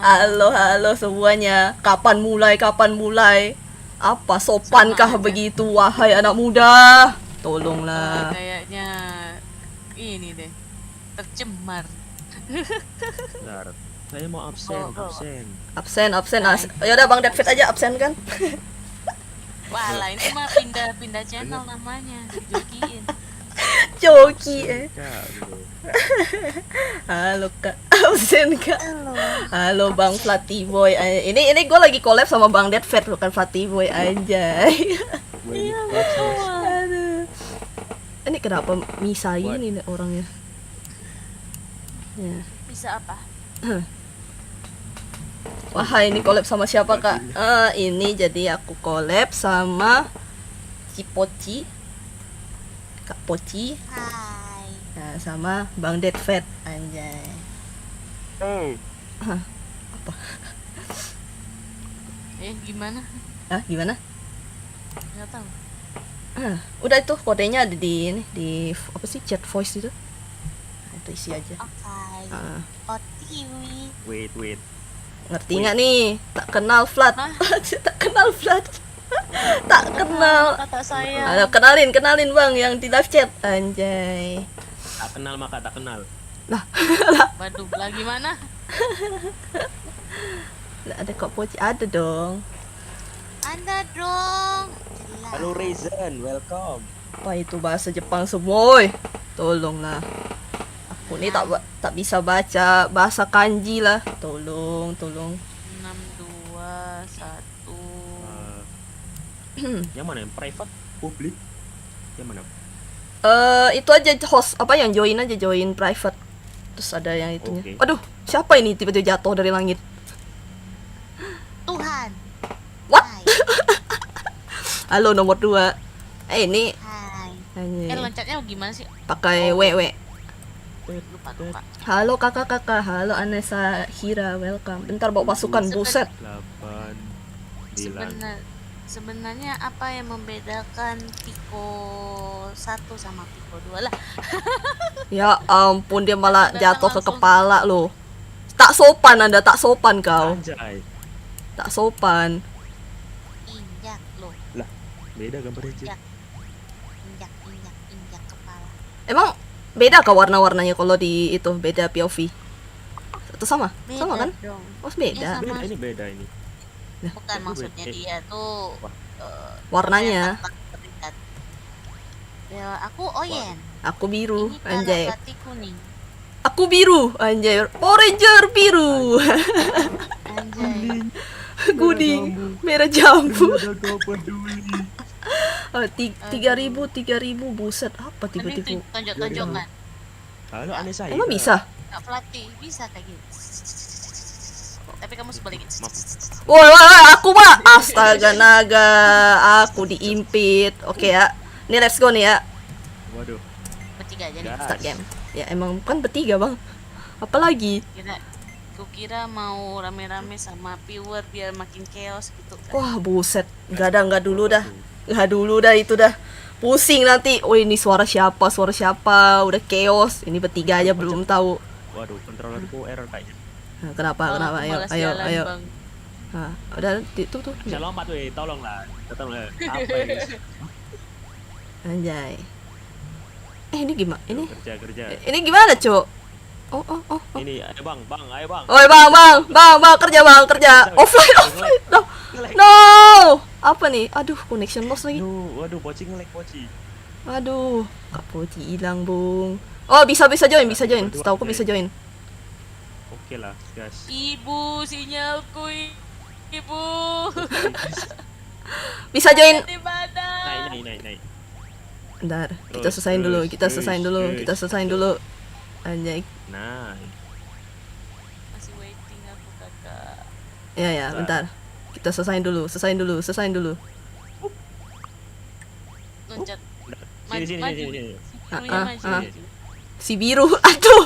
Halo semuanya. Kapan mulai? Kapan mulai? Apa sopankah begitu wahai anak muda? Tolonglah. Kayaknya ini deh tercemar. Bentar, saya mau absen. Absen. Ya udah Bang David aja absen kan? Wah lah ini mah pindah channel namanya, dijokiin. Joki Kak, bro. Halo Kak. Absen Kak. Halo. Halo Bang Flatty Boy. Ini gue lagi collab sama Bang David bukan Flatty Boy aja. Iya, Aduh. Ini kenapa misain ini orangnya? Ya. Bisa apa? Wah, ini collab sama siapa Kak? Ini jadi aku collab sama Cipoci, Kak Poci, Hai. nah, sama Bang David anjay. Hey, Gimana? Gimana? Nggak tahu. Udah itu kodenya ada di ini di apa sih chat voice itu? Itu isi aja. Oke. Ah, Otiwi. wait. ngerti nggak nih? Tak kenal Flat. Hah? Tak kenal Flat. Tak kenal. Kata saya. Halo, kenalin Bang yang di live chat anjay. Tak kenal maka tak kenal. Waduh, lagi mana? Nggak ada Kak Poci, ada dong. Anda dong. Jelas. Halo Raisin, welcome. Apa itu bahasa Jepang semua? Tolonglah. Aku nih tak bisa baca bahasa kanji lah. Tolong. 6, 2, 1. Yang mana yang private, publik? Yang mana? Itu aja host apa yang join aja join private. Terus ada yang itunya. Oke. Aduh, siapa ini tiba-tiba jatuh dari langit? Tuhan. What? Hai. Halo nomor 2. Ini Hai. anjir, Loncatnya gimana sih? pakai WW. Lupa. Halo kakak, halo Anessa Hira, welcome. Bentar bawa pasukan, buset. 8, 9. Sebenarnya apa yang membedakan Pico 1 sama Pico 2 lah? Ya ampun, dia malah jatuh ke kepala loh. Tak sopan Anda, tak sopan kau. Anjay. Tak sopan. Injak loh. Lah, beda gambarnya Cid. Ya. Injak kepala. Emang beda kah warna-warnanya kalau di itu beda POV? Atau sama? Sama kan? Dong. Oh, beda. Sama. Beda, ini beda ini. Bukan maksudnya dia tuh Wah. Warnanya. terlihat. Ya, aku Oyen. Aku biru, Ini anjay. Kalapati kuning. Aku biru, anjay. Power Ranger biru. Anjay. Kuning, merah jambu. Ada kau peduli. 3.000 buset. Apa Mending tiba-tiba? tonjok-tonjokan. Halo Anissa. Emang bisa? Kak Flati bisa kayak gitu. Tapi kamu sebalikin. Woi, aku mah astaga naga, aku diimpit. Oke ya. Ini let's go nih ya. Waduh. Bertiga aja nih. Gas. Start game. Ya emang kan bertiga, Bang. Apalagi? Kukira mau rame-rame sama viewer biar makin chaos gitu kan. Wah, buset. Enggak dulu dah. Enggak dulu dah itu dah. Pusing nanti. Oh, ini suara siapa? Udah chaos. Ini bertiga aja belum tahu. Waduh, kontrolerku error kayaknya. Nah, kenapa? Aku Ayo, malas ayo, jalan, ayo. Bang. Nah, udah tuh. Bisa lompat weh, tolonglah. Apa ini? Anjay. Ini gimana? Kerja. Ini gimana, Cok? Oh. Ini, ayo bang. Oi, bang, kerja. Offline. No. Apa nih? Aduh, connection loss lagi. Waduh, poci nge-lag. Aduh, Kak Poci hilang, Bung. Oh, bisa join. Setahu aku bisa join. Oke lah, gas. Ibu, sinyalku ibu. Bisa join. Di mana? Naik. Bentar, kita selesain dulu. Anjay. Nah, Masih waiting aku kakak. Ya, bentar. Kita selesain dulu. Loncat. sini. Birunya maju. Si biru. Aduh.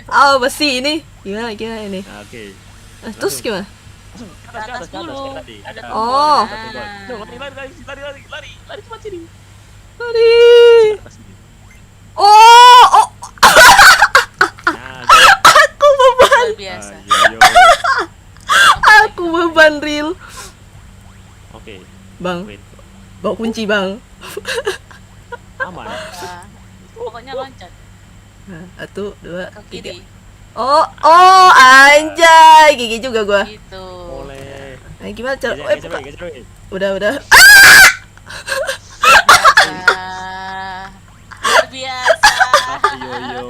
Apa sih ini? Gimana ini? Nah, oke. Terus gimana? Ke atas dulu. kayak tadi. Ada Oh. Lari cepat sini. Tadi. Atas sini. Oh. Nah, Aku beban real. Oke. Bang, Wait. bawa kunci bang. Aman. Ah, pokoknya loncat Nah, 1, 2, ke 3. kiri Oh, anjay, gigi juga gua. gitu. Boleh. Nah, gimana cara? Geser, buka. geser, geser. Udah. Ah, luar biasa. Ayo, yo.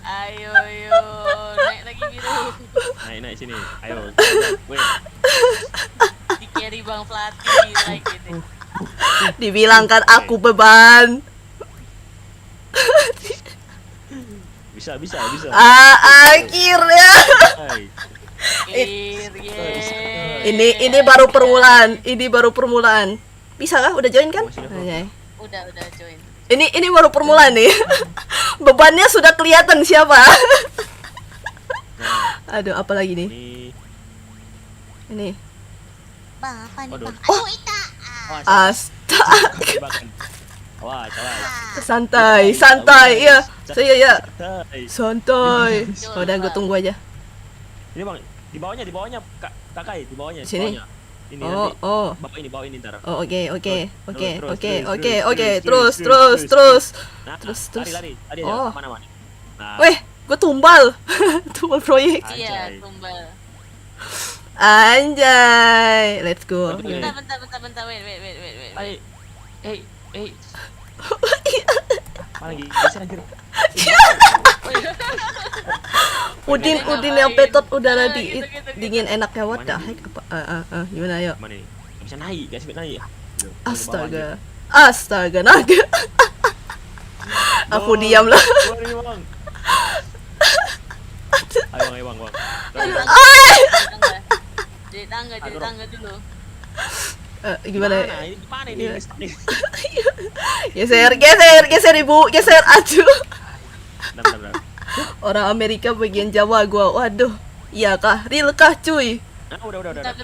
Ayo yo, naik lagi biru. Naik sini. Ayo. Wait. Di carry Bang Flati like gitu. Dibilangkan aku beban. Bisa. Akhirnya. Hai. Clear, yeah. Ini baru permulaan. Bisa kah? Udah join kan? Masih ada. Anjay. Udah join. Ini baru permulaan nih. Bebannya sudah kelihatan siapa. Aduh, apa lagi nih? Ini. Bang, apa nih Waduh. bang? Aduh, Ita. Astaga. Jebakan. Awas. Santai. Iya. Saya ya. Santai. Santai. Udah gue tunggu aja. Ini bang, di bawahnya Kakai, di bawahnya. Sini? Bawahnya. Ini Oh, nanti. oh. Bawa ini ntar. Oh, oke. Terus. Terus. Nah, Terus. lari. Tadi Oh. aja mana. Nah, Weh, gue tumbal. Tumbal proyek. Anjay. Iya, tumbal. Anjay. Let's go. Betul. Bentar, wait. Hey. Mana lagi? Geser anjir. Udin Ngapain? yang petot udara Gitu. dingin enaknya. What the heck? Apa? Gimana ayo? Mana ini? Gak bisa naik, guys, naik. Astaga naga. Aku diam lah. Ayo bang. Jadi tangga dulu. Gimana? Gimana ini? Geser ibu, geser. Aduh. Bentar. Orang Amerika bagian Jawa gua. Waduh. Iya kah? Real kah cuy? Nah, udah. Bentar.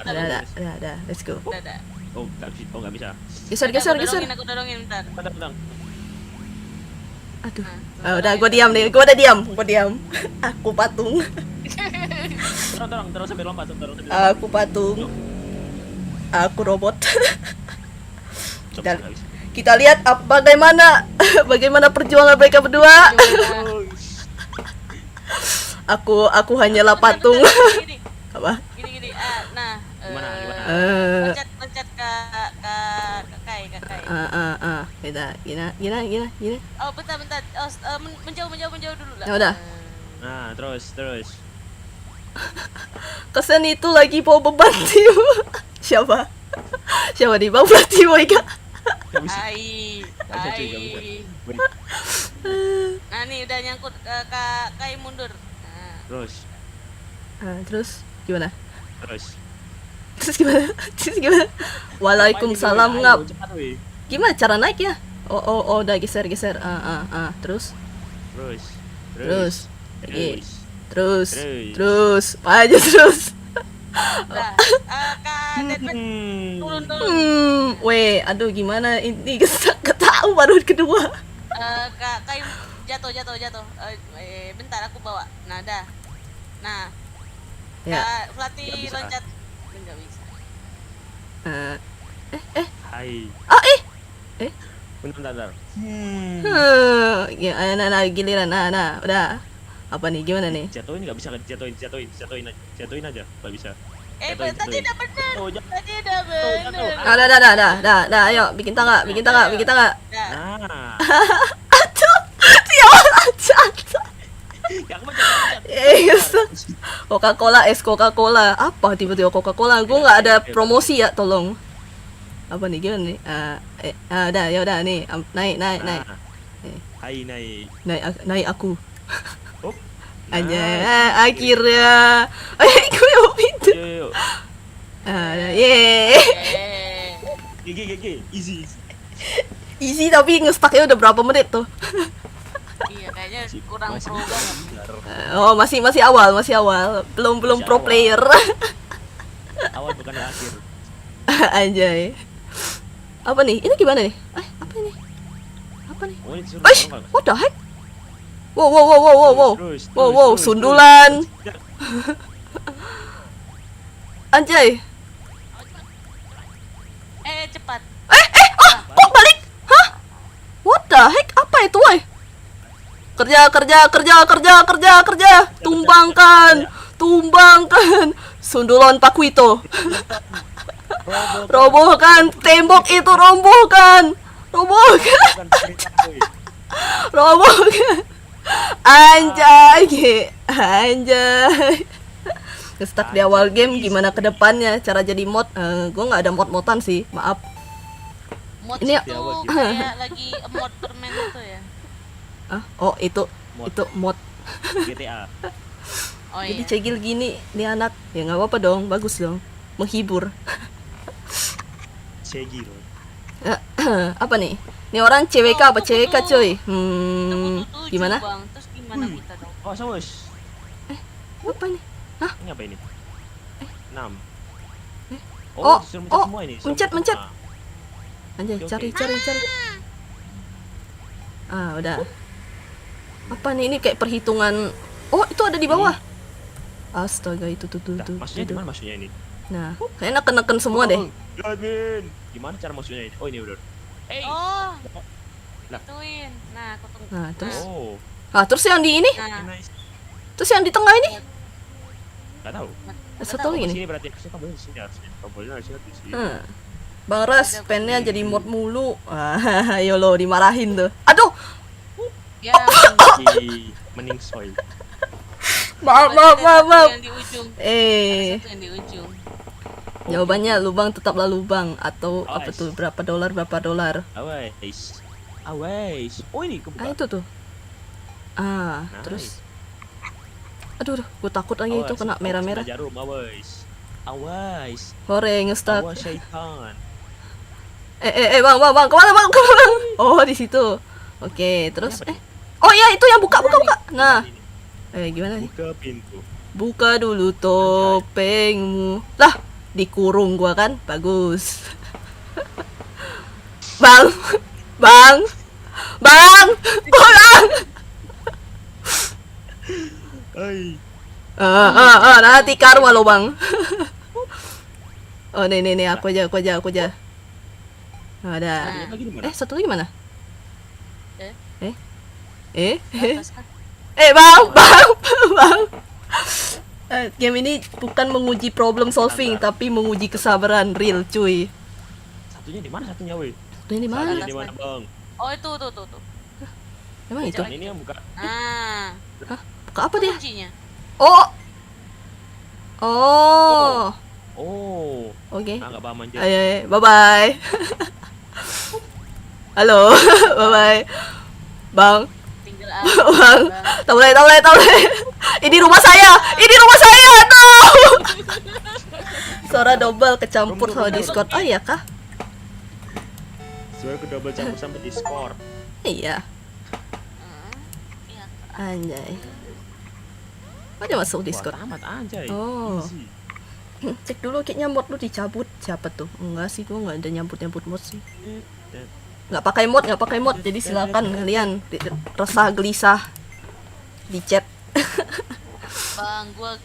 Udah, let's go. Udah. Oh, nggak bisa. Geser. Aku dorongin bentar. Bentar. Aduh. Nah, Udah gua diam nih. Gua diam. Aku patung. Terus sambil lompat. Aku patung. Aku robot. Kita lihat bagaimana perjuangan mereka berdua. Aku hanyalah patung. Gini. Apa? Gini. Nah, Gimana? loncat ke Kakai. Gina. Oh, bentar. Oh, menjauh dulu lah. Ya udah. Nah, terus. Kesan itu lagi bawa beban tim. Siapa nih Bang Pratiwo Ika? Nggak bisa. Ai. Nggak bisa. Wait. Nah, nih udah nyangkut ke Kai mundur. Nah, Terus gimana? Terus. Terus gimana? Waalaikumsalam ngap. Ayo, cepat, weh. Gimana cara naik ya? Oh, udah geser. Terus. Lagi. Terus. Aja terus. nah, turun. Weh, aduh gimana ini ketahu baru kedua. Kai jatuh. Bentar aku bawa. Nah, dah. Nah, Ya. Flati Nggak bisa. loncat. Enggak bisa. Hai. Eh. Bentar. Ya, nah, giliran. Nah, udah. Apa nih? Gimana nih? Jatuhin nggak bisa kan? Jatuhin aja. Nggak bisa. Tadi udah bener. Oh, jatuh. Tadi udah bener. Dah, ayo bikin tangga. Nah. Nah. Jatuh. Yang mau jatuh. Coca-Cola. Apa tiba-tiba Coca-Cola? Gue nggak ada promosi ya, tolong. Apa nih? Gimana nih? Udah nih. Naik. Nah. Hai, naik. Naik aku. Up. Aja, akhirnya. Gue mau pintu. Yo. Yeay. GG. Easy. Easy tapi nge-stucknya udah berapa menit tuh? Iya, kayaknya kurang Masih pro banget. benar. Oh, masih awal. Belum Masih pro awal. player. Awal bukan akhir. Anjay. Apa nih? Ini gimana nih? Apa ini? Oh, ini disuruh Eish, dorong, Kak. what the heck? Wow. Terus. Wow, sundulan. Anjay. Cepat. Oh, balik. Hah? What the heck? Apa itu, woy? Kerja. Tumbangkan. Sundulon Pakuito. Robohkan tembok itu, robohkan. Anjay. Stuck di awal game, gimana ke depannya cara jadi mod? Gue nggak ada mod-modan sih, maaf. Mod Ini- itu kayak lagi mod permen itu ya. Oh itu mod. GTA. Oh Jadi iya. cegil gini, nih anak. Ya nggak apa-apa dong, bagus dong, menghibur. Segil. Apa nih? Nih orang CWK apa CWK cuy? Tujuh, Gimana? Bang. Terus gimana kita dong? Oh, Samus. Apa nih? Ini apa ini? 6. Oh, disuruh oh, semua ini. mencet. Ah, Anjay, Oke, cari. oke. Udah. Apa nih? Ini kayak perhitungan. Oh, itu ada di bawah. Astaga, itu tuh. Maksudnya di mana maksudnya ini? Nah, kayaknya neken semua deh. Admin. Gimana cara maksudnya ini? Oh, ini udah. Oh. Lah. Ituin. Nah, aku tunggu. Nah, terus. Oh, Terus yang di ini? Nah, nice. Terus yang di tengah ini? Enggak tahu. Satu Di ini. sini berarti harusnya kamu di sini harusnya. Kamu harusnya di sini. Bang Ras, pennya jadi mod mulu. Ayo lo dimarahin tuh. Aduh, ya. Mending soy. maaf. Yang di ujung. Eh, Satu yang di ujung. jawabannya lubang tetaplah lubang atau apa Awas. tuh berapa dolar? Awais. Oh, ini kebuka. Itu tuh. Nice. Terus. Aduh, gue takut lagi itu kena merah-merah. Jarum, awais. Hore, ngestak. Awas syaitan. Bang, kemana bang? Oh, di situ. Oke, terus Ini apa nih? oh iya itu yang buka. Nah, gimana nih? Buka pintu. Buka dulu topengmu. Lah, dikurung gua kan? Bagus. Bang. Hai. Nanti karma lo, Bang. Oh, nih, aku aja. Ada. Lagi di mana? Satu lagi mana? Eh? Atas kan? Bang. Game ini bukan menguji problem solving, tapi menguji kesabaran real, cuy. Satunya di mana satunya, woi? Satunya di mana? Satunya di mana, Bang? Oh, itu tuh. Emang itu? Ini yang buka. Ah. Buka apa dia? Kuncinya. Oh. Oh. Oke. Enggak paham anjir. Ayo, bye-bye. Halo, bye-bye. Bang, Tinggal Bang. Taulay. Ini rumah saya. Aduh. Suara double kecampur sama Discord. Oh iya kah? Soalnya ke double campur sama Discord. Iya. Iya. Anjay. Ada masuk Discord. Wah, tamat anjay. Oh. Easy. Cek dulu kayaknya mod lu dicabut. Siapa tuh? Enggak sih, gua enggak ada nyambut mod sih. Nggak pakai mod. Jadi silakan kalian resah gelisah di chat. Bang, gua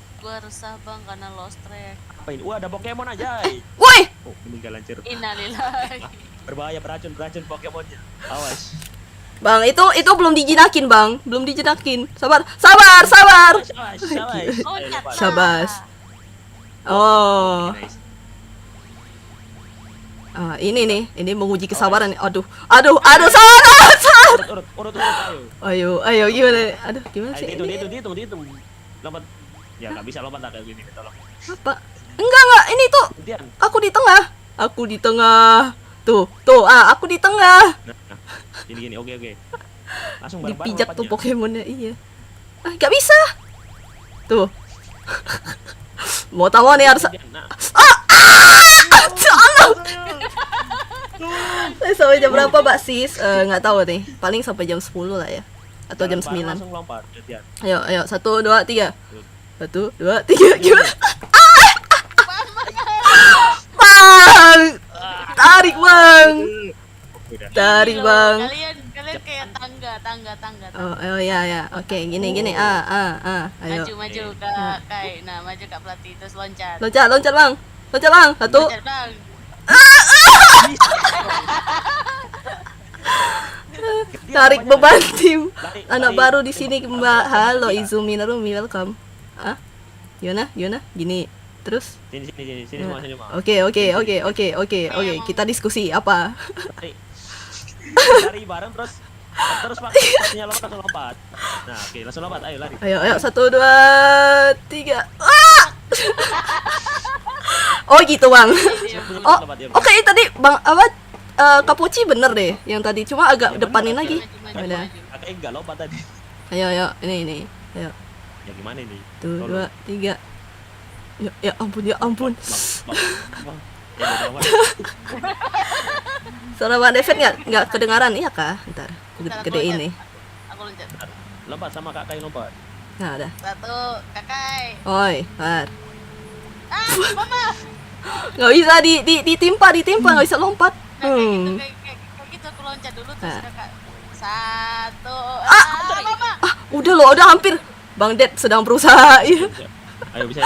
resah bang karena lost track. Apa ini? Wah, ada Pokemon anjay. Woi, Oh, meninggal anjir. Innalillahi. Berbahaya, beracun Pokemonnya. Awas. Bang, itu belum dijinakin, Bang. Sabar. Awas. Oh, Ayo, lepas. Sabas. Oh. Nice. Ini menguji kesabaran. Aduh, salah. Urut, ayo. Ayo, gimana? Aduh, gimana sih Ayo, ini? dihitung. Lompat. Ya, nggak bisa lompat kayak gini, tolong. Apa? Enggak, ini tuh. Gantian. Aku di tengah. Tuh, aku di tengah. Nah. Gini, oke. Langsung bareng-bareng Dipijak tuh lompatnya. Pokemonnya, iya. Nggak bisa. Tuh. Mau tahu nih harus. Nah. Sampai jam berapa, Mbak Sis? Nggak tahu nih. Paling sampai jam 10 lah ya. Atau jam 9. Langsung lompat, gantian. Ayo, 1, 2, 3. 1, 2, 3. Gimana? Bang! Tarik, Bang. Udah. Tarik, Loh, Bang. Kalian kayak tangga. tangga. Oh ya ya. Oke, gini. Ayo. Maju Kak Kai. Nah, maju Kak Pelatih terus loncat. Loncat, Bang. Loncat, Bang. Satu. Loncat, Bang. Tarik beban tim. Lari, Anak lari. baru di sini, Mbak. Halo Izumi Narumi, welcome. Ah? Gimana? Gini. Terus? Sini semua, sini semua. Oke. Kita diskusi apa? Lari. Lari bareng terus waktunya lompat langsung lompat. Nah, oke, langsung lompat. Ayo lari. Ayo, 1, 2, 3. Oh gitu, Bang. Oh, Lompat, ya. oke tadi Bang apa Kapuci bener deh yang tadi, cuma agak Ya, depanin bener, lagi. maju. Udah. Kakak enggak lompat tadi. Ayo, ini. Ayo. Ya gimana ini? 1, 2, 3. Ya ampun. Bang. Ya udah lompat. Suara Bang David nggak kedengaran iya kah? Ntar Ntar aku gedein loncat. nih. Aku loncat. Lompat sama kakak yang lompat. Nah, udah. 1, Kak Kai. Oi, Par. Mama. Nggak bisa ditimpa, nggak bisa lompat. Nah, kayak gitu aku loncat dulu terus Ah. Kakak. 1. Mama. Udah loh, udah hampir. Bang Ded sedang berusaha. Iya. Ayo bisa.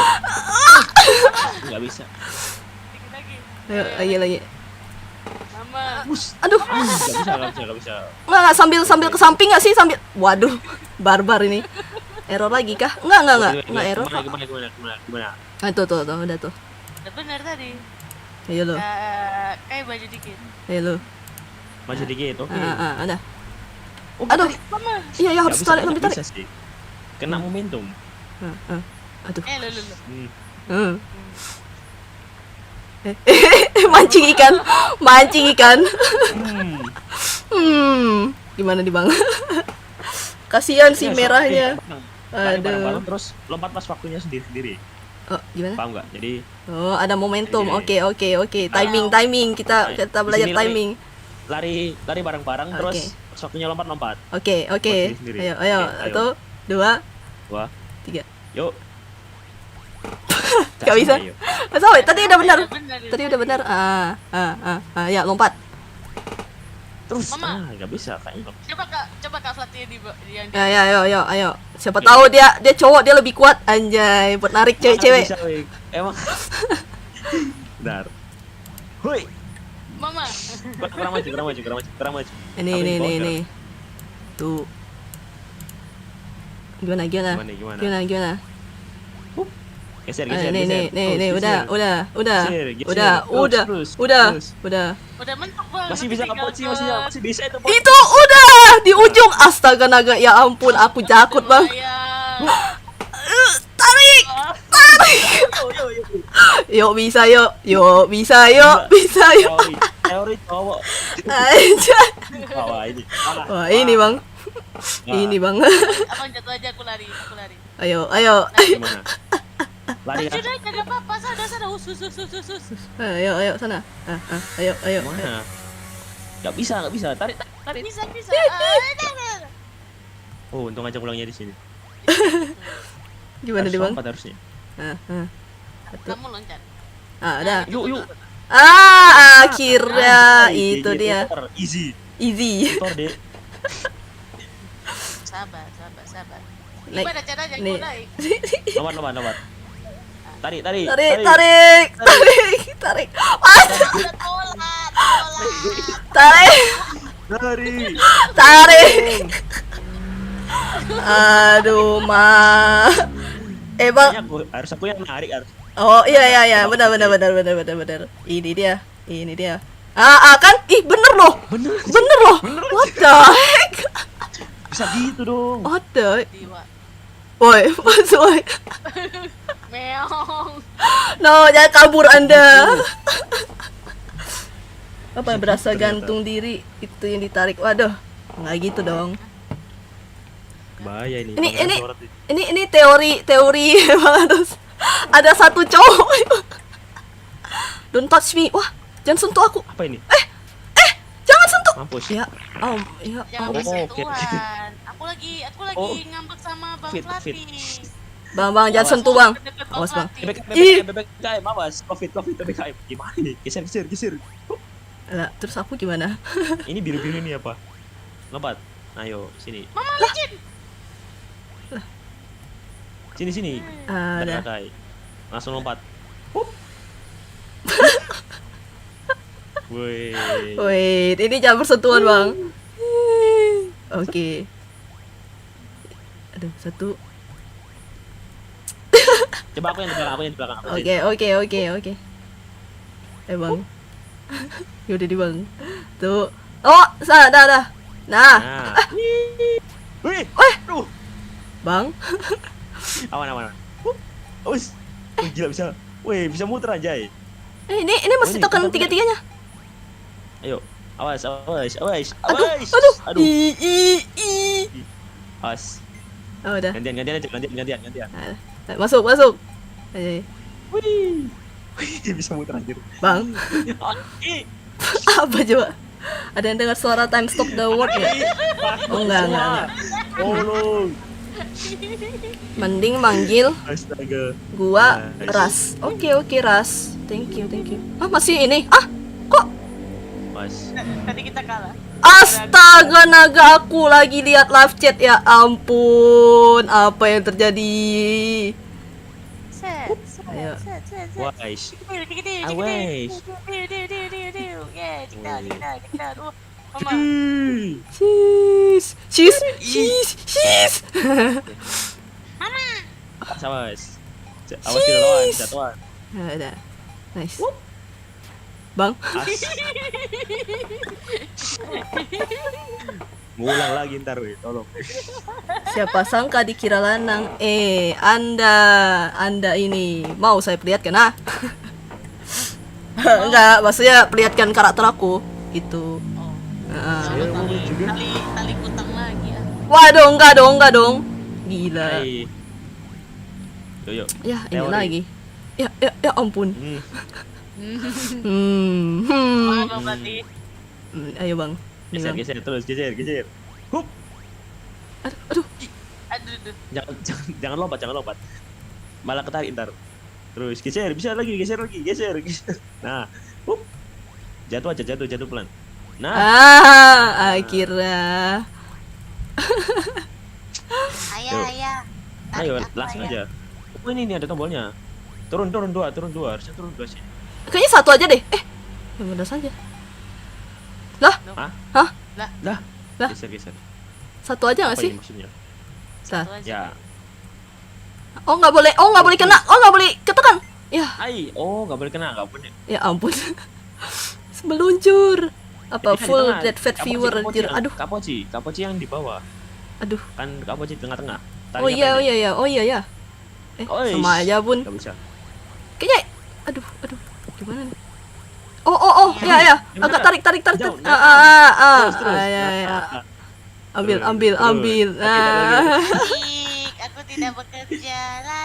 Enggak bisa. Dikit lagi. Ayo lagi. Mama. Aduh, Enggak bisa. nggak sambil ke samping nggak sih sambil. Waduh, barbar ini. Error lagi kah? Nggak error kok. Gimana? Nah, tuh, udah tuh. Udah bener tadi. Ayo lo, Kak Kai baju dikit. ayo lo. Maju dikit, oke. Udah. Oh, Aduh, Mama. iya Nggak harus bisa, tarik, nggak lebih tarik. bisa sih. Kena momentum. Aduh. Lu. Hmm. Mancing ikan. Hmm. Gimana nih Bang? Kasihan si Ya, merahnya. Lari Aduh. bareng-bareng terus lompat pas waktunya sendiri. Oh, gimana? Paham nggak? Jadi Oh, ada momentum. Jadi- Oke. Timing. Kita belajar Di sini timing. lari bareng-bareng Oke. terus pas waktunya lompat. Oke. Buat diri sendiri. Ayo. Oke, ayo. 1, 2, Wah, 3. yuk. Gak bisa. Ayo. Sorry, tadi udah benar. Bener. Tadi udah benar. Ya, lompat. Terus Mama. nggak bisa kayaknya. Coba Kak Pelatih yang Ya, ayo. Siapa tahu dia cowok, dia lebih kuat anjay buat narik cewek-cewek. Bisa, Wik. Emang. Bentar. Hui. Mama. Kurang maju. Ini. Tuh. Gimana? Gimana? Geser. Nih, Oh, udah. geser. Terus. Udah. Udah mentok Bang. Masih bisa Poci, masih bisa itu. Poci. Itu udah di ujung. Astaga naga, ya ampun, aku jakut, Bang. Tarik. Yuk bisa yuk. Teori cowok. Anjay. Wah, ini. Wah, ini, Bang. Ini, Bang. Abang jatuh aja aku lari. Ayo. Gimana? Lari ya. Sudah enggak apa-apa, sana usus. Ayo sana. Ayo. Mana? Gak bisa. Tarik. Bisa. Oh, untung aja pulangnya di sini. Gimana Harus nih, Bang? lompat harusnya. Kamu loncat. Udah. Yuk. Akhirnya itu dia. Easy. Easy. Motor deh. Sabar. Naik. Gimana caranya Nih. aku naik? Lompat. Tarik. Tarik. Udah tolak. Tarik. Aduh, Bang. Harus aku yang narik harus. Oh, iya, benar. Ini dia. Kan? Ih, bener loh. What the heck? Bisa gitu dong. What the? Diwa. Woi, masuk. Meong. No, jangan kabur Anda. Apa berasa Ternyata. gantung diri itu yang ditarik? Waduh, nggak gitu dong. Bahaya ini. Ini teori Bang Adus. Ada satu cowok. Don't touch me. Wah, jangan sentuh aku. Apa ini? Jangan sentuh. Mampus. Ya, Jangan Oh, bersentuhan. oke. Aku lagi Oh. ngambek sama Bang Fit. Pelatih. Bang, jangan sentuh, Bang. Deket Awas, Bang. Pelatih. BBKM awas. Covid BBKM. Gimana nih? Geser. Lah, terus aku gimana? Ini biru-biru ini apa? Lompat. Ayo, sini. Mama licin. Sini. Ada. Kai. Langsung lompat. Woi. Wait, ini jangan bersentuhan bang. Oke. Aduh, satu. Coba aku yang di belakang. Oke. Bang. Yaudah di bang. Tuh. Oh, dah. Nah, Nah. Wih. Aduh. bang. Aman. Us. Gila bisa. Wih, bisa muter aja. Ini masih ini tekan kita punya. tiga-tiganya. Ayo. Awas. Aduh. I. Awas. Oh, udah. Gantian. Nah, masuk. Ayo. Wih. Bisa muter anjir. Bang, apa coba? Ada yang dengar suara time stop the world ya? Oh, enggak. Tolong. Mending manggil Astaga. gua Nice. Ras. Oke, Ras. Thank you. Ah, masih ini. Ah, kok? Mas. Tadi kita kalah. Astaga, naga, aku lagi lihat live chat. Ya ampun, apa yang terjadi? Set. Ayo. Wais. Gede. Awais. Ya, kita. Mama. Cheese. Awas. Awas kita lawan, jatuhan. Nah, udah. Nice. Bang, As. Ngulang lagi ntar weh, tolong. siapa sangka dikira lanang. Anda ini mau saya perlihatkan ah? Enggak, maksudnya perlihatkan karakter aku gitu. Oh. Heeh. Saya mau juga. Tali kutang lagi ya. Waduh, enggak dong. Gila. Hai. Yo. Ya, ini Teori. lagi. Ya ampun. Mana berarti? Ayo bang. Ini, Bang. Geser terus, geser. Hup. Aduh. Aduh. Jangan lompat. Malah ketarik ntar. Terus geser, bisa lagi, geser. Nah, hup. Jatuh pelan. Nah, Akhirnya. Ayah. ayo Tarik aku, langsung ayah. aja. Oh, ini ada tombolnya. Turun dua, harusnya turun dua sih. Kayaknya satu aja deh. Yang mudah saja. Lah, Lah. Lah. Geser. satu aja nggak Apa sih? ini maksudnya? Satu aja. Ya. Oh nggak boleh kena. Oh nggak boleh ketekan. Ya Nggak boleh kena, nggak boleh. ampun. Meluncur. Apa Ini kan di full tengah. dead fat viewer. Aduh. Kapoci yang di bawah. Aduh. Kan Kapoci tengah-tengah. Oh iya ya. Oish. Sama aja bun. Nggak bisa. Kayaknya. Aduh. Gimana nih? Oh ya. Agak tarik. Jauh. Terus. Ya. Ambil. Terus. Nah. Baik, aku tidak bekerja. La.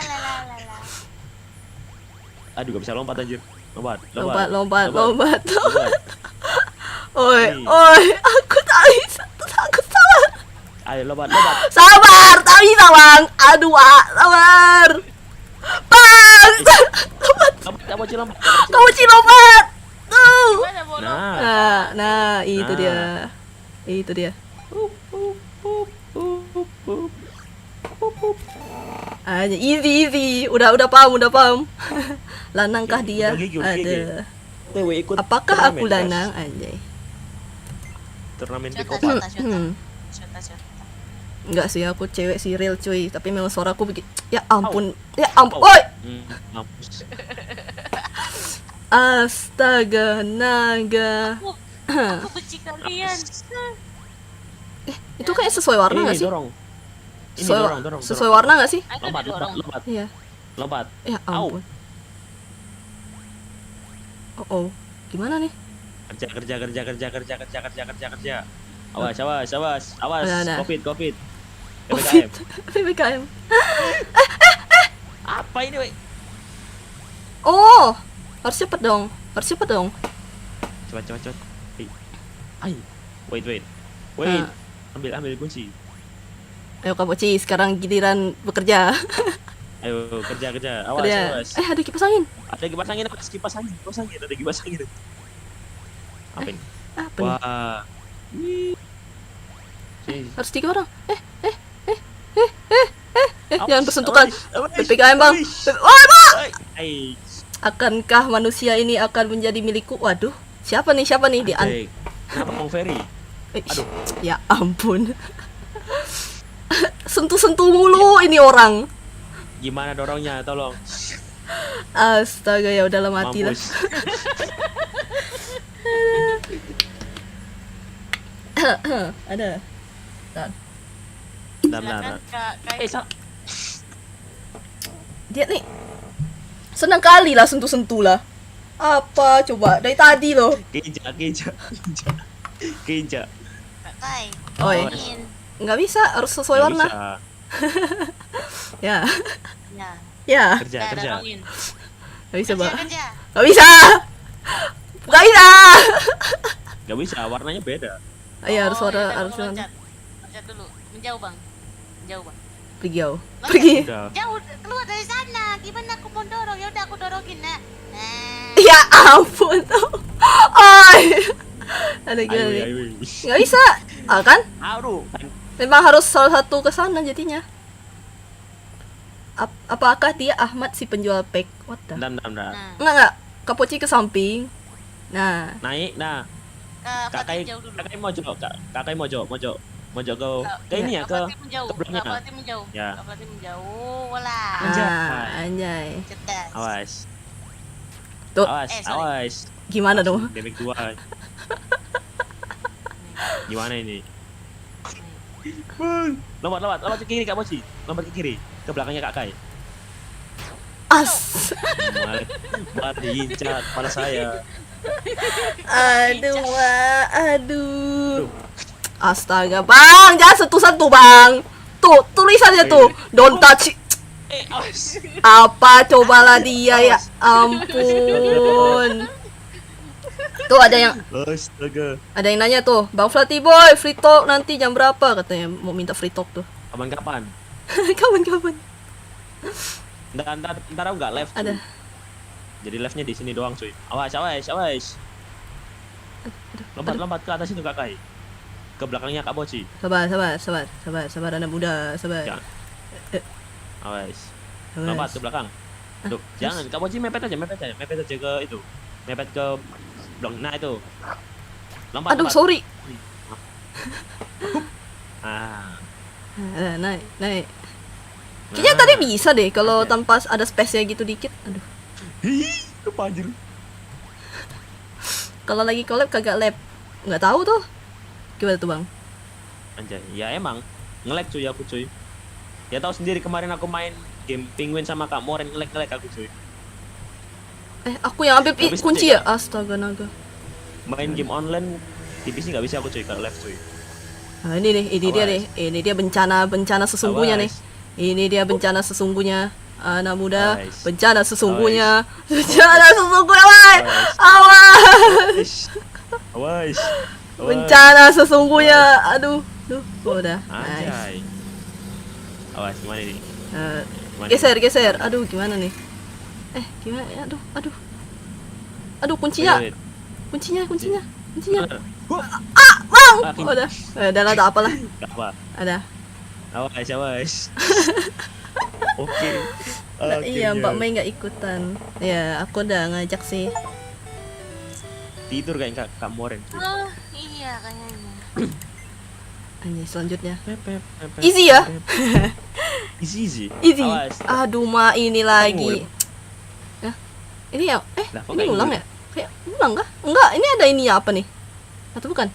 Aduh, gak bisa lompat anjir. Lompat. Lompat. Oi, aku tak bisa. Aku salah. Ayo lompat. Sabar, tak bisa bang. Aduh, sabar. Bang, Kapoci lompat. kamu lompat. Tuh. Gimana bodoh? Nah. Itu Nah. dia. Aja easy. Udah paham. Lanangkah dia? Udah gigi. Ada. TW ikut. Apakah turnamen, aku guys. lanang anjay? Turnamen Shota. pikopat. Shota. Enggak sih, aku cewek sih real cuy, tapi memang suaraku begitu. Ya ampun. Au. Oi. Mampus. Astaga, naga. Aku benci kalian. Itu kayak sesuai warna Ini nggak sih? dorong. Ini dorong. Sesuai warna nggak sih? Aku Lompat. didorong. Iya. Lompat. Ya ampun. Oh. Gimana nih? Kerja. Awas. Nah. Covid. Covid. PPKM. PPKM. Apa ini, weh? Oh, harus cepet dong. Cepat. Ay. Wait. Ah. Ambil kunci. Ayo Kak Poci, sekarang giliran bekerja. Ayo kerja. Awas. Ada kipas angin. Ada kipas angin. Ada kipas angin. Apa ini? Apa nih? Wah. Harus 3 orang. Jangan bersentuhan. PPKM bang. Wah, Bang! Akankah manusia ini akan menjadi milikku? Waduh, siapa nih di Kenapa Bang Ferry? Aduh. Ya ampun. Sentuh-sentuh mulu ini orang. Gimana dorongnya? Tolong. Astaga, ya udahlah mati lah. Mampus. Ada. Bentar. Bentar. Kak Kai. Dia nih senang kali lah sentuh-sentuh lah. Apa coba dari tadi loh. Keja. Kak Kai. Oi. Ingin. Nggak bisa, harus sesuai Nggak warna. bisa. Ya. Ya. Ya. Kerja. dorongin. Nggak bisa, Bang. Kerja. Nggak bisa. Nggak bisa. Nggak bisa, warnanya beda. Ayo harus Oh, warna, ya udah, harus kamu warna. loncat dulu. Menjauh bang. Pergi jauh. Pergi. Udah. Jauh keluar dari sana. Gimana aku mau dorong? Ya udah aku dorongin nah. Ya ampun tuh. Oi. Ada gimana nih? Ayo. Nggak bisa. Ah kan? Aduh. Memang harus salah satu ke sana jadinya. Apakah dia Ahmad si penjual pack? What the? Bentar. Nah, Enggak. Kapoci ke samping. Nah, Naik, nah. Fatih jauh dulu. Kakak mojok ke ini ya, ke menjauh. belakangnya. Kak Fatih menjauh. Ya. Kak Fatih menjauh. Walah. anjay. Cerdas. Awas. Tuh, sorry. Awas. gimana dong? Bebek 2. Gimana ini? Lompat ke kiri Kak Mochi. Lompat ke kiri. Ke belakangnya Kak Kai. As. Malah diincar kepala saya. Aduh, Wak. Aduh. Astaga, Bang, jangan sentuh-sentuh, Bang. Tuh, tulisannya tuh, don't touch. Awas. Apa cobalah dia ya ampun. Tuh Astaga. ada yang nanya tuh, Bang Flatty Boy, free talk nanti jam berapa katanya mau minta free talk tuh. Kapan? Kapan? Ntar aku nggak live. Cuy. Ada. Jadi live-nya di sini doang, cuy. Awas. Lompat ke atas itu Kak Kai. Ke belakangnya Kak Mochi. Sabar anak muda, sabar. Jangan. Awas. Awas. Lompat ke belakang. Duh, jangan. Kak Mochi mepet aja ke itu. Mepet ke blok. Nah itu. Lompat. Aduh, sorry. Ah. Naik. Kayaknya Nah. tadi bisa deh kalau Oke. tanpa ada space-nya gitu dikit. Aduh. Lupa anjir. Kalau lagi collab kagak lab. Nggak tahu tuh. Gimana tuh, Bang? Anjay, ya emang nge-lag cuy aku cuy. Ya tahu sendiri kemarin aku main game Penguin sama Kak Moren nge-lag aku cuy. Aku yang ambil Nggak bisa kunci juga. ya? Astaga naga. Main game online di PC nggak bisa aku cuy kalau live cuy. Nah, ini dia Awas. nih. Ini dia bencana sesungguhnya nih. Awas. Ini dia bencana sesungguhnya. Anak muda, Awas. bencana sesungguhnya. Bencana sesungguhnya, woi. Awas. Awas. Awas. Bencana sesungguhnya. Aduh. Udah. Nice. Anjay. Awas gimana ini? Gimana Geser. Aduh, gimana nih? Gimana? Aduh, kuncinya. Wait. Kuncinya. Huh, Bang. Ah, Udah lah, tak apalah. Gak apa. Ada. Awas. Oke. Nah, Oke, iya, ya. Mbak Mei nggak ikutan. Ya, aku udah ngajak sih. Tidur kayak Kak Moren cuy. Oh, iya kayaknya. Anjay, selanjutnya. Pep. Easy ya? Easy. Easy. Awas. Aduh, Ma, ini lagi. Ngulang. Hah? Ini ya? Lah, kok Ini kayak ulang ngulang? ya? Kayak ulang kah? Enggak, ini ada ini apa nih? Atau bukan?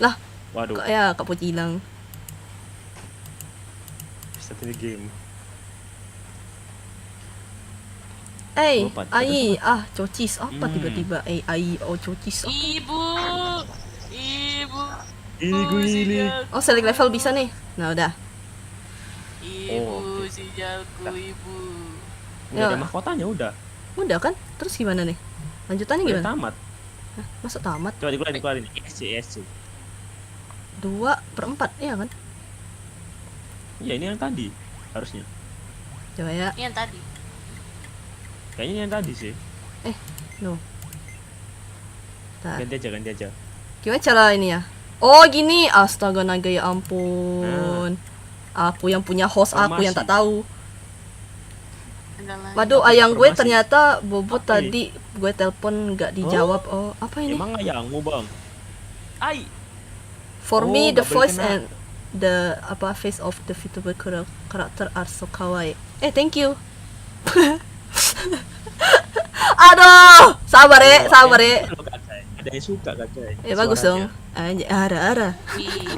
Lah, Waduh. kok ya Kak Poci hilang. Start the game. Lupa, cocis apa tiba-tiba? Cocis. Ibu. Ini gue ini. Oh, select level bisa nih. Nah, udah. Ibu si jago ibu. Nggak ada Ya. mahkotanya udah. Udah kan? Terus gimana nih? Lanjutannya Udah gimana? tamat. Masa tamat? Coba dikeluarin. ESC. 2/4, iya kan? Iya ini yang tadi harusnya. Coba ya. Ini yang tadi. Kayaknya ini yang tadi sih. No. Bentar. Ganti aja. Gimana cara ini ya? Oh gini, astaga naga ya ampun. Aku yang punya host aku yang tak tahu. Adalah Waduh, Apa ayang gue informasi? ternyata Bobot Apa tadi gue telepon nggak dijawab. Oh, apa ini? Emang ayangmu bang? Ai. For Oh, me, the nggak boleh voice kena. and the apa face of the VTuber character are so kawaii. Thank you. Aduh, sabar ya. Ada yang suka kacai. Bagus dong. Ara. Wih,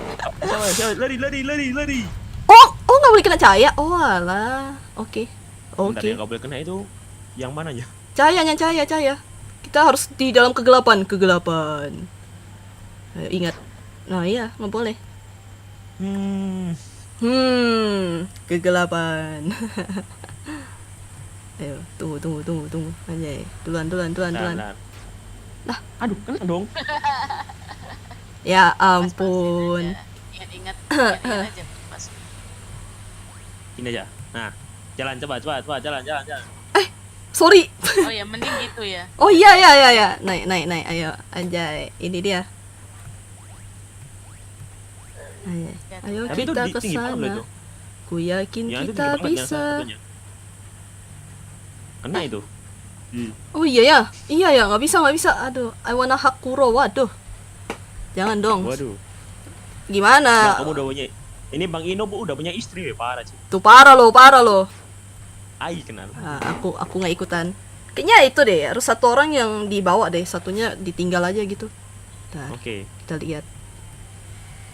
Siapa? Lari. Oh, nggak boleh kena cahaya. Oh, alah. Oke. Bentar, yang nggak boleh kena itu yang mananya? Cahaya. Kita harus di dalam kegelapan. Ayo, ingat. Nah, iya, nggak boleh. Kegelapan. Ayo, tunggu. Anjay. Duluan. Lah, aduh, kena dong. Ya pas-pas ampun. aja. Ingat aja pas. Ini aja. Nah, jalan coba jalan. Sorry. Oh ya, mending gitu ya. Oh iya. Naik. Ayo, anjay. Ini dia. Ayo Tapi itu kita ke tinggi banget loh sana. itu. Ku yakin Yang itu kita tinggi banget, yang bisa. satunya. Kena itu. Oh iya ya, nggak bisa. Aduh, I wanna Hakuro. Waduh. Jangan dong. Waduh. Gimana? Nah, kamu udah punya. Ini Bang Ino bu udah punya istri, parah sih. Tuh parah loh. Ai kenal. Aku nggak ikutan. Kayaknya itu deh, harus satu orang yang dibawa deh, satunya ditinggal aja gitu. Nah, Oke. kita lihat.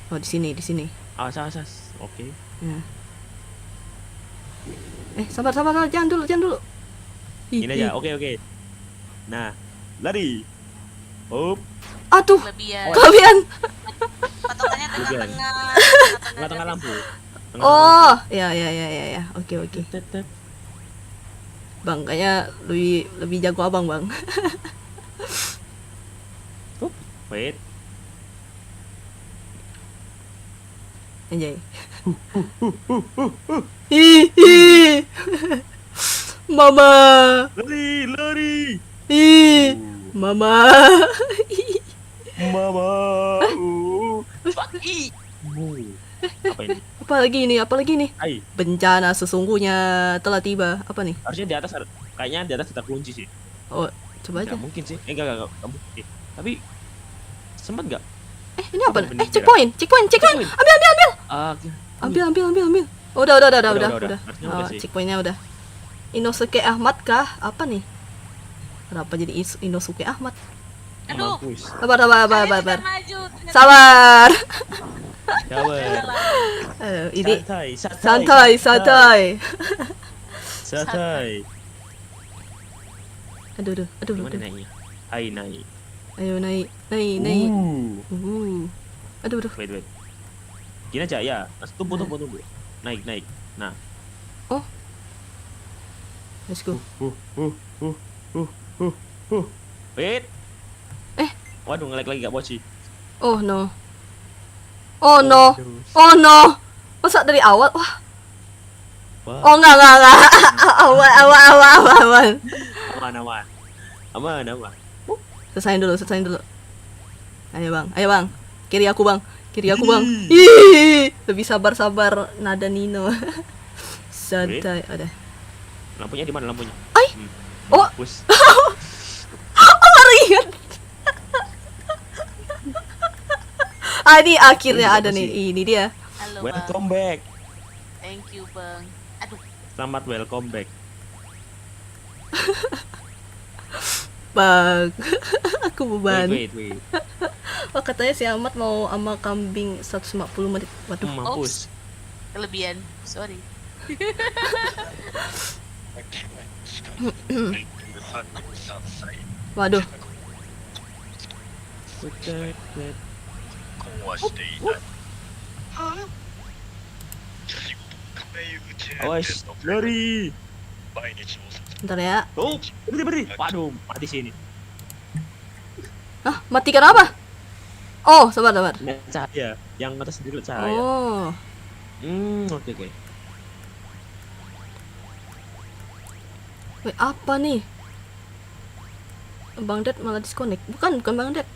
Oh, di sini. Asas. Oke. Nah. Sabar, jangan dulu. Ini aja. Oke. Nah, lari. Up. Aduh, Kelebihan. kelebihan. Patokannya Kelebihan. tengah-tengah. Tengah lampu. Oh, ya. Oke. Tet. Bang, kayaknya lebih jago abang, Bang. Wait. Anjay. Hihi. Mama. Lari. Ih, Mama. Mama. Apa ini? Apa lagi ini? Ai, Bencana sesungguhnya telah tiba. Apa nih? harusnya di atas kayaknya di atas terkunci sih. Oh, coba aja. Nggak mungkin sih. Enggak mungkin. Tapi sempat nggak? Ini apa? Bener-bener Checkpoint. Ambil. Ah, Ambil. Udah. Harusnya udah sih. Checkpointnya udah. Inosuke Ahmad kah? Apa nih? Kenapa jadi Inosuke Ahmad? Aduh. Mampus. Sabar. Saya sudah maju. Sabar. Sabar. Ini Santai. Aduh. Gimana naiknya? Ai naik. Ayo naik. Aduh. Wait. Gini aja ya. Tunggu. Naik. Nah. Let's go. Wait. Waduh, nge-lag lagi gak bocil. Oh no. Masa dari awal? Wah. Wah. Oh enggak. Awan. Aman. Selesaiin dulu. Ayo bang. Kiri aku bang. Ih, lebih sabar nada Nino. Santai. Ada. Lampunya di mana lampunya? Ai. Oh. Mampus. Ingat. Ini akhirnya ada nih. Ini dia. Halo, Bang. Welcome back. Thank you, Bang. Aduh, Selamat welcome back. Bang. Aku beban. Wait. Oh, katanya si Ahmad mau sama kambing 150 menit. Waduh. Mampus. kelebihan. Sorry. Waduh. Awas, lari. Bentar ya. Oh, berhenti. Waduh, mati sini. Hah, matikan apa? Oh, sabar. Lihat cahaya. Yang atas sendiri lihat cahaya. Oh. Oke. Wait, apa nih? Bang Ded malah disconnect. Bukan Bang Ded.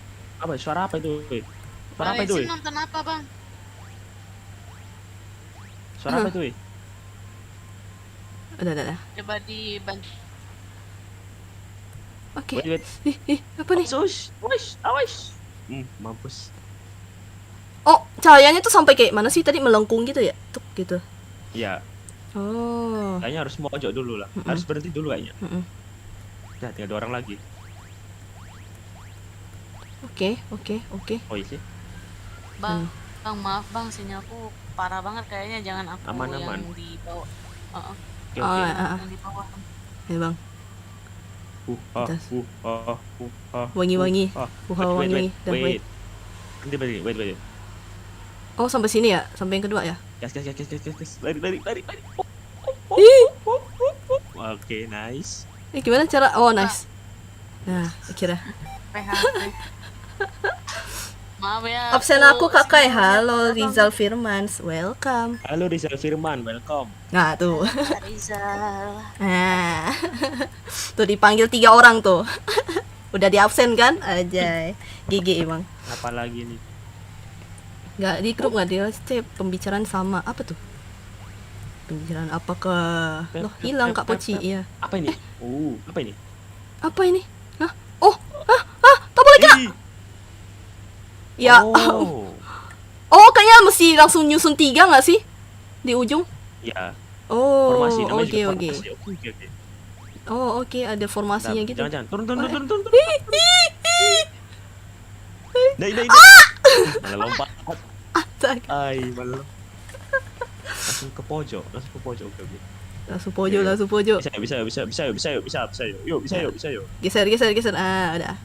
Apa? Suara apa itu? Weh? Suara Bang apa itu? Esi Weh? nonton apa bang? Suara apa itu? Weh? Udah. Coba dibantu. Oke. Wait. Apa nih? Sus, awas. Mampus. Oh, cahayanya tuh sampai kayak mana sih tadi, melengkung gitu ya? Tuk gitu. Ya, Oh. kayaknya harus mojok dulu lah. Harus berhenti dulu kayaknya. Mm-mm. Nah, tinggal 2 orang lagi. Oke. Oh iya sih. Bang, bang maaf bang, sinyalku parah banget kayaknya. Jangan aku Aman. yang di bawah. Oke. Yang di bawah. Ya bang. Tas. Wangi. Wait, Wangi. Dah, wait. Wait. Oh, sampai sini ya? Sampai yang kedua ya? Gas. Lari. Ih, Oke, nice. gimana cara? Oh, nice. Nah, akhirnya. PHP. Maaf ya. Absen aku Kakak. sinyalnya Halo, parah Rizal Firmans. Welcome. Halo Rizal Firman, welcome. Nah, tuh. banget, Rizal. Nah. Tuh dipanggil 3 orang tuh. Udah di absen kan? Ajay. GG emang. Apa lagi nih? Nggak di grup, nggak di chat, pembicaraan sama apa tuh? Pembicaraan apa ke? Loh, hilang Kak Poci. Iya. Apa ini? Apa ini? Apa ini? Hah? Oh, tak boleh Kak. Ih, Ya. Oh. Oh, kayaknya mesti langsung nyusun 3 nggak sih? Di ujung? Ya, Oh, formasi namanya oke. juga formasi. Oke. Oh, oke, ada formasinya Nah, gitu. Jangan. Turun. Nah, ini. Malah lompat. Astaga. Malah. Langsung ke pojok. Oke. Langsung pojok. Bisa. Yuk. Geser. Ah, udah.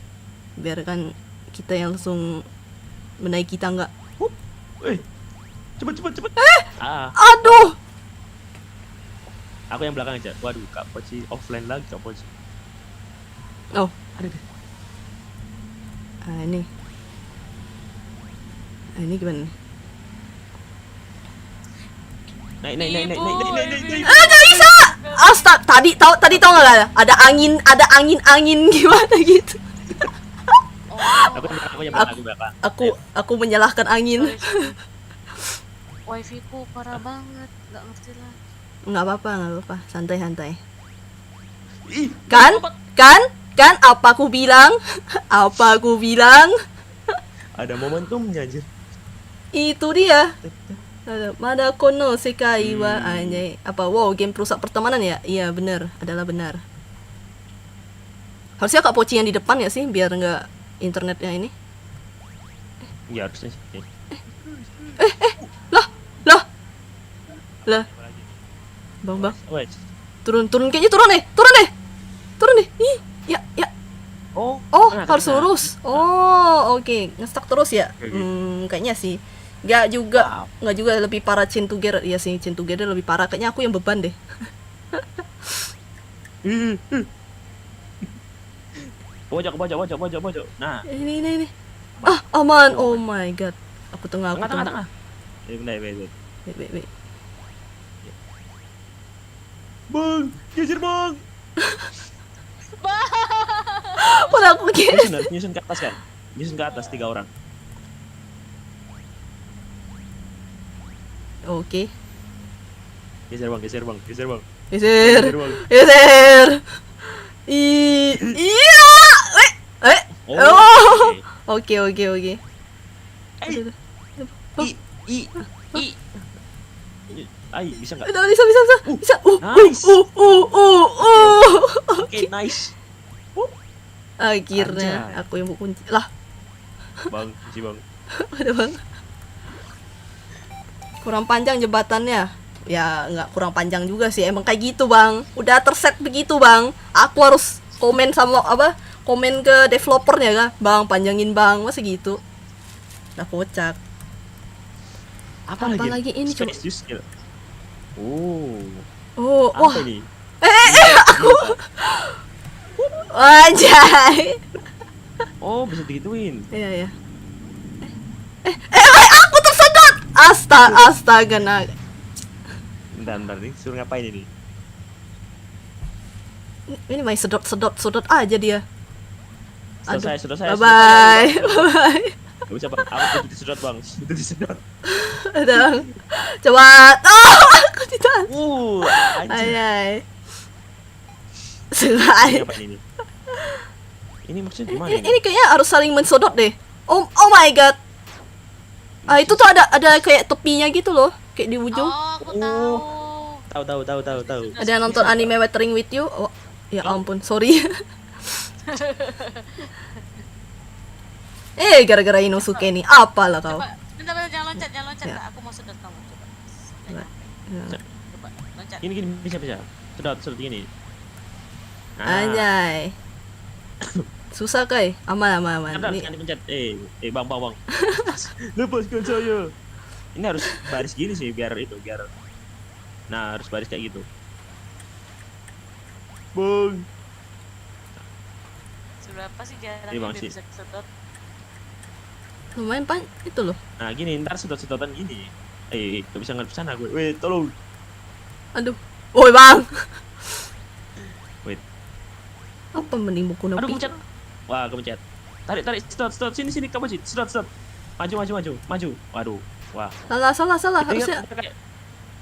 Biarkan kita yang langsung menaiki tangga. Cepet. Aduh. Aku yang belakang aja. Waduh, Kak Poci offline lagi, Kak Poci. Oh, Ada deh. ini. Ini gimana nih? Naik. Gak bisa. Astaga, tadi tau nggak? Ada angin gimana gitu. Aku yang belakang. Aku menyalahkan angin. Wifi ku parah banget, nggak ngerti lah. Nggak apa-apa, santai. Ih, Kan? Apa aku bilang? ada momentumnya anjir. Itu dia. Mada kono sekai wa anjay. Apa? Wow, game perusak pertemanan ya? Iya, benar, adalah benar. Harusnya Kak Poci yang di depan ya sih, biar nggak internetnya ini. Ya harusnya sih. Lah, Bang. Wait. Turun kayaknya turun deh. Ih, ya. Oh, Harus lurus. Oh, oke. Ngestak terus ya? Oke. Kayaknya sih. Nggak juga lebih parah Chain Together. Iya sih, Chain Together lebih parah. Kayaknya aku yang beban deh. Pojok. Nah, Ini. Aman. Oh my god. Aku tengah. tengah. Wait. Wait. Bang, geser bang. Udah aku kira. Nyusun ke atas kan? Nyusun ke atas 3 orang. Oke. Geser bang. Geser. Iya. Oh. Oke. Bisa nggak? Udah, bisa. Nice. Oke, Oke. nice. Akhirnya Anjay. aku yang buka kunci. Lah, Bang. ada bang. Kurang panjang jembatannya. Ya, nggak kurang panjang juga sih. Emang kayak gitu, Bang. Udah terset begitu, Bang. Aku harus komen ke developernya kan. Bang, panjangin, Bang. Masa gitu? Nah, kocak. Apa lagi ini, coba? Space use skill. Oh, Wah. apa ini? Anjay. Oh, bisa digituin. Iya. Aku tersedot. Astaga, nah. Bentar nih, suruh ngapain ini? Ini main sedot aja dia. Selesai, selesai. Bye bye. Bye. Gak bisa bang, aku itu disedot bang, itu disedot. bye. Coba. Oh, aku tidak. Anjir. Ayai. Selai. Ini apa ini? Ini maksudnya gimana Ini, ini? ini kayaknya harus saling mensodot deh. Oh my god. Ah itu tuh ada kayak tepinya gitu loh, kayak di ujung. Oh, aku tahu. Tahu. Ada yang nonton anime Weathering with You? Oh, ya ampun, sorry. Gara-gara Inosuke nih, apalah kau. Coba, bentar, jangan loncat, Ya. Aku mau sedot kamu, coba. Ya. Coba, loncat. Gini bisa. Sedot gini. Nah, Anjay. Susah kai, aman. Bentar, Ini jangan dipencet. Bang. Lepaskan saya. Ini harus baris gini sih biar. Nah, harus baris kayak gitu. Bang. Seberapa sih jarang Bang, dia sih. bisa sedot? lumayan itu loh. Nah, gini ntar sedot-sedotan gini. Gak bisa ngadep sana gue. Wait, tolong. Aduh. Woi, Bang. Wait. Apa mending buku Aduh, nepi? kepencet. Wah, kepencet. Tarik, sedot. Sini, kamu sih. Sedot. Maju. Waduh. Wah. Salah. Harusnya.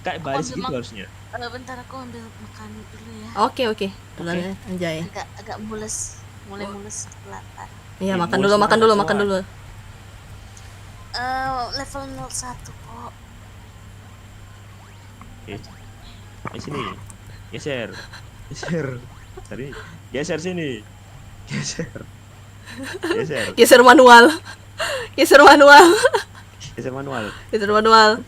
Kayak baris ambil gitu mak- harusnya. Bentar, aku ambil makan dulu ya. Oke. Benar, anjay. Agak mulai mules kelihatan. Iya, Ya, makan mulus dulu. banget, Makan dulu. Level 01 kok. Sini. Geser. Tadi. Geser sini. Geser. Geser manual. Geser manual.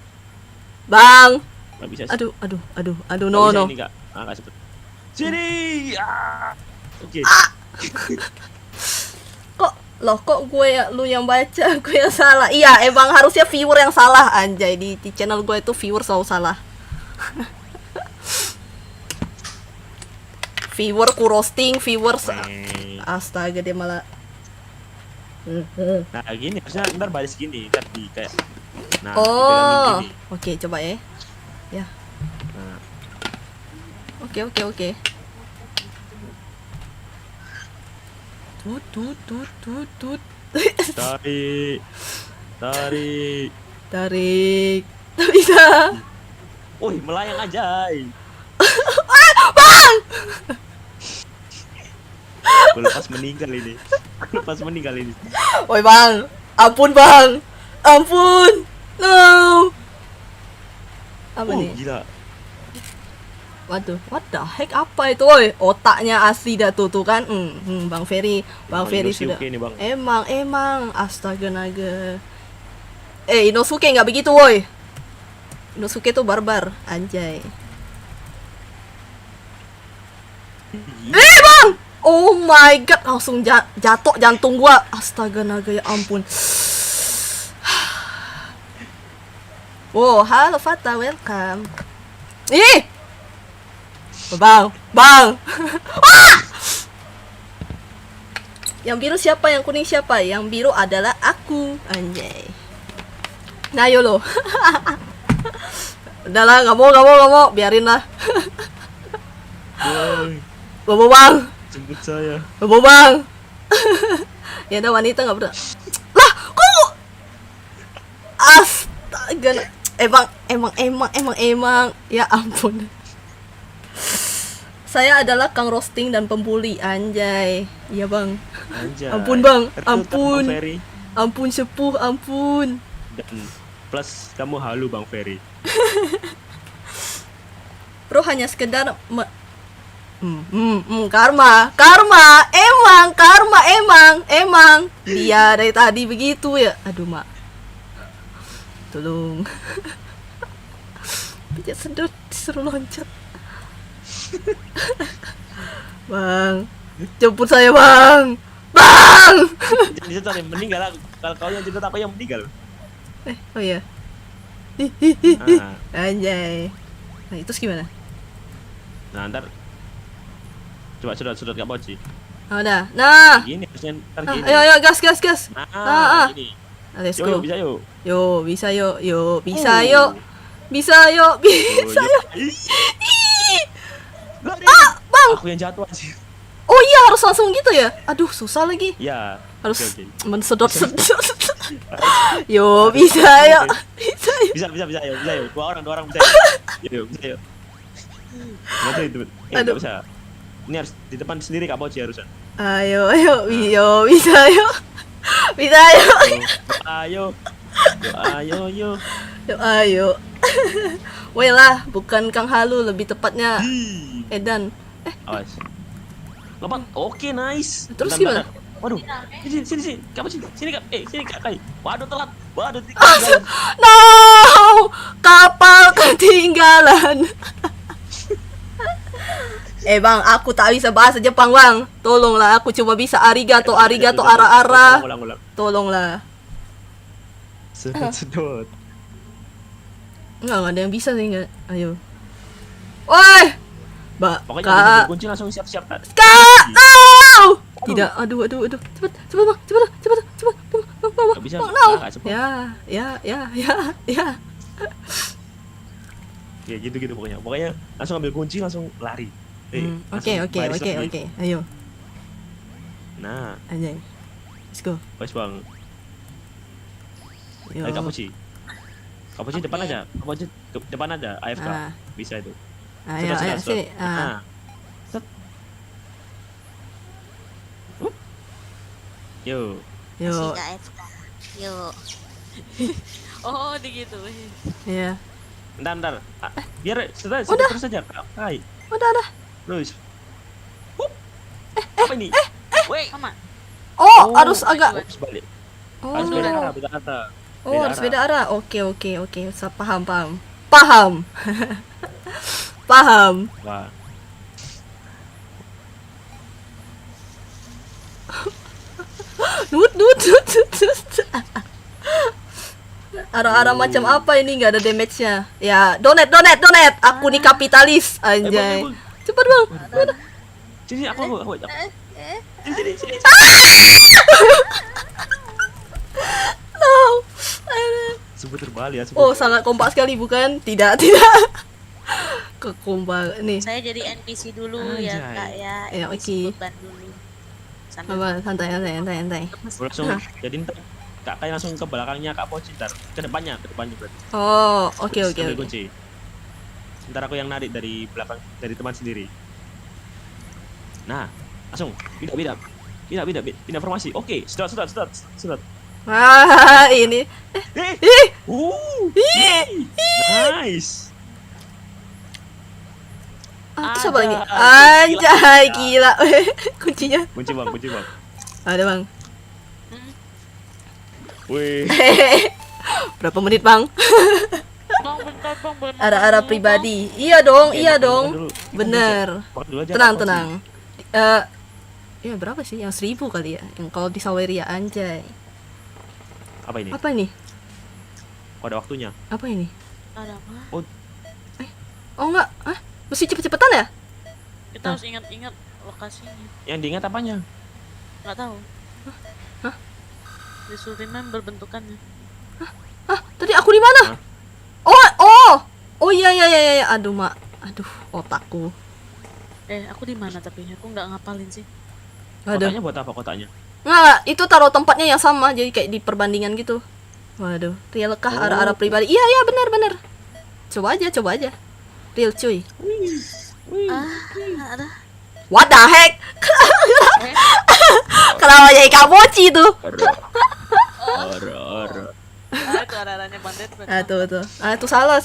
Bang. Gak bisa. Aduh, Gak no. bisa ini, Kak. Gak sempet. Sini. Oke. Kok lu yang baca, gue yang salah. Iya, emang harusnya viewer yang salah, anjay. Di channel gue itu viewer selalu salah. Viewer ku roasting, astaga dia malah. Nah, gini harusnya ntar baris gini tadi kayak. Nah, Oh, dipegangin gini. oke, coba ya. Ya. Nah, Oke. Tut. tarik. Tarik. Tak bisa. Wih, melayang aja. Gue lepas meninggal ini. Woi, Bang. Ampun, Bang. No. Apa nih? Gila. Waduh, what the heck, apa itu, woi? Otaknya asli dah tuh kan. Bang Ferry sudah. Inosuke nih, Bang. Emang, astaga naga. Inosuke nggak begitu, woi. Inosuke tuh barbar, anjay. Bang! Oh my god, langsung jatuh jantung gua. Astaga naga, ya ampun. Wow, halo Fata, welcome. Bang. Ah! Yang biru siapa? Yang kuning siapa? Yang biru adalah aku, anjay. Nah, yo lo. Udahlah, nggak mau, biarin lah. Bobo, Bang. Jemput saya. Bobo, Bang. Ya ada wanita nggak bener. Lah, kok? Astaga. Emang. Ya ampun. Saya adalah Kang Roasting dan pembuli, anjay. Iya, Bang. Anjay. Ampun, Bang. Tertutup, Ampun. Bang Ferry. Ampun sepuh, ampun. Dan plus kamu halu Bang Ferry. Bro hanya sekedar karma. Emang. Dia dari tadi begitu ya. Aduh, Mak. Tolong. Pijat sedot, disuruh loncat. Bang, jemput saya, Bang. Jadi itu yang meninggal aku. Kalau kau yang cerita aku yang meninggal. Oh iya. Nah, Anjay. Nah, itu gimana? ntar coba sudut Kak Boci. Oh, udah. Nah. Gini harusnya ntar Ah, gini. ayo, gas. Nah, gini. Let's Yuk, go. bisa yuk. Yo, bisa yuk. Oh. Bisa yuk. Ih. Lari. Bang. Aku yang jatuh aja. Oh iya, harus langsung gitu ya. Aduh, susah lagi. Ya. Harus Oke. mensedot-sedot. Yo, bisa yo. Bisa yo. Bisa, ayo, bisa, ayo. Dua orang bisa. Yuk, bisa, yuk. Nanti itu. Aduh. Nggak bisa. Ini harus di depan sendiri Kak Poci harusan. Ayo, bisa yo. Bisa yo. Ayo. Yo. Ayo. Weh lah, bukan Kang Halu, lebih tepatnya Edan. Awas. Lompat. Oke, nice. Terus Bentar, gimana? bentar. Waduh. Sini. Kak Poci, sini Kak. Sini Kak Kai. Waduh, telat. Waduh, Ah, ketinggalan. No, kapal ketinggalan. Bang, aku tak bisa bahasa Jepang bang. Tolonglah, aku cuma bisa arigato, ara-ara. Ulang. Tolonglah. Sedot. Nggak ada yang bisa sih nggak. Ayo. Woi, Mbak, Pokoknya Kak, udah kunci langsung siap-siap Kak. Kak, no. Tidak, aduh. Cepet bang. Bang. Nggak bisa. Bang, no. Nggak cepet. Ya. Ya gitu pokoknya. Pokoknya langsung ambil kunci langsung lari. Oke. Langsung baris lagi. Ayo, Nah, aja. Let's go. wes Bang. Yo. Ayo Kak Poci. Kak Poci depan aja. Kak Poci depan aja. AFK. Ah. Bisa itu. Ayo, Sedot. sini. Nah. Set. Hup. Yo. Masih Yo. KFK. Yuk. Oh, digituin. Ya. Bentar. Biar sudah Udah. terus saja. Kai. Udah. Terus. Hup. Apa ini? Wait. Sama. Oh, harus agak. Ups, balik. Oh. Harus beda arah. Oh, harus beda arah. Oke. Paham. Paham. Wah. Nut. Arah-arah macam apa ini, nggak ada damage-nya. Ya, donate. Aku nih kapitalis, anjay. Bang. Cepat bang. Sini aku. Sini. No. Aduh. Sebut terbalik ya. Oh, sangat kompak sekali bukan? Tidak. Kekompak nih. Saya jadi NPC dulu ya Anjay. Kak ya. Ya, NPC oke. beban dulu. Sambil Apa? Santai. Langsung jadi ntar Kak Kai langsung ke belakangnya Kak Poci ntar ke depannya berarti. Oh, oke. Terus ambil kunci. Ntar aku yang narik dari belakang dari teman sendiri. Nah, langsung pindah formasi. Oke, sedot. Ah, ini. Ih. Nice. Terus apa lagi? Ada. Anjay, gila. Kuncinya. Kunci bang. Ada bang. Wih. Berapa menit bang? Bang, bentar bang, bener. Arah-arah pribadi. Iya dong. Makan dulu. Bener. Makan dulu aja, Kak Poci. Tenang. Ya berapa sih? Yang 1000 kali ya. Yang kalau di Saweria, anjay. Apa ini? Apa ini? Oh, ada waktunya. Apa ini? Ada apa? Oh enggak. Mesti cepet-cepetan ya? Kita harus ingat-ingat lokasinya. Yang diingat apanya? Nggak tahu. Hah? Disuruh remember bentukannya. Tadi aku di mana? Hah? Oh iya. Aduh, Mak. Aduh, otakku. Aku di mana tapi aku nggak ngapalin sih. Aduh. Kotaknya buat apa kotaknya? Nggak, itu taruh tempatnya yang sama, jadi kayak di perbandingan gitu. Waduh, real kah Oh. arah-arah pribadi? Iya, benar. Coba aja. Real cuy. Ada. What the heck? Kenapa jadi kamoci tuh? Ora. Itu arah-arahnya bandet. Tuh. Itu salah.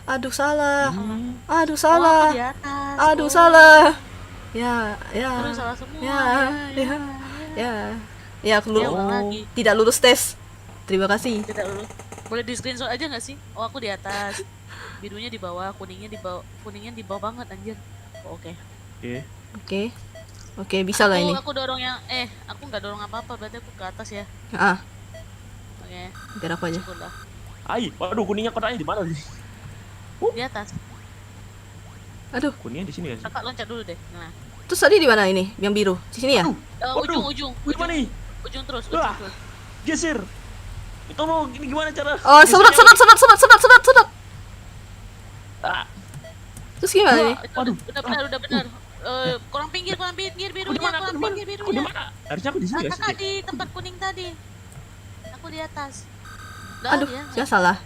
Aduh, salah. Aduh, Oh, salah. di atas. Aduh, Oh. salah. Ya. Terus salah semua. Ya, aku Ya, ulang lagi. tidak lulus tes. Terima kasih. Tidak dulu. Boleh di screenshot aja nggak sih? Oh, aku di atas. Birunya di bawah, kuningnya di bawah banget anjir. Oh, oke. Oke. Oke, bisa lah ini. Aku dorong yang aku nggak dorong apa-apa, berarti aku ke atas ya. Oke. Biar aku aja. Syukurlah. Waduh, kuningnya kotaknya di mana sih? Di atas. Aduh, Kuningnya di sini ya? Kakak loncat dulu deh. Nah. terus tadi di mana ini? Yang biru. Di sini ya? Waduh. Ujung. Gimana nih? Ujung terus. Wah. Geser. Itu lo gimana cara? Oh, sedot. Ah, Terus gimana nih? Udah benar. kurang pinggir Aku di birunya, mana? Aku kurang di mana? pinggir Aku di birunya. mana? Harusnya aku di sini Nah, ya. kakak di tempat kuning tadi. Aku di atas. Nggak, Aduh, dia saya salah.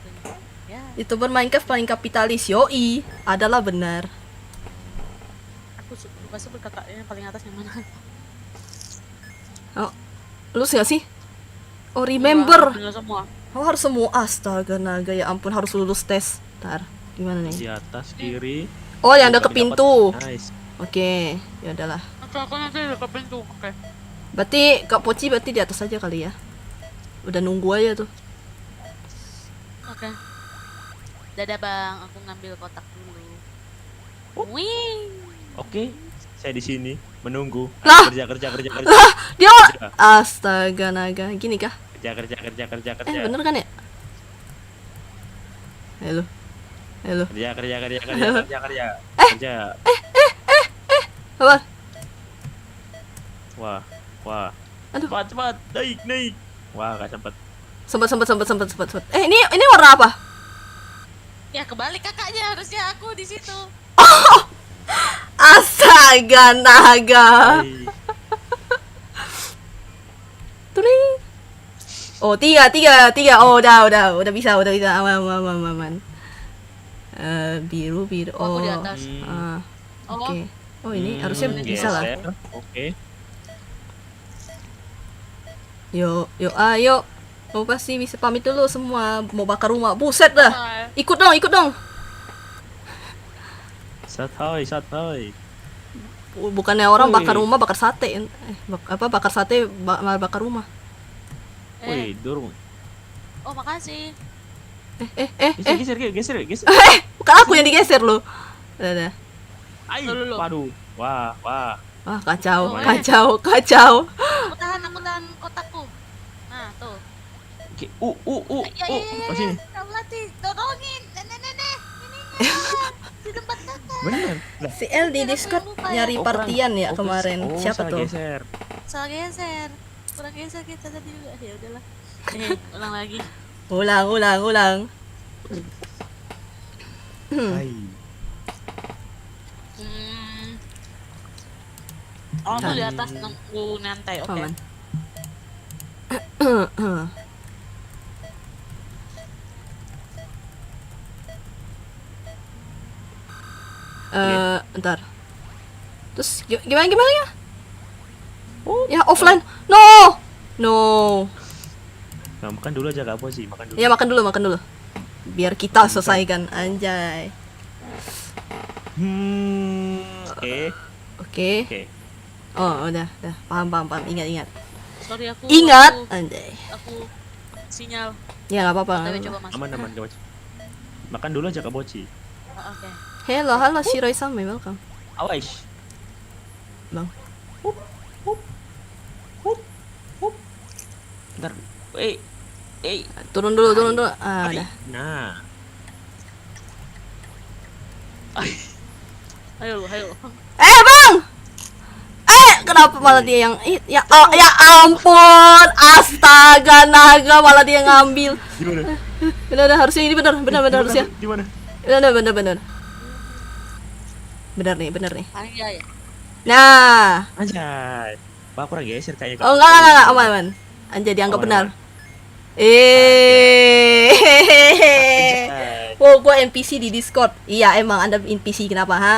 Ya, YouTuber Minecraft paling kapitalis. Yoi, adalah benar. aku lupa sebut kakaknya yang paling atas yang mana. Oh, lulus gak sih? Oh, remember. Enggak semua. Oh, harus semua. Astaga naga, ya ampun, harus lulus tes. Ntar, gimana Di nih? atas kiri. Oh, yang ada ke Kami dapat. pintu. Nice. Oke, ya udahlah. Aku nanti ke pintu. Oke. Berarti Kak Poci berarti di atas aja kali ya. Udah nunggu aja tuh. Oke. Dadah bang, aku ngambil kotak dulu. Wing. Oke. Saya di sini menunggu. Lah. Kerja. Dia astaga naga, gini kah? Kerja. Bener kan ya? Halo. Kerja. Apa? Wah. Aduh. Cepat. Naik. Wah, gak sempet. Sempet. Ini warna apa? Ya kebalik kakaknya, harusnya aku di situ. Astaga naga. Hai. Turing. Oh, tiga. Oh, udah bisa. Aman. Biru. Oh, aku di Oh. atas. Ah, Oh, oke. Oh, ini harusnya bisa lah. Geser. Oke. Yuk, ayo. Oh, pasti bisa pamit dulu semua. Mau bakar rumah. Buset dah. nah, Ikut dong. Satoy. Bukannya orang Woi. bakar rumah bakar sate. Bakar sate malah bakar rumah. Wih, dorong. Oh makasih. Geser. Bukan aku yang digeser loh. Udah. Ai, Loh. waduh. Wah. Wah, kacau. Oh, Aku tahan kotakku. Nah tuh. Oke. Ya. Oh, sini. Kamu latih, dorongin. Nenek. Ini di tempat kakak. Bener. Lah, Si El di Discord nyari oh, partian ya kurang. kemarin. Oh, Siapa salah tuh? Geser. Salah geser. Kurang geser kita tadi juga. Ya udahlah. Ulang lagi. Ulang. Hai. Oh tuh di atas nunggu nyantai, oke. Paman. Ntar. Terus gimana ya? Ya offline. No. Nah, makan dulu aja Kak Poci, makan dulu. Ya makan dulu. Biar kita selesaikan anjay. Oke. Oke. Oh, udah. Paham. Ingat. Sorry aku. Ingat, anjay. Aku sinyal. Ya nggak apa-apa. Tapi coba masuk. Aman Kak Poci. Makan dulu aja Kak Poci. Oke. Halo, Shiroi-sama, welcome. Awas. Bang. Bentar. Turun dulu. Ah, Ai. udah. Nah. Ayo. Bang! Kenapa malah dia yang ya ampun, astaga naga malah dia ngambil. Gimana? Benar harusnya ini benar harusnya. Gimana? Benar. Benar nih. Paling ya. Nah. Anjay. Pak kurang geser kayaknya Kak. Oh enggak, aman. Anjay dianggap Aman, benar. Anjay. Oh, gua NPC di Discord. Iya, emang Anda NPC kenapa, ha?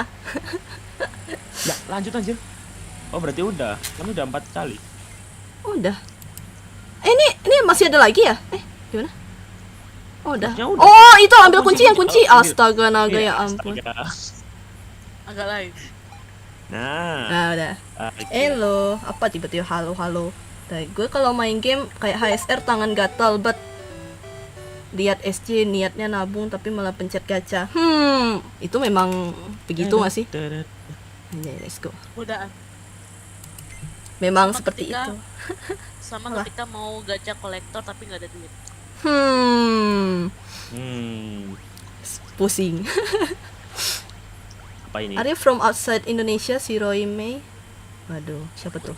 Ya, lanjut anjir. Oh, berarti udah. Kan udah 4 kali. Oh, udah. Ini masih ada lagi ya? Gimana? Oh, udah. Harusnya udah. Oh, itu ambil Oh, kunci. kunci. Oh, Astaga naga Iya, ya ampun. astaga. Agak lain. Nah. Nah, udah. Oke. Halo, apa tiba-tiba halo. Gue kalau main game kayak HSR tangan gatal bet. Lihat SC niatnya nabung tapi malah pencet gacha. Itu memang begitu nggak sih? Anjay, let's go. Udah. Memang Sama seperti ketika- itu. Sama Apa? ketika mau gacha kolektor tapi nggak ada duit. Pusing. Apa ini? Are you from outside Indonesia, si Roy May? Waduh, siapa tuh?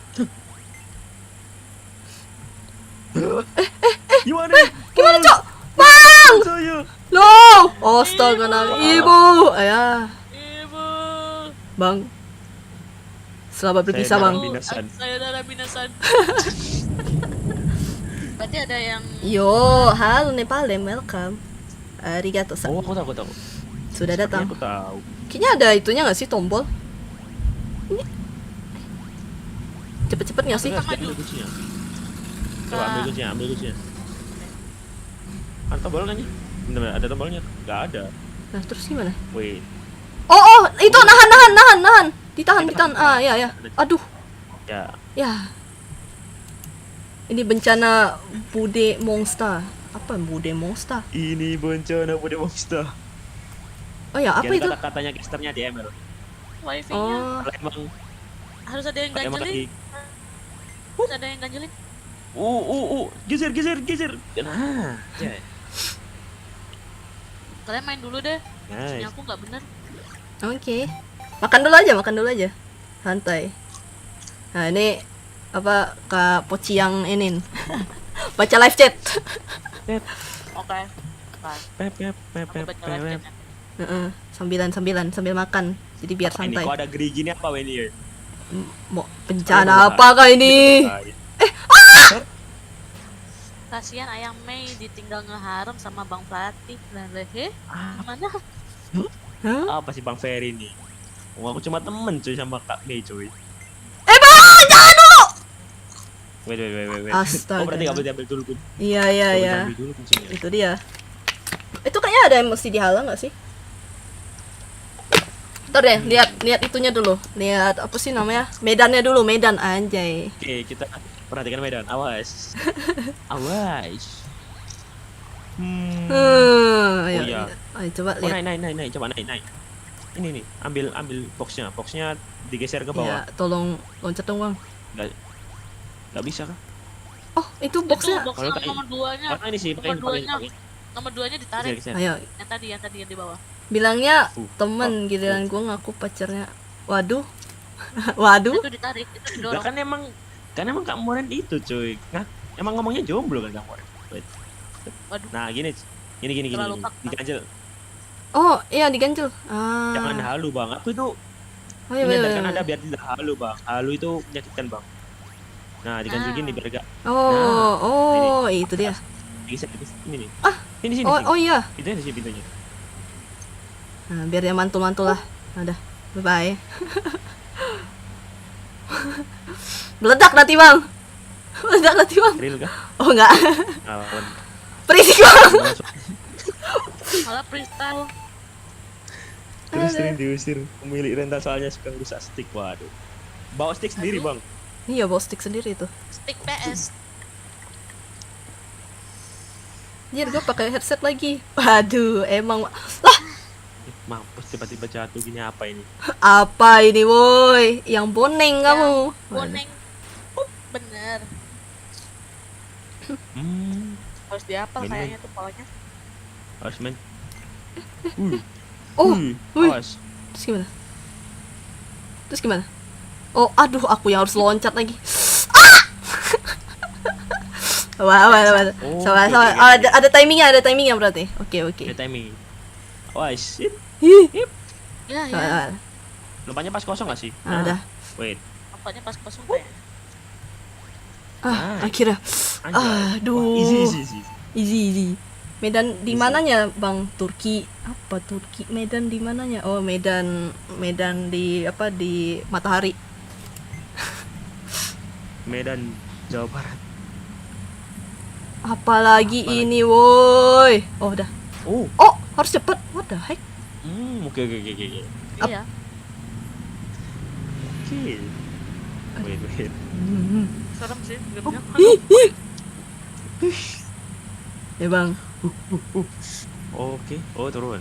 Gimana? Gimana, Cok? Bang! Saya. No! Astaga naga. Ibu! Ayah. Ibu. Bang. Selamat berpisah, Bang. Minasan. Sayonara minasan. Berarti ada yang Yo, halo Nepalem, welcome. Arigato san. Oh, aku tahu. Sudah Sepertinya datang. aku tahu. Kayaknya ada itunya nggak sih tombol? Ini cepet-cepet nggak sih? Terus, ambil kuncinya. Coba ambil kuncinya. Ada tombol kan ya? Bener, ada tombolnya? Gak ada. Nah, terus gimana? Wait. Oh, itu nahan. Ditahan. Ah, ya. Aduh, Ya. ya. Ini bencana Bude Monster. Apa Bude Monster? Ini bencana Bude Monster. Oh ya, apa Jadi itu? kata-katanya Kisternya di ML. wifi-nya Oh, Kalau emang harus ada yang emang ganjelin. lagi. Harus ada yang ganjelin. Geser. Nah, ya. Kalian main dulu deh. Punya Nice. aku nggak bener. oke. Makan dulu aja. Santai. Nah, ini apa Kak Poci yang inin. Baca live chat. Oke. Bye. Aku baca live chat-nya. Heeh, sambil makan. Jadi biar Apa ini santai. kok ada gerigi ini apa ini? Mau bencana apakah ini? Kasihan Ayang Mei ditinggal ngeharem sama Bang Fatih. Lah lehe. Mana? Hah? Apa sih Bang Ferry ini? Oh, aku cuma temen cuy sama Kak Mei cuy. Bang, jangan dulu. Wait. Astaga. Oh, berarti gak boleh diambil dulu kunci. Iya. Ambil dulu kuncinya. Itu dia. Itu kayaknya ada yang mesti dihalang nggak sih? Ntar deh, lihat itunya dulu. Lihat apa sih namanya? Medannya dulu, medan anjay. Oke, kita perhatikan medan. Awas. Ayo, iya. ayo coba Oh, lihat. naik. Coba naik. Ini nih, ambil boxnya. Boxnya digeser ke bawah. Iya, tolong loncat dong, Bang. Gak bisa kan? Oh, itu Itu boxnya. box Kalau kayak- nomor 2-nya. Karena ini sih, pakai. Nomor 2-nya ditarik. Geser. Ayo, Yang tadi yang di bawah. bilangnya temen Oh. giliran gua ngaku pacarnya. Waduh. Waduh. Itu ditarik, itu Lah didorong. kan emang Kak Moren itu cuy. Nah, emang ngomongnya jomblo kan Kak Moren. Wait. Waduh. Nah, gini. Terlalu paksa. Diganjel. Oh, iya diganjel. Ah. Jangan halu, Bang. Aku itu Oh, iya, iya, menyadarkan iya. Anda biar tidak halu, Bang. Halu itu menyakitkan, Bang. Nah, diganjel gini biar gak Oh, itu dia. digeser ini nih. Ah. Sini. Oh iya. Itu di sini pintunya. Nah, biar dia mantul-mantul lah. Nah, dah. Bye-bye. Meledak nanti, Bang. Meledak nanti, Bang. Real kah? Oh, enggak. Awan. Berisik, Bang. Malah freestyle. Terus diusir. Pemilik rental soalnya suka rusak stick. Waduh. Bawa stick sendiri, Bang. Iya, bawa stick sendiri tuh. Stick PS. Anjir, gue pakai headset lagi. Waduh, emang lah, Mampus tiba-tiba jatuh gini apa ini? apa ini, woi? Yang boneng kamu. Boneng. Bener. Harus dihafal Ini. kayaknya tuh polanya. Harus main. Oh, wih. Awas. Terus gimana? Oh, aduh, aku yang harus loncat lagi. Ah! Wah. Oh, Sabar. oke, Oh, oke. ada timingnya berarti. Oke. Ada timing. Wah, shit. Ih, Ya, ya. sabar. Lumpanya pas kosong gak sih? Ada. Wait. Nampaknya pas kosong kayak. Ah, Nice. akhirnya. Anjay. Aduh. Wah, easy. Easy. Medan di Easy. mananya, Bang? Turki. Apa Turki? Medan di mananya? Oh, Medan di apa di Matahari. Medan, Jawa Barat. Apalagi Apalagi? ini, woi. Oh, udah. Oh. Oh, harus cepet. What the heck? Oke. Iya. Oke. Wait. Serem sih gamenya. Ya, Bang. Oke. Oh, turun.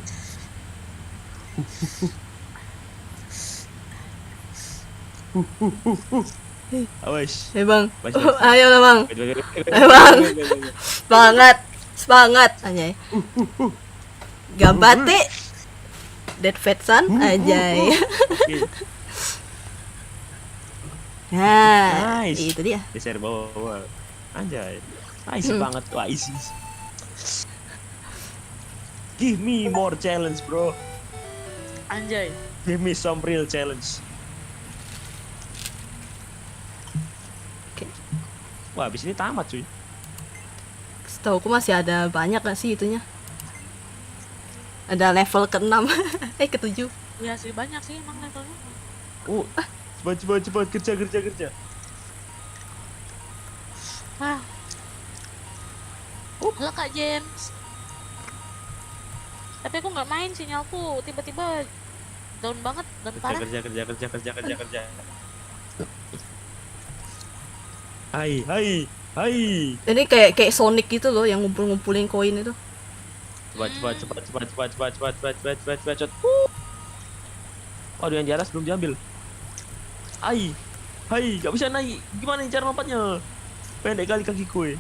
Awas. Ya, Bang. Baik. Ayo lah, Bang. Wait. Bang. Semangat. Anjay. Gambate. Dead Fatsan anjay. Oke. Nah, Nice. itu dia. Geser bawah. Anjay. Nice banget. Wah, easy. Give me more challenge, bro. Anjay. Give me some real challenge. Wah, abis ini tamat cuy. Setahu aku masih ada banyak gak sih itunya? Ada level ke-6 ke-7. Ya sih banyak sih emang levelnya. Cepat kerja. Ah. Halo Kak James. Tapi aku nggak main, sinyalku tiba-tiba down banget dan parah. Kerja. Hai. Ini kayak Sonic gitu loh yang ngumpulin koin itu. Cepat. Waduh, yang di atas belum diambil. Hai, gak bisa naik. Gimana nih cara lompatnya? Pendek kali kaki kue.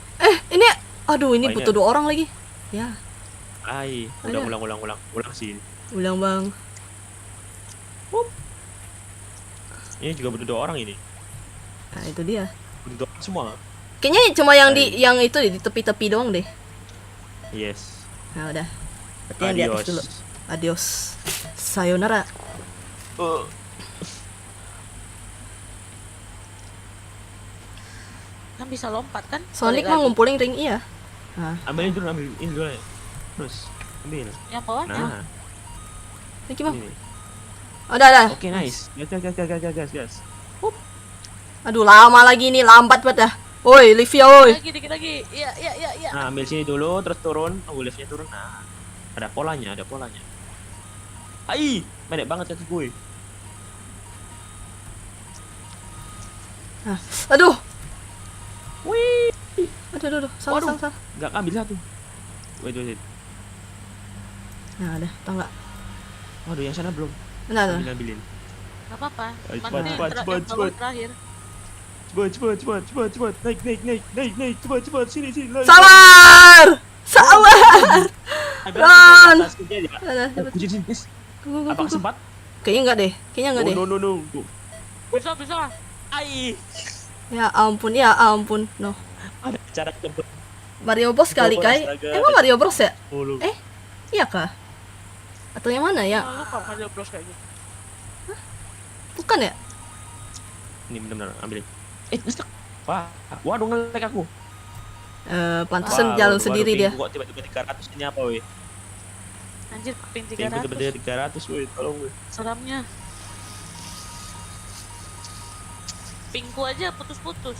Ini aduh ini Banyak. butuh 2 orang lagi. Ya, Hai, Ada. ulang sih. ulang bang. Ini juga butuh 2 orang ini. Nah, itu dia. Butuh 2 orang semua. Kayaknya cuma yang Hai. yang itu di tepi-tepi doang deh. Yes. Nah, udah. Berarti yang di atas Adios. dulu. Adios. Sayonara. Kan bisa lompat kan? Sonic Balik mah lagi. ngumpulin ring iya. Nah, Ambil ini dulu ya. Terus ambil. Yang bawahnya. Nah, ini gimana? ini. Udah. Oke, nice. Gas. Aduh, lama lagi nih, lambat banget dah. Woi, Livia, woi. Dikit lagi. Iya. Nah, ambil sini dulu, terus turun. Oh, liftnya turun. Nah, ada polanya. Hai, pendek banget kaki gue. Aduh. Wih, Aduh. Waduh. Salah. nggak ambil satu. Wait. Nah, udah, tau nggak? Waduh, yang sana belum. Nah. Ambilin. Gak apa-apa. Ayo, Mana nih cepat. yang bawah terakhir. Cepat. Naik. Cepat. Sini. Sabar. Run. Atas kerja ya. Nah, Oh, kunci sini, guys. Go. Apakah sempat? Kayaknya enggak deh. Oh, no. Bisa. Ai. Ya ampun. No. Ada cara cepet. Mario Bros kali kai. Astaga. Emang Mario Bros ya? Mulu. Iya kah? Atau yang mana ya? Lu kok Mario Bros kayak gitu? Bukan ya? Ini benar-benar ambilin. Ngestak. Wah, waduh ngelek aku. Pantesan Wah, jalan waduh, sendiri dia. Kok tiba-tiba 300 ini apa, weh? Anjir, ping Tiba-tiba 300. 300, weh. Tolong, weh. Seramnya. Pingku aja putus-putus.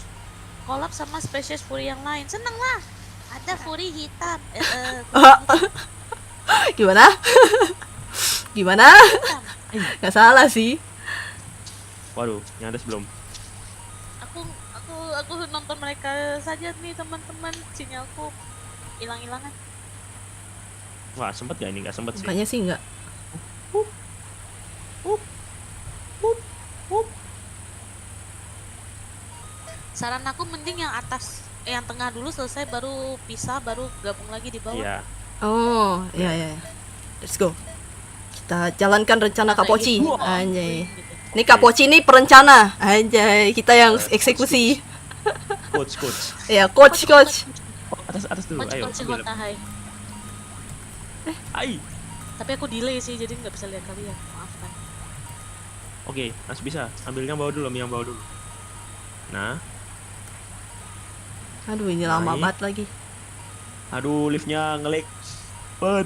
Kolab sama spesies Fury yang lain. Seneng lah. Ada Fury hitam. Gimana? Nggak salah sih. Waduh, yang ada sebelum. Aku nonton mereka saja nih teman-teman. Sinyalku hilang-hilangan. Wah, sempet gak ini? Gak sempet sih. Kayaknya sih nggak. Saran aku mending yang atas, yang tengah dulu selesai baru pisah baru gabung lagi di bawah. Iya. Oh, iya. Let's go. Kita jalankan rencana Kapoci. Gitu. Anjay. Gitu. Ini Kapoci ini perencana. Anjay, kita yang eksekusi. Coach. Ya, coach. Oh, atas dulu. Ayo, Kunci ambil. kota hai. Ai. Tapi aku delay sih jadi nggak bisa lihat kalian. Maafkan. Oke, masih bisa. Ambil yang bawah dulu, Nah, Aduh, ini lama Naik. banget lagi. aduh liftnya ngelik. Cepet.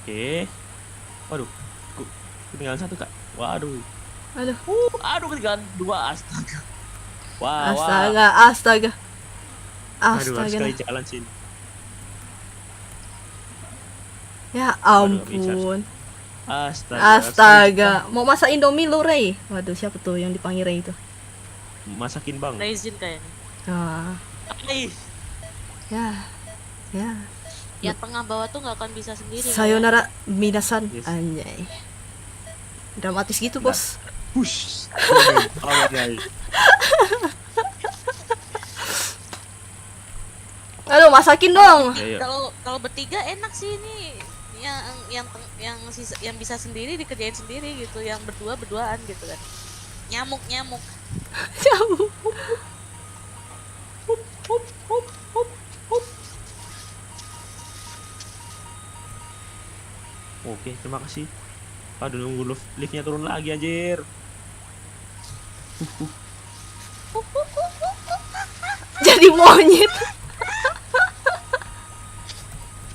Oke. Waduh. Ketinggalan 1, Kak. Waduh. Aduh ketinggalan 2. Astaga. Wah. Astaga. Aduh, harus sekali jalan sini. Ya Waduh, bisa. ampun. Astaga. Mau masak Indomie lu, Ray? Waduh, siapa tuh yang dipanggil Ray itu? Masakin, Bang. Raisin kayaknya. Ah, Ai. ya. Yang tengah bawah tuh nggak akan bisa sendiri. Sayonara minasan. Yes. Anjay. Dramatis gitu, Bos. Push. Oh, Ai. Aduh, masakin dong. Ya. Kalau bertiga enak sih ini. Yang bisa sendiri dikerjain sendiri gitu. Yang berduaan gitu kan. Nyamuk. Jauh. Oke, terima kasih. Aduh, nunggu liftnya turun lagi, anjir. Jadi monyet.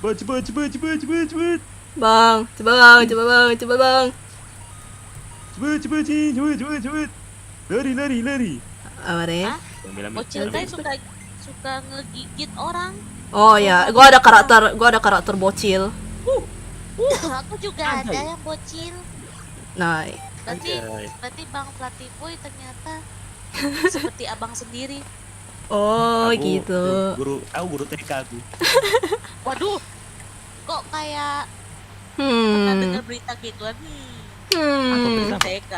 Cepet. Bang, coba bang, coba bang, coba bang. Cepet. Lari. Apa deh? Hah? Ambil. Bocil kayak suka ngegigit orang. Oh ya, gua ada karakter bocil. Aku juga ada Anjay. yang bocil. Nah, Berarti Bang Pelatih Boy ternyata seperti abang sendiri. oh Aku gitu. guru TK aku. Waduh, kok kayak pernah Hmm. dengar berita gituan? Hmm. TK.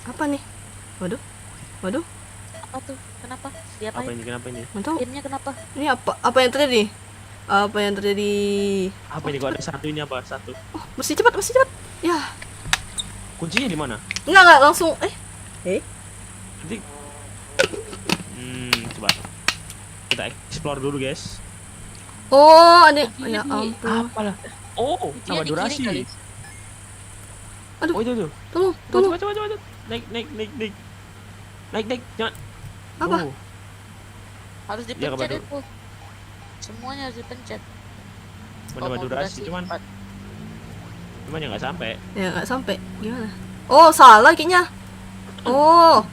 Apa nih? Waduh. Waduh. Apa tuh? Kenapa? Apa Diapain? ini? Kenapa ini? Mantap. Gamenya kenapa? Ini apa yang terjadi? Apa yang terjadi? Apa ini? Kok ada satu ini apa? Satu. Oh, mesti cepat, mesti cepat. Ya. Kuncinya di mana? Enggak langsung. Nanti. Coba. Kita explore dulu, guys. Oh, ada. Iya, Ya iya. ampun. Apalah? Oh, Dia sama di kiri durasi. kali. Aduh. Oh, itu. Tolong. Coba. Naik. Jangan. Apa? Oh. Harus Iya, dipencet kepada- itu. Semuanya harus dipencet. Menambah mau durasi, cuman 4. ya nggak sampai. Ya nggak sampai. Gimana? Oh, salah kayaknya. Oh.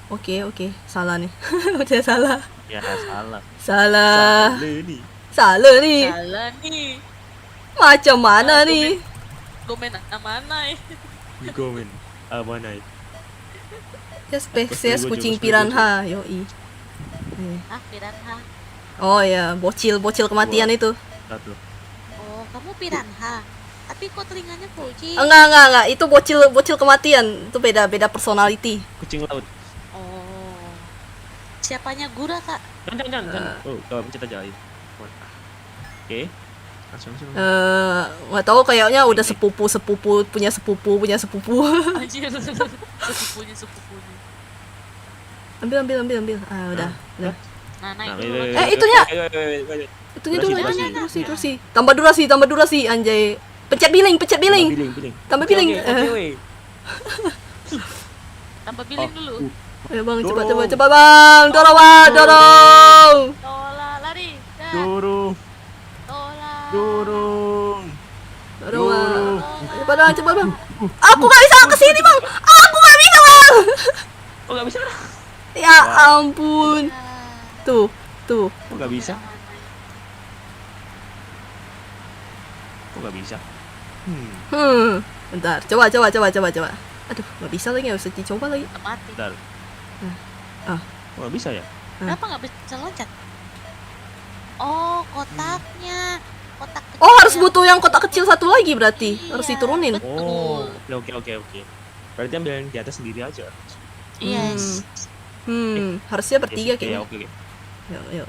Oke. Salah nih. Udah salah. Ya salah. Salah nih. Salah nih. Salah nih. Macam mana nih? Gomen mana ya? Komen. Mana? Ya spesies Gua juga, kucing gua juga. piranha, yoi. Ah, piranha. Oh ya, bocil kematian Dua. itu. Satu. Oh, kamu piranha. Tapi kok telinganya kucing? Enggak, itu bocil kematian. Itu beda personality. Kucing laut. Oh. Siapanya Gura, Kak? Jangan. Oh, coba pencet aja. Ayo. Oke. Langsung. Nggak tahu kayaknya udah sepupu punya sepupu. Anjir. Sepupunya. Ambil. Ah, udah. Nah, naik Nah, dulu. ayo, Bang. Eh, itunya. Ayo. Itunya dulu, Durasi. durasi. Tambah durasi, anjay. Pencet billing. Billing. Tambah billing. Oke. Tambah billing dulu. Ayo bang, Dorong. coba bang, dorong. Tola, lari. Dah. Dorong. Tola. Dorong. Coba bang. Aku nggak bisa kesini bang. Aku nggak bisa bang. Oh, nggak bisa. Ya ampun. Tuh. Kok nggak bisa? Bentar, coba. Aduh, nggak bisa lagi, harus dicoba lagi. Mati. Bentar. Ah. Oh, nggak bisa ya? Kenapa nggak bisa loncat? Oh, kotaknya. Kotak kecil Oh, harus yang- butuh yang kotak kecil satu lagi berarti. Harus Iya, diturunin. Oh, oke. Berarti ambil yang di atas sendiri aja. Yes. Harusnya bertiga Ya, kayaknya. oke. Yuk.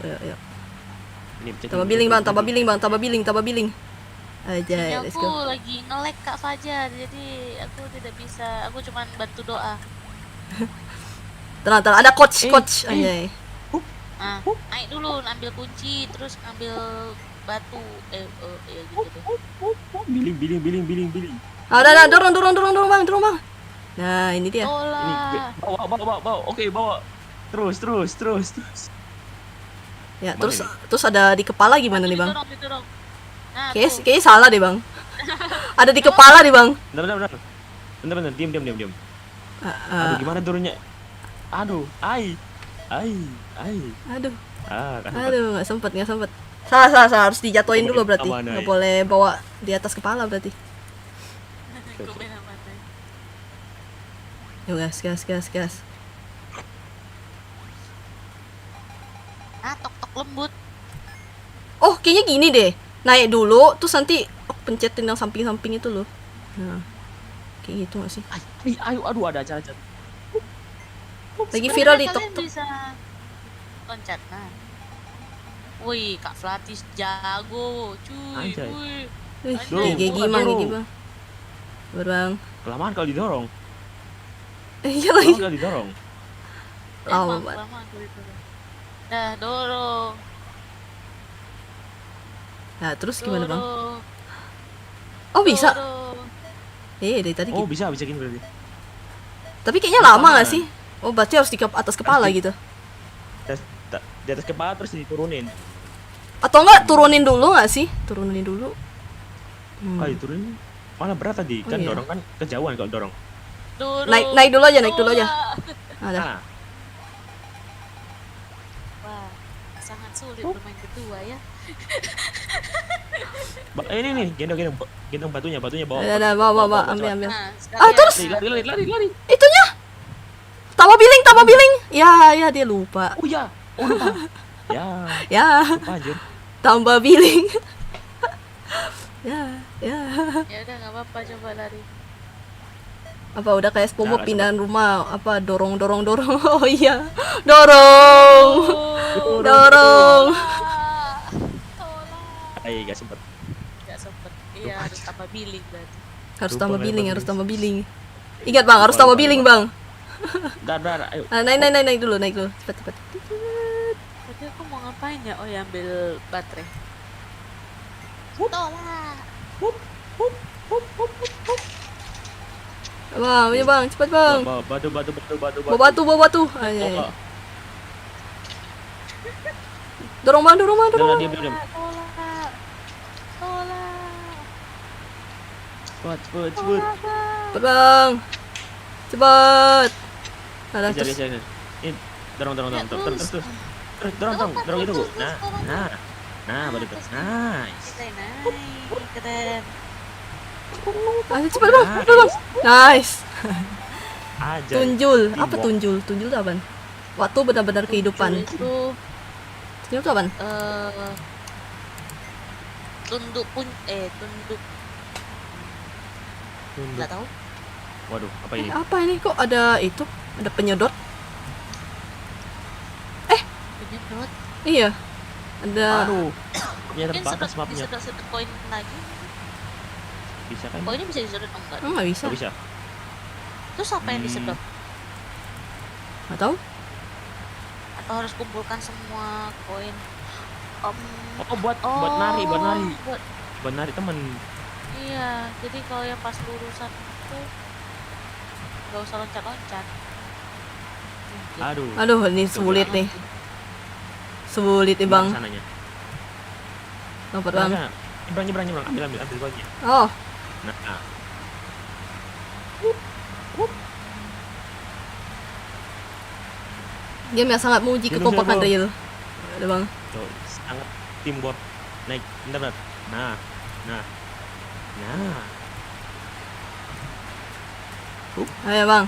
Ini pencet Tambah dulu, billing bang, pencet tambah dulu. billing. Aja, Ini let's aku go. lagi nge-lag Kak Fajar, jadi aku tidak bisa. Aku cuman bantu doa. Tenang, ada coach. Anjay. Nah, naik dulu, ambil kunci, terus ngambil batu. Ya gitu deh. Billing. Ada, dorong bang. Nah, ini dia. Ini Tola. bawa. Oke, bawa. Terus. Ya, Mana terus ada di kepala gimana nih bang? Didorong. Nah, Kayaknya salah deh bang. Ada di kepala nih bang. Bentar. Diam. Aduh, gimana turunnya? Aduh, ai. Aduh, Kan. nggak sempet. Salah, harus dijatuhin dulu berarti. Aman, Nggak ay. boleh bawa di atas kepala berarti. Gomen mana? Yuk gas. Ah, tok lembut. Oh, kayaknya gini deh. Naik dulu, terus nanti pencetin yang samping-samping itu loh. Nah, kayak gitu nggak sih? Aduh, ada acara. Lagi viral di Sebenarnya kalian TikTok. bisa loncat. Nah. Wih, Kak Flatis jago, cuy. Anjay. Wih. Wih, Gigi bang. Sabar bang. Kelamaan kalau didorong. Iya lagi. Emang Lama banget. lama tuh itu. Dah, dorong. Nah, terus gimana bang? Dorong. Oh bisa. Dorong. Dari tadi Oh, gitu. bisa gini berarti. Tapi kayaknya lama nggak sih? Oh berarti harus di atas kepala gitu. Di atas kepala terus diturunin. Atau enggak turunin dulu nggak sih? Turunin dulu. Ah, diturunin malah berat tadi. Oh, Kan iya. dorong kan kejauhan kalau dorong. Turun. Naik dulu aja, naik dulu aja. Ada. Nah, Wah, sangat sulit bermain berdua ya. ini nih, gendong batunya bawa. Ada, bawa, ambil. Nah, Ah, sekalian. terus Lari. itunya. Tambah billing. Ya dia lupa. Oh ya, oh lupa. Ya, Ya, lupa anjir. tambah billing. Ya. Ya udah nggak apa-apa, coba lari. Apa udah kayak SpongeBob Nah, pindahan rumah, apa dorong. Oh iya. Dorong. Ay, gak sempet. Nggak sempet. Iya, harus tambah billing berarti. Harus Lupa, tambah lupa, billing, lupa. harus tambah billing. Ingat Bang, harus tambah Lupa. billing, Bang. Dar, ayo. Ah, naik dulu. Cepat. Tadi aku mau ngapain ya? Oh ya, ambil baterai. Tolak. Bang, ayo Bang, cepat Bang. Bawa batu. Bawa batu. Ah, iya, iya. Oh, Dorong Bang. Udah, diam. Tolak. Cepat. Cepat Bang. Cepat. Ada Kejar. terus. Ini dorong. Terus. Dorong itu, Bu. Nah, baru terus. Nice. Kita naik. Keren. Ayo cepat Bang. Bang. Nice. Aja. Tunjul. Apa Teamwork. tunjul? Tunjul itu apaan? Waktu benar-benar kehidupan. Itu Tunjul itu apaan? tunduk nggak tahu. Waduh, apa ini? Apa ini kok ada itu? Ada penyedot? Penyedot. Iya. Ada. Aduh. Punya Mungkin terbatas mapnya. sedot koin lagi. Bisa kan? Koinnya bisa disedot enggak? Nggak bisa. Nggak bisa. Terus apa yang disedot? Nggak tahu. Atau harus kumpulkan semua koin? Oh, buat nari. buat- Buat nari temen. Iya, jadi kalau yang pas lurusan itu nggak usah loncat-loncat. Aduh. Aduh, ini sulit nih. Sulit nih Bang. Sananya. Lompat Bang. Nyebrang. Ambil bagian. Oh, Nah. game yang sangat menguji Gunung kekompakan Semeru. real. Ada Bang. Tuh, sangat teamwork. Naik, bentar. Nah. Ayo Bang.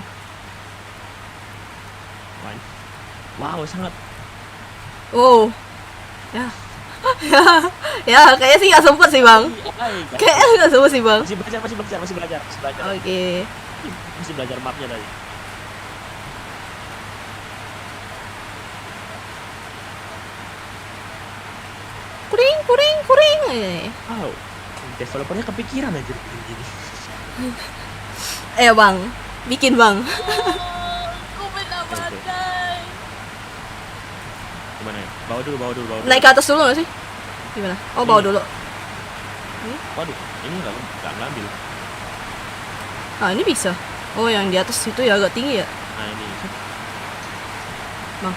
Wow, sangat. Oh. Ya. Ya, kayaknya sih nggak sempet sih Bang. Kayaknya nggak sempet sih Bang. Masih belajar. Oke. Masih belajar mapnya tadi. Kuring. Wow. Developernya kepikiran aja bikin gini. Ayo Bang. Bikin Bang. Aku beda Oke. badai. Gimana ya? Bawa dulu. Naik ke atas dulu nggak sih? Gimana? Oh, bawa dulu. Waduh, ini nggak ngambil. Ah, ini bisa. Oh, yang di atas itu ya agak tinggi ya. Nah ini. Bang.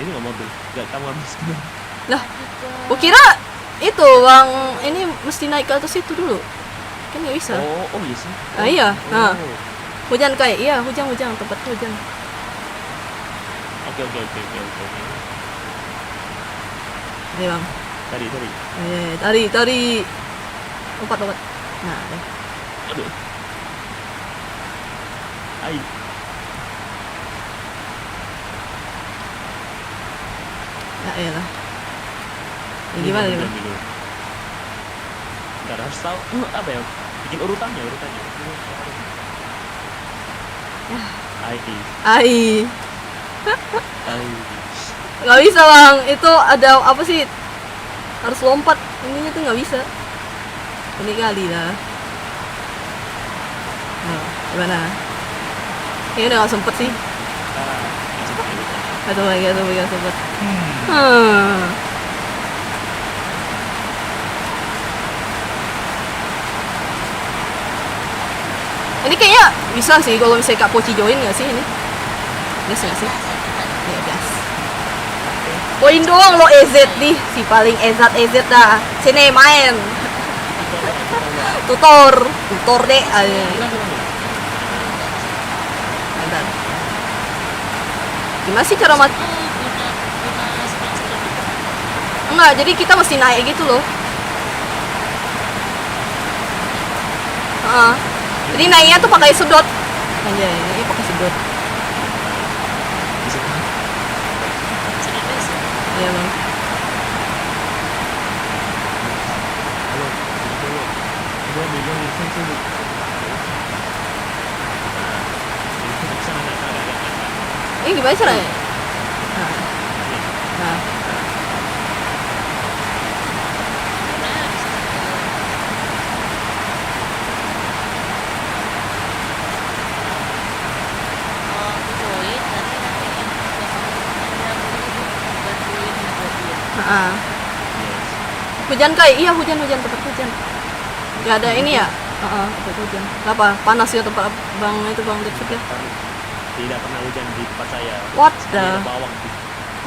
Ini nggak mobil. Nggak kamu habis. Lah, gua kira itu Bang, ini mesti naik ke atas itu dulu. Kan nggak bisa. Oh iya sih. Ah, iya. Nah. Oh. Hujan kayak, iya hujan, tempat hujan. Oke. Ayo Bang. Tadi. Tari. Lompat. Nah, deh. Aduh. Ai. Ya elah. Ya, gimana nih Bang? Nggak harus tahu apa ya? Bikin urutannya. Ai. Ai. Nggak bisa Bang, itu ada apa sih? Harus lompat, ininya tuh nggak bisa. Ini kali lah. Nah, gimana? Kayaknya udah nggak sempet sih. Gak sempet. Ini kayaknya bisa sih kalau misalnya Kak Poci join nggak sih ini? Gas nggak sih? Ya gas. Poin doang lo EZ nih, si paling EZ dah. Sini main. Tutor deh. Bentar. Gimana sih cara mat? Guna semester. Enggak, jadi kita mesti naik gitu loh. Jadi naiknya tuh pakai sedot. Anjay, naiknya pakai sedot. Sini guys. Iya bang. Halo. Gua ambil sini. Ini gimana caranya? Nah. Nah. Oh, aku join nanti yang bantuin buat dia. Nah. Hujan kai? Iya hujan tempat hujan. Gak ada ini ya? Tempat hujan. Apa? Panas ya tempat bang itu bang Deksuk ya? Tidak pernah hujan di tempat saya. What the? Ada bawang.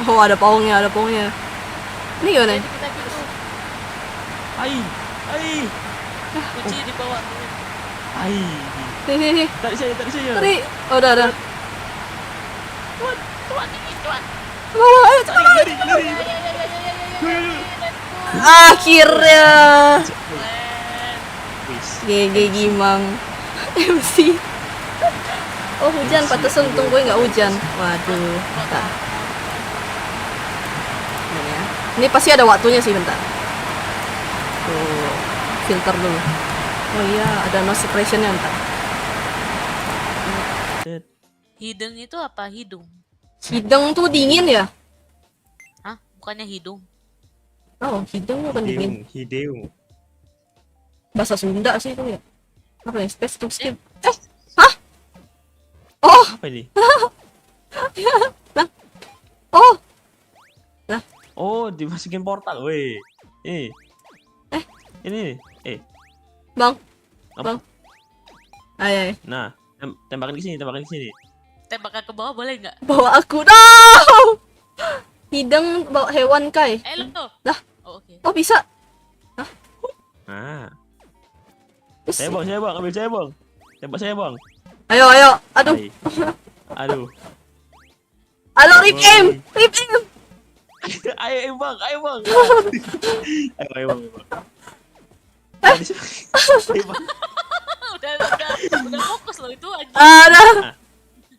Oh ada paungnya. Ini gimana? Jadi kita gitu. Ai. Kunci di bawah. Ai. Sini. Tarik saya. Tadi. Oh udah. Tuan ini tuan. Bawa ayo cepat. Lari. Akhirnya. Wis. GG Gimang. MC. Oh hujan, pantesan untung gue nggak hujan. Waduh. Bentar. Ini ya. Ini pasti ada waktunya sih bentar. Tuh, filter dulu. Oh iya, ada no suppressionnya bentar. Hidung itu apa? Hidung. Hidung tuh dingin ya? Hah? Bukannya hidung. Oh, hidung bukan dingin. Hideung. Bahasa Sunda sih itu ya. Apa ya? Space to skip. Hah? Oh, Apa ini? oh. Oh, dimasukin portal, weh. Ini. Ini. Bang. Apa? Bang. Ay. Nah, tembakan ke sini. Tembakan ke bawah boleh nggak? Bawa aku. No! Hidung bawa hewan kai. Lo. Lah. Oh, oke. Oh, bisa. Nah, Bis- saya bang, ambil saya bang. Tembak saya bang. Ayo. Aduh. Hai. Aduh. Halo, rip aim. Ayo bang. Ayo bang. Ayo, bang. Udah fokus loh itu aja. Ada.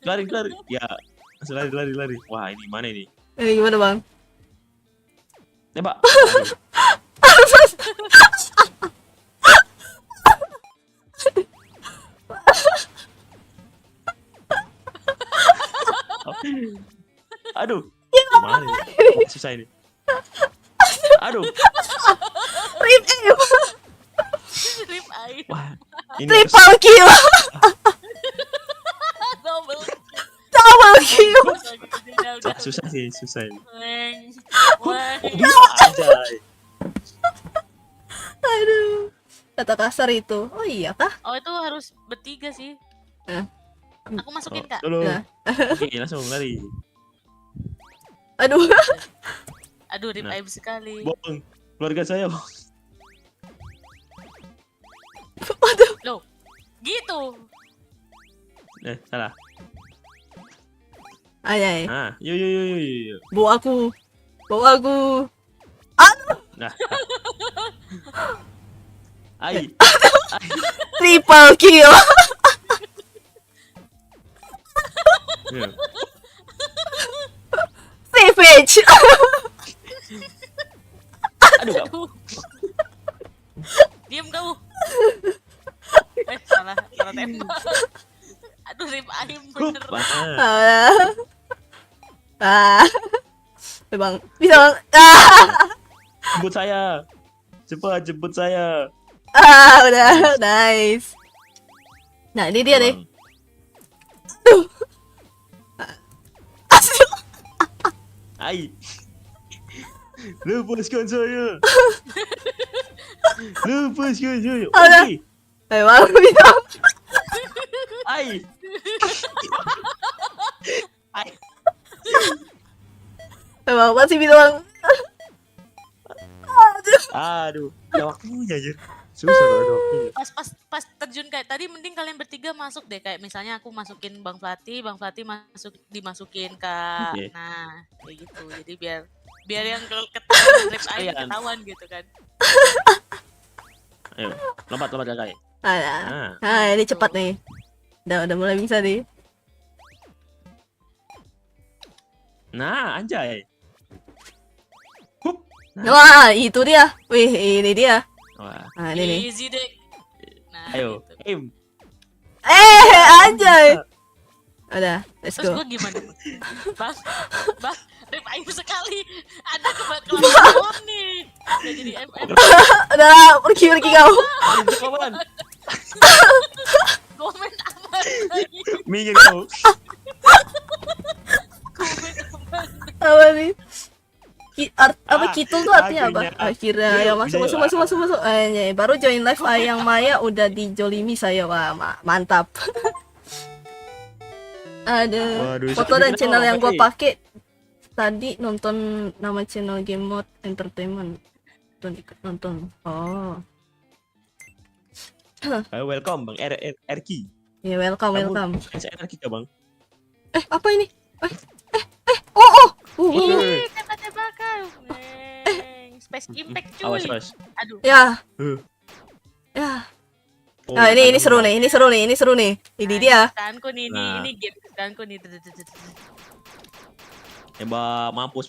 Lari. Ya, langsung lari. Wah, ini mana ini? Ini gimana, Bang? Tembak. Aduh. Mana ini? Susah ini. Aduh. Rip aim. Rip air. Wah, ini Triple kill. Double. Kill. Udah. susah ini. Weng. Anjay. Aduh. Kata kasar itu. Oh iya kah? Oh itu harus bertiga sih. Eh. Aku masukin kak. Tolong. Ya. Oke, langsung lari. Aduh. Aduh rip Nah. air sekali. Bang, keluarga saya, bang. Loh. Gitu. Salah. Ay. Ah, yuk. Bawa aku. Nah. Ai. Triple kill. Ya. Savage. Aduh, Kak. Diam kamu. Salah tembak. Aduh rip air bener. Bang, bisa bang. Jemput saya. Cepat jemput saya. Udah, nice. Nah, ini dia deh. Bang. Aduh. Ai. Lepaskan saya. Oke. Ayo bang, bisa. Ai. Ai. Emang apa sih bilang? Aduh, ada waktunya aja. Susah kalau ada waktunya. Pas terjun kayak tadi mending kalian bertiga masuk deh, kayak misalnya aku masukin Bang Flati dimasukin ke Oke. nah kayak gitu. Jadi biar yang ketahuan trip air Sekalian. ketahuan gitu kan. Ayo, lompat kakak. Nah, Nah, ini cepat nih. Udah mulai bisa nih. nah anjay. Hup. Wah, itu dia. Wih, ini dia. Wah, Nah, ini nih. Easy deh. Nah, ayo, gitu. aim. Anjay. Udah, let's Terus go. gue gimana? Bang, trip air sekali. Ada kelakuan nih. Udah jadi MM. Udah, pergi kau. Itu kawan. Komen aman lagi. Minggir kau. Komen aman. Apa nih? Apa kitul tuh artinya apa? Akhirnya. Akhirnya ya Bisa masuk. Baru join live Ayang Maya udah dijolimi saya. Wah, mantap. Ada Waduh, foto sampai dan kita channel mau yang gua pakai. pakai tadi nonton nama channel Game Mode Entertainment. Nonton. Oh. Ayo, welcome Bang RK. Ya, welcome. Fans RK Bang. Apa ini? Oh. Ih, tembak-tembakan. Space Impact cuy. Awas. Aduh. Ya. Uh. Ya. Oh, Nah, ini aduh. seru nih. Ini dia. Kesukaanku nih, Nah. ini game kesukaanku nih. Tembak, mampus.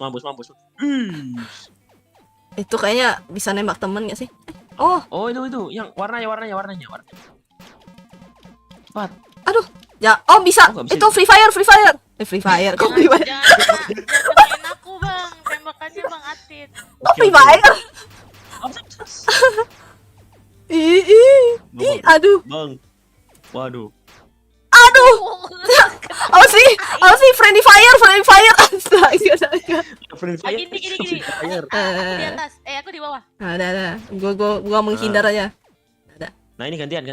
Itu kayaknya bisa nembak temen gak sih? Oh, Oh, itu yang warnanya. Cepat. aduh. Ya, bisa. Oh, nggak bisa. Itu Free Fire. Free Fire. Kok Free Fire? Jangan main aku bang, tembakannya bang Atit. Kok Free Fire? Ih, aduh. Bang. Waduh. Apa sih Friendly Fire? Astaga. Friend Ah, gini. Fire. Aku di atas, aku di bawah. Nah, udah. Gua menghindar aja. Nah, ini gantian.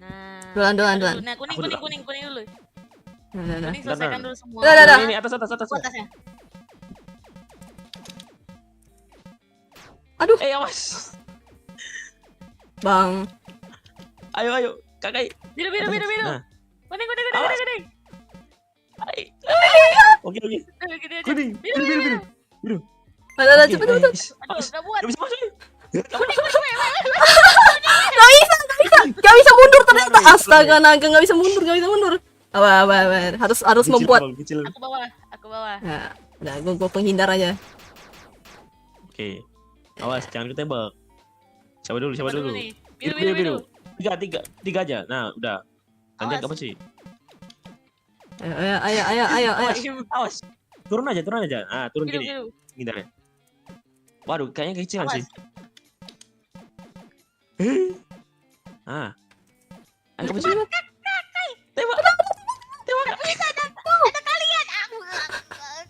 Nah, Dulan. Nah, kuning dulu. Nah. Kuning Bentar. selesaikan dulu semua. Udah. Ini atas. Aku atasnya. Aduh. Awas. Bang. Ayo, kakak. Biru. Nah. Kuning. Ai. Oke. Gini aja. Kuning. Biru. Udah, Oke, cepet. guys. Aduh, gak buat. Gak bisa masuk. Gak bisa mundur ternyata. Astaga, naga gak bisa mundur. Apa. Harus Kecil, membuat. Bang, kecil. Aku bawah. Nah, udah gua penghindar aja. Oke. Awas, jangan ketembak. Siapa dulu? nih. Biru. Tiga aja. Nah, udah. Gantian Awas. kapan sih? Ayo. Awas. Turun aja. Ah, turun gini. Biru. Gini. Waduh, kayaknya kecilan Awas. sih. Ah. Ayo kapan sih? Tembak.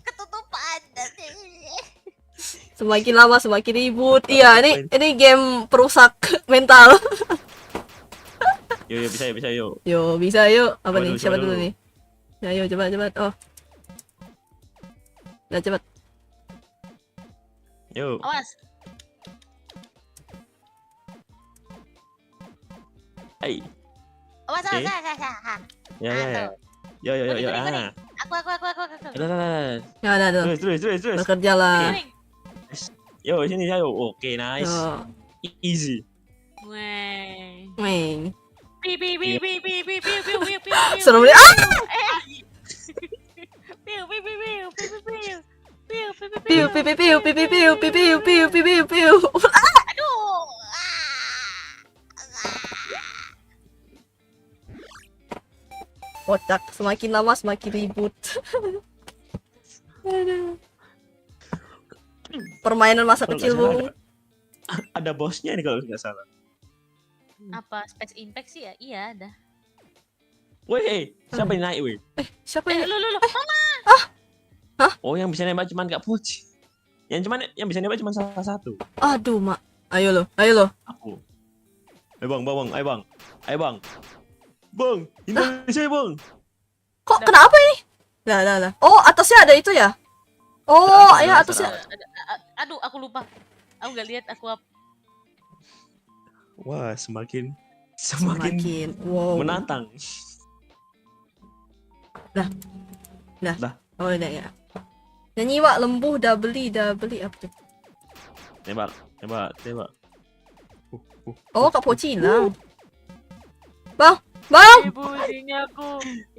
Ketutupan. Semakin lama semakin ribut. Iya, ini game perusak mental. Yo, bisa yo. Yo, bisa yuk. Apa Coba nih? dulu, Siapa coba dulu dulu. nih? Ayo cepat. Oh. Udah cepat. Yo. Awas. Hai. Awas. Oke. Ya. Yo. Kuning. Ah. Aku. Udah. Ya udah. Terus. Bekerja lah. Kuning. Yo, sini ayo. Oke, nice. Yo. Easy. Weh. Weng. Pi. Serem nih. Ah! Piu. Aduh. Kocak, semakin lama semakin ribut. Aduh. Permainan masa Kalau kecil, nggak salah Bung. Ada bosnya nih kalau nggak salah. Apa Space Impact sih ya? Iya ada. Weh, siapa yang naik, weh? Siapa ini? Lu. Oh, yang bisa nembak cuma Kak Puji. Yang bisa nembak cuma salah satu. Aduh, Mak. Ayo lo. Aku. Ayo bang. Bang, Indonesia bang. Kok kenapa ini? Lah. Oh, atasnya ada itu ya? Oh, ya atasnya. Aduh, aku lupa. Aku nggak lihat aku apa. Wah, semakin Wow. menantang. Oh, udah ya. Nyanyi Wak, lembuh dah beli apa tuh? Tembak. Oh, Kak Poci hilang. Bang. Ibu, sinyaku.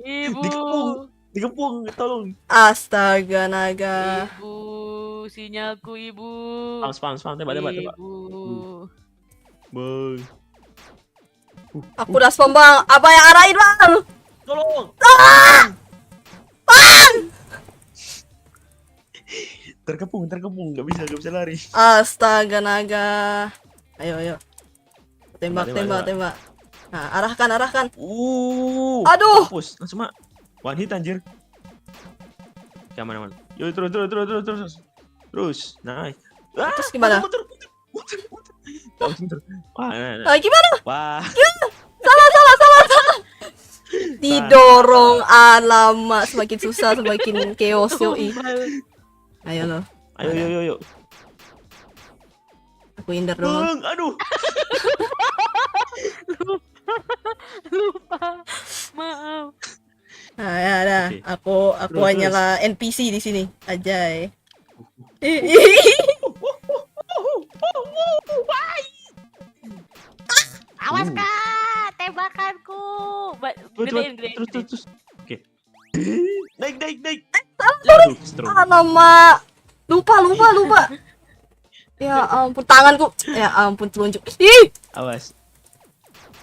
Ibu. Dikepung, tolong. Astaga naga. Ibu, sinyaku ibu. Spam, tembak. Ibu. Bang, Aku udah spam bang. Apa yang arahin bang? tolong. Terkepung, nggak bisa lari. Astaga naga. Ayo. Tembak. Tembak. Nah, arahkan. Aduh. Mampus, langsung mak. One hit anjir. Oke, aman. Yuk, terus. Nice. Terus gimana? Muter. Wah, Gimana? Wah. Salah. Didorong alamak, semakin susah, semakin chaos yoi. Ayo lo. Ayo. Aku hindar dulu. Bang, aduh. Lupa. Maaf. Nah, ya dah. Oke. Aku Terus. hanyalah NPC di sini. Ajay. Awas kak, tembakanku. Gedein. Terus. Oke. Naik. Aduh, stroke. Alamak. Lupa. Ya ampun, tanganku. Ya ampun, telunjuk. Ih. Awas.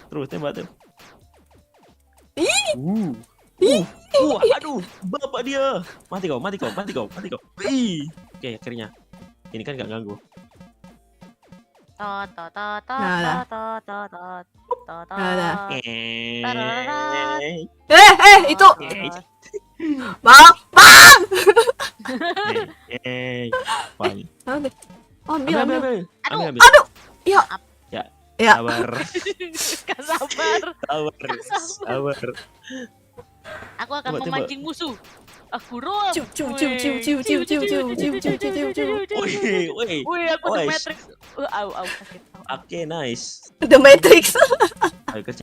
Terus tembak. Aduh, bapak dia. Mati kau. Ih. Oke, akhirnya. Ini kan gak ganggu. Nah, itu. Bang. Fine. Ambil. Ambil. Aduh. Ya. Sabar. Gak sabar. Sabar. Aku akan Tembak. memancing musuh. Aku roll. Ciu. Wih, aku The Wes. Matrix. Au, sakit. Oke, nice. The Matrix. Ayo kerja.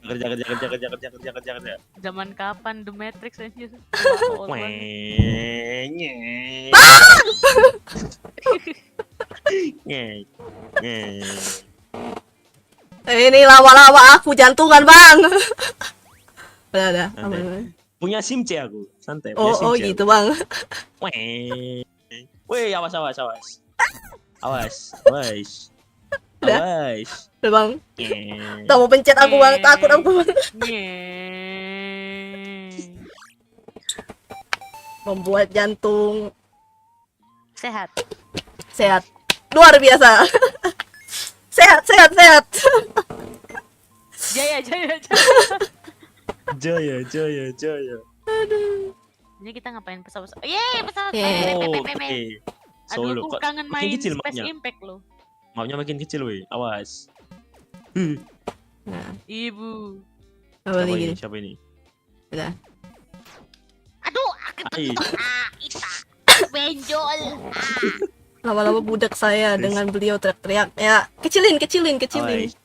Zaman kapan The Matrix anjir? Ini lama-lama aku jantungan bang. Udah. Aman. Punya SIM C aku. Santai. punya SIM Oh C gitu bang. aku. Weh, awas. Udah. Awas. Udah bang. Nyeng. Tak mau pencet aku bang. Takut aku bang. Membuat jantung Sehat. luar biasa. Sehat. Jaya. Ini kita ngapain pesawat? Yeay, pesawat. Yeay. Oke. Aduh, Solo. aku Kok kangen makin main kecil Space mapnya. Impact loh. Mapnya makin kecil, weh. Awas. Nah, Ibu. apa lagi? Siapa ini? Udah. Aduh, Ai. Ita. Benjol. Lama-lama budak saya dengan beliau teriak-teriak. Ya, kecilin. Awas.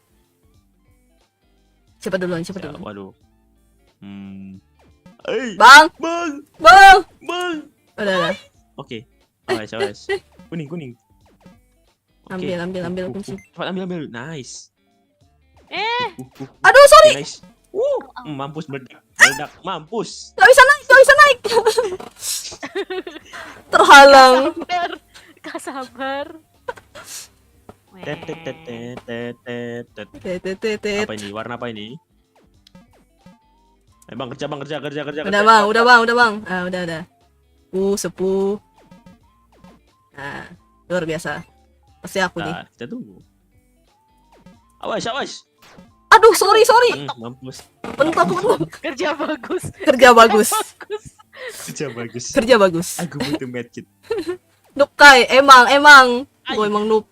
Siapa duluan? Waduh. Eh, Bang. Bang. Udah. Oke. Awas. Kuning. Oke. Ambil kunci. Cepat ambil. Nice. Aduh, sorry. Nice. Mampus meledak. Mampus. Gak bisa naik. Terhalang. Kak sabar. Tet. Tet. Apa ini? Warna apa ini? Bang, kerja. Udah bang. Ah, udah. Sepuh. Nah, luar biasa. Pasti aku nih. Nah, kita tunggu. Awas. Aduh, sorry. Mampus. Bentuk. Kerja bagus. Kerja bagus. Aku butuh medkit. Noob Kai, emang. Gue emang noob.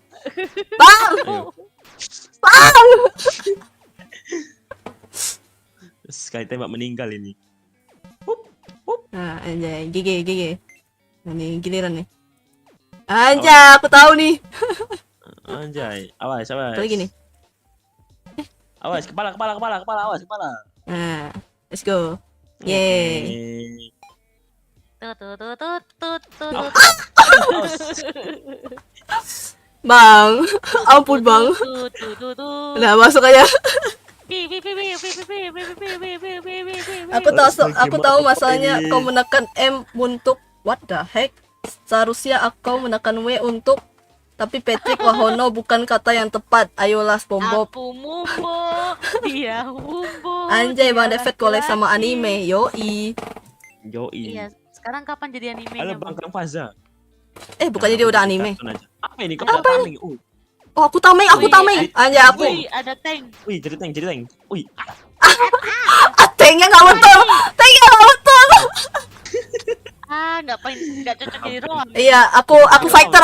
Bang. Ayo. Sekali tembak meninggal ini. Nah, anjay, GG. Nah, ini giliran nih. Anjay, aku tahu nih. Anjay, awas. Apa lagi nih? Awas, kepala, awas, kepala. Nah, let's go. Yeay. Tut. Awas. Bang, ampun bang. Tut. Udah masuk aja. Aku tahu masalahnya kau menekan M untuk what the heck? Seharusnya aku menekan W untuk tapi Patrick Wahono bukan kata yang tepat. Ayolah SpongeBob. Aku Mumbo, dia Mumbo. Anjay Bang dia David collab sama laki-laki. anime. Yoi. Iya, sekarang kapan jadi animenya? Halo Bang Kang Faza. Bukannya dia udah anime. Apa ini? Kepala tameng. Oh, aku tameng. Anjay aku. Wih, ada tank. Wih, jadi tank. Wih, Tanknya nggak betul. Nggak cocok jadi Roam. Iya, aku fighter.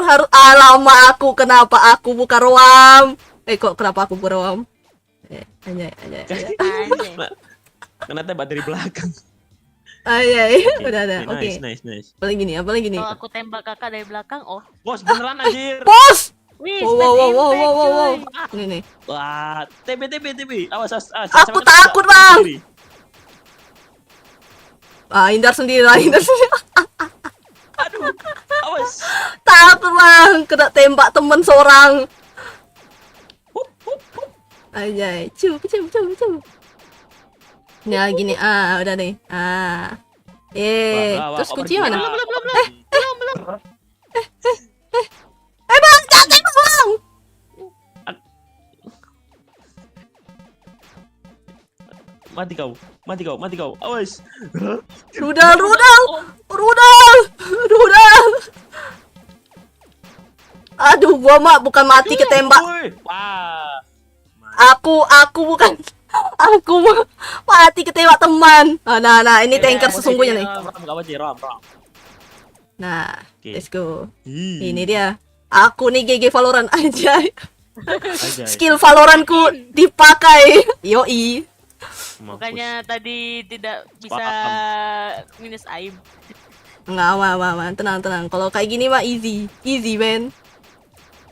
Harus lama aku. Kenapa aku bukan Roam? Kenapa aku bukan Roam? Anjay. Anjay. kena tembak dari belakang. Anjay. Udah. Oke. Nice. Apa lagi nih? Kalau aku tembak kakak dari belakang, Bos, beneran anjir. Bos! wih, Wow. coy. Ini nih. Wah, TB. Awas. Aku takut, Bang. Hindar sendiri. Aduh, awas. Takut Bang, kena tembak temen seorang. Anjay, cu. Nah gini, udah nih. Terus kunci mana? Belum. Bang, jangan tembak Bang. Mati kau. Awas. Rudal. Aduh, gua mah bukan mati ketembak. Woi. Wah. Aku bukan. Aku mati ketembak teman. Nah, ini tanker sesungguhnya nih. Ram. Nah, Oke. let's go. Ih, Ini dia. Aku nih GG Valorant aja. anjay. Skill Valorantku dipakai. Yoi. Mampus. Bukannya tadi tidak bisa minus aim. Enggak, aman. Tenang. Kalau kayak gini mah easy, man.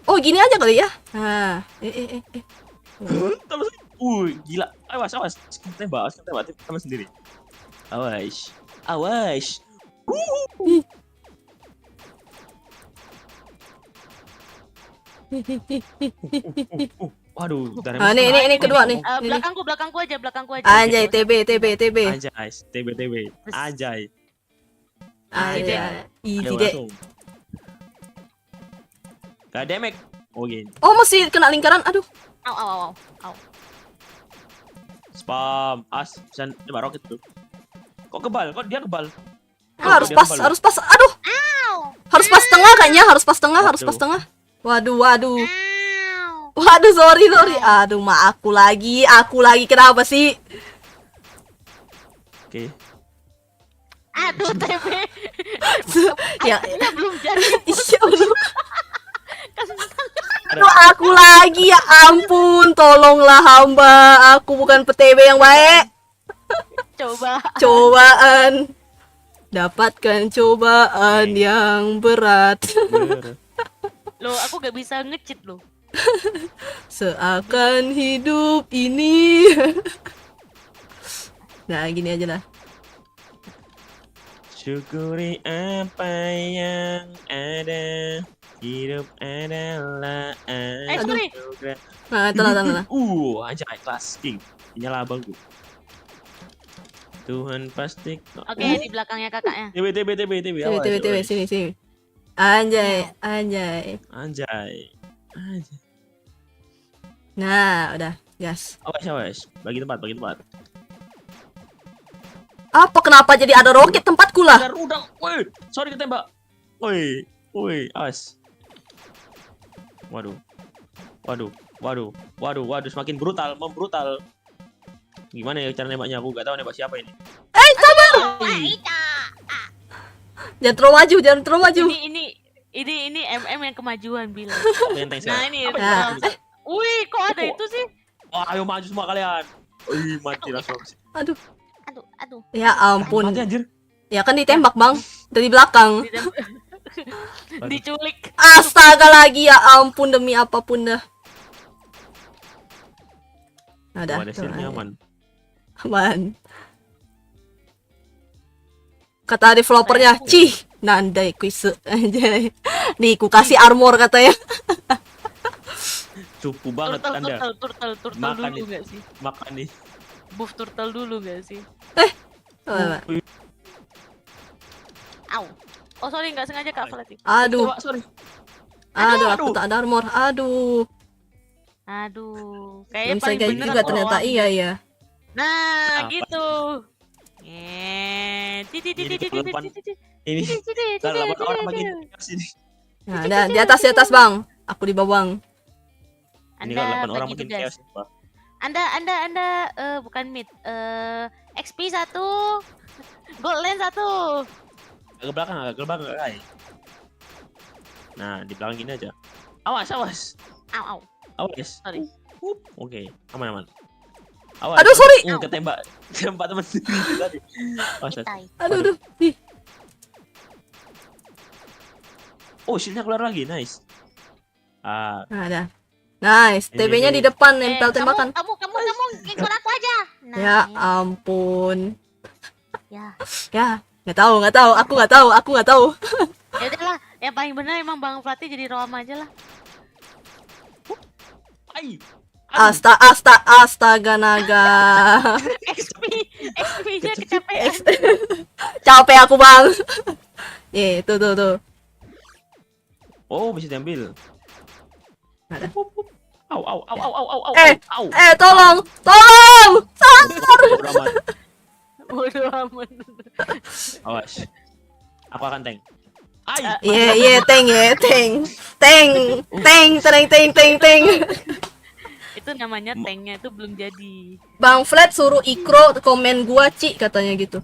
Oh, gini aja kali ya. Nah, Terus, gila. Awas. Tembak teman sendiri. Awas. Waduh, dari ini kedua nih. Ini. Belakangku aja. Anjay, TB. Anjay, TB. Anjay. Easy Ayo deh. langsung. Gak demek. Oh gini. Oh, masih kena lingkaran. Aduh. Au. Spam. Bisa nembak roket tuh. Kok dia kebal? Harus pas. Aduh. Harus pas tengah kayaknya, harus pas tengah. Waduh. Waduh, sorry. Aduh, aku lagi kenapa sih? Oke. Aduh, TB. Ya, Belum jadi. iya belum. Aduh, aku lagi, ya ampun, tolonglah hamba, aku bukan PTB yang baik. Cobaan, dapatkan cobaan yang berat. Loh, aku gak bisa nge-cheat loh. Seakan hidup ini. Nah, gini aja lah. Syukuri apa yang ada. Hidup adalah Sorry. Nah, tenang. Anjay, kelas king. Nyala abangku. Tuhan pasti. Oke, di belakangnya kakaknya. TB. awas, TB, awas. sini. Anjay. Nah, udah, gas. Awas. Bagi tempat. Apa kenapa jadi ada roket tempatku lah? Ada rudal. Woi, sorry ketembak. Woi, awas. Waduh, semakin membrutal. Gimana ya cara nembaknya? Aku gak tahu nembak siapa ini. Sabar. Jangan terlalu maju. Ini MM yang kemajuan bilang. Benteng Nah, saya. ini. Nah. Wih, kok ada itu sih? Ayo maju semua kalian. Wih, mati langsung. Aduh. Aduh, aduh. Ya ampun. Mati anjir. Ya kan ditembak, Bang. Dari belakang. Diculik. Astaga lagi, ya ampun, demi apapun dah. Ada. Ada shieldnya aman. Aman. Kata developernya, cih, nandai kuisu. Anjay. Nih, ku kasih armor katanya. Cupu banget Anda. Turtle Makan dulu nih. gak sih? Makan nih. Buff turtle dulu gak sih? Coba. Au. Oh sorry, nggak sengaja Kak Valati. Aduh, Coba, sorry. aduh, aku Aduh. tak ada armor. Aduh. Aduh, Belum kayaknya bisa paling kayak bener juga aku ternyata, lawan. iya ya. Nah, Apa? gitu. Ini kalau depan- Ini kalau 8 orang makin sini. Nah, ada di atas Bang. Aku di bawah, Bang. Ini kalau 8 Anda orang bagi makin tugas. chaos. Pak. Anda bukan mid. XP 1. Gold lane 1. Agak ke belakang, guys. Nah, di belakang gini aja. Awas. Au, au. Awas. Sorry. Oke, aman. Awas. Aduh, sorry. Ketembak. Tembak teman sendiri tadi. Awas. Kitai. Aduh. Ih, Oh, shieldnya keluar lagi. Nice. Ah, nah, ada. Nice, Ini, TB-nya ini. di depan nempel tembakan. Kamu ikut aku aja. Nah, Ya ampun. ya. Ya, nggak tahu. Aku nggak tahu. Ya udahlah, yang paling benar emang Bang Flati jadi Roam aja lah. ai. Astaga naga. XP-nya kecapean. Capek aku, Bang. Tuh. Oh, bisa diambil. Ada. Au. Au. Tolong. Bodo amat. Bodo amat. Awas. Aku akan tank. Ai. Iya, teng. Itu namanya tanknya itu belum jadi. Bang Flat suruh Ikro komen gua, Ci, katanya gitu.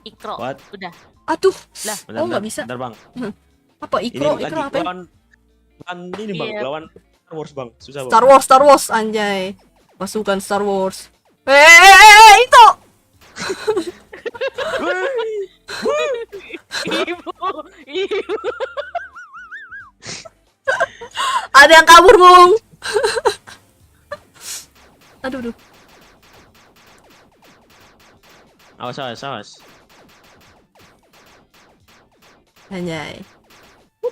Ikro. What? Udah. Aduh. Lah, Oh, nggak bisa. Bentar, Bang. Apa Ini Ikro lagi apa? Ya? lawan ini, Bang. Iya. Lawan Star Wars, Bang. Susah, Bang. Star Wars anjay. Pasukan Star Wars. Itu. Ibu. Ada yang kabur, Bung. Aduh. Awas. Anjay.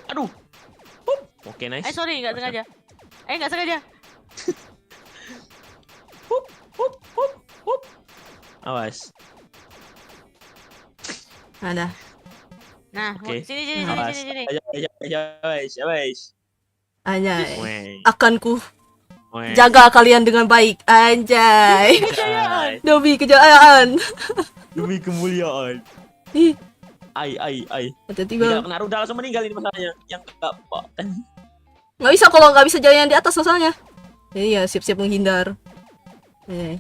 Aduh. Oke, nice. Sorry, nggak sengaja. Nggak sengaja. Awas. Ada. Nah, Oke. sini. Awas. Awas. Anjay. Weh. Akanku Weh. jaga kalian dengan baik. Anjay. Anjay. Demi kejayaan. Demi kemuliaan. Ih, Ai. hati-hati, Tidak Bang. kena rudal langsung meninggal ini masalahnya. Yang enggak, Pak. Nggak bisa kalau nggak bisa jalan yang di atas masalahnya. Iya, siap-siap menghindar. Anjay.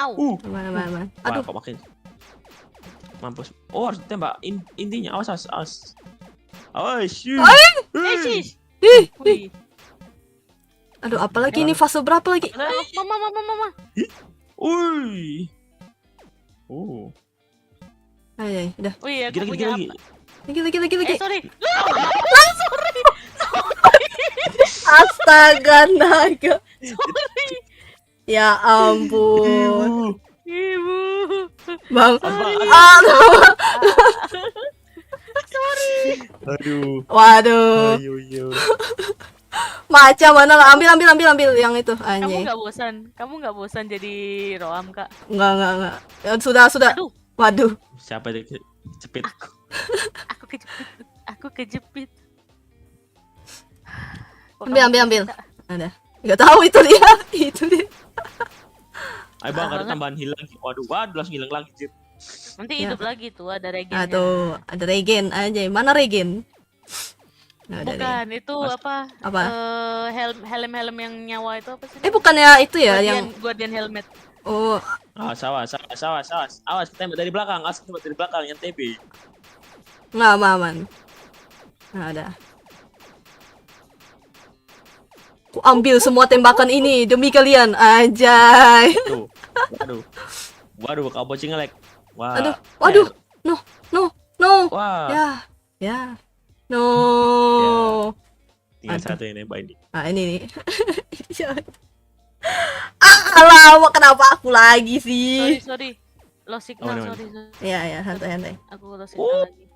Au. Aman. Aduh, Aduh. kok makin mampus. Oh, harus tembak intinya. Awas. Awas. Sis. Ih, Wih. aduh, apalagi ini fase berapa lagi? Mama. Uy. Anjay, udah. Wih, aku Lagi. punya apa? Lagi. Sorry. Astaga naga. Ya ampun. Ibu. Bang. Apa? Aduh. Aduh. Waduh. Ayo. Macam mana lah? Ambil yang itu. Kamu Anjay. nggak bosan jadi Roam, Kak? Enggak. Ya, sudah. Aduh. Waduh. Siapa itu cepit? Aku kejepit. Kok Ambil. kamu bisa? Ada. Enggak tahu itu dia. Itu dia. Ayo, Bang, ada banget. tambahan hilang. Waduh, langsung hilang lagi, Cip. Nanti Ya. hidup lagi tuh, ada regennya. Tuh, ada regen aja. Mana regen? Nggak ada regen. Bukan, itu apa? Apa? Helm yang nyawa itu apa sih? Bukannya itu ya yang Guardian helmet. oh, Awas. Awas, tembak dari belakang. Awas, tembak dari belakang yang TB. nggak aman. Nggak ada. Ku ambil semua tembakan ini demi kalian. Anjay. Tuh. Waduh. Waduh, kau bocing ngelek. Wah. Aduh, waduh. No, no, no. Wah. Ya, ya. No. Tinggal Aduh. satu ini, Mbak ini. Ah, ini nih. Alamak, kenapa aku lagi sih? Sorry. Lost signal, Oh, sorry. Ya, ya, santai-santai. Aku lost signal lagi.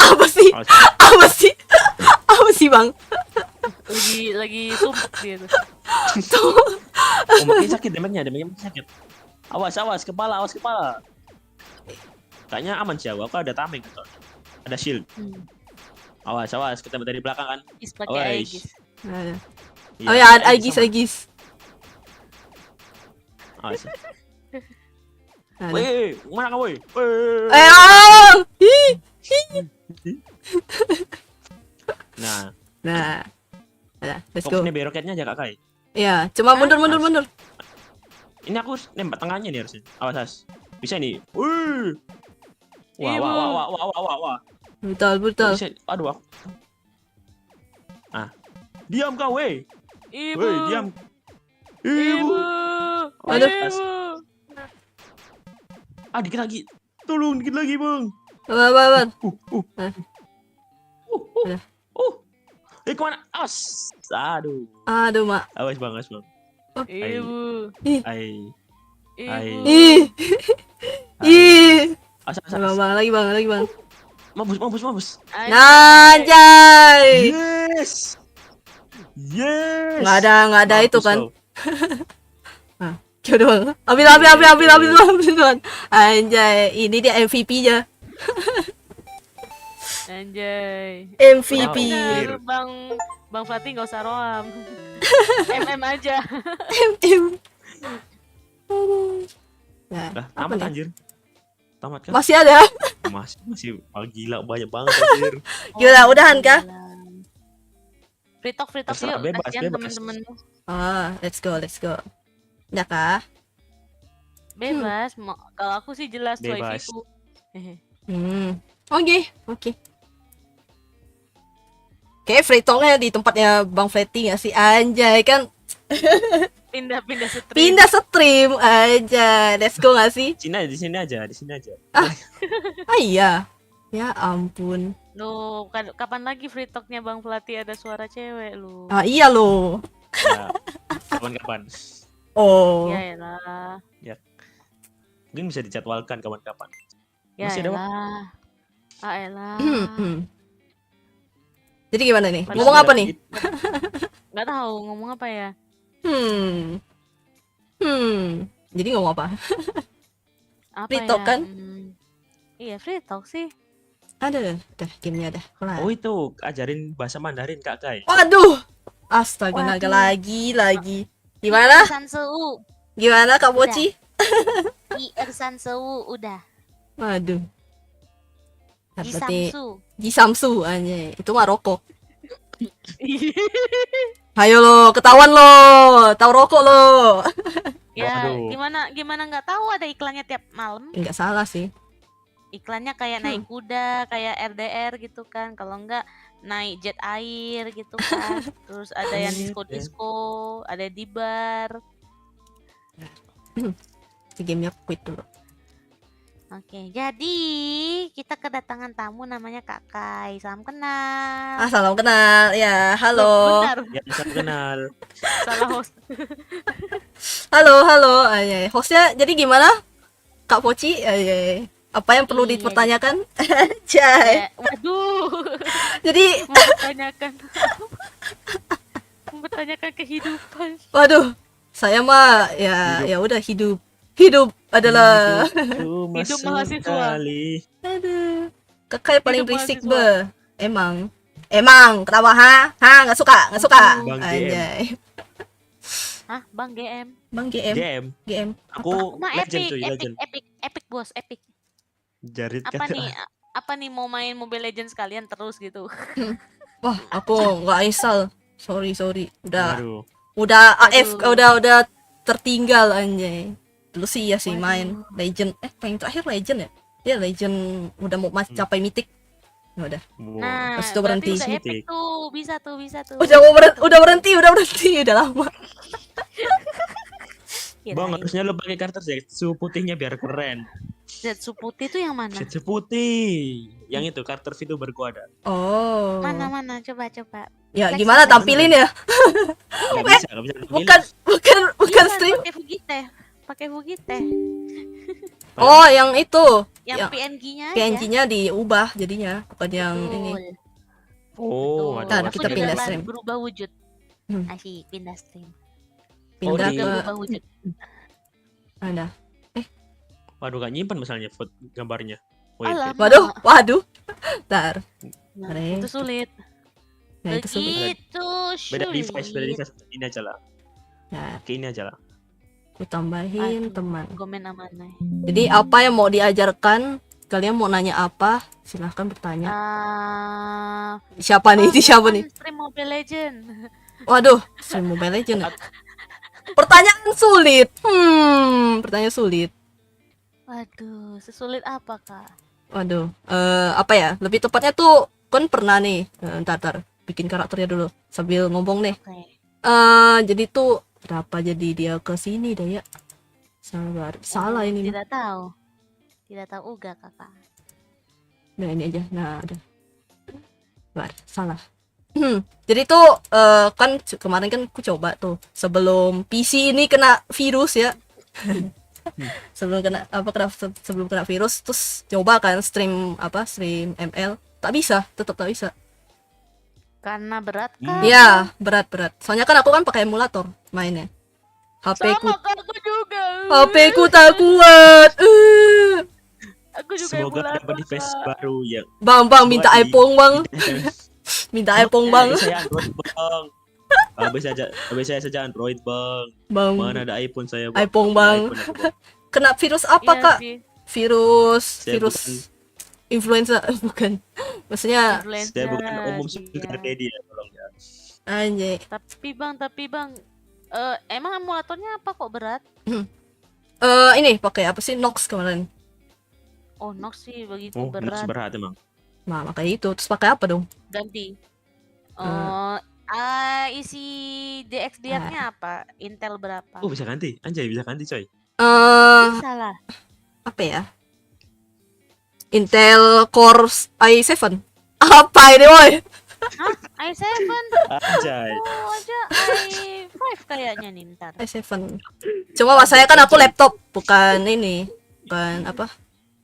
Apa sih? Apa sih? Apa sih, Bang? Lagi sumpah dia tuh. Oh, makin sakit damage-nya makin sakit. Awas, kepala. Kayaknya aman sih aku ada tameng gitu. Ada shield. Awas, kita dari belakang kan. Is pakai Awas. Aegis. Ada. Iya, Oh ya, Aegis sama. Aegis. Awas. Ada. Weh, mana kamu, weh? Ih. Nah, Nah. Nah, let's go. fokus nih roketnya aja Kak Kai. Ya, cuma mundur. Ini aku nembak tengahnya nih harusnya. Awas. Bisa nih. Wih. Wah. Brutal. Bisa. Aduh, aku. Diam kau, weh. Ibu. Weh, diam. Ibu. Aduh. Dikit lagi. Tolong dikit lagi, Bang. Apa. Kemana? Aduh. Aduh, Mak. Awas bang. Ibu. Ai. Ibu. Ih. Awas. Bang, lagi, Bang. Mampus. Anjay. Yes. Nggak ada Mampus itu kan. kau. Coba dong. Ambil Tuhan. Anjay, ini dia MVP-nya. Anjay. MVP. Benar. Bang Fatih nggak usah roam. MM aja. Nah, Lah, apa tamat nih? anjir. Tamat kan? Masih ada. Masih gila banyak banget anjir. Gila, udahan kah? Free talk Terserah, yuk. bebas. Kasihan temen-temenmu. Let's go. Udah kah? Bebas. Kalau aku sih jelas Bebas. wifi-ku. Oke. Kayak free talk-nya di tempatnya Bang Fletty nggak sih? Anjay, kan Pindah stream. pindah stream aja. Let's go nggak sih? Di sini aja. Ah iya. Ya ampun. Loh, kapan lagi free talk-nya Bang Pelati ada suara cewek lu? Ah iya loh. Ya, kapan-kapan. Oh. Ya elah. Mungkin bisa dijadwalkan kapan-kapan. Ya Masih ada elah. Ah elah. Jadi gimana nih? Masih Ngomong ada apa nih? Nggak tahu ngomong apa ya. Jadi ngomong apa? Apa Free talk ya? kan? Iya, free talk sih. Ada, udah gamenya dah. Kelar. Oh itu, ajarin bahasa Mandarin Kak Kai. Waduh. Astaga, naga Waduh. lagi. Gimana? Sanseu. Gimana Kak Poci? Sanseu udah. Waduh. Berarti Jisamsu. Jisamsu anjay. Itu mah rokok. Ayo lo, ketahuan lo. Tahu rokok lo. Ya, Waduh. gimana nggak tahu ada iklannya tiap malam. Enggak salah sih. Iklannya kayak naik kuda, kayak RDR gitu kan. Kalau enggak naik jet air gitu kan. Terus ada yang disco, ada di bar. Gamenya quit dulu. Oke, jadi kita kedatangan tamu namanya Kak Kai. Salam kenal. Salam kenal. Ya, halo. Benar, Ya bisa kenal. salah host. Halo. Ayy. Hostnya jadi gimana? Kak Poci? Ayy. Apa yang perlu Iya, dipertanyakan? Jai. Waduh, Jadi, mempertanyakan kehidupan. waduh. Saya mah ya udah hidup. Hidup adalah Hidup mahasiswa. aduh. Kakak paling Hidup berisik mahasiswa. be. Emang kenapa nggak suka Bang anjay. Hah, Bang GM? Bang GM. Aku Mah legend epic, cuy, legend. epic bos, epic. Jarit Apa kata. nih? Apa nih mau main Mobile Legends kalian terus gitu? Wah, aku nggak install. Sorry. Waduh. Udah AF, Aduh. udah tertinggal anjay. Dulu sih ya sih main Legend. Paling terakhir Legend ya? Dia legend udah mau capai mitik. Ya udah. Wow. Nah, Habis itu berarti berhenti. udah epic Suntik. tuh, bisa tuh. Udah berhenti, udah lama. Bang, Kirain. harusnya lo pakai karakter Zetsu putihnya biar keren. Zetsu putih tuh yang mana? Zetsu putih. Yang itu karakter VTuber gua ada. Oh. Mana, coba. Ya Flex gimana aja. tampilin ya? Gak bisa. Bukan stream. Pakai Fugite. Oh, yang itu. Yang Yang PNG-nya aja. PNG-nya diubah jadinya, bukan yang ini. Betul. Oh, Betul. ada Ntar Aku kita juga pindah baru stream. berubah wujud. Hmm. Asik, pindah stream. Pindah di- ke Berubah wujud. ada. Waduh, gak nyimpan misalnya foto gambarnya. Alamak. Waduh. Ntar. Nah, Keren. itu sulit. Nah, itu sulit. Begitu Beda sulit. device. Ini aja lah. Nah, Kayak ini aja lah. aku tambahin Aduh, teman. Gomen amanah. Jadi apa yang mau diajarkan? Kalian mau nanya apa? Silahkan bertanya. Siapa nih? Ini siapa nih? Stream Mobile Legend. Waduh, stream Mobile Legend. Pertanyaan sulit. Pertanyaan sulit. Waduh, sesulit apa, Kak? Waduh, apa ya? Lebih tepatnya tuh kan pernah nih. Ntar bikin karakternya dulu sambil ngomong nih. Oke. Jadi tuh kenapa jadi dia ke sini dah ya? Salah ini. Tidak tahu. Tidak tahu juga, Kakak. Nah, ini aja. Nah, udah. Salah. Jadi tuh kan kemarin kan aku coba tuh sebelum PC ini kena virus ya. sebelum kena virus terus coba kan stream ML tetap tak bisa. Karena berat kan? Ya, berat. Soalnya kan aku kan pakai emulator mainnya. HP ku Sama Kak, aku juga. HP ku tak kuat. Aku juga Semoga emulator, dapat device Kak. baru yang Bang, minta Buat di- iPhone, Bang. Minta iPhone, Bang. Saya Android, Bang. Habis saya saja Android, Bang. Bang, Mana ada iPhone saya, Bang. iPhone, Bang. iPhone aku, Bang. Kena virus apa, Iya Kak? sih, Virus Saya influenza bukan. Maksudnya influencer, Saya bukan umum iya. sugar daddy ya, tolong ya. anjay. Tapi bang, emang emulatornya apa kok berat? Ini pakai apa sih Nox kemarin. Oh, Nox sih begitu Oh, berat. berat emang. Nah, makanya itu. Terus pakai apa dong? Ganti. Isi DXDR-nya apa? Intel berapa? Oh, bisa ganti. Anjay, bisa ganti, coy. Bisa lah. Apa ya? Intel Core i7. Apa ini, woi? Hah? i7? Anjay. Oh, aja i5 kayaknya nih ntar. i7. Cuma saya kan aku laptop, bukan ini. Bukan apa?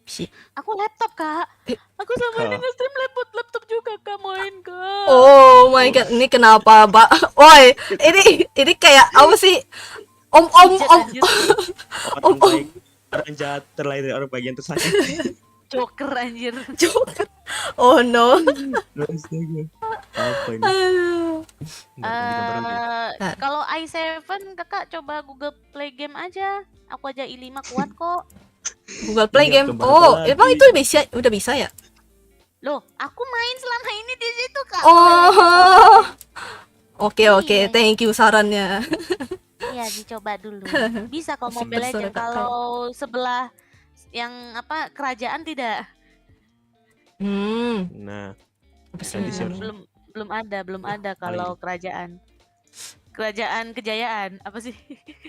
PC. Aku laptop, Kak. Aku sama ini Oh. nge-stream laptop juga, Kak, main, Kak. Oh my god, ini kenapa, Mbak? Woi, ini kayak apa sih? Om. Anjir. Orang baik, orang jahat terlahir dari orang bagian tersakit. Joker anjir. Joker. Oh no. Astaga. Apa ini? Aduh. Nggak, ganti gambaran dulu. Nah. Kalau i7 Kakak coba Google Play Game aja. Aku aja i5 kuat kok. Google Play Iya, Game. kembar Oh, lagi. emang itu udah bisa ya? Loh, aku main selama ini di situ, Kak. Oh. Oke, Iya. thank you sarannya. Iya, dicoba dulu. Bisa kok Asik Mobile bersuara Legends kakak. kalau sebelah yang apa kerajaan tidak. Nah, Apa sih Ganti namanya? source. Belum ada kalau kerajaan. Kerajaan Kejayaan, apa sih?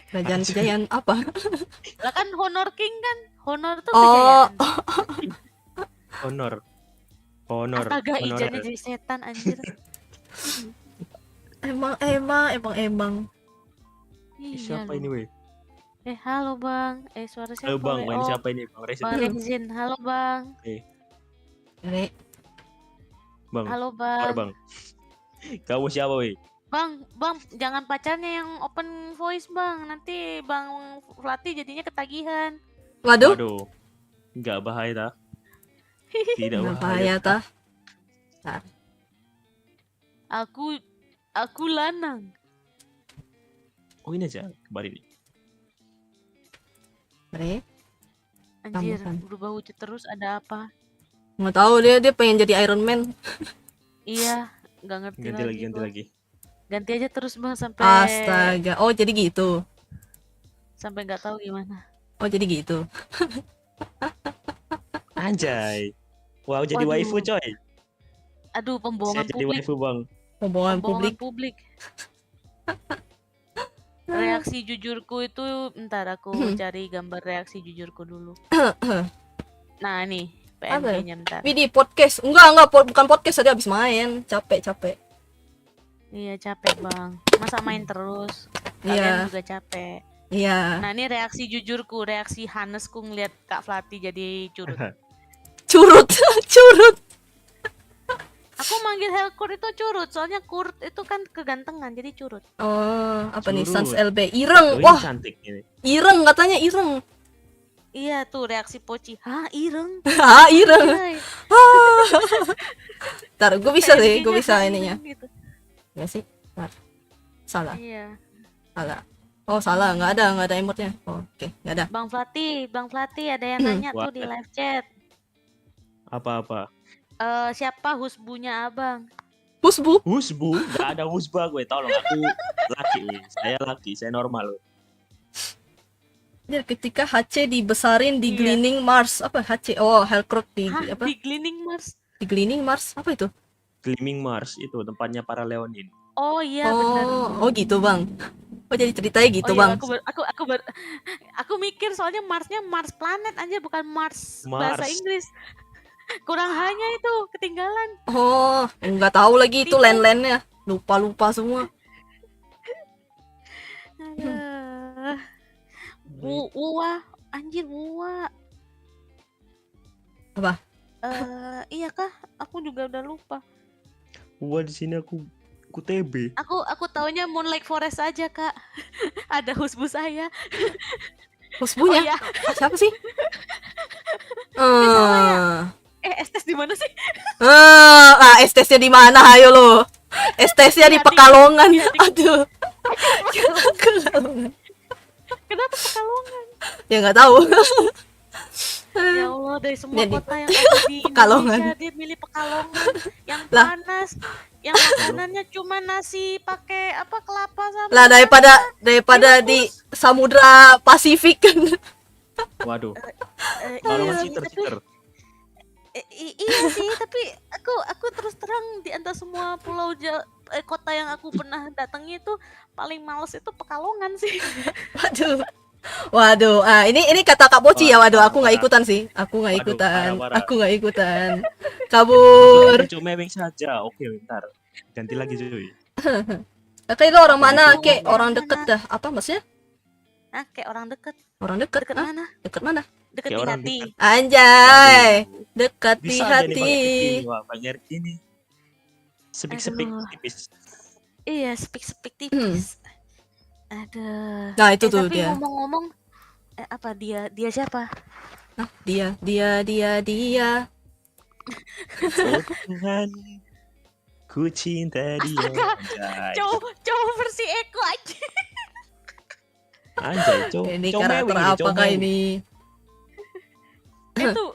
Kerajaan kejayaan apa? Lah kan Honor King kan. Honor tuh Oh. kejayaan. honor. Astaga, Honorer. ijannya jadi setan anjir. Emang. Iya Siapa loh. ini, weh? Halo Bang. Suara siapa? Halo, Bang. weh? Ini Oh, siapa ini, Bang Resin? Bang Rezin. Halo Bang. Ini Bang. Halo Keluar, Bang. Bang. Kamu siapa, weh? Bang, jangan pacarnya yang open voice, Bang. Nanti Bang Flati jadinya ketagihan. waduh, Waduh. Enggak bahaya, tak? Tidak nggak bahaya. bahaya tah. Aku lanang. Oh, ini aja. Kembali nih. Ini Anjir, Tambahkan. berubah wujud terus ada apa? nggak tahu dia pengen jadi Iron Man. Iya, nggak ngerti Ganti lagi, ganti gua. lagi. Ganti aja terus Bang sampai Astaga. Oh, jadi gitu. sampai nggak tahu gimana. Oh, jadi gitu. Anjay. Wow, jadi Waduh. waifu coy. Aduh, Saya pembohongan jadi publik. waifu bang. Hubungan Pembohongan publik. publik. Reaksi jujurku itu, ntar aku cari gambar reaksi jujurku dulu. Nah, nih PNG-nya bentar. Widih, podcast. Enggak, bukan podcast, tadi habis main. Capek. Iya, capek bang. Masa main terus? Iya. Kalian juga capek. Iya. Nah, ini reaksi jujurku, reaksi Hanesku ngeliat Kak Flati jadi curut. Curut. Aku manggil Helkurt itu curut, soalnya Kurt itu kan kegantengan, jadi curut. Oh, apa nih? Curut. Sans LB. Ireng. Oh, ini Wah, cantik ini. ireng katanya ireng. Iya tuh reaksi Poci. Hah, ireng? Ah, ireng. Hai. Ntar, gue bisa deh, gue PNG-nya bisa ireng ininya. gitu. Nggak sih? Ntar. Salah. Iya. Oh, salah. Nggak ada emotnya. Oh, oke, nggak ada. Bang Flati ada yang nanya tuh di What? live chat. Apa-apa? Siapa husbunya abang? Husbu. Husbu, nggak ada husba gue. Tolong, aku laki, saya normal. Ya, ketika HC dibesarin di Iya. Gleaning Mars. Apa HC? Oh, Helcrux di Hah, apa? di Gleaning Mars? Di Gleaning Mars. Apa itu? Gleaming Mars itu tempatnya para Leonin. Oh iya benar. Oh gitu, Bang. Oh, jadi ceritanya gitu, Oh iya, Bang. aku mikir soalnya Marsnya Mars planet aja bukan Mars bahasa Mars. Inggris. Kurang hanya itu ketinggalan. Oh, nggak tahu lagi itu Tipu. land-landnya. Lupa semua. Aduh. Wah, anjir Wua. Apa? Iya kah? Aku juga udah lupa. Wah, di sini aku TB. Aku taunya Moonlight Forest aja, Kak. Ada husbu saya. Husbunya? Oh iya. Siapa sih? Estes di mana sih? STS-nya di mana? Ayo lo. STS-nya di Di hati. Pekalongan. Di hati. Aduh. Pekalongan. Kenapa Pekalongan? Ya nggak tahu. Ya Allah, dari semua Jadi, kota yang ada di Pekalongan. Indonesia dia milih Pekalongan yang Lah. panas, yang makanannya cuma nasi pakai apa kelapa sama Lah daripada di Samudra Pasifik kan. Waduh, Eh, kalau iya, masih tapi- cheater. iya sih, tapi aku terus terang di antara semua kota yang aku pernah datangi itu paling males itu Pekalongan sih. Waduh. Ini kata Kak Boci ya. Waduh, aku nggak Parah. ikutan sih. Aku nggak Waduh, ikutan. parah. Aku nggak ikutan. Kabur. Cuma mewing saja. Oke, bentar. Ganti lagi cuy. Kakak itu orang mana? Itu Kayak orang orang mana? deket dah. Apa maksudnya? Nah, kayak orang deket. Orang deket? Deket Hah? mana? Deket mana? Deket Kayak di orang hati. dekat. Anjay. Dekat di Bisa aja nih hati. pakai ini. Wah, pakai ini. Sepik-sepik Aduh. tipis. Iya, speak tipis. Aduh. Nah, itu tuh Tapi dia. ngomong-ngomong, apa dia siapa? Dia. Oh Tuhan, ku cinta dia. Anjay, Cowok versi Eko aja. anjay, Ini cowok karakter mewing apakah cowok mewing. ini? Itu,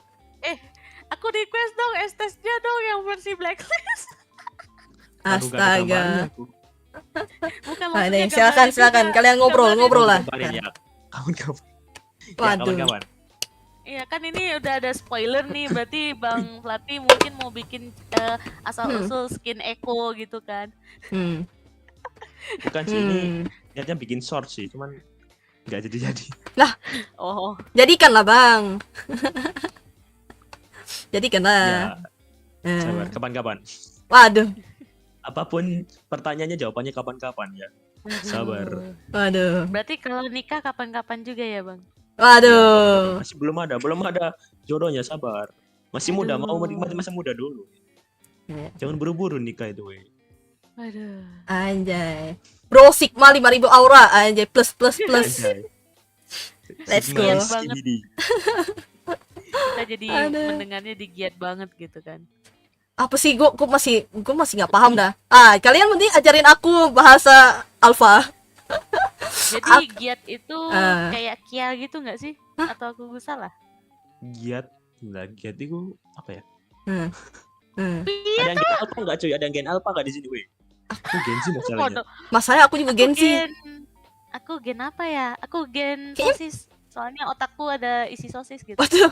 aku request dong Estesnya dong yang versi Blacklist. Aduh, gak ada gambarnya Astaga. aku. Bukan Nah, nih, maksudnya silakan gambarnya kalian gambarnya ngobrol lah. Kabarin ya, kawan-kawan. Ya, Waduh. kawan-kawan. Iya kan ini udah ada spoiler nih, berarti Bang Flati mungkin mau bikin asal-usul skin Eko gitu kan. Hmm. Bukan sih ini Hmm. niatnya bikin short sih, cuman nggak jadi-jadi. Oh, Jadikanlah, Bang. Jadikanlah. Ya, Eh. sabar. Kapan-kapan. Waduh. Apapun pertanyaannya jawabannya kapan-kapan ya. Sabar. Waduh. berarti kalau nikah kapan-kapan juga ya Bang? Waduh. Masih belum ada jodohnya, sabar. Masih muda, mau Aduh. menikmati masa muda dulu. Iya. Jangan buru-buru nikah itu, weh. Aduh. Anjay. Bro Sigma 5000 aura. Anjay, plus. Anjay. Let's go. Sigma Banget. CBD. Kita jadi Aduh. mendengarnya digiat banget gitu kan. Apa sih, gue masih nggak paham dah. Kalian mending ajarin aku bahasa alfa. Jadi giat itu Ah. kayak kia gitu nggak sih? Atau aku salah? Giat. Lah, giat itu apa ya? Hmm. Ada yang gen alpha nggak cuy? Ada yang gen alpha nggak di sini, weh? Aku gen sih masalahnya. Bodoh. Masanya aku juga Gensi. Aku gen apa ya? Aku gen Kayaknya- sosis. Soalnya otakku ada isi sosis gitu. Waduh.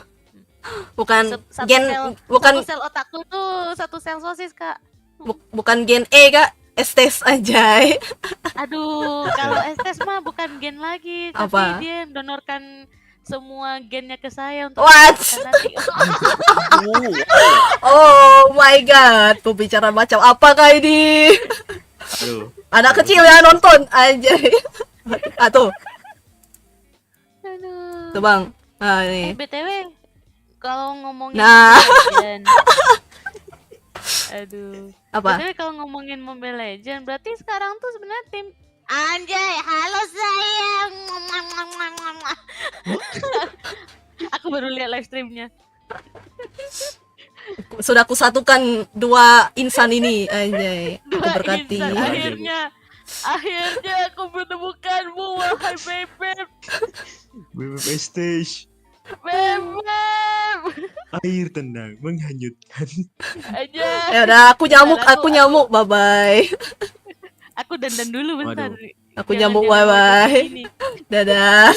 Bukan Satu gen sel, bukan satu sel otakku tuh satu sel sosis, Kak. bukan gen E Kak. Estes anjay. Aduh, kalau estes mah bukan gen lagi, tapi Apa? dia mendonorkan semua gennya ke saya untuk What? menyembuhkan nanti. Oh my god, pembicaraan macam apa Kak ini? Aduh. Anak kecil ya nonton anjay. Tuh, Aduh. tuh Bang. Nah, ini. BTW, kalau ngomongin Nah. Mobile Legend, aduh. Apa? BTW kalau ngomongin Mobile Legend, berarti sekarang tuh sebenarnya tim Anjay, halo sayang. Aku baru lihat live streamnya. Sudah kusatukan dua insan ini anjay. Aku Dua berkati. insan, akhirnya aku menemukanmu, wahai bebek. Bebek stage. Bebek. Air tenang menghanyutkan. Aja. Ya udah, aku nyamuk, bye bye. Aku dandan dulu bentar. Waduh. Aku Jangan nyamuk, dia bye bawa bye. ke sini. Dadah.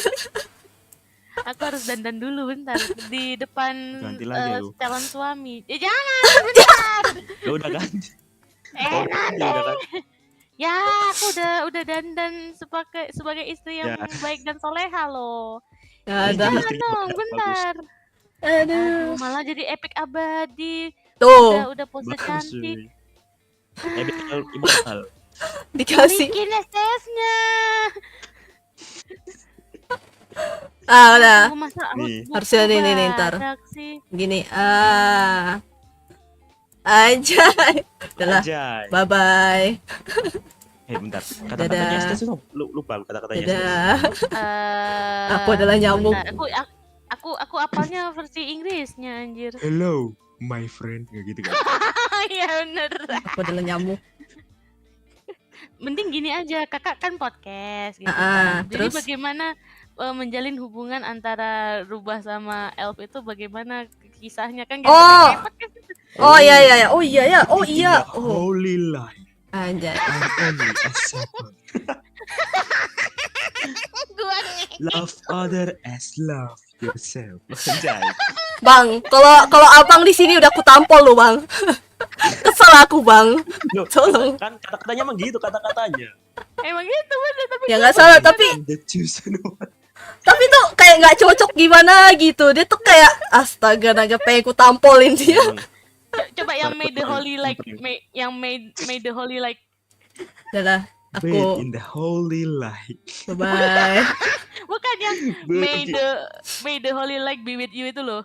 Aku harus dandan dulu bentar di depan Ganti lagi lu. calon suami. Ya jangan, bentar. Ya udah ganti. Nanti. Ya udah kan. Ya, aku udah dandan sebagai istri yang Ya. baik dan soleha loh. Ya Ini udah. Jangan istrinya dong, bagus. bentar. Aduh. Aduh, malah jadi epic abadi. Tuh, Udah pose Bagus, cantik. cuy. Epic immortal. dikasih. Bikin SS-nya. Udah. Aku masa Nih. Harusnya nih, ntar. badak sih. Gini. Anjay. Udahlah. Anjay. Bye bye. Bentar. Kata-katanya Dadah. Estes itu lupa kata-katanya Estes. Dadah. Eh, Aku adalah nyamuk. bentar, aku apalnya versi Inggrisnya anjir. Hello, my friend. Kayak gitu kan. Iya bener. Aku adalah nyamuk. Mending gini aja, kakak kan podcast gitu Ah, kan. Jadi terus? bagaimana menjalin hubungan antara rubah sama elf itu bagaimana kisahnya kan gitu Oh. kayak podcast itu. Oh iya iya. Oh iya ya. Oh iya. In the Oh. holy life. Anjay. I'm only a servant. Gua nih. Love other as love yourself. Anjay. Bang, kalau abang di sini udah kutampol lu, Bang. Kesel aku, Bang. Loh, Tolong. kan kata-katanya emang gitu kata-katanya. Emang gitu bener tapi Ya nggak salah, tapi I'm the chosen one. tuh kayak nggak cocok gimana gitu. Dia tuh kayak astaga naga pengen kutampolin dia. Emang. coba yang made the holy like made the holy like Udah Bathe aku in the holy light. bye. bukan yang Bathe. made the holy like be with you itu loh.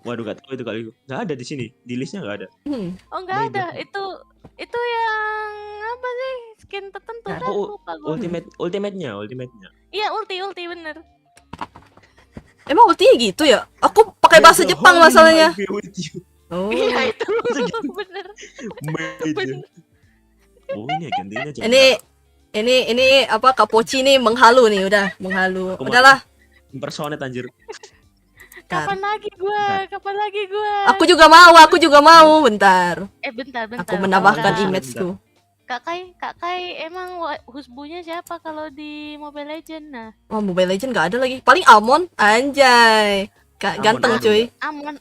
Waduh, gak tahu itu kali. Gak ada di sini. Di listnya gak ada. Oh enggak Made ada. the- Itu yang apa sih? Skin tertentu Nah, kan oh, lupa gua. Ultimate-nya. Iya, ulti bener. Emang ultinya gitu ya? Aku pakai bahasa May the Jepang holy masalahnya. light be with you. Oh. Iya itu Segitu. bener. May the- Oh, ini gantinya aja. Ini apa Kapoci nih menghalu nih udah menghalu. Aku mau- Udahlah. Impersonate anjir. Kapan lagi gua? Kapan lagi gua? Aku juga mau. Bentar. Bentar. Aku menambahkan Bentar. image-ku. Kak Kai emang husbunya siapa kalau di Mobile Legend? Nah, Oh, Mobile Legend nggak ada lagi. Paling Amon, anjay. Kak Amon ganteng ada. cuy. Amon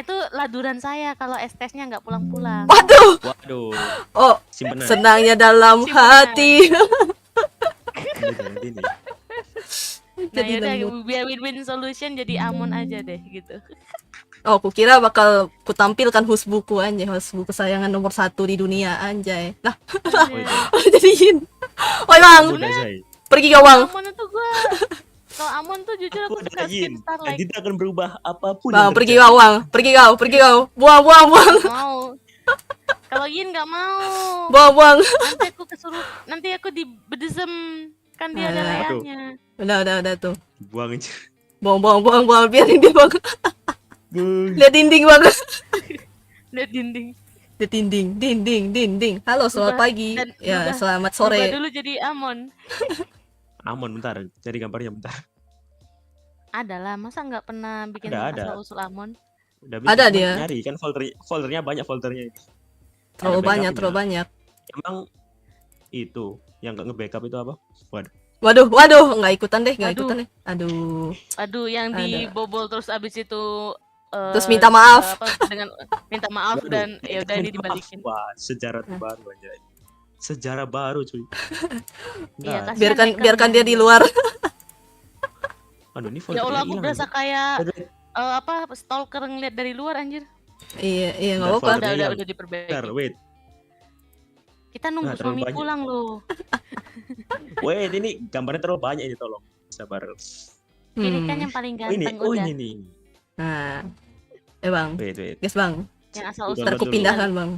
itu laduran saya kalau estesnya nggak pulang-pulang. Waduh. Waduh. Oh, Simpenan. senangnya dalam Simpenan. hati. Ini. Nah Jadi yaudah lembut. biar win-win solution jadi Amon aja deh gitu. Oh, kukira bakal kutampilkan husbuku anjay, husbu kesayangan nomor 1 di dunia anjay. Nah, jadiin. Oi bang, Udah, Zai. pergi kau bang. Amon itu gua kalau Amon tuh jujur Aku aku udah suka skin yin. Dan Starlight. tidak akan berubah apapun. Bang, yang pergi terjadi. kau bang, pergi kau. Buang. Nggak mau. Kalau Yin nggak mau. Buang. Nanti aku dibedesem kan dia ada Aduh. layarnya. Udah tuh. Buang aja. Buang, biarin dia bang. Buang. Lihat dinding bang. Lihat dinding. Lihat dinding. Halo, selamat Berubah pagi. dan Ya, berubah. selamat Berubah sore. dulu jadi Amon. Amon bentar. Cari gambarnya bentar. Adalah, masa nggak pernah bikin Ada. asal usul Amon? Udah Ada cuma dia. Nyari kan foldernya banyak foldernya. Terlalu Ada banyak. backupnya. Emang itu yang nggak nge-backup itu apa? Waduh, nggak ikutan deh. Waduh. Aduh. Aduh, yang Ada. dibobol terus abis itu Terus minta maaf. dengan minta maaf Waduh, dan ya udah ini minta maaf. dibalikin. Wah, sejarah baru aja. Sejarah baru cuy. Iya, Nah, kasihan Biarkan dia hackernya. di luar. aduh ini Ya Allah, aku hilang berasa aja. kayak Aduh, stalker ngeliat dari luar anjir. Iya, nggak Udah, apa-apa. foldernya hilang. Udah diperbaiki. Bentar, wait. Kita nunggu Nah, terlalu suami banyak. pulang loh. Wait, ini gambarnya terlalu banyak ini, tolong. Sabar. Ini kan Hmm. yang paling Oh ini, ganteng oh udah. ini nih. Nah, bang, Wait. guys bang, Yang asal Udah, usul. ntar ku dulu. pindahkan bang.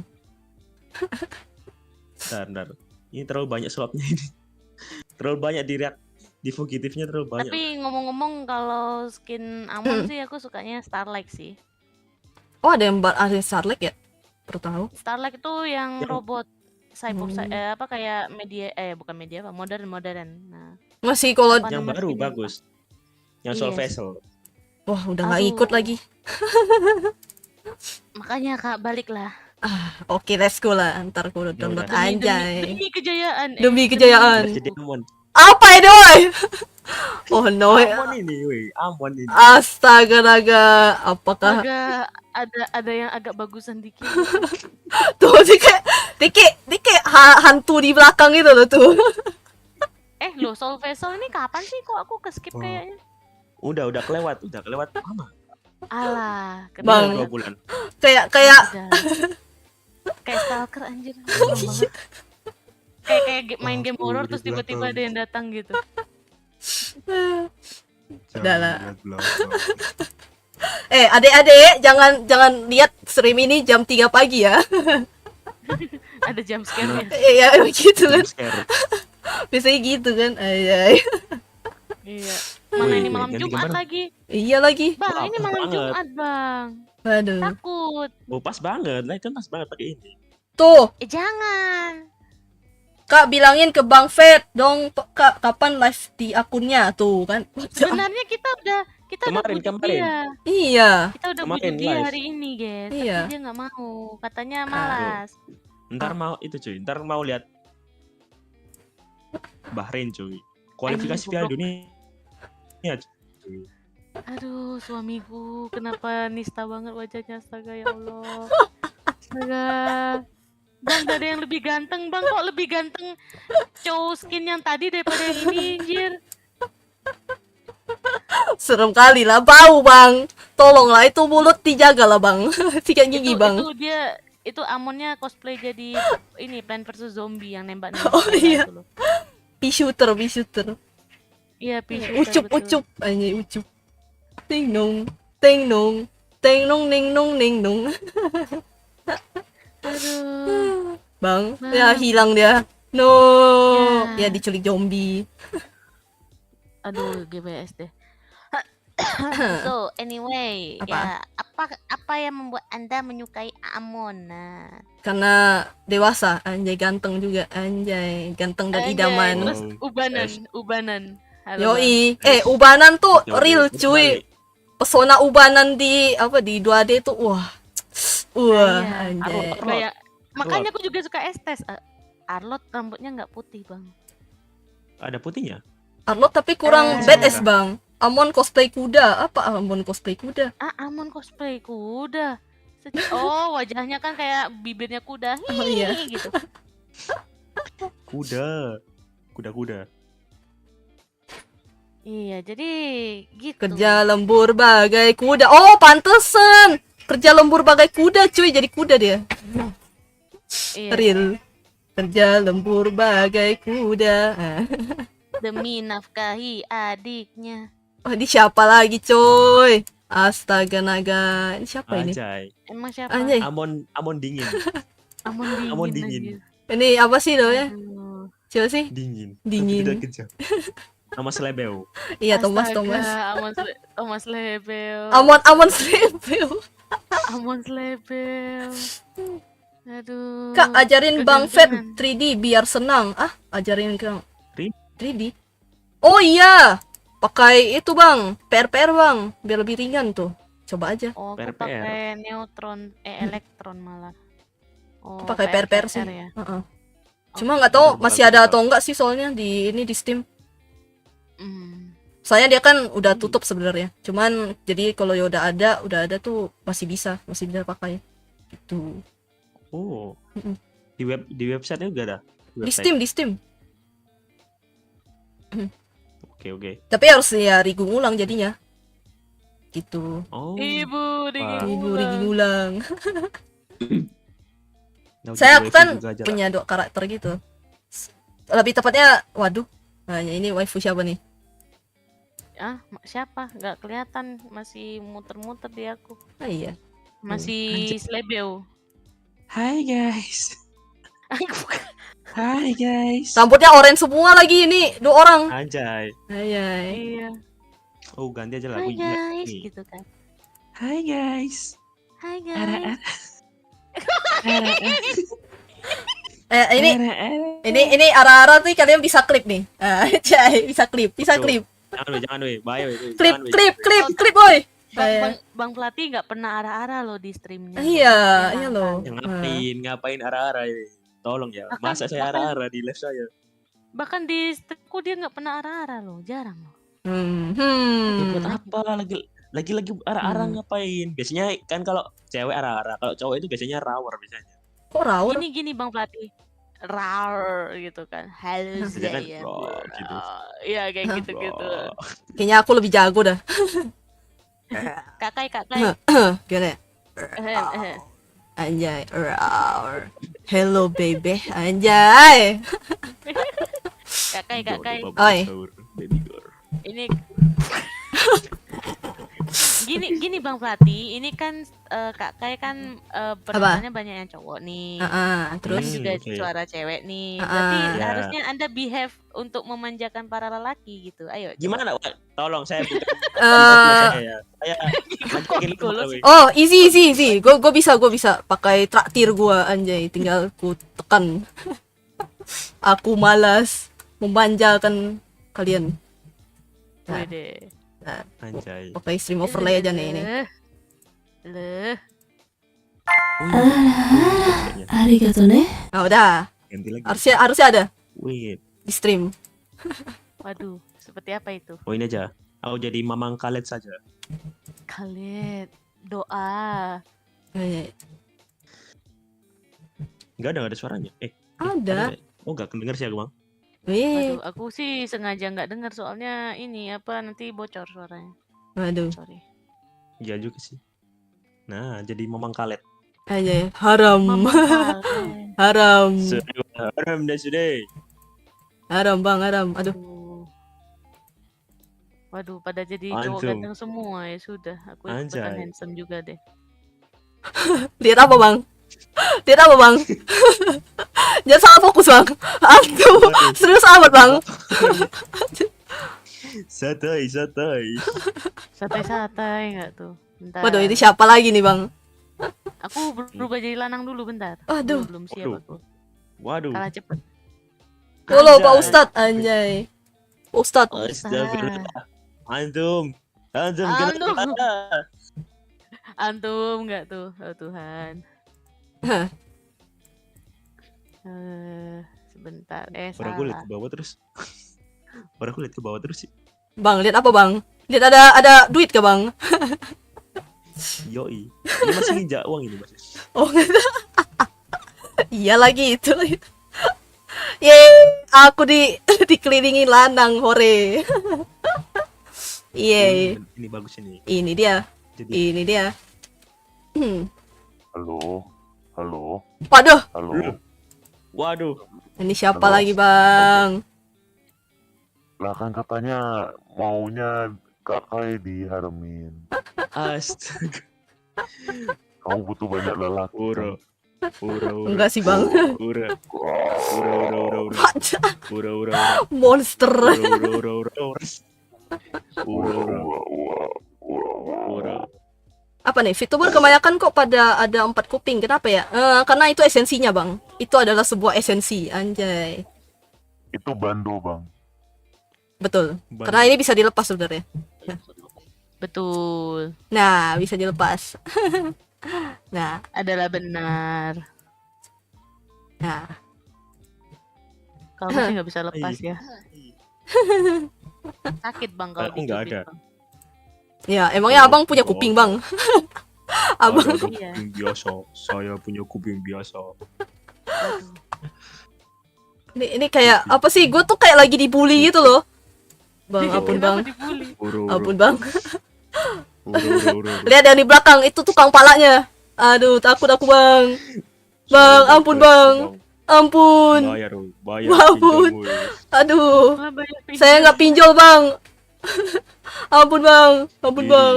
Bentar. Ini terlalu banyak slotnya ini. Terlalu banyak di fugitifnya terlalu banyak. Tapi ngomong-ngomong kalau skin Amon sih aku sukanya Starlight sih. Oh ada Starlight ya? Perlu tahu. Starlight itu yang Yang- robot cyborg Hmm. apa kayak media bukan media apa modern. Nah, Masih kalau Apa Yang nama baru skinnya? bagus. Yang Soul Yes. Vessel. wah udah nggak Aduh. ikut lagi. Makanya Kak baliklah. Oke, let's go lah. Ntar ku Ya download udah. anjay. Demi kejayaan. Demi kejayaan. Udah jadi Amon. Apa ini, woy? Oh no. Amon ini, weh. Amon ini. Astaga naga. Apakah Ada yang agak bagusan dikit. tuh dikit hantu di belakang itu loh tuh. Loh, Soul Vessel ini kapan sih kok aku ke-skip Oh. kayaknya? Udah kelewat lama. Alah, Bang. Udah 2 bulan. kayak kayak stalker anjir. Serem banget. Kayak main game horror terus tiba-tiba ada yang datang gitu. Udah lah. Adik-adik jangan lihat stream ini jam 3 pagi ya. Ada jump scare-nya. Iya begitu kan. Jump scare. Biasanya gitu kan. Ay. Iya. Mana ini Wih, malam ganti Jumat gambar. lagi? Iya lagi. Bang, Wah, ini pas malam banget. Jumat, Bang. Aduh. Takut. Oh, pas banget. Nah, kan pas banget pakai ini. Tuh, Jangan. Kak bilangin ke Bang Fed dong, Kak, kapan live di akunnya tuh kan. Sebenarnya kita udah Kemarin. bujuk dia. Iya. Kita udah Kemarin bujuk dia live. hari ini, guys. Iya. Tapi dia nggak mau. Katanya malas. Ntar mau itu cuy. Ntar mau lihat Bahrain cuy. Kualifikasi Anjing, Piala goblok. Dunia. Cuy. Aduh, suamiku, kenapa nista banget wajahnya, astaga ya Allah. Astaga. Bang, gak ada yang lebih ganteng, Bang. Kok lebih ganteng cowok skin yang tadi daripada yang ini, anjir. Serem kali lah, bau Bang. Tolonglah itu mulut dijaga lah Bang. Sikat gigi Bang. Itu Amonnya cosplay jadi ini Plan vs Zombie yang nembak Oh, iya. itu loh. Pea shooter. Iya, pisau. Ucup. Anjay ucup. Ting nong, ting nong, ning nong. Aduh. Bang, Bang. ya hilang dia. No, Ya. ya diculik zombie. Aduh, GBS deh. So, anyway, Apa? ya apa yang membuat Anda menyukai Amon? Nah, Karena dewasa, anjay ganteng juga, anjay ganteng dan anjay, idaman. Terus Oh, ubanan. Halo, Bang. Yoi, ubanan tuh Oke, real terus cuy. balik. Pesona ubanan di 2D tuh wah. Wah, Iya, anjay. Kayak makanya aku juga suka Estes. Arlot rambutnya nggak putih, Bang. Ada putihnya. Arlot tapi kurang Eh. badass, Bang. Amon cosplay kuda. Apa Amon cosplay kuda? Amon cosplay kuda. Oh, wajahnya kan kayak bibirnya kuda. Oh, iya. Gitu. Kuda. Iya, jadi gitu. Kerja lembur bagai kuda. Oh, pantesan. Kerja lembur bagai kuda, cuy. Jadi kuda dia. Iya. Real. Kerja lembur bagai kuda. Ah. Demi nafkahi adiknya. Oh, ini siapa lagi, coy? Astaga naga. Ini siapa ini? Anjay. Emang siapa? Anjay. Amon dingin. Amon dingin. anjir. Ini apa sih namanya? Aduh. Siapa sih? Dingin. Dingin. Tapi tidak kejam. Nama Slebeo. Iya, Thomas. Astaga, Thomas Lebel. Amon Slebel. Amon Lebel. Aduh. Kak, ajarin Bang Fed kegantengan. 3D biar senang. Ah, ajarin Kang. 3D? 3D. Oh iya. Pakai itu, Bang. PR Bang, biar lebih ringan tuh. Coba aja. Oh, aku PRPR. pakai neutron, elektron malah. Oh, Pakai PR sih. ya. Heeh. Cuma nggak tahu Bagus, masih bagus, ada bagus. atau enggak sih soalnya di Steam. Hmm. Soalnya dia kan udah tutup sebenarnya. Cuman jadi kalau ya udah ada tuh masih bisa pakai. Gitu. Oh. Mm-mm. Di websitenya juga ada. Di Website. Steam. Oke. Tapi harus ya rigu ngulang jadinya. Gitu. Oh. Ibu Wah. Rigu ulang. ngulang. Nah, Saya jadi kan waifu juga aja lah. punya 2 karakter gitu. Lebih tepatnya, waduh. Nah, ini waifu siapa nih? Siapa? Nggak kelihatan, masih muter-muter di aku. Ah iya. Masih slebeo. Hai guys. Hai guys. Rambutnya orange semua lagi ini 2 orang. Anjay. Ayai. Iya. Oh, ganti aja lah. Hai Aku ingat guys, nih. gitu kan. Hai guys. Hai Ara, guys. Ini ara-ara tuh kalian bisa klip nih. Ah, cai, bisa klip. Tuh. Jangan weh, bahaya weh. Klip, boy. Bang Pelatih nggak pernah arah-arah loh di streamnya. Iya Jangan loh. kan. Ngapain arah-arah ya? Tolong ya. Masa saya arah-arah di live saya? Bahkan di streamku dia nggak pernah arah-arah loh, jarang loh. Ya, buat apa lagi arah-arah Hmm. ngapain? Biasanya kan kalau cewek arah-arah, kalau cowok itu biasanya rawer biasanya. Kok rawur? Gini Bang Pelatih. Rar gitu kan. Halo Biasanya kan saya. bro, gitu. Iya kayak gitu-gitu. Bro. Kayaknya aku lebih jago dah. Kakai. Gimana ya? Anjay. Rawr. Hello baby. Anjay. Kakai. Oi. Baby girl. Ini gini Bang Pelatih, ini kan Kak Kai kan penontonnya banyak yang cowok nih. Terus Kan juga oke. suara cewek nih. Ah, Berarti ya. harusnya Anda behave untuk memanjakan para lelaki gitu. Ayo. Gimana, Wak? Tolong saya bukan eh saya ngajakin lu kemana, weh? oh, easy. Gue bisa pakai traktir gua anjay, tinggal ku tekan. Aku malas memanjakan kalian. Nah, Wede. Anjay. pakai stream overlay aja nih ini. Leh. Kayaknya. Arigato ne. Ah, udah. Ganti lagi. Harusnya ada Wait. di stream. Waduh, seperti apa itu? Oh, ini aja. Aku jadi Mamang Khaled saja. Khaled, doa. Anjay. Enggak ada suaranya. Ada. nggak? Oh, enggak kedenger sih aku, Bang. Wih. Waduh, aku sih sengaja nggak dengar soalnya ini apa nanti bocor suaranya. Waduh. Sorry. Iya juga sih. Nah, jadi Mamang Khaled. Anjay, haram. Mama Khaled. Haram. Haram dah sudah. Haram, Bang, haram. Aduh. Waduh, pada jadi cowok Antum. ganteng semua ya sudah. Aku ikutan Anjay. handsome juga deh. Lihat apa, Bang? Lihat apa, Bang? Jangan salah fokus, Bang. Aduh, serius amat, Bang. Santai. Santai-santai nggak tuh? Bentar. Waduh, ini siapa lagi nih, Bang? Aku berubah jadi lanang dulu bentar. Aduh. Belum siap Waduh. aku. Waduh. Kalah cepet. Halo, Pak Anjay. Ustadz. Anjay. Pak Ustadz. Astagfirullah. Antum Antum. kenapa? Antum nggak tuh? Oh Tuhan. Hah. Sebentar. Orang gue liat Salah. ke bawah terus. Orang gue liat ke bawah terus sih. Bang, lihat apa, Bang? Lihat ada duit ke, Bang? Yoi. Ini masih nginjak uang ini, Mas. Oh, iya lagi itu. Yeay, aku dikelilingi lanang, hore. Yeay, Ini bagus ini. ini dia. Jadi Ini dia. Halo, Waduh, halo. waduh. ini siapa Halo. lagi, Bang? Lah kan katanya maunya kakak diharemin. Astaga. Kamu butuh banyak lelaki. Ura. Enggak sih, Bang. Ura. Monster. Ura. Apa nih? VTuber kebanyakan kok pada ada 4 kuping. Kenapa ya? Karena itu esensinya, Bang. Itu adalah sebuah esensi, anjay. Itu bando bang. Betul. Karena ini bisa dilepas sebenarnya. Betul. Nah, bisa dilepas. Nah, Adalah benar. nah. Kamu sih nggak bisa lepas ya. Sakit bang kalau Aku nggak dicubit, ada. Bang. Ya, emangnya abang punya Oh. kuping bang? Abang. Ada Iya. kuping biasa. Saya punya kuping biasa. Waduh. Ini kayak apa sih? Gue tuh kayak lagi dibully gitu loh. Bang, ampun bang. Kenapa dibully? Ampun bang. Uru. Lihat yang di belakang itu tukang palanya. Aduh, takut aku bang. Bang, ampun bang. Ampun. Bayar Ampun. pinjammu. Aduh. Malah banyak Saya nggak pinjol bang. Ampun bang. Ampun Ini. bang.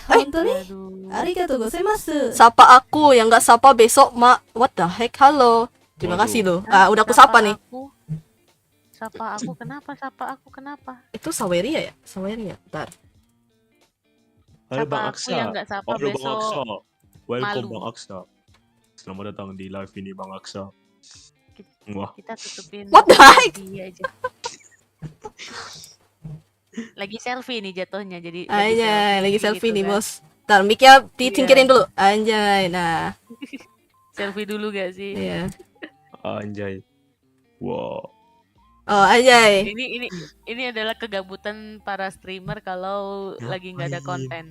Aduh. Arigatou gozaimasu. Sapa aku yang nggak sapa besok, Mak. What the heck? Halo. Terima Waduh. kasih loh. Udah aku sapa nih. Sapa aku kenapa? Itu Saweria ya? Saweria. Bentar. Halo Sapa Bang aku Aksa. yang nggak sapa Halo Bang besok Aksa. Welcome malu. Bang Aksa. Selamat datang di live ini Bang Aksa. Wah, Kita tutupin What the heck? dia aja. Lagi selfie nih jatuhnya jadi Anjay, lagi selfie gitu nih, kan. Bos. Ntar mic-nya ditingkirin dulu. Anjay, nah. Selfie dulu gak sih? Iya. anjay. Wow. Oh, anjay. Ini adalah kegabutan para streamer kalau lagi nggak ada Ngapain? konten,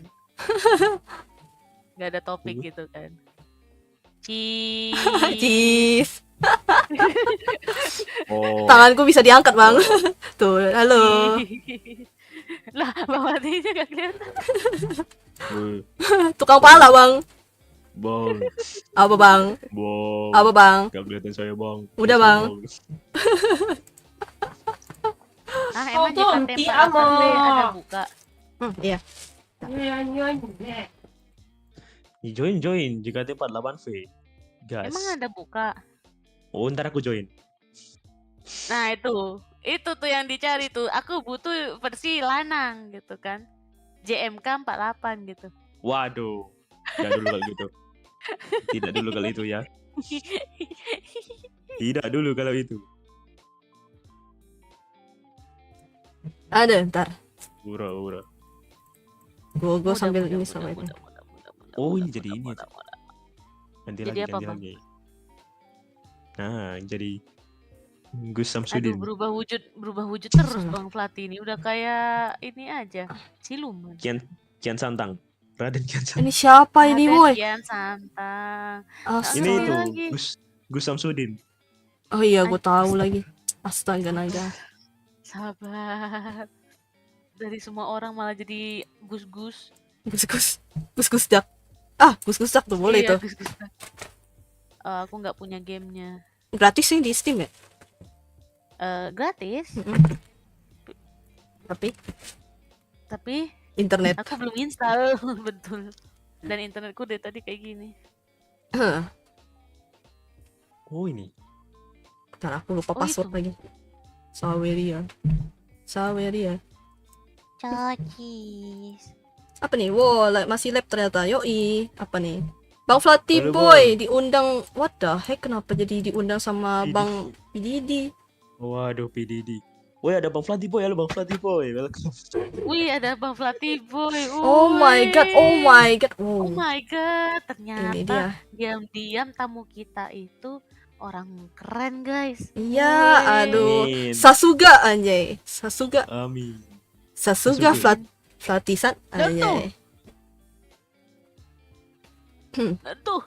nggak ada topik gitu kan. Cheese. Oh. Tanganku bisa diangkat, Bang. Tuh, halo. Lah, bawahnya gak kelihatan. Weh, Tukang pala, Bang. Bang. Apa, Bang? Bang. Apa, Bang? Gak kelihatan saya Bang. Udah, Masih, Bang. Ah, emang JKT 48 ada buka? Iya. Join JKT 48V. Gas. Emang ada buka? Oh, ntar aku join. Nah, itu tuh yang dicari tuh. Aku butuh versi lanang gitu kan. JMK 48 gitu. Waduh. Tidak dulu kalau gitu. Tidak dulu kalau itu ya. Tidak dulu kalau itu. Ada, ntar. Ura. Gue sambil Mudah, ini sama itu. mudah. Oh, ini jadi ini. Mudah. Ganti Jadi lagi, apa, ganti Bang? lagi. Nah, jadi Gus Aduh, Samsudin. berubah wujud terus Bang Flati ini udah kayak ini aja, siluman. Kian Santang. Raden Kian Santang. Ini siapa ini, Raden boy? Kian Santang. Ini Astaga. itu lagi. Gus Samsudin. Oh iya, gue tahu lagi. Astaga naga. Sabar. Dari semua orang malah jadi Gus-Gus. Gus Jak. Gus Jak tuh boleh Iya, tuh. Gus-Gus. Aku nggak punya gamenya. Gratis nih di Steam ya? Gratis, tapi Internet. aku belum install. Betul. Dan internetku dari tadi kayak gini. Oh, ini. Bentar, aku lupa Oh, password itu. lagi. Saweria. Cocis. Apa nih? Wow, masih lab ternyata. Yoi. Apa nih? Bang Flati Halo, boy diundang. What the heck? Kenapa jadi diundang sama PDD. Bang PDD? Waduh, PDD. Woi, ada Bang Flati Boy. Halo Bang Flati Boy. Welcome. Wih, ada Bang Flati boy. Oh my god. Oh my god. Oh Oh. my god, Ini dia. ternyata diam-diam tamu kita itu orang keren, guys. Iya, Wih. aduh. Amin. Sasuga anjay. Sasuga Amin. Sasuga Sasuga. Flatisan anjay. Tuh,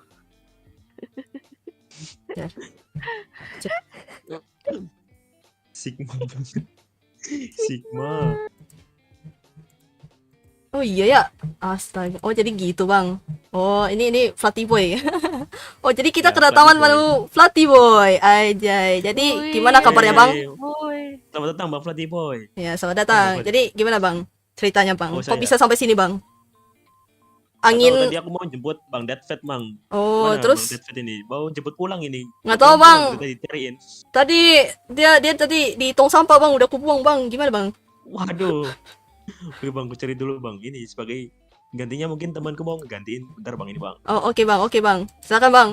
Sigma banget. Sigma. Oh iya ya. Astaga. Oh jadi gitu, Bang. Oh, ini Flati Boy. Oh, jadi kita Ya, kedatangan Flati Boy. baru Flati Boy. Anjay. Jadi Wih. gimana kabarnya, Bang? boy. Selamat datang Bang Flati Boy. Ya, selamat datang. Flati. Jadi gimana, Bang? Ceritanya, Bang. Oh, Kok saya. bisa sampai sini, Bang? Tahu, Angin. tadi aku mau jemput Bang Deadfet, Bang. Oh, Mana terus Bang Deadfet ini? Mau jemput pulang ini. Nggak tahu, Pulang, Bang. Tadi dicariin. tadi dia tadi di tong sampah, Bang. Udah kubuang, Bang. Gimana, Bang? Waduh. Oke Bang, aku cari dulu Bang. Ini sebagai gantinya mungkin temanku mau ngegantiin. Bentar Bang, ini Bang. Oh, oke, Bang. Oke, Bang. Silakan, Bang.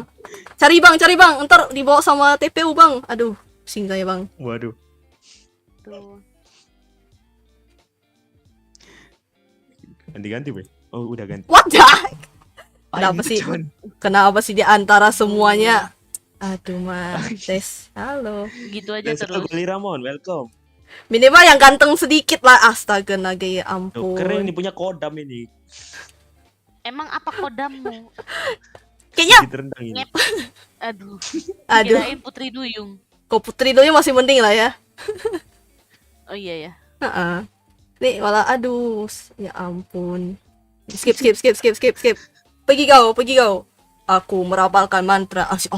Cari, Bang. Ntar dibawa sama TPU, Bang. Aduh, pusing saya, Bang. Waduh. Tuh. Ganti-ganti, Boy. Oh, udah ganti. What the heck? Ah, Kenapa ini sih? cuman. Kenapa sih di antara semuanya? Aduh, Mas. Halo. Gitu aja Dan terus. Goli Ramon, welcome. Minimal yang ganteng sedikit lah. Astaga naga ya Tuh, keren ampun. nih punya kodam ini. Emang apa kodammu? Kayaknya Di terendang ini. Ngep. Aduh. aduh, Kirain Putri Duyung. kok Putri dulu masih mending lah ya. Oh iya ya. Heeh. Nih malah aduh, ya ampun. Skip. Pergi kau. Aku merapalkan mantra. Asik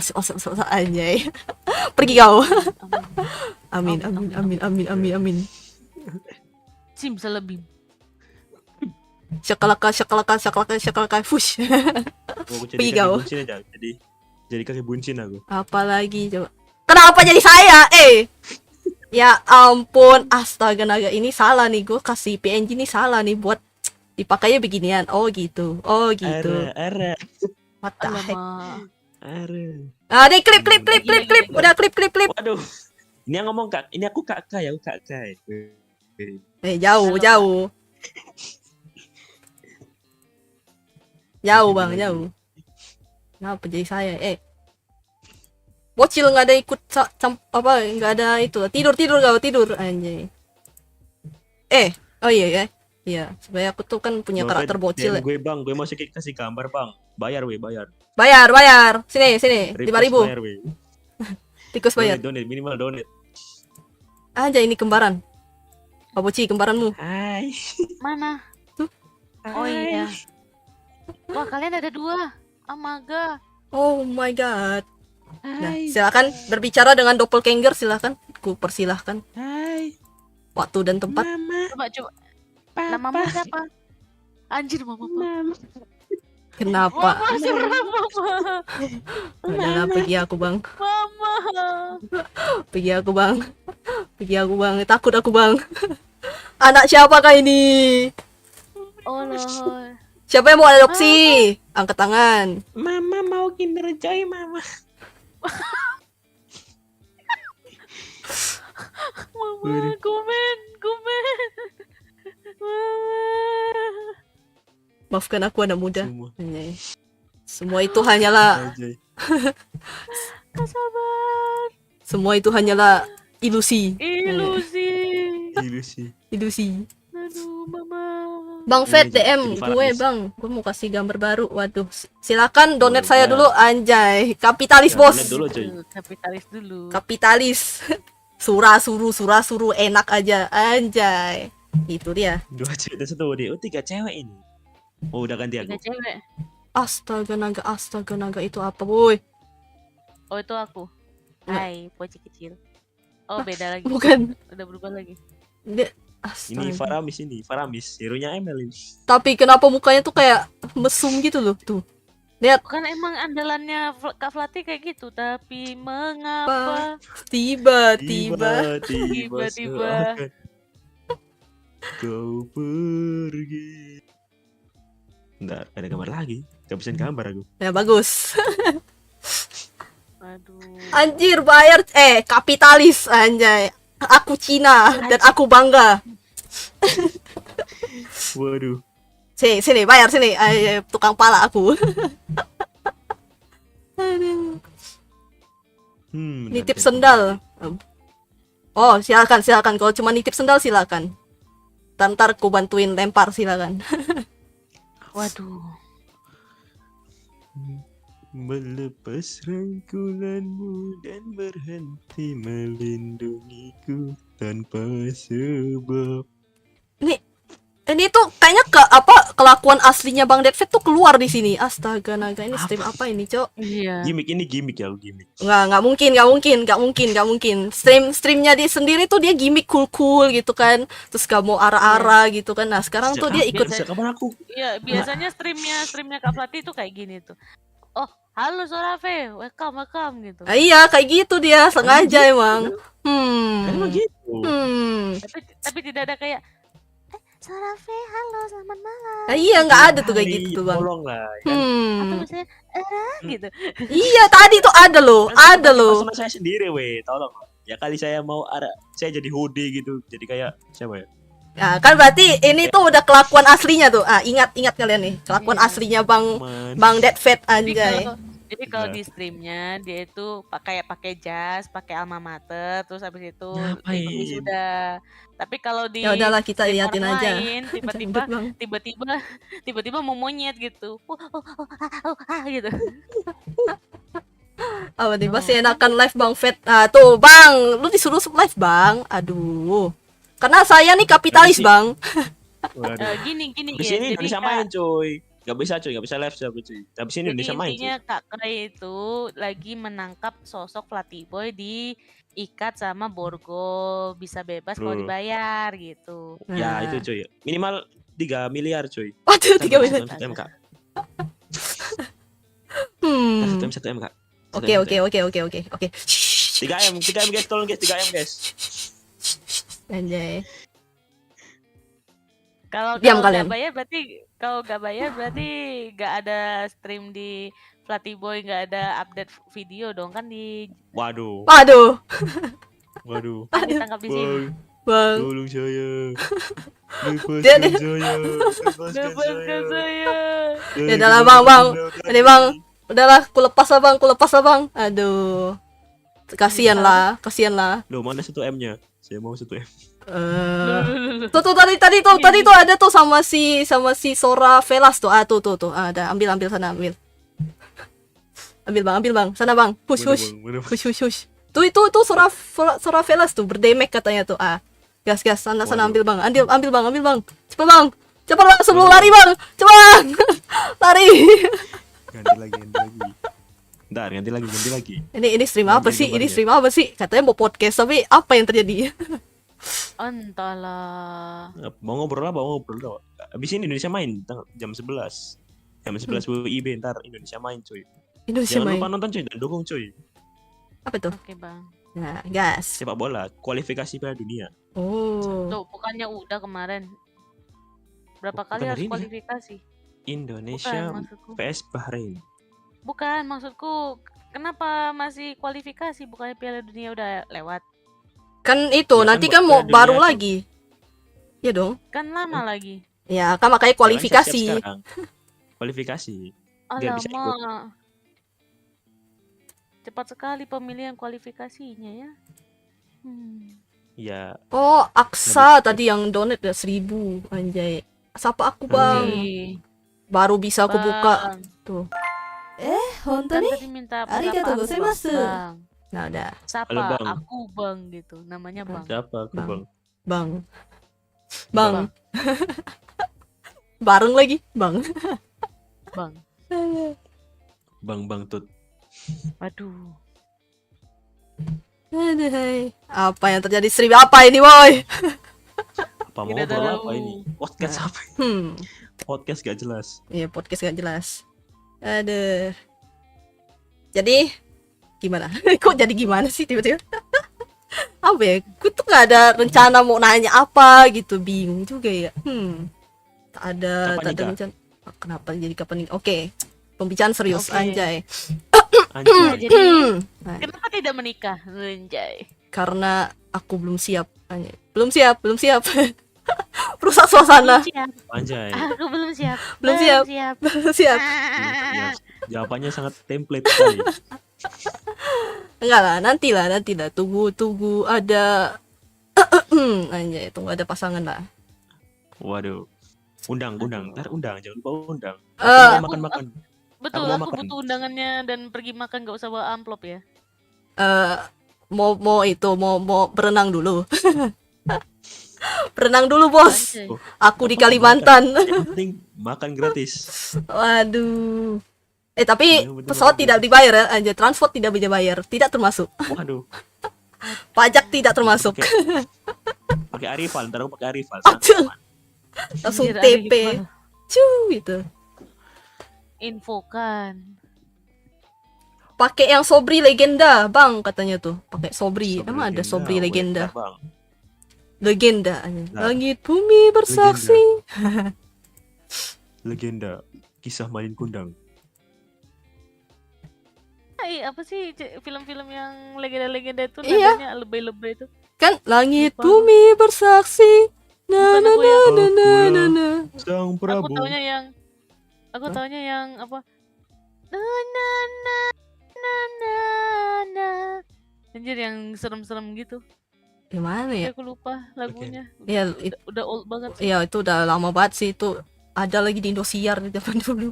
anjay. Pergi kau. Amin. Amin. Sim selebim. Syakalaka. Fush. Aku jadi Pergi kaki kau. buncin aja. Jadi kaki buncin aku. Apalagi coba. Kenapa jadi saya? Ya ampun, astaga naga ini salah nih, gue kasih PNG ini salah nih buat dipakainya beginian. Oh gitu. Ara. What the heck? Alamak. Ara. Ah, nih klip. Lagi. Udah klip. Waduh. Ini yang ngomong kak. Ini aku kakak ya, aku kakak. Jauh. Jauh bang, Lagi. jauh. Kenapa jadi saya? Bocil nggak ada ikut nggak ada itu. Tidur anjay. Oh iya. Iya, sebenarnya aku tuh kan punya karakter bocil. DM gue bang, gue mau kasih gambar bang. Bayar. Bayar. Sini. Repost 5.000. bayar, weh. Tikus bayar. Donate, minimal donate. Aja ini kembaran. Pak Boci, kembaranmu. Hai. Mana? Tuh. Oh iya. Wah, kalian ada 2. Amaga. Oh my god. Nah, silakan berbicara dengan doppelganger, silakan. Ku persilahkan. Hai. Waktu dan tempat. Mama. Coba. Namamu siapa? Anjir, mama. Kenapa? Mama siapa mama? Udahlah, pergi aku, Bang. Mama. Pergi aku, Bang. Takut aku, Bang. Anak siapakah ini? Oh loh. Siapa yang mau adopsi? Angkat tangan. Mama mau Kinder Joy, mama. Mama, komen. Mama. Maafkan aku, anak muda. Semua. Anjay. Semua itu hanyalah Anjay. Sabar. semua itu hanyalah ilusi. Ilusi. Ilusi. Aduh, mama. Bang Fed Ini DM jadi gue, Faramis. Bang. Gue mau kasih gambar baru. Waduh, silakan donate Boleh, saya Bang. dulu, anjay. Kapitalis, Ya, Bos. donate dulu, coy. Kapitalis dulu. Kapitalis. Surah suruh enak aja, anjay. Itu dia. 2 cewek dan 1 cowok. Oh, 3 cewek ini. Oh, udah ganti 3 aku. cewek. Astaga naga itu apa, boy? Oh, itu aku. Nggak. Hai, poci kecil. Oh, beda lagi. Bukan. Udah berubah lagi. Dia Ini astaga. Faramis, hero-nya Emel ini. Tapi kenapa mukanya tuh kayak mesum gitu loh, tuh. Lihat, Bukan emang andalannya Kak Flati kayak gitu, tapi mengapa tiba-tiba Tiba-tiba. seakan kau pergi. Nggak ada gambar lagi. Kehabisan gambar aku. ya bagus. Aduh. Anjir, bayar kapitalis, anjay. Aku Cina dan aku bangga. Waduh. Sini, bayar sini. Tukang pala aku. Aduh. Nitip sendal. Oh, silakan. Kalau cuma nitip sendal silakan. Ntar ku bantuin lempar, silakan. Waduh. Melepas rangkulanmu dan berhenti melindungiku tanpa sebab. Ini tuh kayaknya kelakuan aslinya Bang Deadfit tuh keluar di sini. Astaga naga, ini stream apa ini, Cok? Iya. Gimik ya, gimik. Nggak mungkin. Streamnya dia sendiri tuh dia gimmick cool gitu kan. Terus gak mau arah-arah gitu kan. Nah, sekarang tuh dia ikut. Sejak kapan aku? Iya, biasanya streamnya Kak Flati tuh kayak gini tuh. Oh, halo Sorafe, welcome gitu. Iya, kayak gitu dia, sengaja emang. Kan emang gitu. Tapi tidak ada kayak Sorafe, halo, selamat malam. Iya, nggak ada tuh kayak Hari, gitu, Bang. Tolong lah. Kan. Atau misalnya gitu. Iya, tadi tuh ada loh. Sama saya sendiri, weh. Tolong. Ya kali saya mau saya jadi hoodie gitu. Jadi kayak siapa ya? Ya, kan berarti ini tuh udah kelakuan aslinya tuh. Ingat kalian nih, kelakuan Iya. aslinya Bang Man. Bang Deadfit Tapi anjay. Jadi kalau Nah. di streamnya dia itu pakai jas, pakai alma mater, terus habis itu ikut Ngapain? wisuda. Tapi kalau di Ya udahlah, kita stream liatin orang aja. lain, Dangdut, Bang. tiba-tiba mau monyet gitu. Gitu. Apa nih, masih enakan live Bang Fed. Ah, tuh Bang, lu disuruh live Bang. Aduh. Karena saya nih kapitalis Berarti- Bang. Waduh. Gini Di sini jadi Indonesia Kak, main cuy. Gak bisa live server cuy. Tapi sini jadi Indonesia main intinya cuy. Kak Kray itu lagi menangkap sosok Flatyboy diikat sama Borgo, bisa bebas kalau Bro. dibayar gitu. Ya Nah. itu cuy. Minimal 3 miliar cuy. Waduh, 3 Satu miliar. 1 M kak. Hmm. 1 M kak. Oke. 3 M guys, tolong guys, 3 M guys. Anjay. Kalau Diam kalau kalian. nggak bayar berarti nggak ada stream di Flatyboy, nggak ada update video dong kan Waduh. Waduh. Waduh. kan ditangkap di sini. Bang. Tolong saya. Dia- Bebaskan saya. Bebaskan Lepaskan saya. Ya udahlah, Bang. Ini, Bang. Udahlah, ku lepas lah Bang. Aduh. Kasihan lah. Loh, mana 1 M-nya? Saya mau 1 M. Tuh tadi tuh ada tuh sama si Sora Velas tuh. Ah, tuh. Ah, ada, ambil sana, ambil. Ambil Bang. Sana Bang. Push. Tuh itu Sora Velas tuh berdemek katanya tuh. Ah. Gas sana Waduh. ambil Bang. Ambil Bang. Cepet Bang sebelum lari Bang. Cepet Bang. Lari. Ganti lagi. Ntar, ganti lagi. Ini stream apa sih? Katanya mau podcast tapi apa yang terjadi? Entahlah. Mau ngobrol apa? Abis ini Indonesia main jam 11. Jam 11 WIB ntar Indonesia main cuy. Indonesia Jangan main. lupa nonton cuy dan dukung cuy. Apa tuh? Oke bang. Nah, gas. Sepak bola, kualifikasi Piala Dunia. Oh. Tuh bukannya udah kemarin. Berapa Bukan kali hari harus ini ya? kualifikasi? Indonesia Bukan maksudku. vs Bahrain. Bukan maksudku. Kenapa masih kualifikasi? Bukannya Piala Dunia udah lewat? Kan itu Ya, nanti kan kan mau Piala baru Dunia lagi. Ya dong. Kan lama lagi. Ya, kan makanya Sekarang siap-siap kualifikasi. sekarang. Kualifikasi. Biar bisa ikut. Alamak. Cepat sekali pemilihan kualifikasinya ya. Ya, Oh, Aksa tadi yang donate 1.000 anjay. Sapa aku, Bang. Ih, Baru bisa aku buka. Bang. Tuh. Kan tadi minta Arigatou berapa aku, gozaimasu. Bang. Nah, udah. Siapa? Halo, Bang. Aku Bang gitu. Namanya Bang. siapa aku Bang. bang? Bang. Bang. Bang. Bareng lagi, Bang. Bang. Bang Tut. Aduh. Aduh, hai. Apa yang terjadi stream apa ini, boy? Apa mau Tidak ngobrol tahu. apa ini? Podcast apa? Podcast gak jelas. Iya, podcast gak jelas. Aduh. Jadi gimana? Kok jadi gimana sih tiba-tiba? Apa ya? Gue tuh gak ada rencana mau nanya apa gitu, bingung juga ya. Tak ada Kapan nikah? rencana. Kenapa jadi kapan nih? Oke. Pembicaraan serius, Oke. anjay. Anjay. Jadi Nah, kenapa tidak menikah? Lenjay. karena aku belum siap. Anjay. Belum siap. Rusak suasana. Belum siap. Anjay. Aku belum siap. Belum siap. siap. Belum siap. Ya, jawabannya sangat template sekali. Enggak lah, nanti lah. Tunggu ada anjay, tunggu ada pasangan lah. Waduh. Undang. Ntar undang, jangan lupa undang. Eh, Makan. Betul, Aku mau aku makan. butuh undangannya dan pergi makan, gak usah bawa amplop ya. mau berenang dulu. Berenang dulu, Bos. Anjay. Aku di Kalimantan. Yang penting makan gratis. Waduh. Tapi Bener-bener pesawat gratis. tidak dibayar ya, anjay. Transport tidak dibayar, tidak termasuk. Waduh. Pajak tidak termasuk. Pakai Arifal, ntar aku pakai Arifal. Aduh. Langsung Anjir, TP. Arifal. Gitu. Infokan. Pakai yang Sobri legenda, Bang, katanya tuh. Pakai Sobri. Emang ada Sobri Wait, legenda. ntar, Bang. Legenda. anjay. Nah. Langit bumi bersaksi. Legenda. Kisah Malin Kundang. Hai, apa sih film-film yang legenda-legenda itu Iya. nadanya lebay-lebay itu? Kan langit Lupa. bumi bersaksi. Na Bukan na aku na yang- na na na na. Sang Aku Prabu. taunya yang apa? Na na na na na na. Anjir yang serem-serem gitu. Gimana ya? Aku lupa lagunya. Ya, Udah old banget sih. ya itu udah lama banget sih itu. Ada lagi di Indosiar di zaman dulu.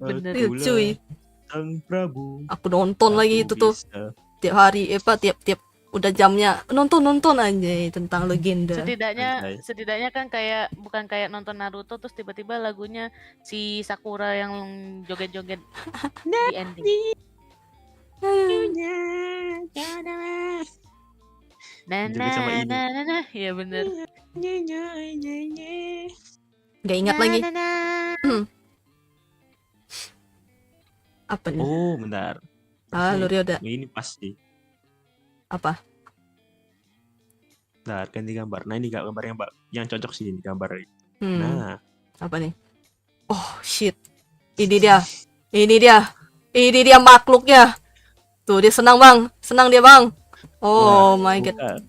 Bener. Iya, cuy. Sang Prabu. Aku nonton lagi itu tuh tiap hari, tiap udah jamnya nonton aja tentang legenda. Setidaknya kan kayak bukan kayak nonton Naruto terus tiba-tiba lagunya si Sakura yang joget-joget di ending. Joget sama ini. Nah, iya bener. Gak ingat lagi. Apa nih? Oh, bentar. Lu udah Ini pasti. apa? Bentar, ganti gambar. Nah, ini gambar yang cocok sih ini gambar. Hmm, Nah, apa nih? Oh shit. Ini dia makhluknya. Tuh dia senang bang, dia bang. Oh my god,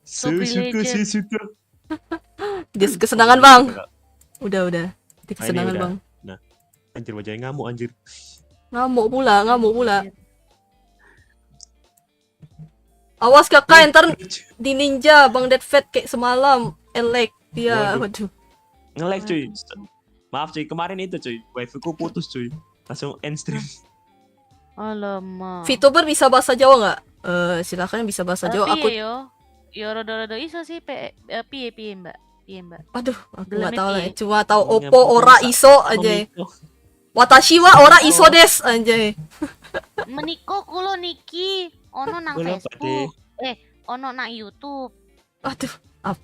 Suka. dia kesenangan bang. Udah, dia kesenangan udah. bang. Anjir, wajahnya ngamuk anjir. Ngamuk pula. Awas kakak, ntar di ninja bang Dead Fat kayak semalam. Elek dia, waduh. Nge-lag cuy. Maaf cuy, kemarin itu cuy. Wifi ku putus cuy. Langsung end stream. Alamak. VTuber bisa bahasa Jawa nggak? Silakan bisa bahasa Jawa. Aku, yo rodo iso sih piye mbak. aduh, aku Belum nggak tahu lah. ini. Cuma tahu Oppo ora iso aja. Watashi wa ora iso des aja. Meniko kulo niki ono nang Kulo Facebook. Ono nang YouTube. Aduh,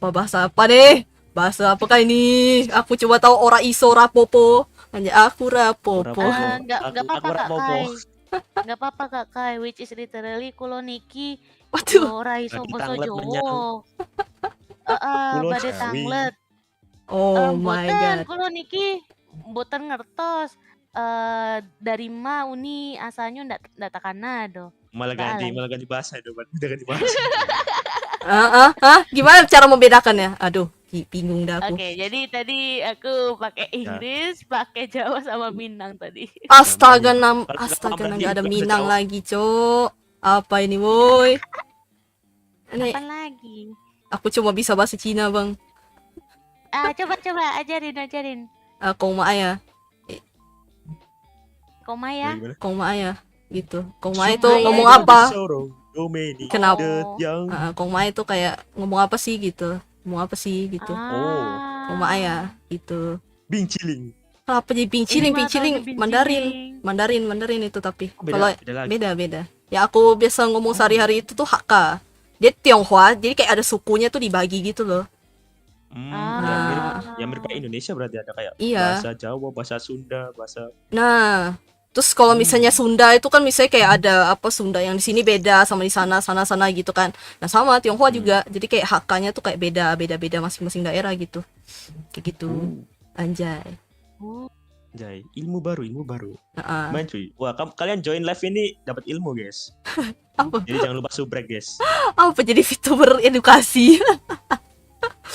bahasa apa deh? Bahasa apakah ini? Aku coba tahu ora iso rapopo. Hanya aku rapopo. Enggak apa-apa Kak rapopo. Kai. Enggak apa-apa Kak Kai, which is literally kulo niki Waduh. ora iso Lagi basa tanglet Jawa. menyang. Kulo Bade Jawi. tanglet. Oh my god. Kulo niki mboten ngertos. Dari ma uni asalnya ndak takana do. Malah ganti bahasa itu, udah ganti bahasa. Gimana cara membedakannya? Aduh, bingung dah aku. Oke, jadi tadi aku pakai Inggris, pakai Jawa sama Minang tadi. Astaga, Kalau nggak ada bahasa Minang Jawa. lagi, Cok. Apa ini, woi? Ini Apa lagi? aku cuma bisa bahasa Cina, Bang. Coba ajarin. Kong Maya, Komaya. Gimana? Kong Maya gitu. Kong Maya itu Maya ngomong itu apa? Kenapa? Kenapa? Kong Maya itu kayak ngomong apa sih gitu. Ngomong apa sih gitu. Kong Maya gitu. Bing ciling. Kenapa jadi pinciling Mandarin itu tapi kalau beda. Ya aku biasa ngomong sehari-hari itu tuh Hakka. Dia Tionghoa, jadi kayak ada sukunya tuh dibagi gitu loh. Yang mirip kayak Indonesia berarti ada kayak Iya. bahasa Jawa, bahasa Sunda, bahasa Nah, terus kalau misalnya Sunda itu kan misalnya kayak ada apa Sunda yang di sini beda sama di sana gitu kan. Nah, sama Tionghoa juga. Jadi kayak Hakkanya tuh kayak beda masing-masing daerah gitu. Kayak gitu. Anjay. Jai, ilmu baru. Heeh. Main cuy. Wah, kalian join live ini dapat ilmu, guys. Apa? Jadi jangan lupa subrek, guys. Apa jadi VTuber edukasi?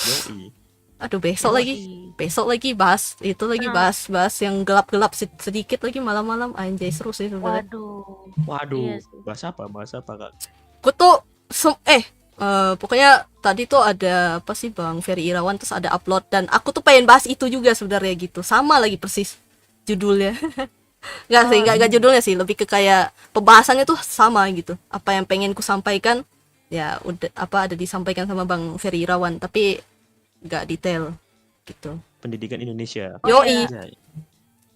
Yoi. Aduh, besok lagi bahas itu lagi bahas yang gelap-gelap sedikit lagi malam-malam. Anjay, seru sih sebenarnya. Waduh. Iya sih. Bahasa apa, Kak? Gue tuh pokoknya tadi tuh ada apa sih Bang Ferry Irawan terus ada upload dan aku tuh pengen bahas itu juga sebenarnya gitu. Sama lagi persis judulnya. Enggak judulnya sih, lebih ke kayak pembahasannya tuh sama gitu. Apa yang pengen ku sampaikan ya udah ada disampaikan sama Bang Ferry Irawan tapi enggak detail gitu. Pendidikan Indonesia. Yoi. Jai.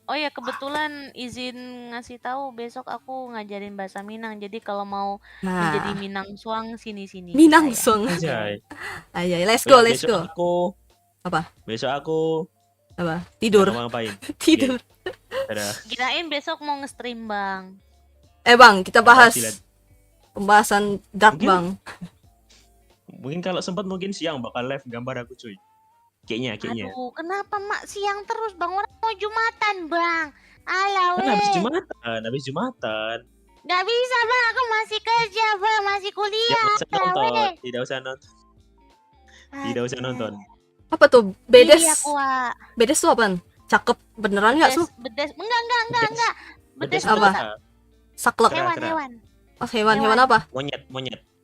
Oh ya, kebetulan izin ngasih tahu besok aku ngajarin bahasa Minang. Jadi kalau mau menjadi Nah, Minang Suang sini. Minang saya. Song. Jai. Ayo, let's go. Apa? Besok aku Tidur. mau ngapain? Tidur. Dadah. Kirain besok mau nge-stream, Bang. Bang, kita bahas Silat. pembahasan dark Mungkin- Bang. Mungkin kalau sempat mungkin siang bakal live gambar aku cuy. Kayaknya. Aduh, kenapa mak siang terus Bang? Orang mau Jumatan, Bang. Alah, Kan habis weh. Jumatan. Gak bisa, Bang. Aku masih kerja, Bang. Masih kuliah. Tidak usah nonton. Apa tuh? Iya, Bedes. kuat. Bedes tuh apaan? Cakep beneran nggak, Su? Bedes. Enggak. Bedes apa? tuh Saklek. Kera. hewan. Oh, hewan apa?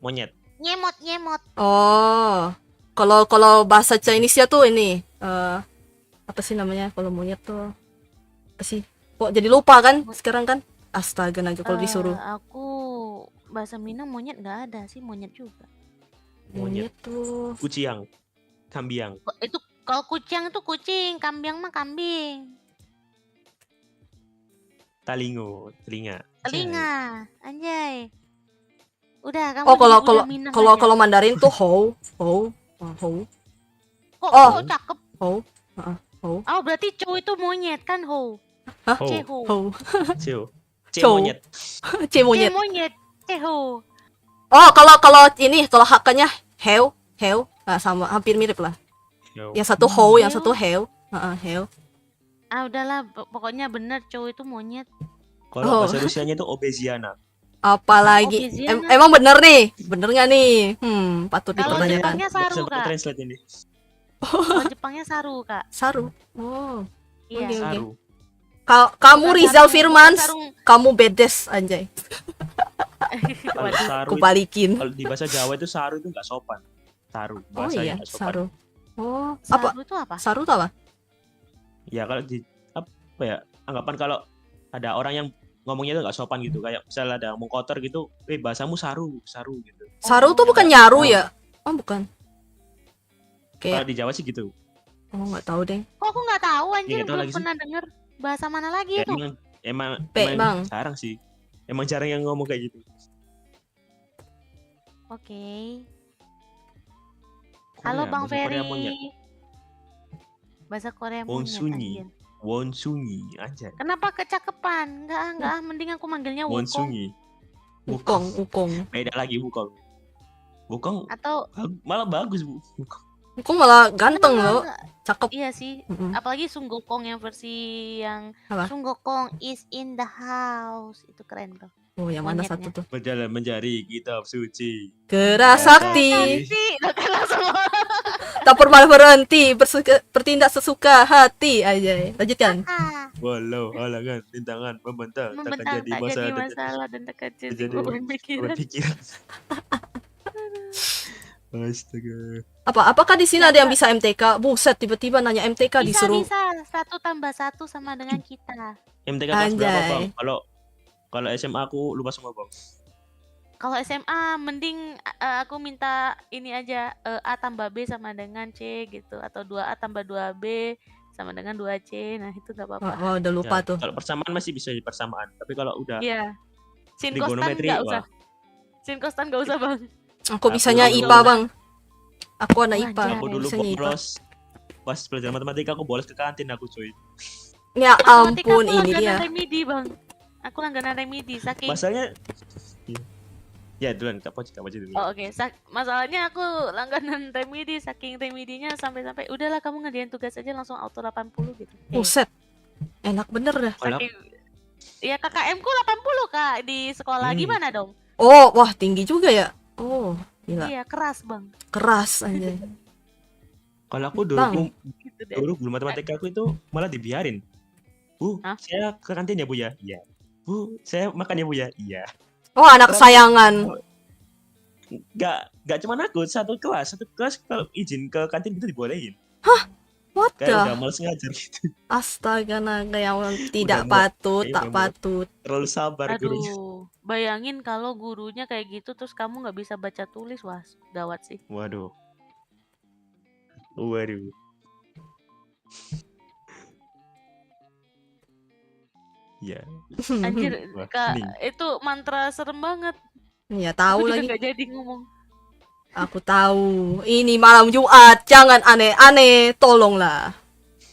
Monyet. Nyemot. Oh. Kalau bahasa Chinese-nya tuh ini apa sih namanya kalau monyet tuh? Apa sih? Kok jadi lupa kan sekarang kan? Astaga naga kalau disuruh. Aku bahasa Minang monyet nggak ada sih, monyet juga. Monyet tuh. Kuciang, kambiang. Itu kalau kucing itu kucing, kambing mah kambing. Talingo, telinga. Telinga, anjay. Udah kamu Oh, jadi Buddha Minang aja. kalau Mandarin tuh hou. Kok oh. kok cakep. Hou. Oh, berarti cow itu monyet kan ho. Hah? Ho, Ceho. Hou. Cio. Cow. Monyet. C monyet. Monyet. Ceho. Oh, kalau ini kalau hakanya heu. Nah, sama hampir mirip lah. Yo. Yang satu hou, yang Heu. satu heu. Heu. Ah, udahlah, pokoknya bener cow itu monyet. Kalau Oh. bahasa Rusianya itu obeziana. Apalagi Obesiana. emang bener nih? Bener nggak nih? Patut Kalau dipertanyakan. Jepangnya saru, Bisa pakai Kak. translate ini. Kalau Jepangnya saru, Kak. Saru. Oh. Iya. Oke. Saru. Kamu Bukan Rizal sarung, Firmans, bukan sarung. kamu bedes anjay. Kalau Waduh. saru Aku itu, balikin. kalau di bahasa Jawa itu saru itu nggak sopan. Saru, Oh bahasanya iya, nggak sopan. saru. Oh, apa? Saru itu apa? Saru tuh apa? Ya kalau di apa ya anggapan kalau ada orang yang ngomongnya itu nggak sopan gitu, kayak misalnya ada ngomong kotor gitu, bahasamu saru gitu. Saru tuh bukan nyaru ya? Oh, bukan. Kalau Kayak di Jawa sih gitu. nggak tahu deh. Kok aku nggak tahu anjir, Nggak tahu belum lagi sih. pernah denger. Bahasa mana lagi Ya, itu? emang Bang. jarang sih. Emang jarang yang ngomong kayak gitu. Oke. Halo Korea, Bang bahasa Korea Ferry. monyet. Bahasa Korea monyet. Wonsunyi. anjir. Wonsunyi aja. Kenapa kecakapan? Enggak, mending aku manggilnya Wukong Wonsunyi. Ukong. Beda lagi Wukong. Wukong atau malah bagus Bu. Ukong malah ganteng loh, Enggak. cakep. Iya sih. Mm-mm. Apalagi Sun Gokong yang versi yang Apa? Sun Gokong is in the house. Itu keren tuh. Oh, yang mana Monyetnya. satu tuh? Berjalan mencari kitab suci. Keras Ya, sakti, Sih, udah kan langsung. tak pernah berhenti, bertindak sesuka hati aja. Lanjutkan. Ah, Walau halangan, rintangan, membentang, takkan membentang jadi tak masalah jadi dan masalah dan tak jadi jadi beban pikiran. berpikiran. Astaga. Apakah di sini ada yang bisa MTK? Buset, tiba-tiba nanya MTK Bisa, disuruh. bisa. 1+1 sama dengan kita. MTK kelas berapa Anjay. Bang? Kalau SMA aku lupa semua Bang. Kalau SMA mending aku minta ini aja A tambah B sama dengan C gitu, atau 2A tambah 2B sama dengan 2C. Nah, itu gak apa-apa. Wah, udah lupa Ya, tuh. Kalau persamaan masih bisa jadi persamaan, tapi kalau udah Iya. Sin kostan trigonometri nggak wah. usah. Sin kostan nggak usah, Bang. Aku bisanya dulu- IPA, Bang. Aku anak Wah, IPA. anjay. aku dulu Bisanya IPA. bolos pas belajar matematika aku bolos ke kantin aku cuy. Ya Matematika ampun, aku ini langganan dia. remedi, Bang. Aku langganan remedi saking. Masalahnya ya duluan Kak Poci dulu. Oh, oke. Masalahnya aku langganan remedi, saking remedinya sampai-sampai udahlah kamu ngerjain tugas aja langsung auto 80 gitu. Buset. Enak bener dah. Kalau Saking ya KKM ku 80 Kak di sekolah. Hmm. Gimana dong? Oh, wah tinggi juga ya. Oh, gila. Iya, keras, Bang. Keras aja. kalau aku dulu Bang. Gitu deh. guru matematika aku itu malah dibiarin. Bu, Hah? saya ke kantin ya Bu ya? Iya. Bu, saya makan ya Bu ya? Iya. Oh, anak kesayangan. Gak cuma aku, satu kelas kalau izin ke kantin itu dibolehin. What Kayak udah the? males ngajar gitu. Astaga, naga yang tidak muak. patut, Iya, tak udah muak. patut. Terlalu sabar gurunya. Aduh, bayangin kalau gurunya kayak gitu terus kamu nggak bisa baca tulis, wah gawat sih. Waduh. Ya, Anjir, Wah, Kak, hening. itu mantra serem banget. Ya Aku tahu juga lagi. nggak jadi ngomong. Aku tahu. Ini malam Jumat, jangan aneh-aneh. Tolonglah.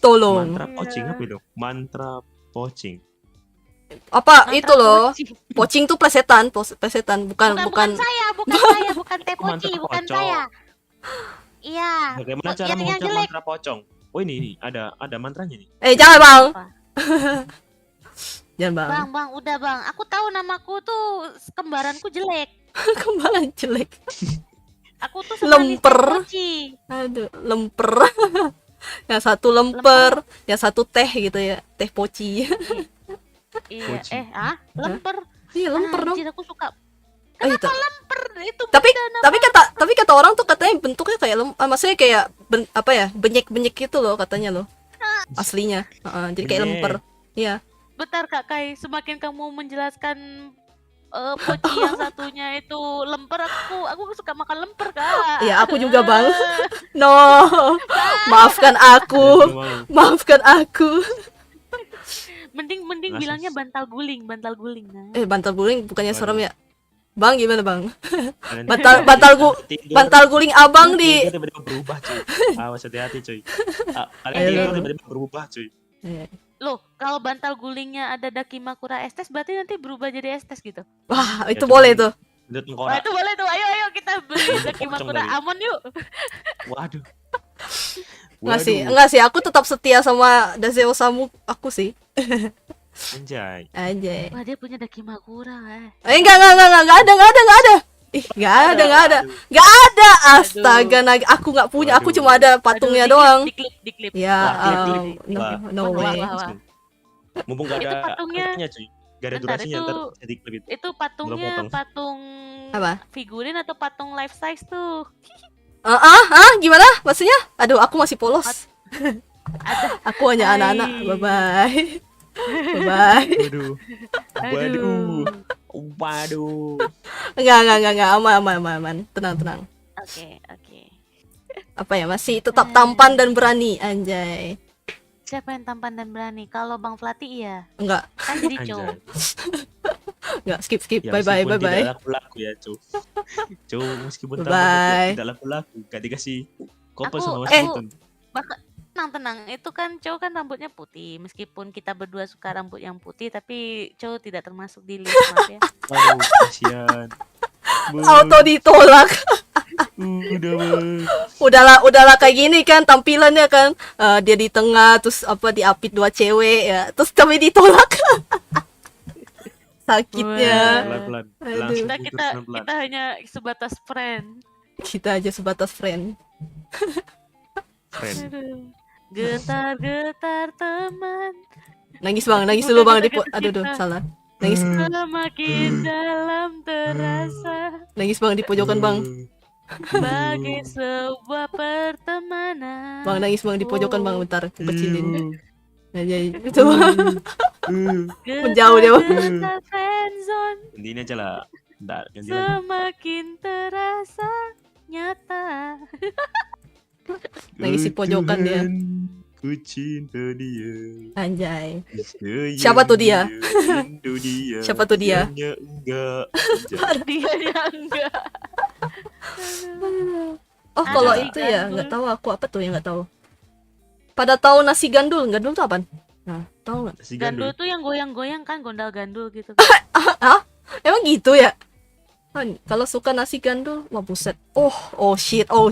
Tolong. mantra Iya. pocing apa itu? Mantra pocing. Apa Mantra itu loh? poci. Pocing tuh plesetan, plesetan bukan Bukan saya, bukan Teh Mantra Poci, bukan pocong. saya. Iya. Bagaimana cara yang mengucap jelek. mantra pocong? Oh ini ada mantranya nih. jangan bang. Apa? Jangan bang. Bang, udah bang. Aku tahu namaku tuh kembaranku jelek. Kembaran jelek. Aku tuh sebenarnya Lemper. Teh Poci. Aduh, lemper. Yang satu lemper, yang satu teh gitu ya, teh poci. Iya, Poci. lemper. Iya lemper dong. Anjir, aku suka Itu. lemper. Itu Tapi beda nama. tapi kata orang tuh katanya bentuknya kayak maksudnya kayak apa ya, benyek-benyek gitu loh katanya loh. Aslinya. Jadi kayak Benyek. lemper. Iya. Bentar Kak Kai, semakin kamu menjelaskan poci yang satunya itu lemper, aku suka makan lemper Kak. Iya, aku juga, Bang. No. Maafkan aku. Maafkan aku. Mending Nggak bilangnya sus- bantal guling nah. Bantal guling bukannya Waduh. serem ya? Bang gimana, Bang? Kalian tidur, Bantal guling abang di tidur tiba-tiba berubah cuy. Awas hati-hati cuy. Kalian Ayo. tidur tiba-tiba berubah cuy. Loh, kalau bantal gulingnya ada Dakimakura Estes berarti nanti berubah jadi Estes gitu. Wah, itu cuman boleh tuh. Itu Wah, tengkorak. itu boleh tuh. Ayo kita beli Pocong Dakimakura lagi. Amon yuk. Waduh. Enggak sih, aku tetap setia sama Daze Osamu aku sih. Anjay. Anjay. Wah, dia punya Dakimakura. Enggak ada. Ih, enggak ada. Enggak ada. Astaga, aku enggak punya. Aku Waduh. cuma ada patungnya doang. Diklip. Ya, Wah, klip. no, Wah. no Wah, way. wah. Mumpung gak Itu ada patungnya- klipnya cuy. Gak ada Bentar, durasinya itu- ntar jadi klip itu. Itu patungnya potong. patung Apa? figurin atau patung life size tuh? Gimana? Maksudnya? Aduh, aku masih polos. Aku hanya Hai. anak-anak. Bye-bye. Bye-bye. Waduh. Waduh. Enggak. Aman. Tenang. Oke. Apa ya? Masih tetap tampan dan berani, anjay. Siapa yang tampan dan berani? Kalau Bang Flati iya. Enggak, Kan jadi cowok. Anjay. enggak, skip. Ya, Bye-bye. meskipun tidak laku-laku ya cuy. Cuy, meskipun Bye. tidak laku-laku, gak dikasih couple Aku- sama Mas Newton. Tenang. Itu kan cowok kan rambutnya putih. Meskipun kita berdua suka rambut yang putih, tapi cowok tidak termasuk di list maaf ya. Waduh, kasihan. Auto ditolak. Udah, Bang. Udahlah kayak gini kan tampilannya kan. Dia di tengah terus diapit dua cewek ya. Terus kami ditolak. Sakitnya. Pelan-pelan. Aduh. Langsung Kita putus kita pelan-pelan. kita hanya sebatas friend. Kita aja sebatas friend. Friend. Aduh. Getar teman. Nangis Bang, nangis Bukan dulu Bang. kita Aduh, kita. salah. Nangis Semakin dalam terasa Bang di pojokan Bang. bagi sebuah pertemanan. Bang nangis Bang di pojokan Bang, bentar aku kecilin. Aja itu. Menjauh dia, Bang. Getar friendzone Intinya aja lah. Bentar, ganti lagi. semakin terasa nyata. Nangis di pojokan dia. Ku cinta dia. Anjay. Sayang Siapa tuh dia? rindu dia. Siapa tuh dia? Dianya enggak. Anjay. Dia yang enggak. Oh, kalau Nasi itu ya gandul. nggak tahu aku apa tuh yang nggak tahu. Pada tahu nasi gandul? Gandul tuh apaan? Nah, tahu nggak? Si Gandul gandul. tuh yang goyang-goyang kan, gondal gandul gitu. Emang gitu ya? Kalau suka nasi gandul, wah buset. Oh shit. Oh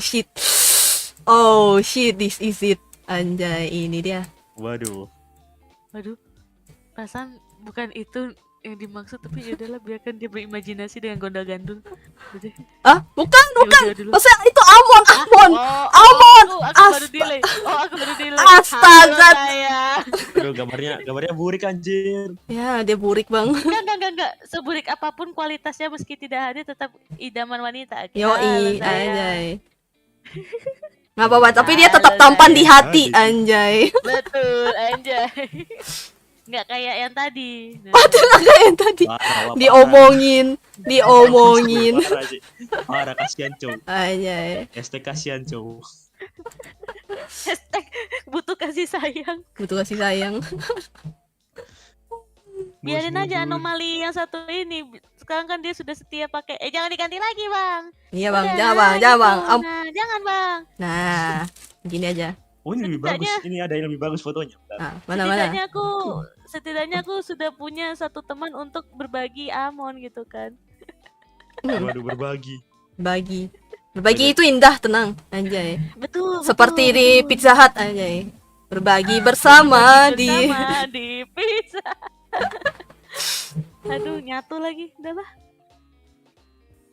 shit, this is it. Anjay, ini dia. Waduh. Waduh, perasaan bukan itu yang dimaksud, tapi ya udahlah biarkan dia berimajinasi dengan gondal gandul. Udah, Bukan. ya udah dulu. Maksudnya itu Amon. Amon, aku baru delay. Aku baru delay. Astaga. Halo, sayang. Aduh, gambarnya burik anjir. Ya, dia burik Bang. Enggak. Seburik apapun kualitasnya meski tidak hadir tetap idaman wanita. Halo, Yoi, sayang. anjay. Nggak apa-apa, tapi dia tetap tampan di hati, anjay. Betul, anjay. Nggak kayak yang tadi. Nah, Kayak yang tadi diomongin. Parah, kasihan cow. Anjay. Hashtag kasihan cow. hashtag butuh kasih sayang. Butuh kasih sayang. Biarin aja anomali yang satu ini. Sekarang kan dia sudah setia pakai. Jangan diganti lagi, Bang. Iya Bang, Udah, jangan Bang, gitu. jangan Bang. Nah, jangan, Bang. Nah, gini aja. Oh, ini lebih bagus. Ini ada yang lebih bagus fotonya. Bentar. Nah, mana? Setidaknya aku sudah punya satu teman untuk berbagi Amon gitu kan. Waduh, berbagi. Berbagi itu indah, tenang, anjay. Betul. Seperti betul, di betul. Pizza Hut, anjay. Berbagi bersama Bersama di pizza. Aduh, nyatu lagi. Udah lah.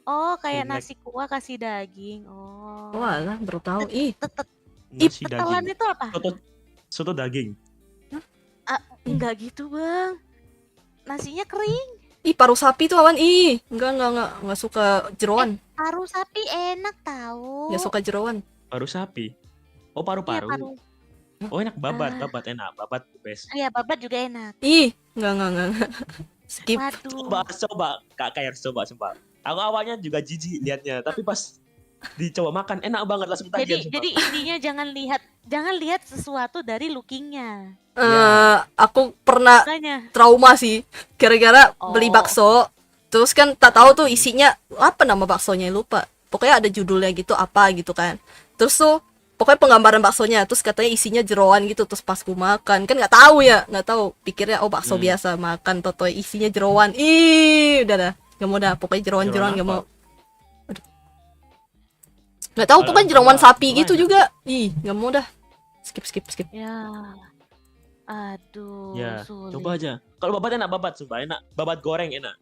Oh, kayak Jelek. nasi kuah kasih daging. Oh. Walah, baru tahu. Ih, Nasi Petelan daging. itu apa? Soto daging. Enggak gitu, Bang. Nasinya kering. Ih, paru sapi tuh awan. Ih, enggak suka jeroan. Paru sapi enak tahu. Enggak suka jeroan. Paru sapi. Oh, Iya, paru-paru. paru. Oh, enak babat, Ah. babat enak, babat the best. Iya, babat juga enak. Ih, enggak. Skip. Waduh. Coba Kak Kair, coba. Aku awalnya juga jijik liatnya, tapi pas dicoba makan enak banget langsung tagihan. Jadi intinya jangan lihat sesuatu dari lookingnya. Aku pernah Makanya. trauma sih gara-gara beli Oh. bakso. Terus kan tak tahu tuh isinya apa nama baksonya lupa. Pokoknya ada judulnya gitu apa gitu kan. Terus tuh pokoknya penggambaran baksonya terus katanya isinya jeroan gitu terus pas ku makan kan nggak tahu pikirnya oh bakso biasa makan toto isinya jeroan. Ih, udah dah. Nggak mau dah, pokoknya jeroan Jeroan nggak apa? mau. Aduh. Nggak tahu Kalau pokoknya jeroan coba, sapi coba gitu enak. juga. Ih, nggak mau dah. Skip. Ya. Aduh, Ya, sulit. coba aja. Kalau babat enak, babat sumpah enak. Babat goreng enak.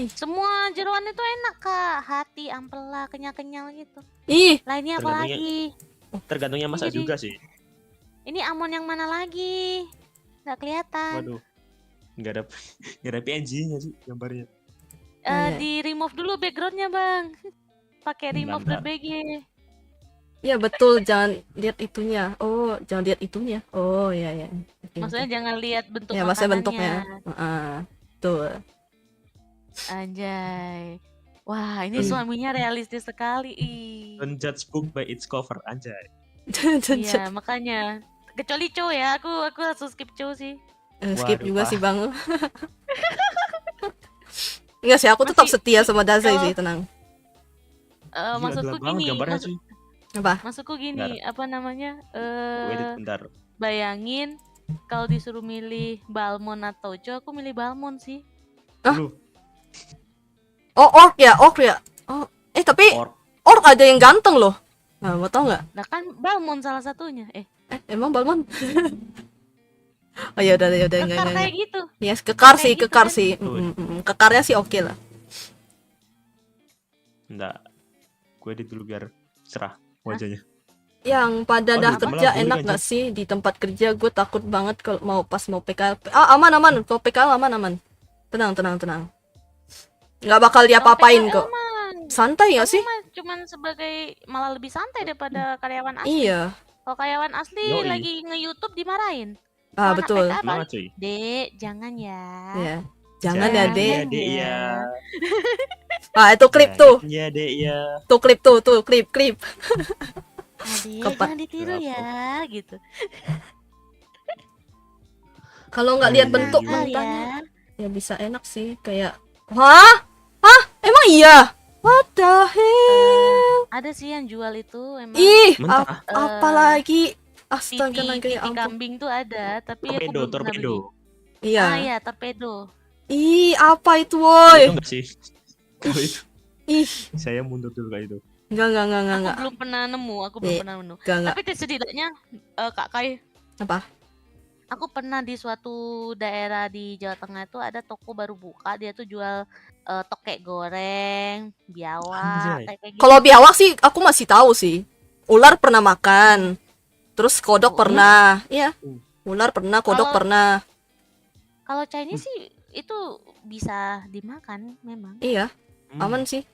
Semua jeroan itu enak, Kak. Hati, ampela, kenyal-kenyal gitu. Ih, Lainnya apa Tergantungnya- lagi? Tergantungnya masak Jadi- juga sih. Ini Amon yang mana lagi? Nggak kelihatan. Waduh. Nggak ada nggak ada PNG-nya sih gambarnya. Iya. Di remove dulu backgroundnya, Bang. Pakai remove Bentar. .bg. ya betul, jangan lihat itunya. Oh, jangan lihat itunya. Oh, ya. Oke, Maksudnya jangan lihat bentuk ya, maksudnya bentuknya. makanannya. Tuh. Anjay. Wah, ini suaminya realistis sekali. Ih. Don't judge book by its cover, anjay. Iya, makanya. Kecuali Chow ya, aku langsung skip Chow sih. Skip Waduh, juga Pak. sih, Bang. Enggak sih, aku tetap Masih- setia sama Dazai kalau- sih, tenang. Gila, Maksudku gelap banget gini, gambarnya cuy. Apa? maksudku gini, apa namanya? Wait, bentar. Bayangin kalau disuruh milih Balmond atau Chow, aku milih Balmond sih. Hah? Lu, Oh, orc ya. Oh, tapi Orc. orc ada yang ganteng loh. Nah, mau tau nggak? Nah kan Balmond salah satunya. Emang Balmon? Oh ya udah Kekar enggak. kayak gitu. Yes, kekar Kayak gitu kekar kan? sih. Kekarnya sih oke lah. enggak. Gue di dulu biar cerah wajahnya. Yang pada Oh, dah di kerja malah enak boleh nggak sih di tempat kerja? Gue takut banget kalau pas mau PKL. Aman. Kalau PKL aman. Tenang. Nggak bakal diapa-apain PKL kok. mah, Santai nggak kamu sih? mah cuman sebagai malah lebih santai daripada karyawan asli. Iya. Kalau karyawan asli Yoi. lagi nge-YouTube dimarahin. Ah, Kalau anak betul. PKL, Semangat cuy. Dek, jangan ya. Iya. Jangan ya, Jangan Dek. ya, Dek ya. Itu klip tuh. Jangan ya, Dek ya. Tuh klip tuh klip. Adik, Kepa- jangan ditiru Kenapa? ya, gitu. Kalau nggak lihat Iya, bentuk iya. mentahnya ya bisa enak sih kayak Hah? Emang iya? What the hell? Ada sih yang jual itu emang. Ih, Mentah. apalagi Titi, astaga naga titi ya ampun. kambing tuh ada, tapi aku belum pernah beli. Torpedo. Iya. Iya, torpedo. Ih, apa itu, woi? Itu enggak sih? Kalau itu Ih, saya mundur dulu kayak itu. enggak. Aku belum pernah nemu, Iya. Enggak. Tapi setidaknya Kak Kai, Apa? aku pernah di suatu daerah di Jawa Tengah itu ada toko baru buka, dia tuh jual tokek goreng, biawak, Anjay. kayak gitu. Kalau biawak sih aku masih tahu sih. Ular pernah makan. Terus kodok pernah. Iya. Ular pernah, kodok Kalau- pernah. Kalau Chinese sih itu bisa dimakan memang. Iya, Hmm, aman sih.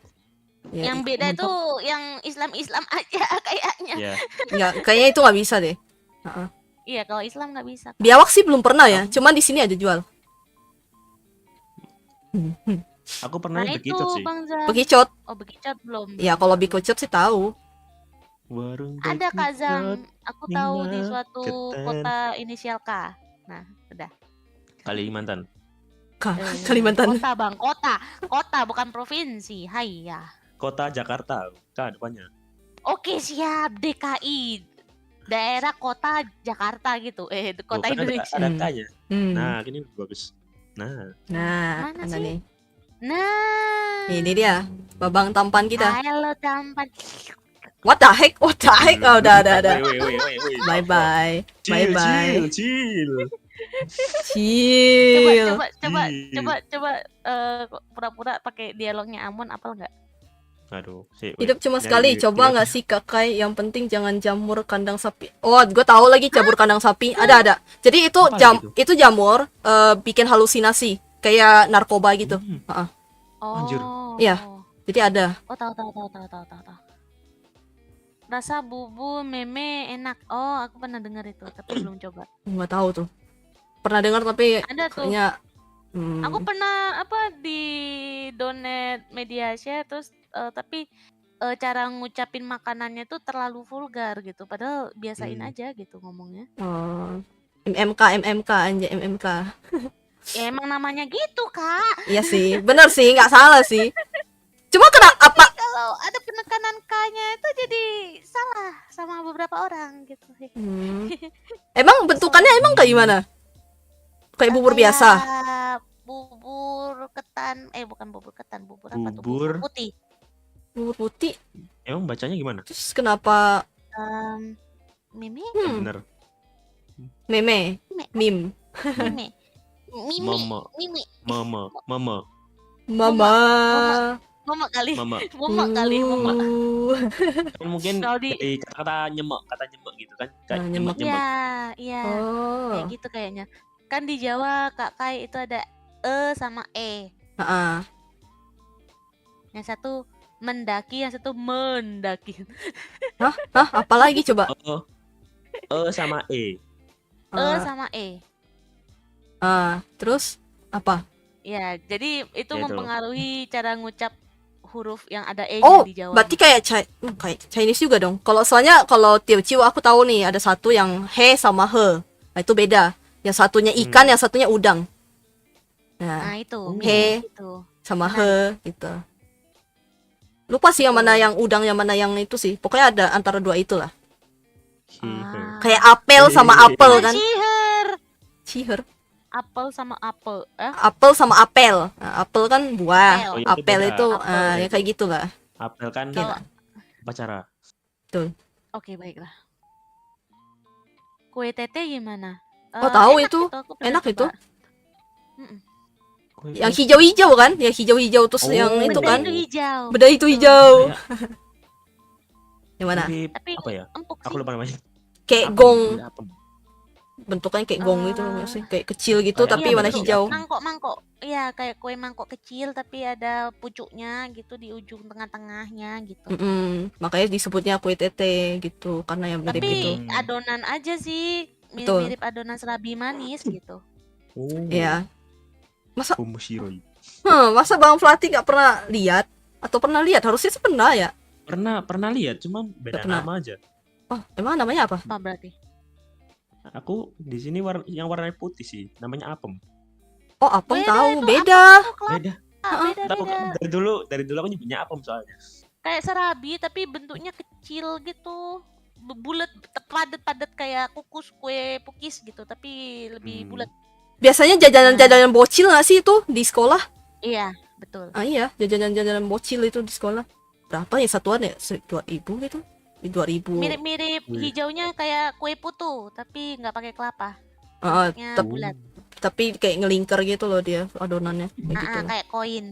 Ya, Yang beda mentok. itu yang Islam aja kayaknya. Ya. Enggak, kayaknya itu nggak bisa deh. Heeh. Iya, kalau Islam nggak bisa. Biawak sih belum pernah ya. Cuman di sini ada jual. Aku pernah Nah itu begitu sih. Bang Zam. Bekicot. Oh bekicot belum. Ya kalau bekicot sih tahu. Warung Ada Kak Zam. Aku tahu di Nina, suatu Keten. kota inisial K. Nah, udah. Kalimantan. Kalimantan. Kota Bang, kota bukan provinsi. Hai ya. Kota Jakarta. Kan depannya. Oke siap DKI. Daerah kota Jakarta gitu. Kota Tuh, kan Indonesia. Ada K-nya. Hmm. Nah, ini bagus. Nah, Nah, Mana ada sih? nih. Nah. Ini dia, babang tampan kita. Halo tampan. What the heck? Oh, udah. Woi. Bye bye. Chill, Bye-bye. chill. Chill. Coba pura-pura pakai dialognya Amon apal nggak? Aduh, sih. Hidup cuma nyari sekali, di- coba di- nggak sih Kakai? Yang penting jangan jamur kandang sapi. Oh, gue tahu lagi jamur kandang sapi. Ada. Jadi itu Apa gitu? itu jamur bikin halusinasi, kayak narkoba gitu. Hmm. Heeh. Anjir. Oh. Iya. Jadi ada. Oh, tahu. Rasa bubur meme enak. Oh, aku pernah dengar itu, tapi belum coba. Nggak tahu tuh. Pernah dengar tapi Ada tuh. kayaknya Aku pernah di donate media share terus tapi cara ngucapin makanannya tuh terlalu vulgar gitu. Padahal biasain aja gitu ngomongnya. oh, MMK anjay MMK. Ya emang namanya gitu, Kak. Iya sih, bener sih, nggak salah sih. Cuma kenapa? Kalau ada penekanan K-nya itu jadi salah sama beberapa orang gitu. Emang bentukannya emang kayak gimana? Kayak bubur biasa. Bubur ketan, bukan bubur ketan, bubur apa tuh? Bubur. Bubur putih. Bubur putih. Emang bacanya gimana? Terus kenapa Meme, Bener. meme? Meme. meme, mimi, Mama. mimi, Mama. Mama. mama kali, Mama. mama kali, mama. Kan mungkin Kalau di- dari kata nyemek gitu kan. Kayak Ah, nyemek. nyemek. Iya, Oh. kayak gitu kayaknya. Kan di Jawa Kak Kai itu ada sama e. Heeh. Yang satu mendaki, yang satu mendaki. Hah? Apalagi coba? Sama E. Sama e. Terus apa? Ya, jadi itu Ya, itu. mempengaruhi cara ngucap huruf yang ada Oh, e-nya di Jawa. berarti kayak Chinese juga dong. Soalnya kalau Teochew aku tahu nih ada satu yang he sama he. Nah, itu beda. Yang satunya ikan, yang satunya udang. Nah, Nah, itu he gitu. sama he gitu. Lupa sih yang mana yang udang, yang mana yang itu sih. Pokoknya ada antara dua itulah. Ah. Kayak apel sama apel kan? Ciher. Ciher. Apel sama apel. Apel sama apel. Nah, apel kan buah. Apel. Oh, itu Apel beda. itu Apel. ya kayak gitulah. Apel kan Kalau- pacara. Oke, baiklah. Kue tete gimana? Oh, tahu enak itu. aku pernah Enak coba. itu. Mm-mm. Yang hijau-hijau kan? Yang hijau-hijau terus Oh, yang itu Beda kan? itu hijau. Beda itu Betul. hijau. Kayak Yang mana? mirip Tapi apa ya? empuk Aku sih. lupa namanya. Kayak Apem, gong. mirip apem. Bentuknya kayak gong gitu loh sih. Kayak kecil gitu Kayak tapi Iya, warna betul. hijau. Mangkok-mangkok. Iya, kayak kue mangkok kecil tapi ada pucuknya gitu di ujung tengah-tengahnya gitu. Makanya disebutnya kue tete gitu karena yang mirip Tapi itu. adonan aja sih, Betul. mirip adonan serabi manis gitu. Oh. Iya. Masa Omoshiroi. masa Bang Flati nggak pernah lihat atau pernah lihat? Harusnya sih pernah ya. Pernah lihat, cuma beda Nggak pernah. nama aja. Oh, emang namanya apa? Apa berarti? Aku di sini yang warna putih sih, namanya apem. Oh, apem Beda tahu, itu, beda. Tuh, Kak. Beda. Tahu Beda-beda. kan dari dulu aku nyebutnya apem soalnya. Kayak serabi tapi bentuknya kecil gitu. Bulat, padat-padat kayak kukus kue pukis gitu, tapi lebih bulat. Biasanya jajanan-jajanan bocil nggak sih itu di sekolah? Iya, betul. Iya, jajanan-jajanan bocil itu di sekolah. Berapa ya satuan ya? 2.000 gitu. Di 2.000. Mirip-mirip Wih. hijaunya kayak kue putu, tapi nggak pakai kelapa. Ah, Bentuknya tep- bulat. tapi kayak ngelingkar gitu loh dia adonannya kayak gitu. Kayak koin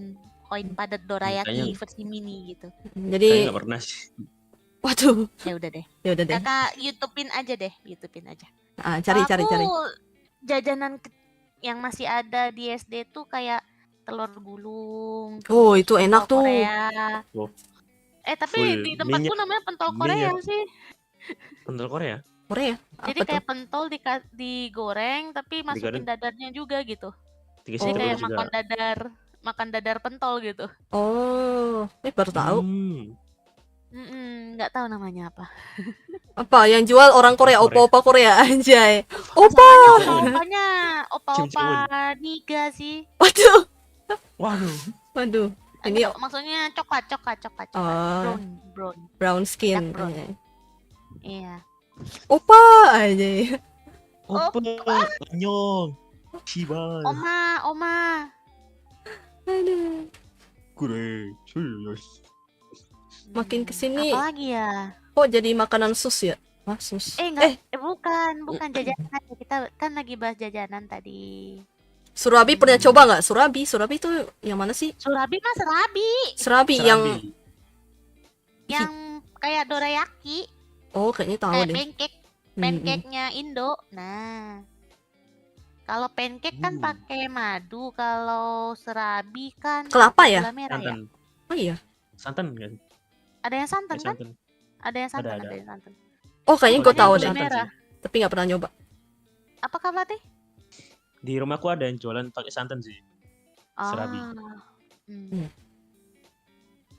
padat dorayaki Kayaknya- versi mini gitu. Jadi, Saya nggak pernah sih. waduh, Ya udah deh. ya udah deh. Kakak YouTubein aja deh, YouTubein aja. Cari. Jajanan yang masih ada di SD tuh kayak telur gulung. Oh, terus itu enak pentol tuh. Korea. Oh. Tapi Full di tempatku minyak- namanya pentol minyak. Korea sih. Pentol Korea. Korea. Jadi Apa tuh? kayak pentol digoreng tapi masukin Digoreng. dadarnya juga gitu. Dikasih Jadi Oh. kayak telur juga. makan dadar pentol gitu. Oh, baru tahu. Nggak tahu namanya apa. Apa yang jual orang Korea, Korea. opa-opa Korea anjay. Opa. Masalahnya opa-opanya, Kim opa-opa Jong-un. niga sih. Waduh. Waduh. Waduh. Ini Maksudnya coklat. Oh. Brown. brown skin. Dark brown. Anjay. Iya. Opa anjay. Opa. Annyeong. Shiban. Oma. Aduh. Kure. Serius. Makin kesini Apa lagi ya? kok jadi makanan sus ya? Wah, sus. Enggak, bukan jajanan. Kita kan lagi bahas jajanan tadi. Surabi pernah coba nggak? Surabi itu yang mana sih? Surabi mah serabi. Serabi yang Yang kayak dorayaki, Oh, kayaknya tahu kayak deh. pancake, Mm-mm. pancake-nya Indo. Nah, kalau pancake kan pakai madu, kalau serabi kan Kelapa pakai ya? gula merah ya. Santan. Oh iya. Santan kan? Ada yang santan Kayak kan? santan. Ada yang santan, Ada. ada yang santan. Oh, kayaknya gue Kalau tahu itu deh. santan Merah. sih. Tapi nggak pernah nyoba. Apa Kak Fatih? Di rumahku ada yang jualan pakai santan sih. Serabi. Hmm.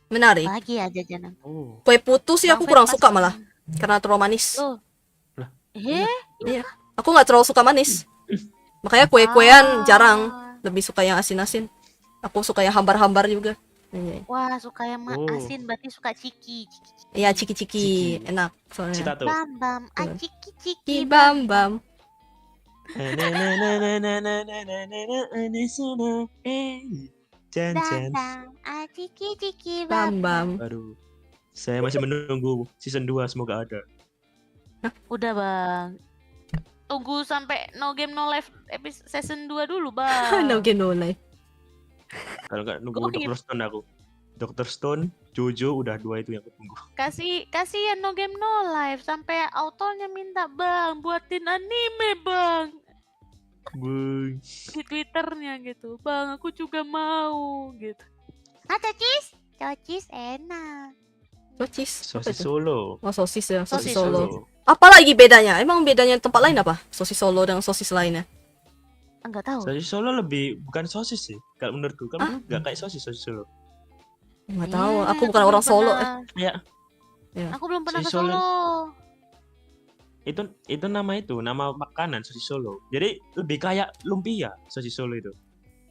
Menarik. Apalagi ya jajanan. Oh. Kue putu sih Bang aku Fet kurang pas suka malah. makan. Karena terlalu manis. Loh. Lah. Aku nggak terlalu suka manis. Makanya kue-kuean jarang. Ah. Lebih suka yang asin-asin. Aku suka yang hambar-hambar juga. Iya. Wah, suka yang Oh. asin, berarti suka ciki. Iya, ciki-ciki. Ciki. Enak soalnya. Cita tuh. Bam bam, ah Betul. ciki Ciki ciki bam bam. Jan. datang, ah ciki ciki Bam bam. bam. Aduh. Saya masih menunggu season 2, semoga ada. Udah bang. Tunggu sampai No Game No Life episode season 2 dulu bang. No game no life. Kalau nggak nunggu Goib. Dr. Stone aku. Dr. Stone, Jojo, udah 2 itu yang aku tunggu. Kasihan No Game No Life sampai autornya minta bang buatin anime bang Bung. di Twitternya gitu. Bang aku juga mau gitu. Ah cocis enak. Sosis. Apa Sosis itu? Solo. Oh, sosis ya. Sosis Sosis Solo. Apa lagi bedanya? Emang bedanya tempat lain apa? Sosis Solo dengan sosis lainnya? Enggak tahu. Sosis Solo lebih bukan sosis sih. Kalau menurutku kan nggak kayak sosis Solo. Nggak tahu. Eh, Aku bukan orang belum Solo. pernah. Ya, Aku belum pernah ke Sosis Solo. Solo. itu nama makanan sosis Solo. Jadi lebih kayak lumpia sosis Solo itu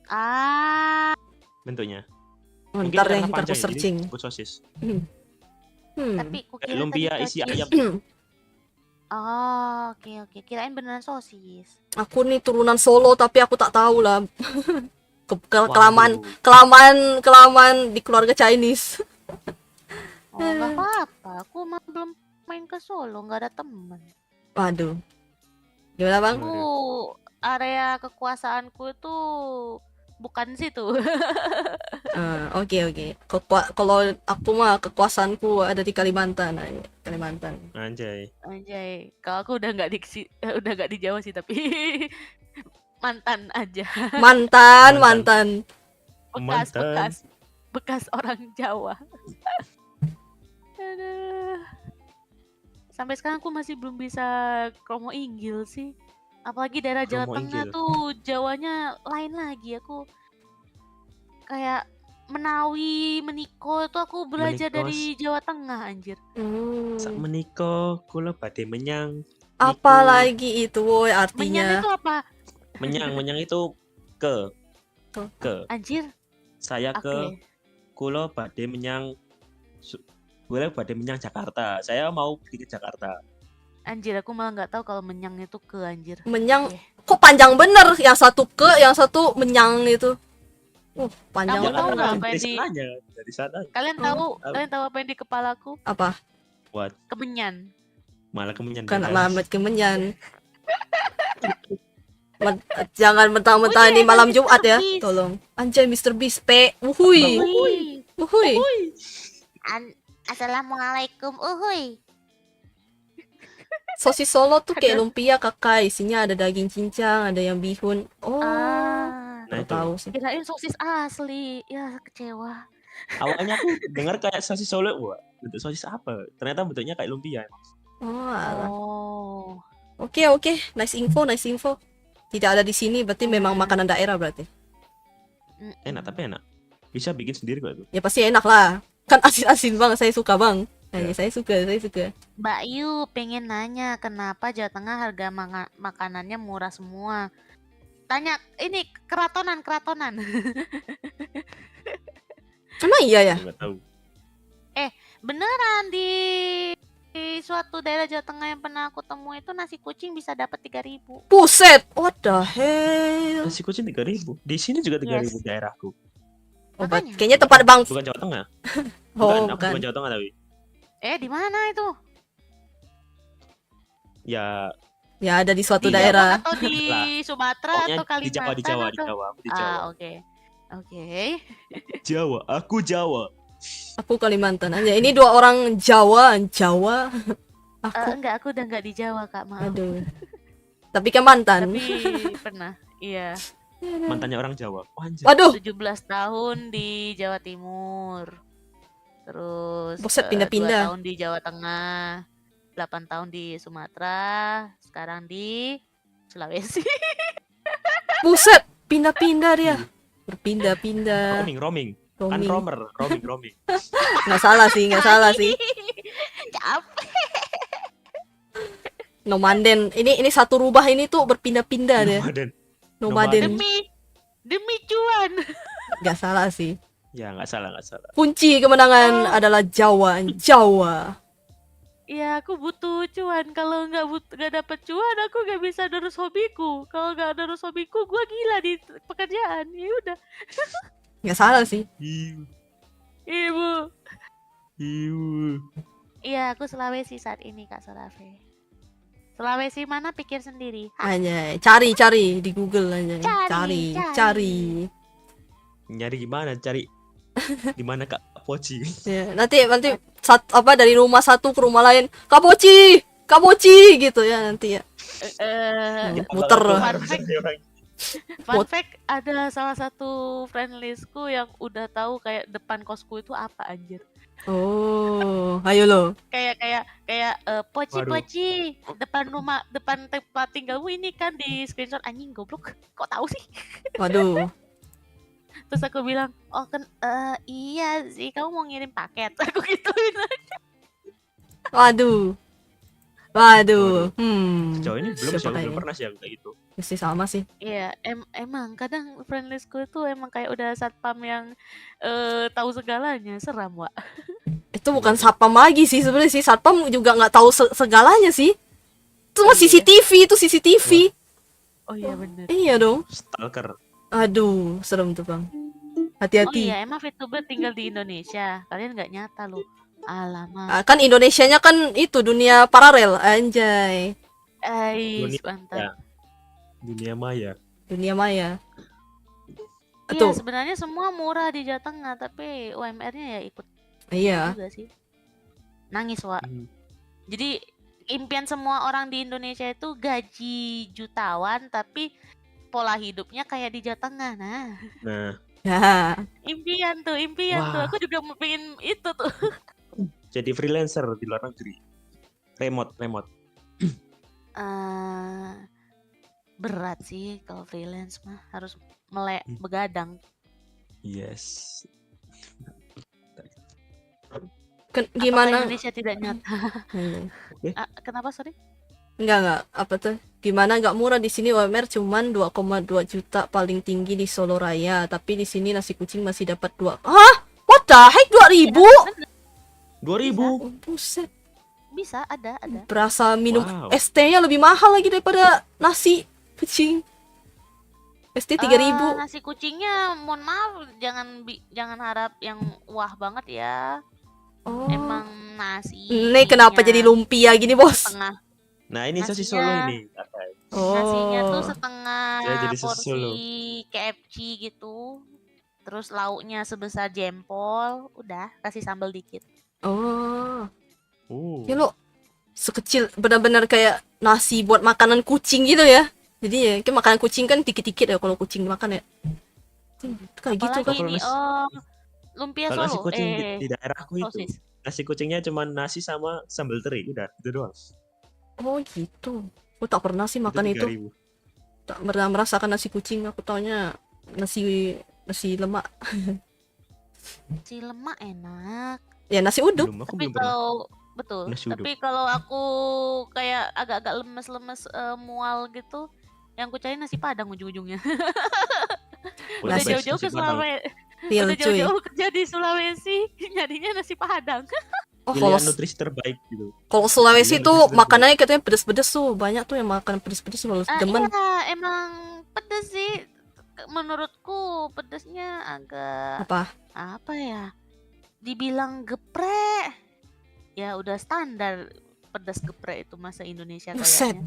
Ah, bentuknya. Oh, Mungkin ntar deh, karena ntar aku panjang ya, jadi searching. disebut sosis. tapi Kayak kukira lumpia tadi isi cocis. ayam. Oh, oke. Kirain beneran sosis. Aku nih turunan Solo tapi aku tak tahu lah. Waduh. Kelamaan di keluarga Chinese. Oh, nggak apa-apa. Aku mah belum main ke Solo, nggak ada teman. Waduh. Gimana bang? Aku area kekuasaanku itu bukan situ. Oke. Kalau aku mah kekuasaanku ada di Kalimantan. Kalimantan. Anjay. Anjay, kalau aku udah nggak di Jawa sih tapi mantan aja. Mantan. Bekas orang Jawa. Aduh. Sampai sekarang aku masih belum bisa kromo inggil sih. Apalagi daerah Jawa Kromo Tengah inggil. tuh Jawanya lain lagi. Aku kayak Menawi, Meniko itu aku belajar Menikos. dari Jawa Tengah anjir. Sak meniko kula badhe menyang. Apalagi itu woy Menyan artinya. itu apa? Menyang itu ke Anjir. saya ke Oke. kula badhe menyang Jakarta. Saya mau pergi ke Jakarta. Anjir, aku malah nggak tahu kalau menyang itu ke anjir. Menyang. Oke. Kok panjang bener? Yang satu ke, yang satu menyang itu. Panjang Kamu tahu banget. nggak apa yang dari di- sananya, dari sana. Kalian tahu apa yang di kepalaku? Apa? Buat Kemenyan. malah kemenyan. Bukan beda. alamat kemenyan. Jangan mentang-mentang ini malam Mr. Jumat ya. Beast. Tolong. Anjay Mr. Beast. Uhui. Uhui. Assalamualaikum, uhuy. Sosis Solo tuh kayak lumpia kakak. Isinya ada daging cincang, ada yang bihun. Oh. Nah, Baru itu. tahu sih. Kirain sosis asli. Ya, kecewa. Awalnya aku dengar kayak sosis Solo, wah, bentuk sosis apa? Ternyata bentuknya kayak lumpia. Oh, alah. Oh. Oke. Nice info. Tidak ada di sini berarti memang makanan daerah berarti. Enak, tapi enak. Bisa bikin sendiri kok itu. Ya pasti enak lah. Kan asin-asin bang, saya suka bang. Ya. Saya suka. Mbak Yu pengen nanya kenapa Jawa Tengah harga makanannya murah semua. Tanya ini keratonan. Emang iya ya? Nggak tahu. Beneran di suatu daerah Jawa Tengah yang pernah aku temui itu nasi kucing bisa dapat 3.000. Buset, what the hell? Nasi kucing 3.000. Di sini juga 3.000 Yes. daerahku. Obat. Makanya. Kayaknya tempat bang. Bukan Jawa Tengah. Oh, Aku bukan. bukan Jawa Tengah tapi. Di mana itu? Ya, Ya ada di suatu Di daerah. Jawa atau di Lah, Sumatera pokoknya atau di Jawa, Kalimantan di Jawa, atau? Aku di Jawa. Oke. Jawa, aku Jawa. Aku Kalimantan aja. Ini dua orang Jawa. Aku, Enggak, aku udah enggak di Jawa, Kak, maaf. aduh. Tapi ke mantan. Tapi pernah. Iya. Mantannya orang Jawa. Oh, anjir. Waduh, 17 tahun di Jawa Timur. Terus Buset, 2 pindah-pindah. tahun di Jawa Tengah. 8 tahun di Sumatera. Sekarang di Sulawesi. buset, pindah-pindah dia. Berpindah-pindah. Roaming. Roaming. Roaming. Nggak salah sih. Capek. Nomaden. Ini satu rubah ini tuh berpindah-pindah dia. Nomaden. Nomaden. Demi cuan. Nggak salah sih. Ya, nggak salah. Kunci kemenangan adalah Jawa. Ya, aku butuh cuan. Kalau nggak dapet cuan, aku nggak bisa terus hobiku. Kalau nggak terus hobiku, gue gila di pekerjaan. Ya udah. Nggak salah sih. Ibu. Iu. Iya, aku Sulawesi saat ini, Kak Sorafe. Sulawesi mana pikir sendiri. Hanya cari di Google aja. Cari. Cari. Nyari gimana? Cari di mana Kak Poci? Ya, nanti dari rumah satu ke rumah lain. Kak Poci gitu ya nanti ya. Muter. Fun fact, ada salah satu friend listku yang udah tahu kayak depan kosku itu apa anjir. Oh, ayo lo. Kayak Poci Waduh. depan tempat tinggalmu ini kan di screenshot, anjing goblok. Kok tahu sih? Waduh. Terus aku bilang, "Oh kan iya sih, kamu mau ngirim paket." Aku gituin. Waduh. Sejauh ini belum sih, Siapa aku belum kayaknya? pernah sih yang kayak gitu. Mesti sama sih. Iya, emang kadang friend listku itu emang kayak udah satpam yang tahu segalanya, seram, Wak. Itu bukan satpam lagi sih sebenarnya sih. Satpam juga nggak tahu segalanya sih. Itu mah CCTV. Oh iya bener. Iya dong. Stalker. Aduh, serem tuh bang. Oh Hati-hati. iya, emang VTuber tinggal di Indonesia. Kalian nggak nyata loh. Alamak. Kan Indonesianya kan itu dunia paralel, anjay. Ais, Dunia- mantap. ya. Dunia maya. Dunia maya. Iya, Tuh, sebenarnya semua murah di Jawa Tengah, tapi UMR-nya ya ikut iya. juga sih. Nangis, Wak. Hmm. Jadi impian semua orang di Indonesia itu gaji jutawan, tapi pola hidupnya kayak di Jawa Tengah. Nah, Nah, Ya. impian tuh. Wah. Aku juga mau pengen itu tuh. jadi freelancer di luar negeri. Remote. eh berat sih kalau freelance mah, harus begadang. Yes. Apakah Gimana? Indonesia tidak nyata? Hmm. Kenapa, sorry? Enggak. Apa tuh? Gimana nggak murah di sini UMR cuman 2,2 juta paling tinggi di Solo Raya, tapi di sini nasi kucing masih dapat 2. Hah? What the heck? 2.000? 2000. Buset. Bisa, ada. Berasa minum Wow. ST-nya lebih mahal lagi daripada nasi kucing. ST 3.000. Nasi kucingnya, mohon maaf, jangan harap yang wah banget ya. Oh. Emang nasi. Ini kenapa jadi lumpia gini, Bos? Setengah. Nah, ini sosis Solo Nasinya- ini. Akai. Nasinya tuh Oh. setengah Saya jadi sosis porsi Solo. KFC gitu. Terus lauknya sebesar jempol, udah kasih sambal dikit. Oh. Ya Oh. lo sekecil benar-benar kayak nasi buat makanan kucing gitu ya. Jadi ya kayak makanan kucing kan dikit-dikit ya kalau kucing makan ya. Kayak gitu Apalagi kan. ini, lumpia Kalau nasi Solo. kucing di daerahku itu, Sosis. nasi kucingnya cuma nasi sama sambal teri, udah itu doang. Oh gitu. Aku tak pernah sih makan itu. 3.000. Tak pernah merasakan nasi kucing. Aku taunya nasi lemak. Si lemak enak. Ya nasi uduk. Belum, aku Tapi belum pernah. kalau betul. Nasi uduk. Tapi kalau aku kayak agak-agak lemes-lemes mual gitu, yang ku cari nasi Padang ujung-ujungnya. Udah Nasi- jauh-jauh ke nasi Padang. Sulawesi. Real Udah cuy. jauh-jauh kerja di Sulawesi, nyarinya nasi Padang. Oh Pilihan kalau nutrisi terbaik gitu. kalau Sulawesi Pilihan tuh nutrisi terbaik. makanannya katanya pedes-pedes tuh. Banyak tuh yang makan pedes-pedes kalau demen. Iya, emang pedes sih. Menurutku pedesnya agak Apa? ya? Dibilang geprek. Ya udah standar pedas geprek itu masa Indonesia Buset.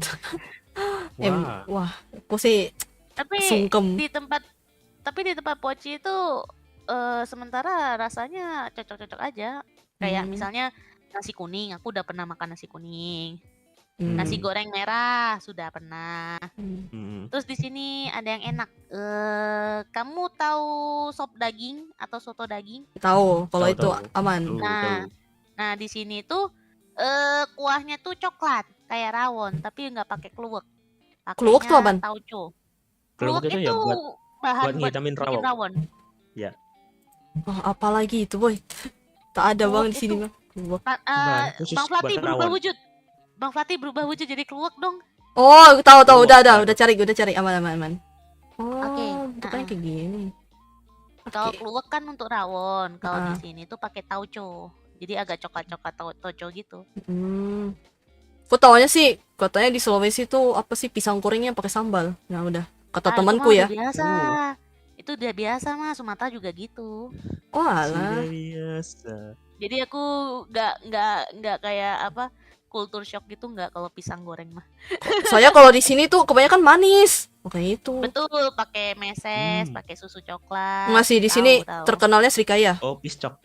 kayaknya. Wah. Wah, aku sih Tapi sungkem. di tempat Poci itu sementara rasanya cocok-cocok aja. Kayak Hmm. misalnya nasi kuning, aku udah pernah makan nasi kuning. Hmm. Nasi goreng merah sudah pernah. Hmm. Terus di sini ada yang enak. Kamu tahu sop daging atau soto daging? Tahu kalau Tahu, itu tahu. aman. Tahu, Nah, tahu. nah di sini tuh kuahnya tuh coklat kayak rawon, tapi nggak pakai kluwek. Kluwek tuh apaan? Pakainya tauco. Kluwek Kluwek itu itu ya buat bahan buat ngitamin bikin rawon. Oh, apalagi itu boy? Tak ada bang Kluwek di sini itu bang. Kluwek. bahan khusus Bang Flati buat berubah rawon. wujud. Bang Flati berubah wujud jadi kluwek dong. Oh, tahu tahu Kluwek, udah baru. cari aman aman. Oh, Oke, bentuknya kayak gini. Kalau Oke. kluwek kan untuk rawon, kalau di Ah. sini tuh pakai tauco. Jadi agak coklat-coklat tauco gitu. Hmm. Aku taunya sih katanya di Sulawesi tuh apa sih pisang gorengnya pakai sambal. Nah udah kata Itu temanku mah ya. udah biasa. Oh. Itu udah biasa mah, Sumatera juga gitu. Oh alah. Sudah biasa. Jadi aku nggak kayak apa kultur shock gitu nggak kalau pisang goreng mah. Saya kalau di sini tuh kebanyakan manis. Makanya itu. Betul, pakai meses, Hmm. pakai susu coklat. Nggak sih di Tahu, sini tahu. terkenalnya Srikaya. Oh, piscok.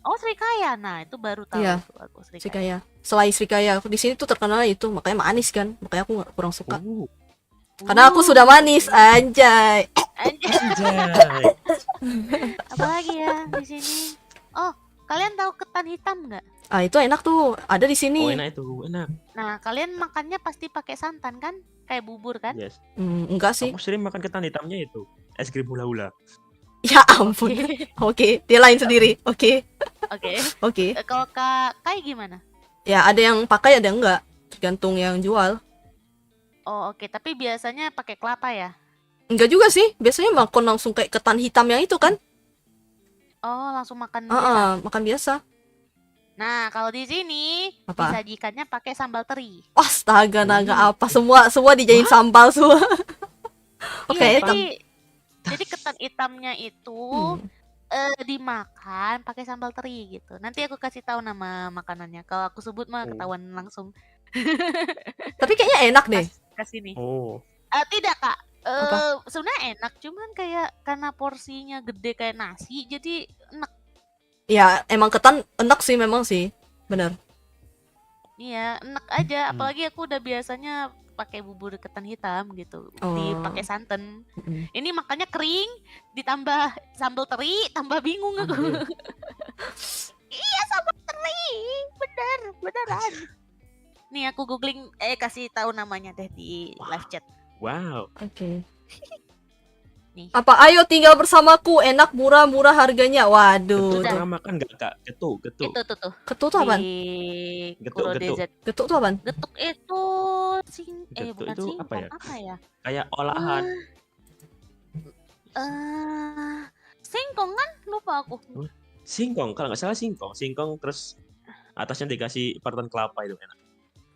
Oh, Srikaya. Nah, itu baru tahu Iya, tuh aku Srikaya. Srikaya. Selai Srikaya. Di sini tuh terkenalnya itu, makanya manis kan. Makanya aku kurang suka. Karena aku sudah manis, anjay. Anjay, Anjay. apalagi ya di sini? Oh, kalian tahu ketan hitam nggak? Ah itu enak tuh, ada di Oh, sini. enak itu, enak. Nah, kalian makannya pasti pakai santan kan? Kayak bubur kan? Yes. Enggak sih. Aku sering makan ketan hitamnya itu. Es krim hula-hula. Ya ampun. Oke, dia lain sendiri. Oke, Oke. oke. Kalau Kak Kai gimana? Ya ada yang pakai ada yang enggak, tergantung yang jual. Oh, oke. Tapi biasanya pakai kelapa ya? Enggak juga sih, biasanya makan langsung kayak ketan hitam yang itu kan. Oh, langsung makan biasa. Makan biasa. Nah, kalau di sini Apa? disajikannya pakai sambal teri. Astaga, naga apa semua dijadiin sambal semua. Oke, Iya, hitam. jadi ketan hitamnya itu Hmm. dimakan pakai sambal teri gitu. Nanti aku kasih tahu nama makanannya. Kalau aku sebut mah Oh. ketahuan langsung. Tapi kayaknya enak deh. Kasih nih. Oh. Tidak, Kak. Apa? Sebenarnya enak, cuman kayak karena porsinya gede kayak nasi, jadi enak. Ya, emang ketan enak sih memang sih. Bener. Iya, enak aja. Hmm. Apalagi aku udah biasanya pakai bubur ketan hitam gitu, Oh. dipakai santan. Mm-mm. Ini makannya kering, ditambah sambal teri, tambah bingung aku. Anjir. Iya, sambal teri, beneran. Nih aku googling, kasih tahu namanya deh di live chat. Wow. Oke. Nih. Apa ayo tinggal bersamaku, enak murah-murah harganya. Waduh. Getuk Udah. pernah makan gak, Kak? Getuk. Itu tuh. Ketuk tuh apaan? Di Getuk, Kuro getuk. Desert. Getuk tuh apaan? Getuk itu Getuk bukan itu singkong, apa ya? apa ya? Kayak olahan. Singkong kan? Lupa aku. Singkong, kalau nggak salah singkong. Singkong terus atasnya dikasih parutan kelapa itu enak.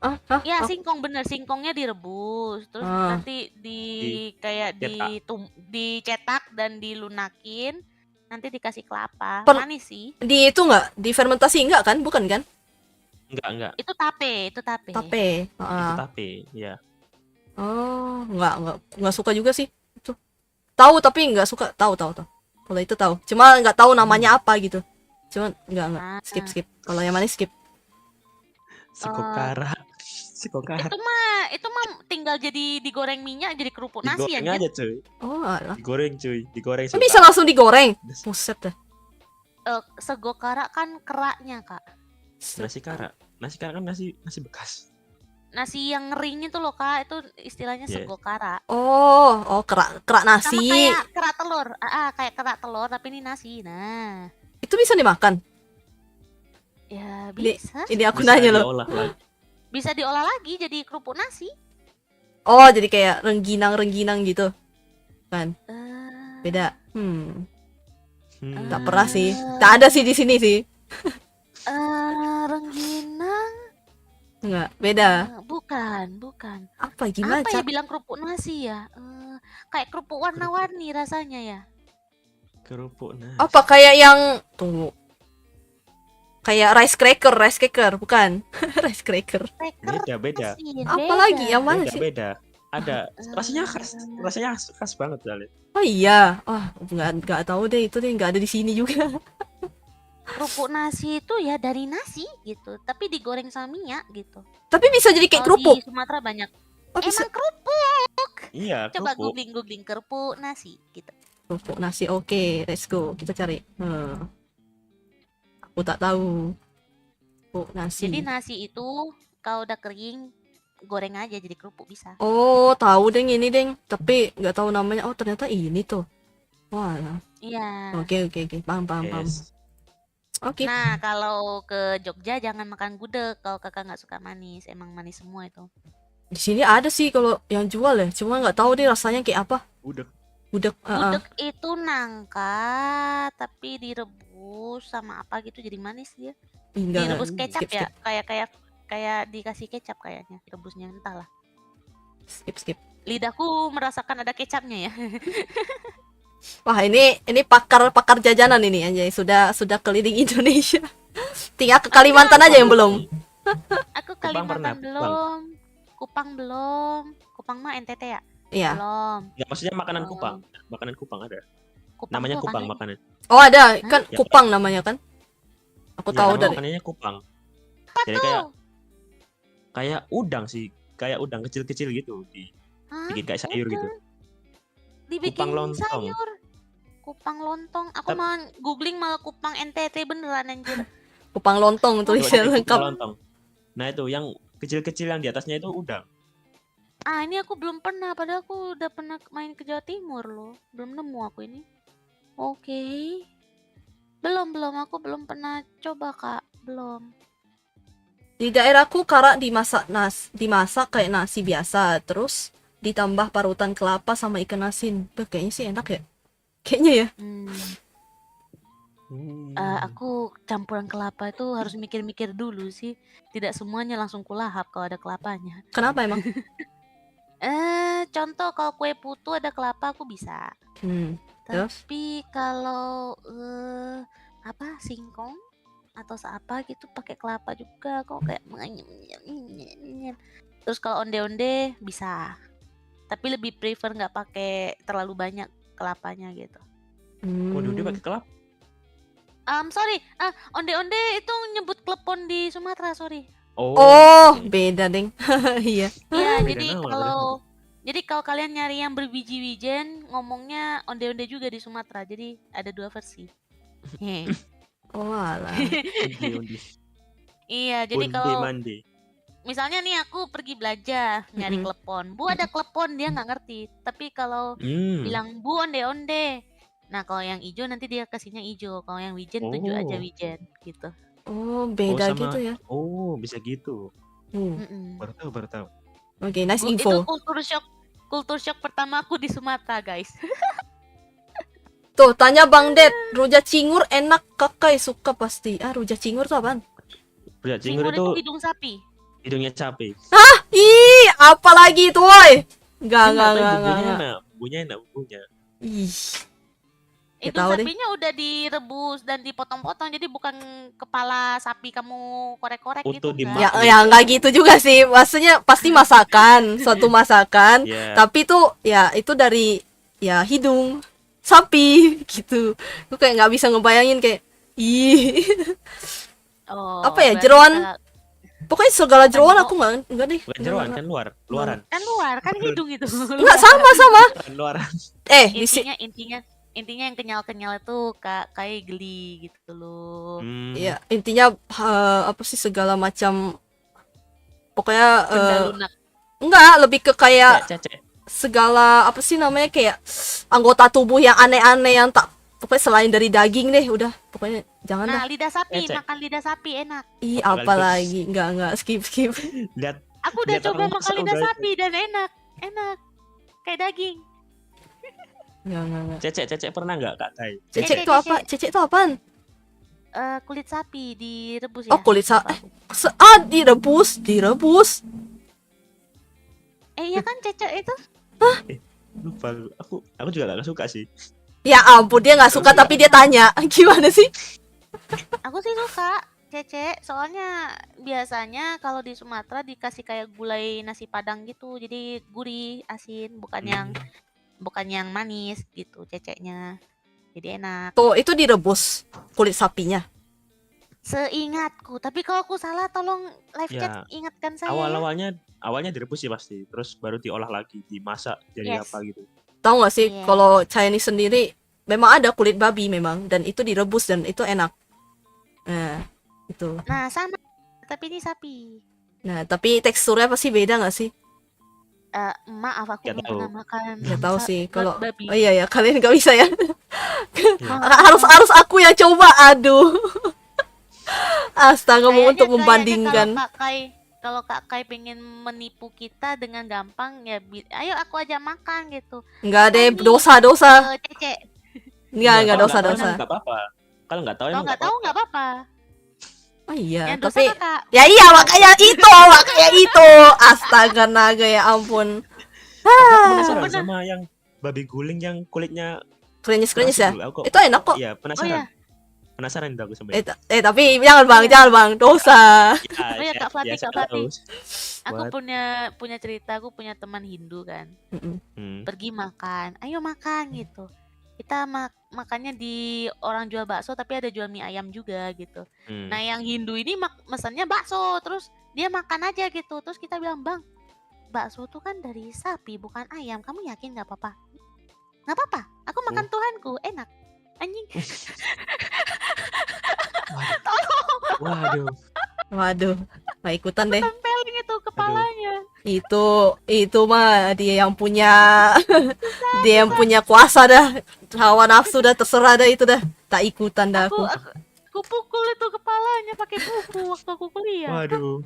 Hah? Ya, Oh, singkong bener, singkongnya direbus, terus Ah. nanti kayak dicetak dan dilunakin, nanti dikasih kelapa. Per- Manis sih. di itu enggak? Di fermentasi enggak kan? Bukan kan? Enggak. Itu tape. Tape. Itu Ah. tape, ya. Oh, enggak suka juga sih. Itu. Tahu tapi enggak suka. Tahu. Kalau itu tahu. Cuma enggak tahu namanya apa gitu. Cuma enggak. Ah. Skip. Kalau yang manis skip. Sekokara. Itu mah tinggal jadi digoreng minyak jadi kerupuk nasi Digoreng aja. aja, cuy. Oh, alah. Digoreng, cuy. Digoreng Kan bisa langsung digoreng. Buset dah. Sego kara kan keraknya, Kak. Nasi kara. Nasi kara kan nasi bekas. Nasi yang ngering itu loh, Kak. Itu istilahnya Yes. sego kara. Oh, kerak Sama nasi. kayak kerak telur. Kayak kerak telur tapi ini nasi. Nah, Itu bisa dimakan. ya Ini- bisa. Ini aku Bisa nanya loh. diolah lagi. Bisa diolah lagi jadi kerupuk nasi. Oh, jadi kayak rengginang gitu. Kan? Eh, Beda. Tak Hmm. pernah sih. Tak ada sih di sini sih. Rengginang? Enggak, beda. Bukan. Apa gimana Apa ya Cak? bilang kerupuk nasi ya? Kayak kerupuk warna-warni rasanya ya. Kerupuk nasi. Apa kayak yang tunggu. Kayak rice cracker, bukan? Rice cracker. Cracker Beda. asin, Apa beda. lagi? Yang mana sih? Beda. ada rasanya khas, khas banget soalnya. Oh iya, nggak tahu deh itu deh, nggak ada di sini juga. Kerupuk nasi itu ya dari nasi gitu, tapi digoreng sama minyak gitu. Tapi bisa jadi kayak Kalau kerupuk. di Sumatera banyak. Oh, bisa Emang kerupuk. Iya, Coba kerupuk. googling kerupuk nasi gitu. kerupuk nasi. Oke, let's go. Kita cari. Aku tak tahu. Kerupuk nasi. Jadi nasi itu kalau udah kering goreng aja jadi kerupuk bisa. Oh, tahu deng ini deng. Tapi nggak tahu namanya. Oh, ternyata ini tuh. Wah. Iya. Oke. Paham. Yes. Oke. Nah, kalau ke Jogja jangan makan gudeg kalau kakak nggak suka manis. Emang manis semua itu. Di sini ada sih kalau yang jual ya. Cuma nggak tahu deh rasanya kayak apa. Udah. Gudeg. Gudeg itu nangka tapi direbus sama apa gitu jadi manis dia. Enggak. Direbus kecap Skip. ya, kayak dikasih kecap kayaknya rebusnya entahlah. Skip. Lidahku merasakan ada kecapnya ya. Wah, ini pakar jajanan ini anjay. Sudah keliling Indonesia. Tinggal ke Kalimantan aja yang belum. Aku Kupang pernah, Kalimantan belum. Kupang belum. Kupang mah NTT ya? Iya. Belum. Ya maksudnya makanan Oh. Kupang. Makanan Kupang ada. Kupang Namanya tuh Kupang apaan? makanan. Oh, ada. Kan Ya. kupang namanya kan? Aku Ya, tahu nama dari makanannya Kupang. Apa Jadi tuh? kayak udang sih, kayak udang kecil-kecil gitu, Hah? bikin kayak sayur gitu. Dibikin Kupang lontong. sayur. Kupang lontong. Aku Tep- mau googling malah Kupang NTT beneran anjir. kupang lontong Coba tulisnya cari lengkap. Kupang lontong. Nah itu yang kecil-kecil yang di atasnya itu udang. Ah, ini aku belum pernah, padahal aku udah pernah main ke Jawa Timur loh. Belum nemu aku ini. Oke. Belum, aku belum pernah coba, Kak. Belum. Di daerahku karak dimasak kayak nasi biasa, terus ditambah parutan kelapa sama ikan asin. Kayaknya sih enak ya. Kayaknya ya. Aku campuran kelapa itu harus mikir-mikir dulu sih. Tidak semuanya langsung kulahap kalau ada kelapanya. Kenapa emang? Contoh kalau kue putu ada kelapa aku bisa. Terus? Tapi kalau singkong atau apa gitu pakai kelapa juga kok kayak terus kalau onde-onde bisa. Tapi lebih prefer nggak pakai terlalu banyak kelapanya gitu. Waduh, dia pakai kelapa. Sorry, onde-onde itu nyebut klepon di Sumatera, sorry. Oh, beda deng. Iya. Iya, Beda jadi nama, kalau kalian nyari yang berbiji-wijen ngomongnya onde-onde juga di Sumatera. Jadi ada dua versi. Oh, alah. Undi. Iya, jadi Undi kalau mandi. misalnya nih aku pergi belajar nyari klepon, Bu ada klepon dia nggak ngerti. Tapi kalau bilang Bu onde-onde, nah kalau yang hijau nanti dia kasihnya hijau, kalau yang wijen tunjuk aja Oh. wijen gitu. Oh, beda sama- gitu ya. Oh, bisa gitu. Mm-mm. Baru tahu. Oke, nice Itu info. kultur shock pertama aku di Sumatera, guys. Tuh, tanya Bang Ded, rujak cingur enak kakak suka pasti. Rujak cingur tuh apaan? Rujak Cingur cingur itu itu hidung sapi. hidungnya sapi. Ih, apa lagi itu, woi? Enggak. Bumbunya enak bumbunya. Ih. Ya Itu tahu deh. sapinya udah direbus dan dipotong-potong, jadi bukan kepala sapi kamu korek-korek Utuh gitu dimakan. enggak. Ya enggak gitu juga sih. Maksudnya pasti masakan, suatu masakan. Ya. Tapi tuh ya itu dari ya hidung sapi gitu. Gue kayak nggak bisa ngebayangin kayak ih. Oh, Apa ya, berarti jeroan? ka- Pokoknya segala jeroan Kan aku enggak deh. Bukan jeroan kan luaran. kan luar, kan hidung itu. Enggak sama. Luaran. Di Intinya yang kenyal-kenyal itu kayak geli gitu loh. ya intinya apa sih segala macam pokoknya Benda lunak. enggak lebih ke kayak Cece. segala apa sih namanya kayak anggota tubuh yang aneh-aneh yang tak pokoknya selain dari daging deh udah pokoknya jangan dah. Nah, lidah sapi, Ecek. makan lidah sapi enak. Ih Apalagi apa tuh. lagi enggak skip. Lihat Aku udah Lihat coba orang makan masak lidah udah sapi dan enak. Kayak daging. enggak. Cece pernah nggak Kak Tai? Cecek tuh apa? Cecek tuh apaan? Kulit sapi direbus ya. Oh, kulit Lupa sapi. aku. Direbus. Iya kan cecek itu? Lupa. Aku juga nggak suka sih. Ya ampun dia nggak suka tapi dia tanya gimana sih? Aku sih suka Cece, soalnya biasanya kalau di Sumatera dikasih kayak gulai nasi Padang gitu, jadi gurih, asin, bukan yang manis gitu ceceknya. Jadi enak. Tuh, itu direbus kulit sapinya. Seingatku, tapi kalau aku salah tolong live chat Ya, ingatkan saya ya. awalnya direbus sih pasti, terus baru diolah lagi, dimasak jadi Yes. apa gitu. Tahu nggak sih Iya. kalau Chinese sendiri memang ada kulit babi memang, dan itu direbus dan itu enak. Nah, itu. Nah, sama. Tapi ini sapi. Nah, tapi teksturnya pasti beda nggak sih? Maaf aku Nggak belum tahu. pernah makan Nggak tahu sih kalau. babi. Oh iya ya, kalian nggak bisa ya. Ya. harus aku yang coba. Aduh. Astaga, mau untuk Kayaknya membandingkan. kalau Kak Kai pengen menipu kita dengan gampang ya, ayo aku ajak makan gitu. Nggak deh, Apa nih? dosa-dosa. Cece, Nggak Kalau dosa-dosa. Nggak apa-apa. Kalau nggak tahu kalau emang nggak tahu nggak apa-apa. Oh iya, Yang dosa tapi Kakak. ya iya makanya itu. Astaga naga, ya ampun. Aku penasaran bener. sama yang babi guling yang kulitnya Krenyes-krenyes ya. keras dulu. Aku- Itu enak kok. Iya, Oh penasaran. ya, Penasaran itu aku sama itu. Tapi jangan bang, dosa. Ya, oh ya, Kak Fatih, saya Kak Fatih. tahu. Aku What? punya cerita, aku punya teman Hindu kan. Hmm. Pergi makan, ayo makan gitu. Kita makannya di orang jual bakso tapi ada jual mie ayam juga gitu. Hmm. Nah, yang Hindu ini mesennya bakso, terus dia makan aja gitu. Terus kita bilang, "Bang, bakso tuh kan dari sapi bukan ayam. Kamu yakin nggak apa-apa?" "Nggak apa-apa. Aku makan Tuhanku, enak." Anjing. Waduh. Waduh, nggak ikutan deh. Tempelin itu kepalanya. Itu mah dia yang punya dia yang punya kuasa dah. Hawa nafsu dah, terserah dah itu dah. Tak ikutan dah Aku, aku. aku pukul itu kepalanya pakai buku waktu aku kuliah. Waduh.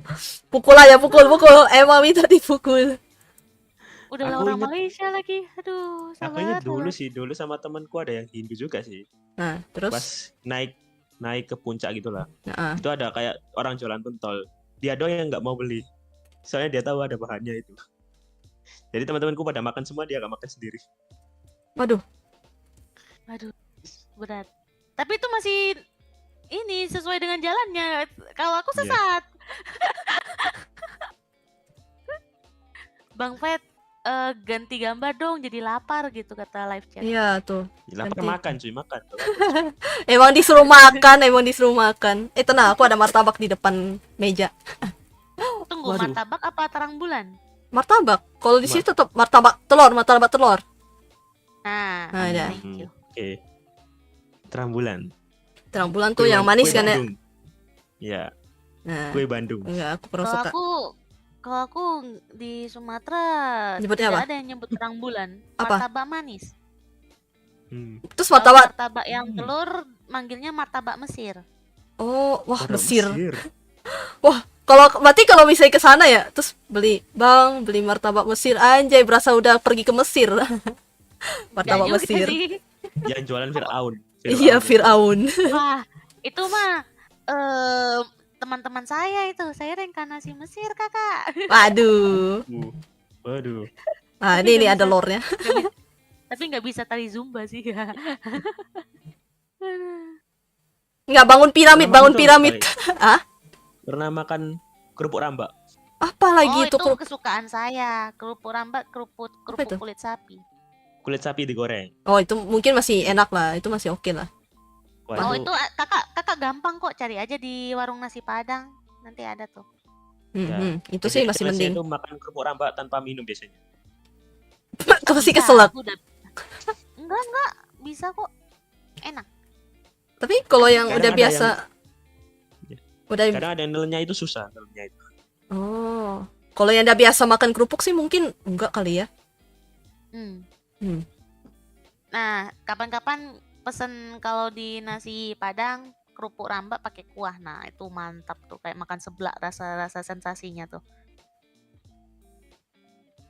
Pukul aja, pukul. Emang minta dipukul. Udahlah Aku orang inget- Malaysia lagi. Aduh, Aku sabar. ingat dulu sama temanku ada yang Hindu juga sih. Nah, terus Pas naik ke puncak gitulah. nah, Itu ada kayak orang jualan pentol. Dia doang yang nggak mau beli. Soalnya dia tahu ada bahannya itu. Jadi teman-temanku pada makan semua, dia nggak makan sendiri. waduh, Aduh, berat. Tapi itu masih ini sesuai dengan jalannya. Kalau aku Iya. sesat. Bang Fed, ganti gambar dong jadi lapar gitu kata live chat. iya tuh. Lapar Nanti. makan cuy, makan. Emang disuruh makan. Tenang, aku ada martabak di depan meja. Tunggu, Waduh. martabak apa terang bulan? Martabak. Kalau di sini tetap martabak telur. Nah, Nah, ada. thank you. Oke. Terang bulan. Terang bulan tuh yang manis kan ya. Bandung. Ya, Nah, kue Bandung. enggak, aku kurang Kalau suka. aku di Sumatera Nyebutnya tidak apa? ada yang nyebut terang bulan. Apa? Martabak manis. Hmm. Terus Kalau martabak. martabak yang telur manggilnya martabak Mesir. Oh, wah, Orang Mesir. Kalau misalnya ke sana ya, terus beli martabak Mesir, anjay, berasa udah pergi ke Mesir. Martabak Ya juga Mesir. sih. Yang jualan Fir'aun. Iya, Fir'aun. Wah, itu mah teman-teman saya itu. Saya reinkarnasi Mesir, Kakak. Waduh. Waduh. Nah, Tapi ini nggak ada bisa. lore-nya. Tapi nggak bisa tari Zumba sih. Nggak, bangun piramid. Hah? Pernah makan kerupuk rambak? Apa lagi Oh, itu? itu kesukaan saya. Kerupuk rambak, kerupuk itu? kulit sapi. Kulit sapi digoreng. Oh, itu mungkin masih enak lah. Itu masih oke lah. Wah, Oh, itu kakak gampang kok, cari aja di warung nasi Padang. Nanti ada tuh. Ya. Itu sih masih Biasanya mending. itu makan kerupuk rambak tanpa minum biasanya. Pasti Bisa, keselak. aku udah- Enggak, bisa kok. Enak. Tapi kalau yang Kadang udah ada biasa, udah Kadang ada yang nelennya itu susah, nelennya itu. oh, kalau yang udah biasa makan kerupuk sih mungkin enggak kali ya. Hmm. Hmm. Nah, kapan-kapan pesen kalau di nasi Padang kerupuk rambak pakai kuah. Nah, itu mantap tuh, kayak makan seblak rasa sensasinya tuh.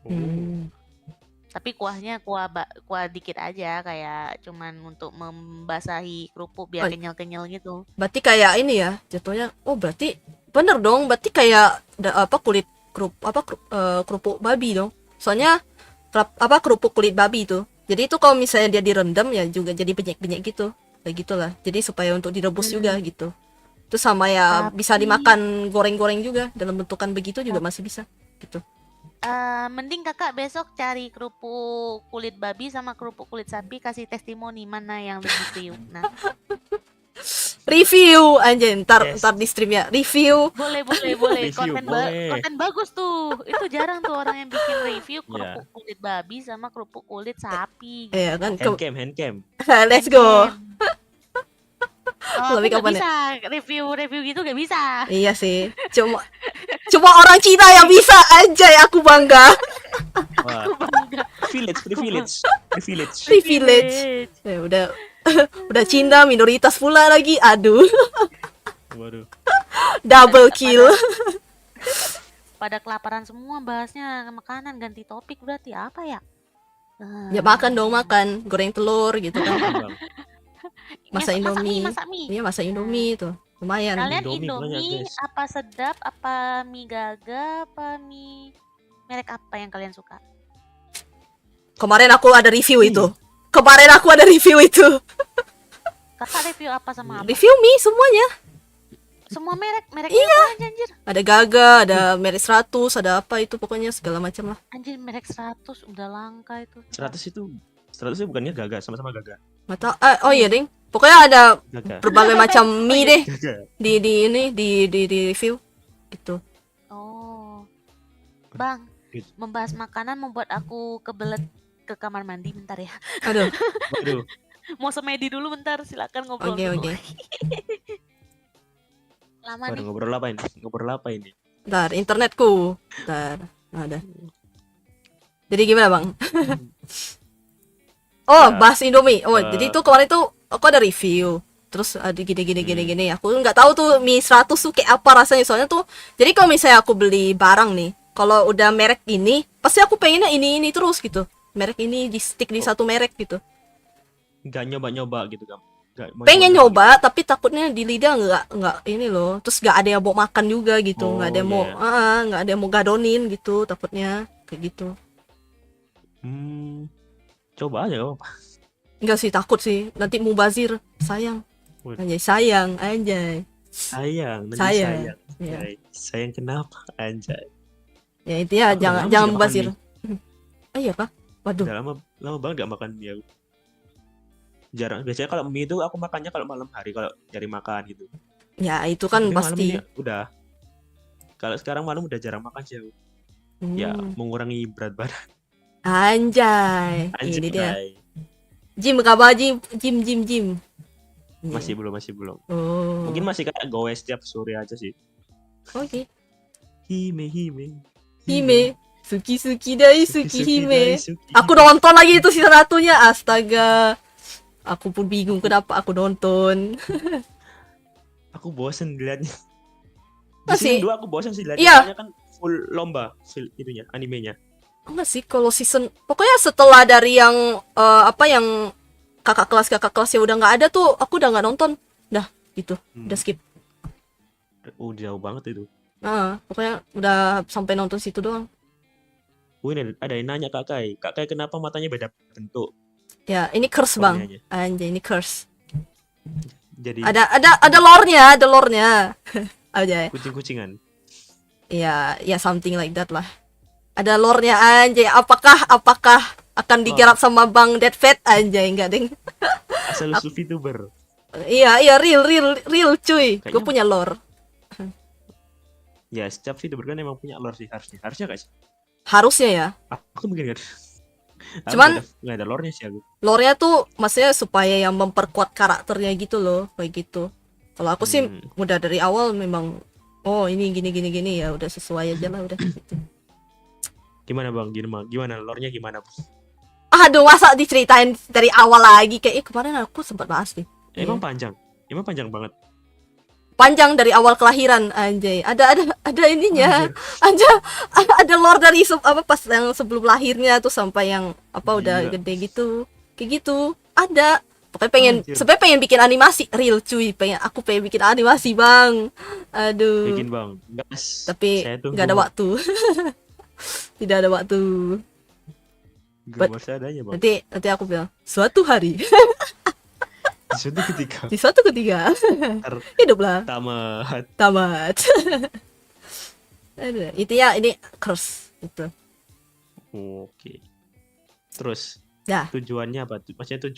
Hmm. Tapi kuahnya kuah dikit aja, kayak cuman untuk membasahi kerupuk biar Oh. kenyal-kenyal gitu. Berarti kayak ini ya jatuhnya. Oh, berarti bener dong. Berarti kayak kulit kerupuk babi dong. Soalnya kerupuk kulit babi itu. Jadi itu kalau misalnya dia direndam ya juga jadi benyek-benyek gitu. Kayak gitulah. Jadi supaya untuk direbus juga gitu. Terus sama ya bisa Tapi- dimakan goreng-goreng juga dalam bentukan begitu juga masih bisa gitu. Mending kakak besok cari kerupuk kulit babi sama kerupuk kulit sapi, kasih testimoni mana yang lebih kriuk. Nah, Review anjay, ntar Yes. di stream ya. Review. boleh. Review, boleh. Konten bagus tuh. Itu jarang tuh orang yang bikin review Iya. kerupuk kulit babi sama kerupuk kulit sapi. Ya kan Handcam. let's go. Oh, Lebih aku kapan nggak ya? bisa review gitu, gak bisa. Iya sih. Cuma orang Cina yang bisa anjay, aku bangga. Wah, Bangga. privilege. Privilege. Ya, udah Cina minoritas pula lagi. Aduh, Waduh. double kill. Pada kelaparan semua bahasnya makanan, ganti topik berarti apa ya? Ya makan dong, makan goreng telur gitu kan. Bang. Masak Indomie. Masak mie. Iya, masak Indomie tuh. Lumayan. Kalian Indomie banyak, Indomie guys. apa sedap, apa mie gaga, apa mie merek apa yang kalian suka? Kemarin aku ada review itu. Kakak review apa sama apa? Review mie semuanya. Semua mereknya apa aja anjir? Ada Gaga, ada merek 100, ada apa itu pokoknya segala macam lah. Anjir merek 100 udah langka itu. 100 itu bukannya gaga, sama-sama gaga. Mata oh iya, Ding. Pokoknya ada Gaga. berbagai macam mie deh Gaga. di review gitu. Oh. Bang, Gitu. membahas makanan membuat aku kebelet ke kamar mandi bentar ya. Aduh. Waduh. Mau semedi dulu bentar, silakan ngobrol Oke, dulu. oke. Lama Waduh, nih. ngobrol apa ini? Bentar, internetku. Bentar. Ada. Jadi gimana, Bang? Oh, Ya, bahas Indomie. Oh, eh, jadi tuh kemarin tuh aku ada review. Terus ada gini. Aku nggak tahu tuh mie 100 tuh kayak apa rasanya. Soalnya tuh, jadi kalau misalnya aku beli barang nih, kalau udah merek ini, pasti aku pengennya ini terus gitu. Merek ini di stick di satu merek gitu. Nggak nyoba-nyoba gitu kan? Nggak mau Pengen nyoba, tapi takutnya di lidah nggak ini loh. Terus nggak ada yang mau makan juga gitu. Oh, Nggak ada yang mau, iya. nggak ada yang mau gadonin gitu. Takutnya kayak gitu. Coba aja apa? Enggak sih, takut sih. Nanti mubazir. Sayang. Wih. Anjay, sayang. Anjay. Sayang, nanti Sayang. sayang. Iya. Anjay. Sayang kenapa? Anjay. Ya intinya Aku jangan udah lama jangan sih mubazir. makan Ah iya kah? Waduh. Udah lama banget gak makan mie aku. Jarang. Biasanya kalau mie itu aku makannya kalau malam hari kalau cari makan gitu. Ya itu kan Tapi malam pasti. ini udah. Kalau sekarang malam udah jarang makan sih aku. Ya mengurangi berat badan. Anjay. Anjay. Ini dia. Jim kabar Jim. Masih belum. Oh. Mungkin masih kayak goes setiap sore aja sih. Oke. Hime. Hime. Suki dai suki hime. Daisuki. Aku nonton lagi itu season 1-nya. Astaga. Aku pun bingung kenapa aku nonton. Aku bosen dilihatnya. Masih? Season 2 aku bosen sih dilihatnya. Iya. Soalnya kan full lomba itunya, animenya. Enggak sih kalau season pokoknya setelah dari yang yang kakak kelasnya udah nggak ada tuh aku udah nggak nonton dah gitu udah skip. Jauh banget itu. Pokoknya udah sampai nonton situ doang. Ini ada yang nanya Kak Kai kenapa matanya beda bentuk? Ya ini curse bang. Korneanya. Anjay ini curse. Jadi Ada lore-nya. Aja. kucing-kucingan. Ya something like that lah. Ada lore-nya anjay. Apakah akan digarap sama Bang Deadfat anjay enggak deng. Asal usul VTuber. Iya real cuy. Gue Kayaknya- punya lore. Ya setiap VTuber kan emang punya lore sih harusnya guys. Harusnya ya. Aku mungkin nggak ada. Cuman- nggak ada lore-nya sih aku. Lore-nya tuh maksudnya supaya yang memperkuat karakternya gitu loh, kayak gitu. Kalau aku sih udah dari awal memang ini gini ya udah sesuai aja lah udah gitu. Gimana Bang? Gimana lore-nya gimana? Aduh, masa diceritain dari awal lagi kayak kemarin aku sempat bahas nih. Emang panjang banget. Panjang dari awal kelahiran anjay. Ada ininya. Ada lore dari pas yang sebelum lahirnya tuh sampai yang udah Gila. gede gitu. Kayak gitu. Ada. Pokoknya Anjir. sebenarnya pengen bikin animasi real cuy. Aku pengen bikin animasi, Bang. Aduh. Bikin Bang. Gas. Tapi Saya tunggu. nggak ada waktu. Tidak ada waktu. Gambar seadanya Bang. Nanti aku bilang suatu hari. Episode ketiga. Di suatu ketika hiduplah Tamat. tamat. Aduh, itu ya ini curse itu. Oke. Terus Nah. tujuannya apa? Maksudnya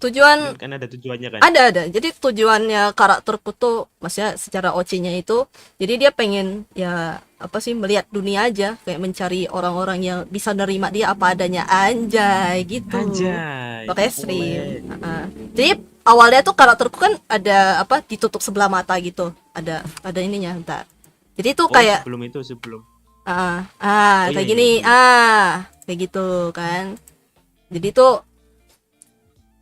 Tujuan kan ada tujuannya kan? ada. Jadi tujuannya karakterku tuh maksudnya secara OC-nya itu jadi dia pengen ya apa sih melihat dunia aja kayak mencari orang-orang yang bisa nerima dia apa adanya anjay gitu. Anjay. Pakai stream. Jadi awalnya tuh karakterku kan ada apa ditutup sebelah mata gitu. Ada ininya entar. Jadi itu Oh, kayak sebelum. kayak iya, gini, iya. kayak gitu kan. Jadi tuh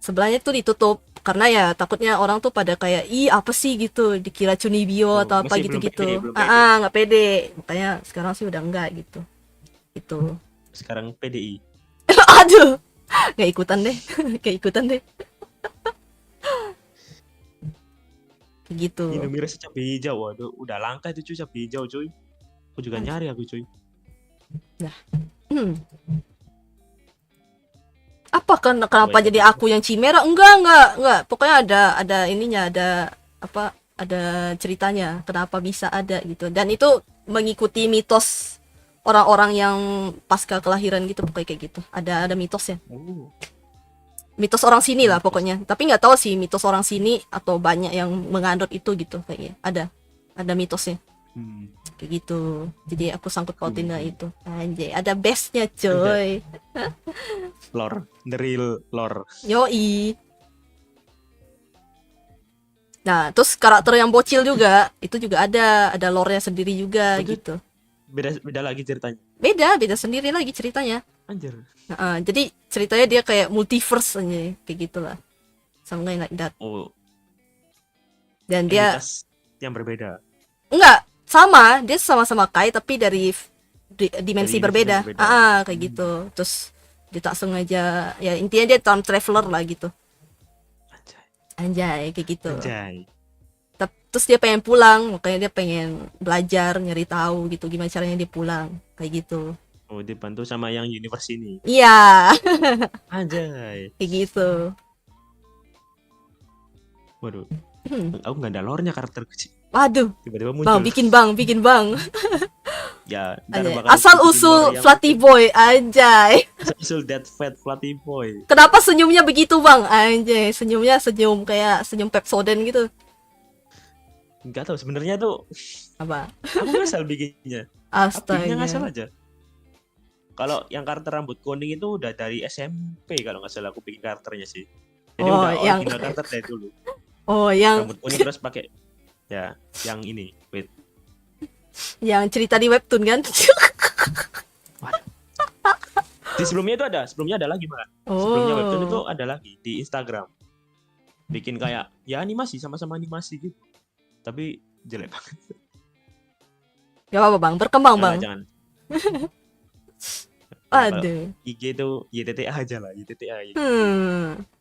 sebelahnya tuh ditutup karena ya takutnya orang tuh pada kayak ih apa sih gitu dikira cunibio Oh, atau apa masih belum gitu-gitu. pede, belum pede. Nggak pede. Makanya sekarang sih udah enggak gitu. Itu. Sekarang PDI. Aduh. Nggak ikutan deh. Kayak ikutan deh. Kayak gitu. Ini Mira cabai hijau. Waduh, udah langka itu cuy cabai hijau cuy. Aku juga nyari aku cuy. Hmm. Apa kan kenapa Wait, jadi aku yang Chimera? Enggak. Pokoknya ada ininya, ada apa? Ada ceritanya kenapa bisa ada gitu. Dan itu mengikuti mitos orang-orang yang pasca kelahiran gitu pokoknya kayak gitu. Ada mitosnya. Oh. Mitos orang sini lah pokoknya. Tapi nggak tahu sih mitos orang sini atau banyak yang menganut itu gitu kayaknya. Ada mitosnya. Kayak gitu. Jadi aku sangkut pautin lah itu. Anjay, ada bestnya coy. Lore, the real lore. Yoi. Nah, terus karakter yang bocil juga, itu juga ada lore-nya sendiri juga Itu- gitu. Beda lagi ceritanya. Beda sendiri lagi ceritanya. Anjir. Jadi ceritanya dia kayak multiverse aja, kayak gitulah. Something like that. Oh, Dan dia entitas yang berbeda. enggak sama, dia sama-sama Kai tapi dari dimensi Dari berbeda. universe berbeda. Kayak gitu. Terus dia tak sengaja ya intinya dia time traveler lah gitu. Anjay, kayak gitu. Anjay. Terus dia pengen pulang, makanya dia pengen belajar, nyari tahu gitu gimana caranya dia pulang, kayak gitu. Oh, dibantu sama yang universe ini. Iya, Anjay. kayak gitu. Waduh. Aku nggak ada lore-nya karakter kecil. Waduh, Tiba-tiba muncul. bikin bang. Ya, ntar Anjay. bakal Asal bikin lore usul yang- Flatty Boy, anjay. Asal usul that fat flatty boy. Kenapa senyumnya begitu bang? Anjay, senyumnya senyum kayak senyum Pepsodent gitu. Enggak tahu sebenarnya tuh Apa? aku ngasal bikinnya. Bikinnya ngasal Astaga. aja. Kalau yang karakter rambut kuning itu udah dari SMP kalau nggak salah aku bikin karakternya sih. Jadi Oh, udah yang- original karakter dari dulu. Oh, yang Rambut kuning terus pakai ya yang ini. Wait. cerita di webtoon kan? Di sebelumnya ada lagi malah. Sebelumnya webtoon itu ada lagi di Instagram. Bikin kayak ya animasi sama-sama animasi gitu. Tapi jelek banget. Gak apa-apa bang, berkembang Jangan, bang. jangan. Kalau Aduh. IG itu YTTA aja lah, YTTA.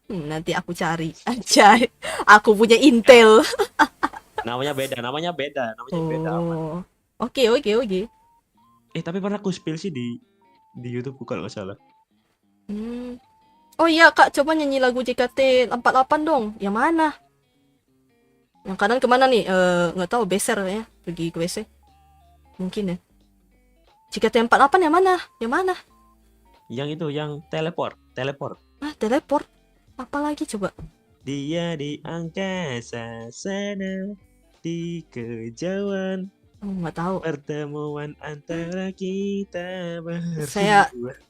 Nanti aku cari. Anjay, aku punya intel. Namanya beda. Oh, oke. Tapi pernah aku spill sih di YouTube kalau nggak salah. Oh iya kak, coba nyanyi lagu JKT48 dong. Yang mana? Yang kanan kemana nih? Nggak tahu, beser ya. Pergi ke WC. Mungkin ya. JKT48 yang mana? Yang mana? Yang itu, yang teleport. Teleport. Apa lagi coba? Dia di angkasa sana, di kejauhan Nggak tahu. pertemuan antara kita berdua.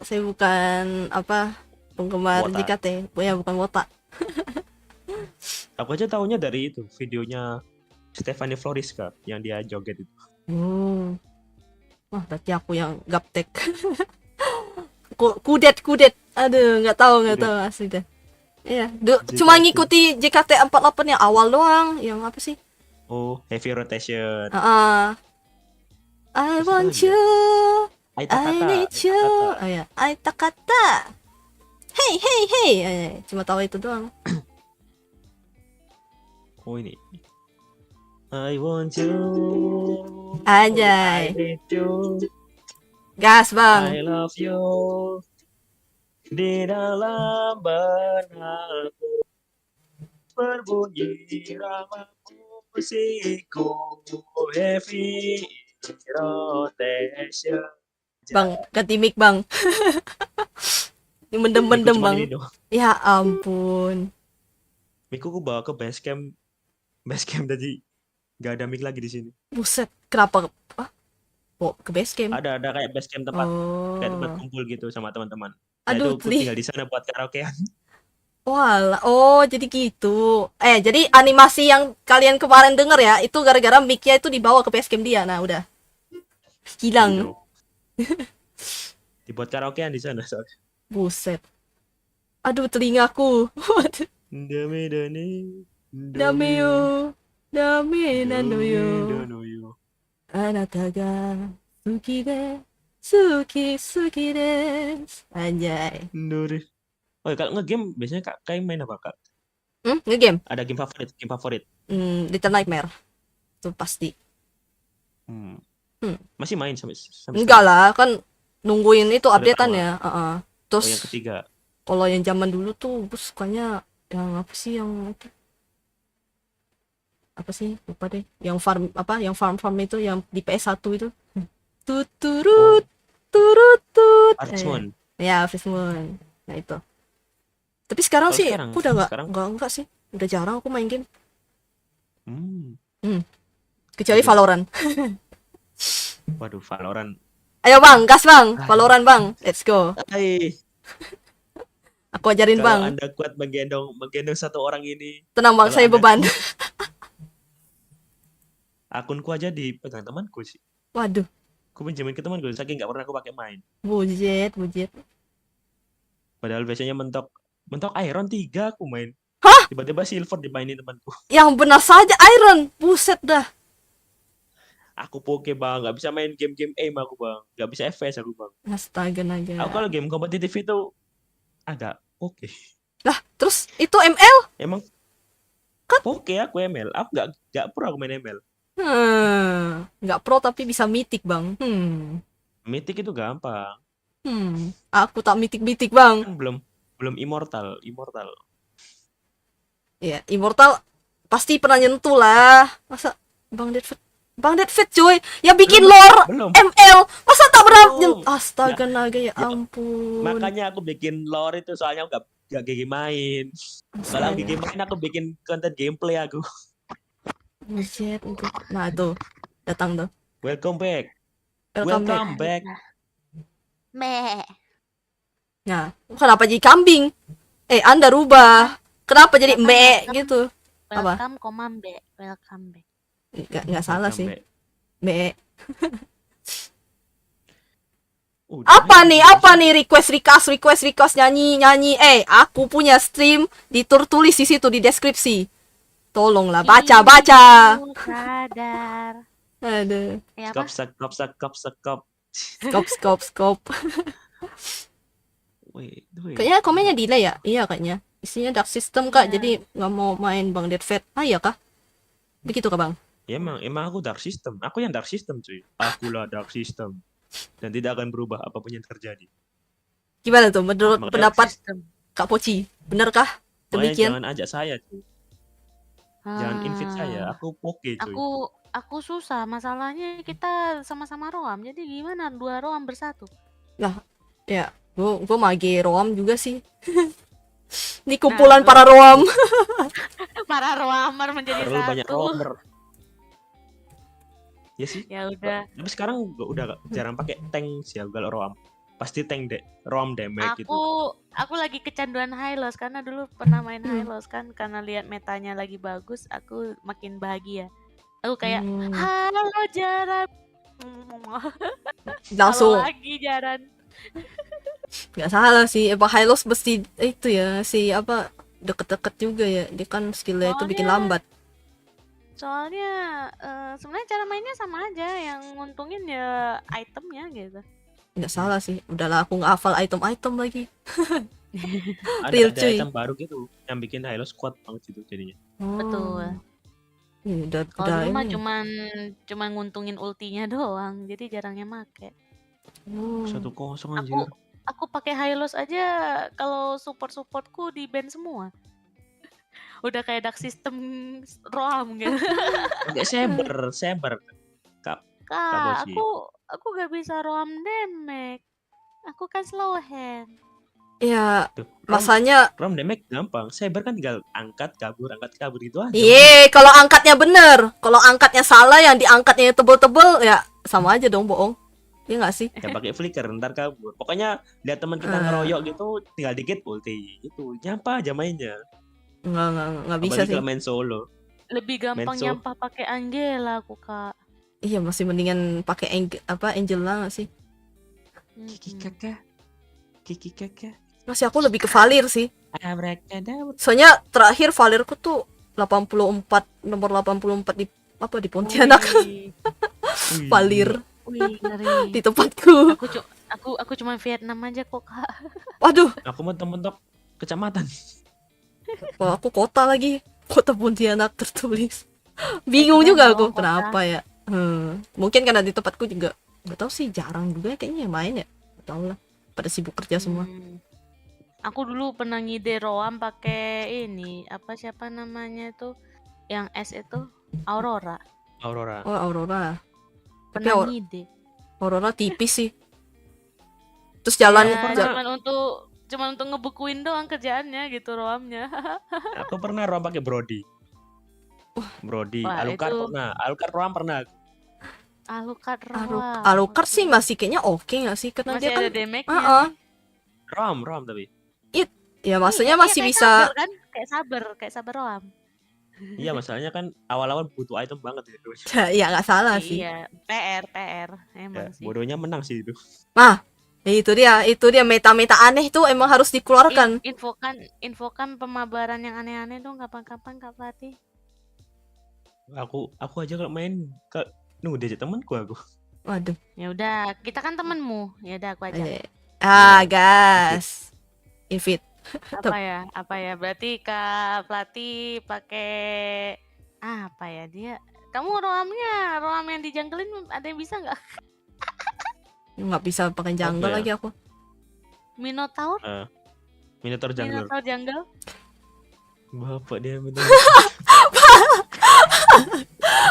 Saya bukan penggemar Wota. JKT. Ya bukan wota. Aku aja taunya dari itu videonya Stephanie Floriska yang dia joget itu. Wah, berarti aku yang gaptek. Kudet. Aduh, nggak tahu asli dah. Iya, cuma JKT. ngikuti JKT48 yang awal doang. Yang apa sih? Oh, heavy rotation. I Terus want apa lagi ya? you, I Aitakata. need you. Oh ya, Aitakata. Hey. Cuma tahu itu doang. Oh ini. I want you. Anjay. I need you. Gas, Bang. I love you. Di dalam benakku. berbunyi irama musikku heavy rotation. Bang, ganti mic bang. Ini Miku mendem-mendem cuma bang. ini doang. Ya ampun. Miku ku bawa ke base camp tadi nggak ada mic lagi di sini. Buset, kenapa? Ah, oh, ke base camp. Ada kayak base camp kayak tempat Oh. kumpul gitu sama teman-teman. Nah Aduh, itu aku tinggal di sana buat karaokean. Walah, oh jadi gitu. Jadi animasi yang kalian kemarin denger ya, itu gara-gara mic-nya itu dibawa ke base camp dia. Nah, udah. Hilang. Gitu. Dibuat karaokean di sana soalnya. Buset. Aduh, telingaku. Dame dane, Dame yo. Dame nano yo. danoyo. Anata ga suki de. Suki desu. Anjay. Dore. Oh, kalau nge-game biasanya kayak main apa, Kak? Nge-game? Ada game favorit. Little Nightmare. Itu pasti. Hmm. Hmm. Masih main sampai Enggak lah, kan nungguin itu Udah update-annya. Oh, Terus yang ketiga. kalau yang zaman dulu tuh gue sukanya yang apa sih yang itu? Apa sih? Lupa deh. Yang farm itu yang di PS1 itu. Tuturut turut tut. Harvest Moon. Ya, Harvest Moon. Nah, itu. Tapi sekarang Kalau sih sekarang- udah sekarang? enggak sih. Udah jarang aku main game. Hmm. Kecuali Udah. Valorant. Waduh, Valorant. Ayo Bang, gas Bang. Valorant Bang. Let's go. Hai. Aku ajarin Kalau Bang. Anda kuat menggendong satu orang ini, Tenang Bang, kalau saya Anda beban. akunku aja dipegang temanku sih. Waduh, Aku pinjemin ke temanku, saking nggak pernah aku pakai main. bujet. Padahal biasanya mentok Iron 3 aku main. Hah? Tiba-tiba Silver dimainin temanku. Yang benar saja Iron. Buset dah. Aku poke bang, nggak bisa main game-game aim aku bang, nggak bisa FPS aku bang. Astaga naga. Aku kalau game kompetitif itu agak oke. Lah, terus itu ML? Emang oke aku ML, aku nggak pro aku main ML. Nggak pro tapi bisa mythic Bang. Mythic itu gampang, Aku tak mythic Bang. kan belum immortal. Ya, Immortal pasti pernah nyentuh lah. Masa Bang Dead Fit cuy, yang bikin lore Belum. ML. Masa tak pernah Belum. nyentuh? Astaga naga ya Ya, ampun. Makanya aku bikin lore itu soalnya aku nggak gigi main. Kalau Astaga. gigi main aku bikin konten gameplay aku. Buset itu. Nah, tuh. Datang tuh. Welcome back. Welcome back. Meh. Nah, kenapa jadi kambing? Anda rubah. Kenapa jadi mbek Welcome. gitu? Apa? Welcome, komambe. Welcome back. Nggak salah Welcome sih. back. Mbek. Udah, Apa nih request nyanyi. Aku punya stream ditulis di situ di deskripsi. Tolonglah baca. Ibu sadar. Aduh. Ya apa? Skop. Skop. Wait. Kayaknya komennya delay ya? Iya kayaknya. Isinya dark system kak, jadi nggak mau main Bang Dead Fate. Iya kah? Begitu kah Bang? Ya, emang aku dark system. Aku yang dark system cuy. Akulah dark system. Dan tidak akan berubah apapun yang terjadi. Gimana tuh menurut Makanya pendapat Sistem. Kak Poci? Benerkah Makanya demikian? jangan ajak saya cuy. Jangan invite saya. Aku oke cuy. Aku susah, masalahnya kita sama-sama roam. Jadi gimana dua roam bersatu? Ya, gue mage roam juga sih. Ini kumpulan para roam. Para roamer menjadi Terlalu banyak satu. roamer. Ya sih. Ya udah. Tapi sekarang udah jarang pakai tank sih aku kalau roam. Pasti tank roam damage gitu. Aku lagi kecanduan Hylos karena dulu pernah main Hylos kan, karena lihat metanya lagi bagus, aku makin bahagia. Aku kayak halo Jaran. Langsung Halo lagi Jaran. nggak salah sih. Hylos mesti itu ya si apa deket-deket juga ya. Dia kan skillnya itu bikin lambat. Soalnya sebenarnya cara mainnya sama aja, yang nguntungin ya itemnya gitu. Nggak salah sih. Udahlah aku nggak hafal item lagi. Ada cuy. item baru gitu yang bikin Halo squad banget gitu jadinya. Betul. Udah Kalau dulu mah ini. cuman nguntungin ultinya doang, jadi jarangnya make. 1-0 anjir. Aku pakai Hylos aja, kalau supportku di ban semua. udah kayak dark system ROM gitu. Pakai saber. Kak, Kak, Boci. aku gak bisa ROM damage. Aku kan slow hand. Ya, Tuh, masanya Rom damage gampang. Saber kan tinggal angkat kabur gitu aja. iya, kalau angkatnya bener. Kalau angkatnya salah, yang diangkatnya tebel-tebel, ya sama aja dong, bohong. Iya nggak sih? Ya pakai flicker ntar kabur. Pokoknya lihat teman kita Ah. ngeroyok gitu, tinggal dikit ulti. Itu nyampa aja mainnya. Nggak bisa Apalagi sih. kalau main solo. Lebih gampang Menso. nyampah pakai Angela aku, Kak. Iya, masih mendingan pakai Angela nggak sih? Kiki Mm-mm. kakak. Masih aku lebih ke Valir sih. Abracadabra. Soalnya terakhir Valirku tuh 84, nomor 84 di di Pontianak. Wih, Wih, Valir wih, ngeri. di tempatku. Aku cuma Vietnam aja kok, Kak. Waduh, Aku mentok-mentok kecamatan. wah, aku kota lagi. Kota Pontianak tertulis. Bingung keren juga dong, aku kota. kenapa ya. Mungkin karena di tempatku juga nggak tahu sih, jarang juga kayaknya yang main ya. Nggak tahu lah. Pada sibuk kerja semua. Aku dulu pernah ngide roam pakai ini, siapa namanya tuh yang S itu Aurora. Aurora. Oh, Aurora. Tapi Pernah ngide. Aurora tipis sih. Terus jalan Ya, cuman untuk ngebukuin doang kerjaannya gitu roamnya. Aku pernah roam pakai Brody. Brody, Wah, Alucard itu- pernah. Alucard roam pernah. Alucard roam. Alucard sih masih kayaknya oke nggak sih, karena masih dia kan ada damage-nya. Heeh. Roam tapi. Ya maksudnya Iya, masih kayak bisa. saber kan? Kayak saber roam. Iya, masalahnya kan awal-awal butuh item banget itu. Ya nggak salah sih. Iya, PR Ya, emang sih. bodohnya menang sih itu. Ya, itu dia meta-meta aneh tuh emang harus dikeluarkan. Infokan pemabaran yang aneh-aneh dong kapan-kapan Kak Fatih. Aku aja kalau main nunggu diajak temanku aku. Waduh. Ya udah, kita kan temenmu. Ya udah aku aja. Gas. Invite. Apa ya? Berarti Kak Plati pakai apa ya dia? Kamu roam yang dijangkelin ada yang bisa nggak? Nggak bisa pakai jungle Apa ya? lagi aku. Minotaur? Minotaur jungler. Minotaur jungle? Bapak dia Minotaur.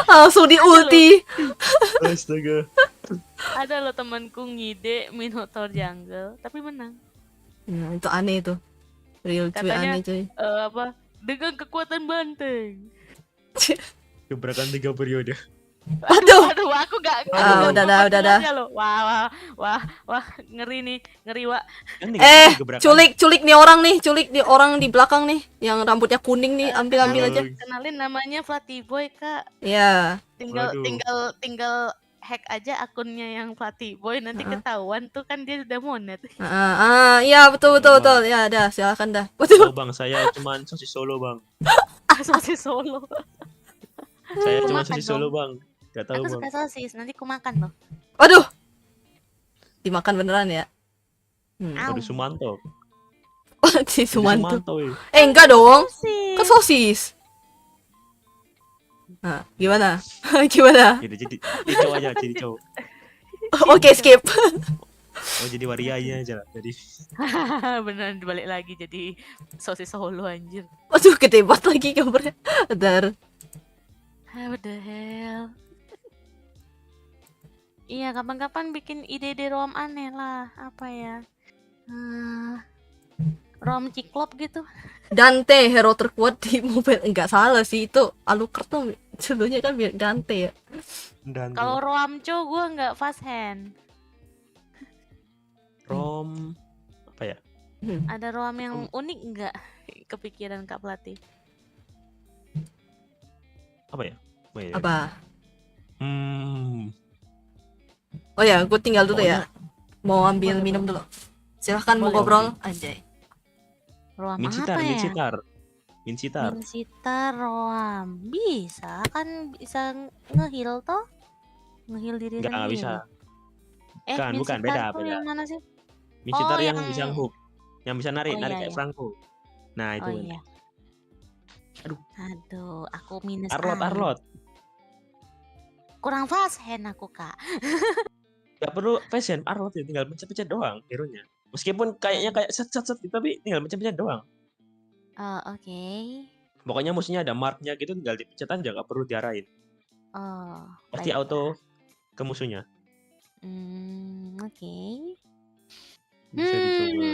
Langsung di ulti. Astaga. Ada loh temanku ngide Minotaur jungle, tapi menang. Nah, itu aneh itu. Real cuy, Katanya, aneh cuy. dengan kekuatan banteng. Gebrakan 3 periode. Waduh. Aduh, aku gak udah dah. loh. Wah, ngeri Wak. Kan tinggal gebrakan. Culik nih orang di belakang nih, yang rambutnya kuning nih, ambil aja. Kenalin namanya Flatyboy, Kak. Ya. Waduh. Tinggal hack aja akunnya yang Flatyboy, nanti ketahuan tuh kan dia udah monet. Iya betul. Ya, dah, silakan dah. Oh, Bang, saya cuman sosis solo, Bang. Sosis solo. Saya Aku cuma makan sosis solo, dong. Bang. Gak tahu, Aku Bang. suka sosis, nanti aku makan loh. Waduh. Dimakan beneran ya? Au. Waduh, Sumanto. Si Sumanto. Ya. Enggak dong. Sosis. Kan sosis. Nah, gimana? Gimana? Jadi cowok aja, jadi cowok. Oke, skip. Oh, jadi waria aja lah. Jadi Beneran balik lagi jadi sosis solo anjir. Waduh, gede banget lagi gambarnya. Bentar. What the hell? Iya, kapan-kapan bikin ide-ide ROM aneh lah. Apa ya? ROM ciklop gitu. Dante, hero terkuat di mobile. Enggak salah sih, itu Alucard tuh sebelumnya kan biar Dante ya. dan Kalau Roamco gue nggak fast hand. Rom apa ya? Ada ROM yang unik nggak? Kepikiran Kak Plati? Apa ya? Oh, iya. Apa? Hmm, Oh ya, gue tinggal dulu Pokoknya- ya. Mau ambil minum dulu. Silahkan mau Boleh, ngobrol. Anjay. ROM Mincitar, apa ya? Mincitar. Mincitar ROM. Bisa kan, bisa nge-heal toh? Nge-heal diri Enggak sendiri. bisa. Mincitar Bukan, beda, tuh beda. yang mana sih? Mincitar Oh, yang yang- bisa hook, yang bisa narik Oh, kayak iya. Franco. Nah, itu. Oh iya. Aduh, aku minus Arlot. Kurang fast hand aku, Kak. Gak perlu fashion, Arlot ya tinggal pencet-pencet doang hero-nya. Meskipun kayaknya kayak set gitu, tapi tinggal pencet-pencet doang. Oh, oke. Pokoknya musuhnya ada marknya gitu, tinggal dipencet aja, nggak perlu diarahin. Oh, Pasti baiklah. auto ke musuhnya. Oke. Bisa dicoba.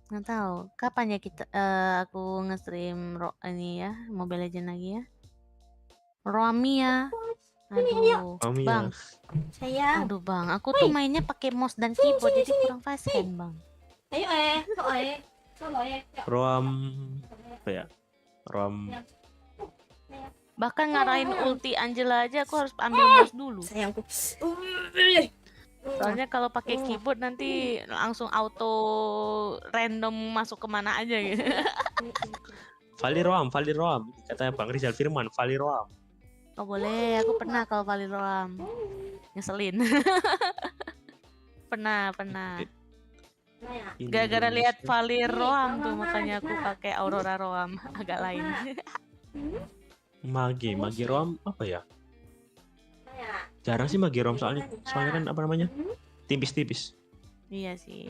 Nggak tahu kapan ya aku nge-stream ini ya, Mobile Legend lagi ya. Roami ya. Aduh, Bang. Sayang. Aduh, Bang. Aku tuh mainnya pakai mouse dan keyboard jadi kurang fast-hand, Bang. Ayo Solo Roam apa ya? Roam Bahkan ngarahin ulti Angela aja aku harus ambil mouse dulu. Sayangku. Soalnya kalau pakai keyboard nanti langsung auto random masuk kemana aja gitu. Valiroam. Katanya Bang Rizal Firman, Valiroam. Oh boleh, aku pernah kalau Valiroam. Ngeselin. pernah. Gara-gara lihat Valiroam tuh makanya aku pakai Aurora Roam agak lain. Magi Roam apa ya? Jarang sih Magi Roam soalnya kan apa namanya? Tipis-tipis. Iya sih.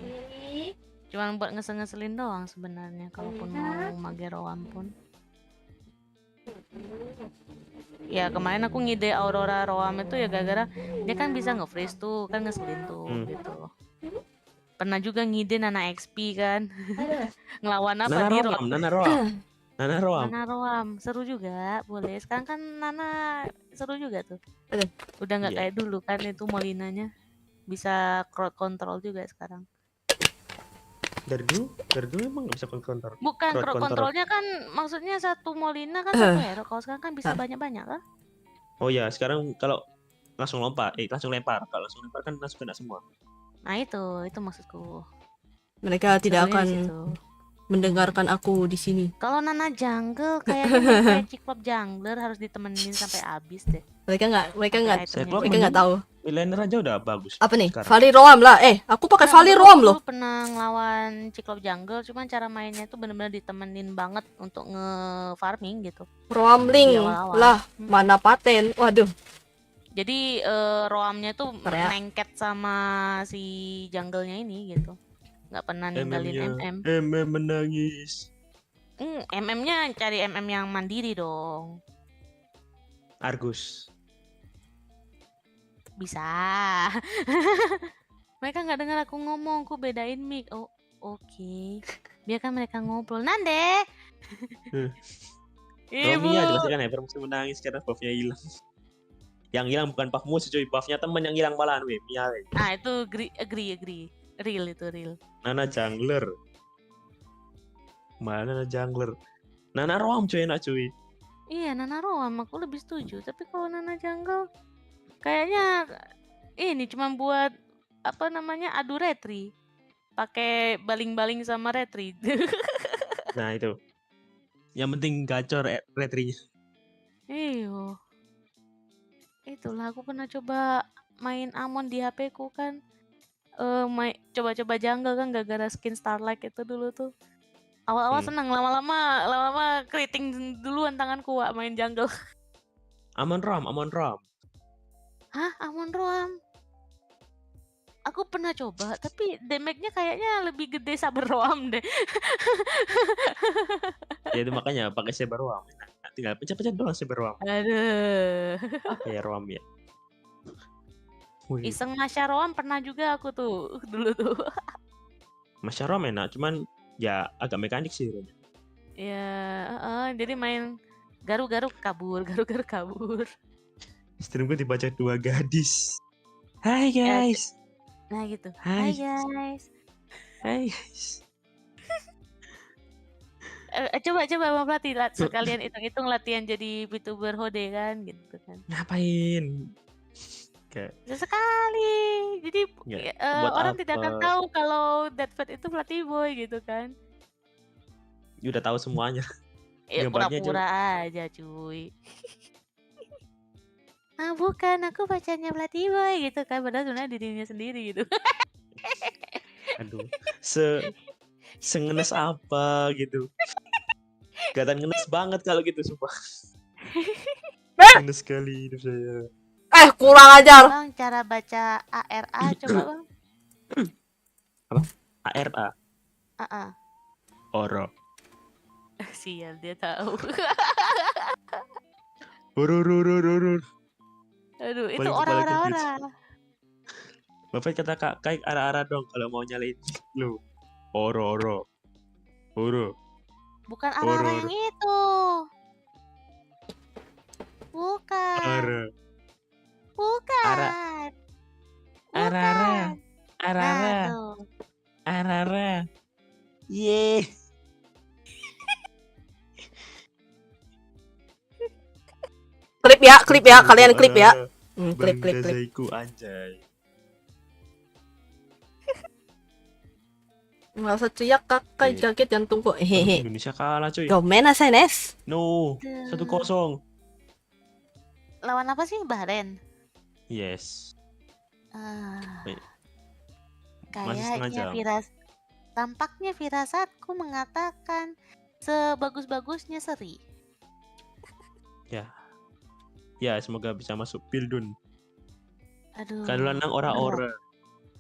Cuman buat ngeselin doang sebenarnya kalaupun mau Mage Roam pun. Ya kemarin aku ngide Aurora Roam itu ya gara-gara dia kan bisa nge-freeze tuh, kan ngeselin tuh gitu. Pernah juga ngide Nana XP kan. Ngelawan apa di Roam. Nana Roam seru juga, boleh. Sekarang kan Nana seru juga tuh. Aduh. Udah nggak Iya. kayak dulu kan itu Molinanya. Bisa crowd control juga sekarang. Dari dulu emang nggak bisa kontrol. Bukan Crowd crowd control. controlnya kan maksudnya satu Molina kan satu hero. Kalau sekarang kan bisa banyak-banyak kan? Oh ya, sekarang kalau langsung lempar. Kalau langsung lempar kan langsung kena semua. Nah itu maksudku. Mereka tidak Serunya akan di situ. mendengarkan aku di sini. Kalau Nana jungle kayaknya kayak Cyclops jungler harus ditemenin sampai habis deh. Mereka nggak Saya Itemnya. tahu. Millionaire aja udah bagus. Apa nih? sekarang. Valiroam lah. Aku pakai Nah, Valiroam dulu loh. aku pernah ngelawan Cyclops jungle, cuman cara mainnya tuh bener-bener ditemenin banget untuk nge-farming gitu. Roamling Di awal-awal. lah. Mana paten? Waduh. Jadi Roamnya tuh Teriak. lengket sama si jungle-nya ini gitu. Nggak pernah ninggalin MM. MM menangis. MM-nya cari MM yang mandiri dong. Argus. Bisa. Mereka nggak dengar aku ngomong, aku bedain mic. Oh, oke. Biarkan mereka ngobrol. Nande. Ibu. Romia jelas kan Hyper musuh menangis karena buffnya hilang. Yang hilang bukan buff musuh cuy, buffnya temen yang hilang malahan weh. Mia weh. Ah itu agree. Real itu real. Nana jungler. Mana Nana jungler? Nana Roam cuy enak cuy. Iya, Nana Roam aku lebih setuju. Tapi kalau Nana jungle kayaknya ini cuma buat apa namanya adu retri. Pakai baling-baling sama retri. Nah itu. Yang penting gacor retrinya. Iyo. Itulah aku pernah coba main Amon di HP ku kan. Coba-coba jungle kan gara-gara skin Starlight itu dulu tuh. Awal-awal seneng, lama-lama keriting duluan tanganku Wak, main jungle. Amon Ram. Hah, Amon Roam? Aku pernah coba, tapi damage-nya kayaknya lebih gede Saber Roam deh. Ya itu makanya pakai Saber Roam. Nah, tinggal pencet-pencet doang Saber Roam. Aduh. Apa ya Roam ya? Wih, Iseng Masya Roam pernah juga aku tuh dulu tuh. Masya Roam enak, cuman ya agak mekanik sih. Ya, jadi main garu-garu kabur. Stream gue dibaca 2 gadis. Hai guys. Nah gitu. Hai. Hai guys. Coba Bang Plati sekalian hitung-hitung latihan jadi VTuber Hode kan gitu kan. Ngapain? Sesekali. Jadi Ya, buat orang tidak akan apa? tahu kalau Deadfat itu Plati Boy gitu kan. Ya udah tahu semuanya. Ya Gambarnya pura-pura aja cuy. Ah bukan, aku pacarnya Plati Boy gitu kan. Padahal sebenarnya dirinya sendiri gitu. Aduh. Sengenes apa gitu. Kelihatan ngenes banget kalau gitu sumpah. Ngenes sekali hidup saya. Kurang ajar. Bang, cara baca ARA coba bang. Apa? ARA. AA. Oro. Sial, dia tahu. Horor. Aduh, itu Paling kepala kepits. ora-ora. Bapak kata Kak Kai arah-arah dong kalau mau nyalain lu. Oro. Bukan ara-ara Horor. yang itu. Bukan. Ara. Bukan. Arara. Bukan. Nah, tuh. Arara. Ye. Klip ya, kalian klip ya. Klip. Dazaiku anjay. Nggak usah teriak kakak, jaket jantungku. Hehe. Indonesia kalah cuy. Gomenasai Nes. No. 1-0. Lawan apa sih? Bahrain. Yes. Ah, Baik. Masih setengah kayaknya jam. tampaknya firasatku mengatakan sebagus-bagusnya seri. Ya, semoga bisa masuk Pildun. Aduh. Kalau nang ora-ora.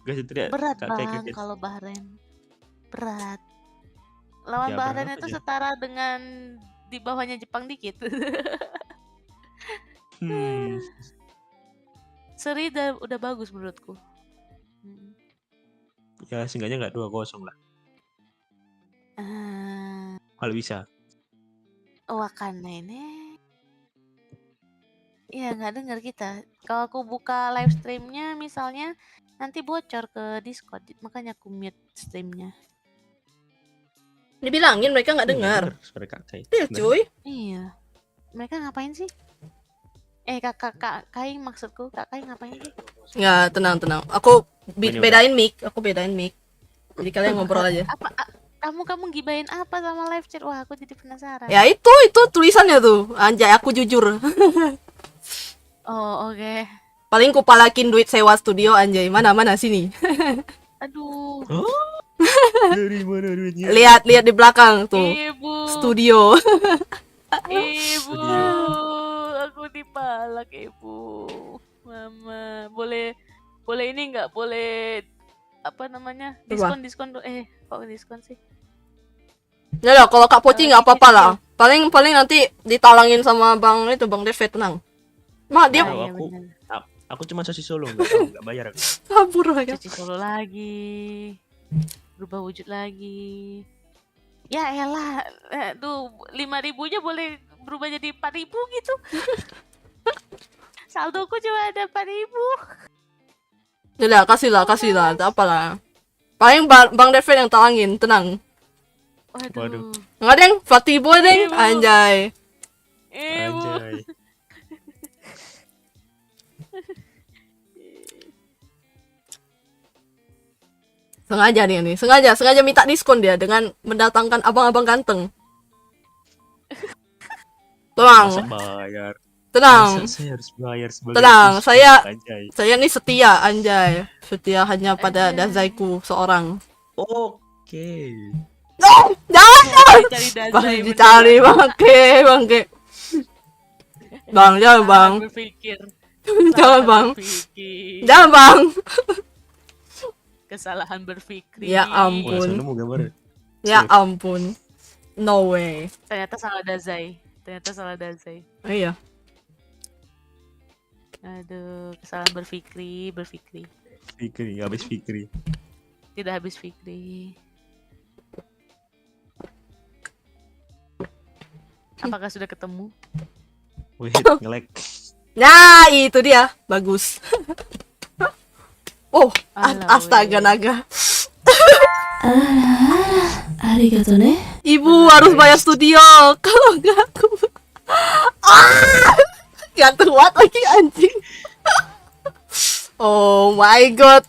Guys, itu dia. Berat Kak Kai bang kaget. kalau Bahrain. Berat. Lawan Ya, Bahrain berat itu aja. setara dengan di bawahnya Jepang dikit. Seri udah bagus menurutku. Ya, seenggaknya nggak 2-0 lah. Kalau bisa. Wakana ini ya nggak dengar kita. Kalau aku buka live streamnya misalnya nanti bocor ke Discord, makanya aku mute streamnya. Dibilangin mereka nggak dengar. Suara Kak Kai. Iya Bener. cuy. Iya. Mereka ngapain sih? Kak Kai maksudku, Kak Kai ngapain sih? Ya tenang. Aku Ini bedain mic. Jadi kalian ngobrol aja. Kamu gibain apa sama live chat? Wah, aku jadi penasaran. Ya itu tulisannya tuh. Anjay, aku jujur. Oh, oke. Paling kupalakin duit sewa studio anjay. Mana sini. Aduh. Dari mana duitnya? Lihat di belakang tuh. Ibu. Studio. Ibu. Aku dipalak, Ibu. Mama, boleh ini nggak? Boleh apa namanya? Diskon. Kok diskon sih? Ya lah, kalau Kak Poci nggak apa-apa lah. Paling nanti ditalangin sama Bang Devet, tenang. Mak dia Tahu iya, aku. bener. Aku cuma sosis solo, nggak bayar aku. kabur lagi. Cuci solo lagi. Berubah wujud lagi. Ya elah, tuh 5.000-nya boleh berubah jadi 4.000 gitu. Saldoku cuma ada 4.000. Udah, kasih lah, tak apalah. Paling Bang Devet yang talangin, tenang. Waduh. Nggak deng, Fatibo deng, Ibu. anjay. Ibu. Anjay. Sengaja minta diskon dia dengan mendatangkan abang-abang ganteng. Masa Tenang, bayar? tenang. Masa saya harus bayar sebagai Tenang, istri? saya- Anjay. Saya nih setia, anjay. Setia hanya pada Anjay. Dazaiku seorang. Oke. Jangan Cari Dazai, Bang bener. dicari bangke. Bang, jangan bang. Salah berpikir. Jangan Salah bang. berpikir. Jangan bang. Kesalahan berpikir. Ya ampun. Langsung nemu gambar. Ya ampun. No way. Ternyata salah Dazai. Oh, iya. Aduh, kesalahan berpikir. Fikri, habis Fikri. Tidak habis Fikri. Apakah sudah ketemu? Wait, nge-lag. Nah, itu dia. Bagus. Oh, Alah, astaga weh. naga. Arigato ne. Ibu harus bayar studio. Kalau enggak aku. Gantung banget lagi anjing. Oh my god.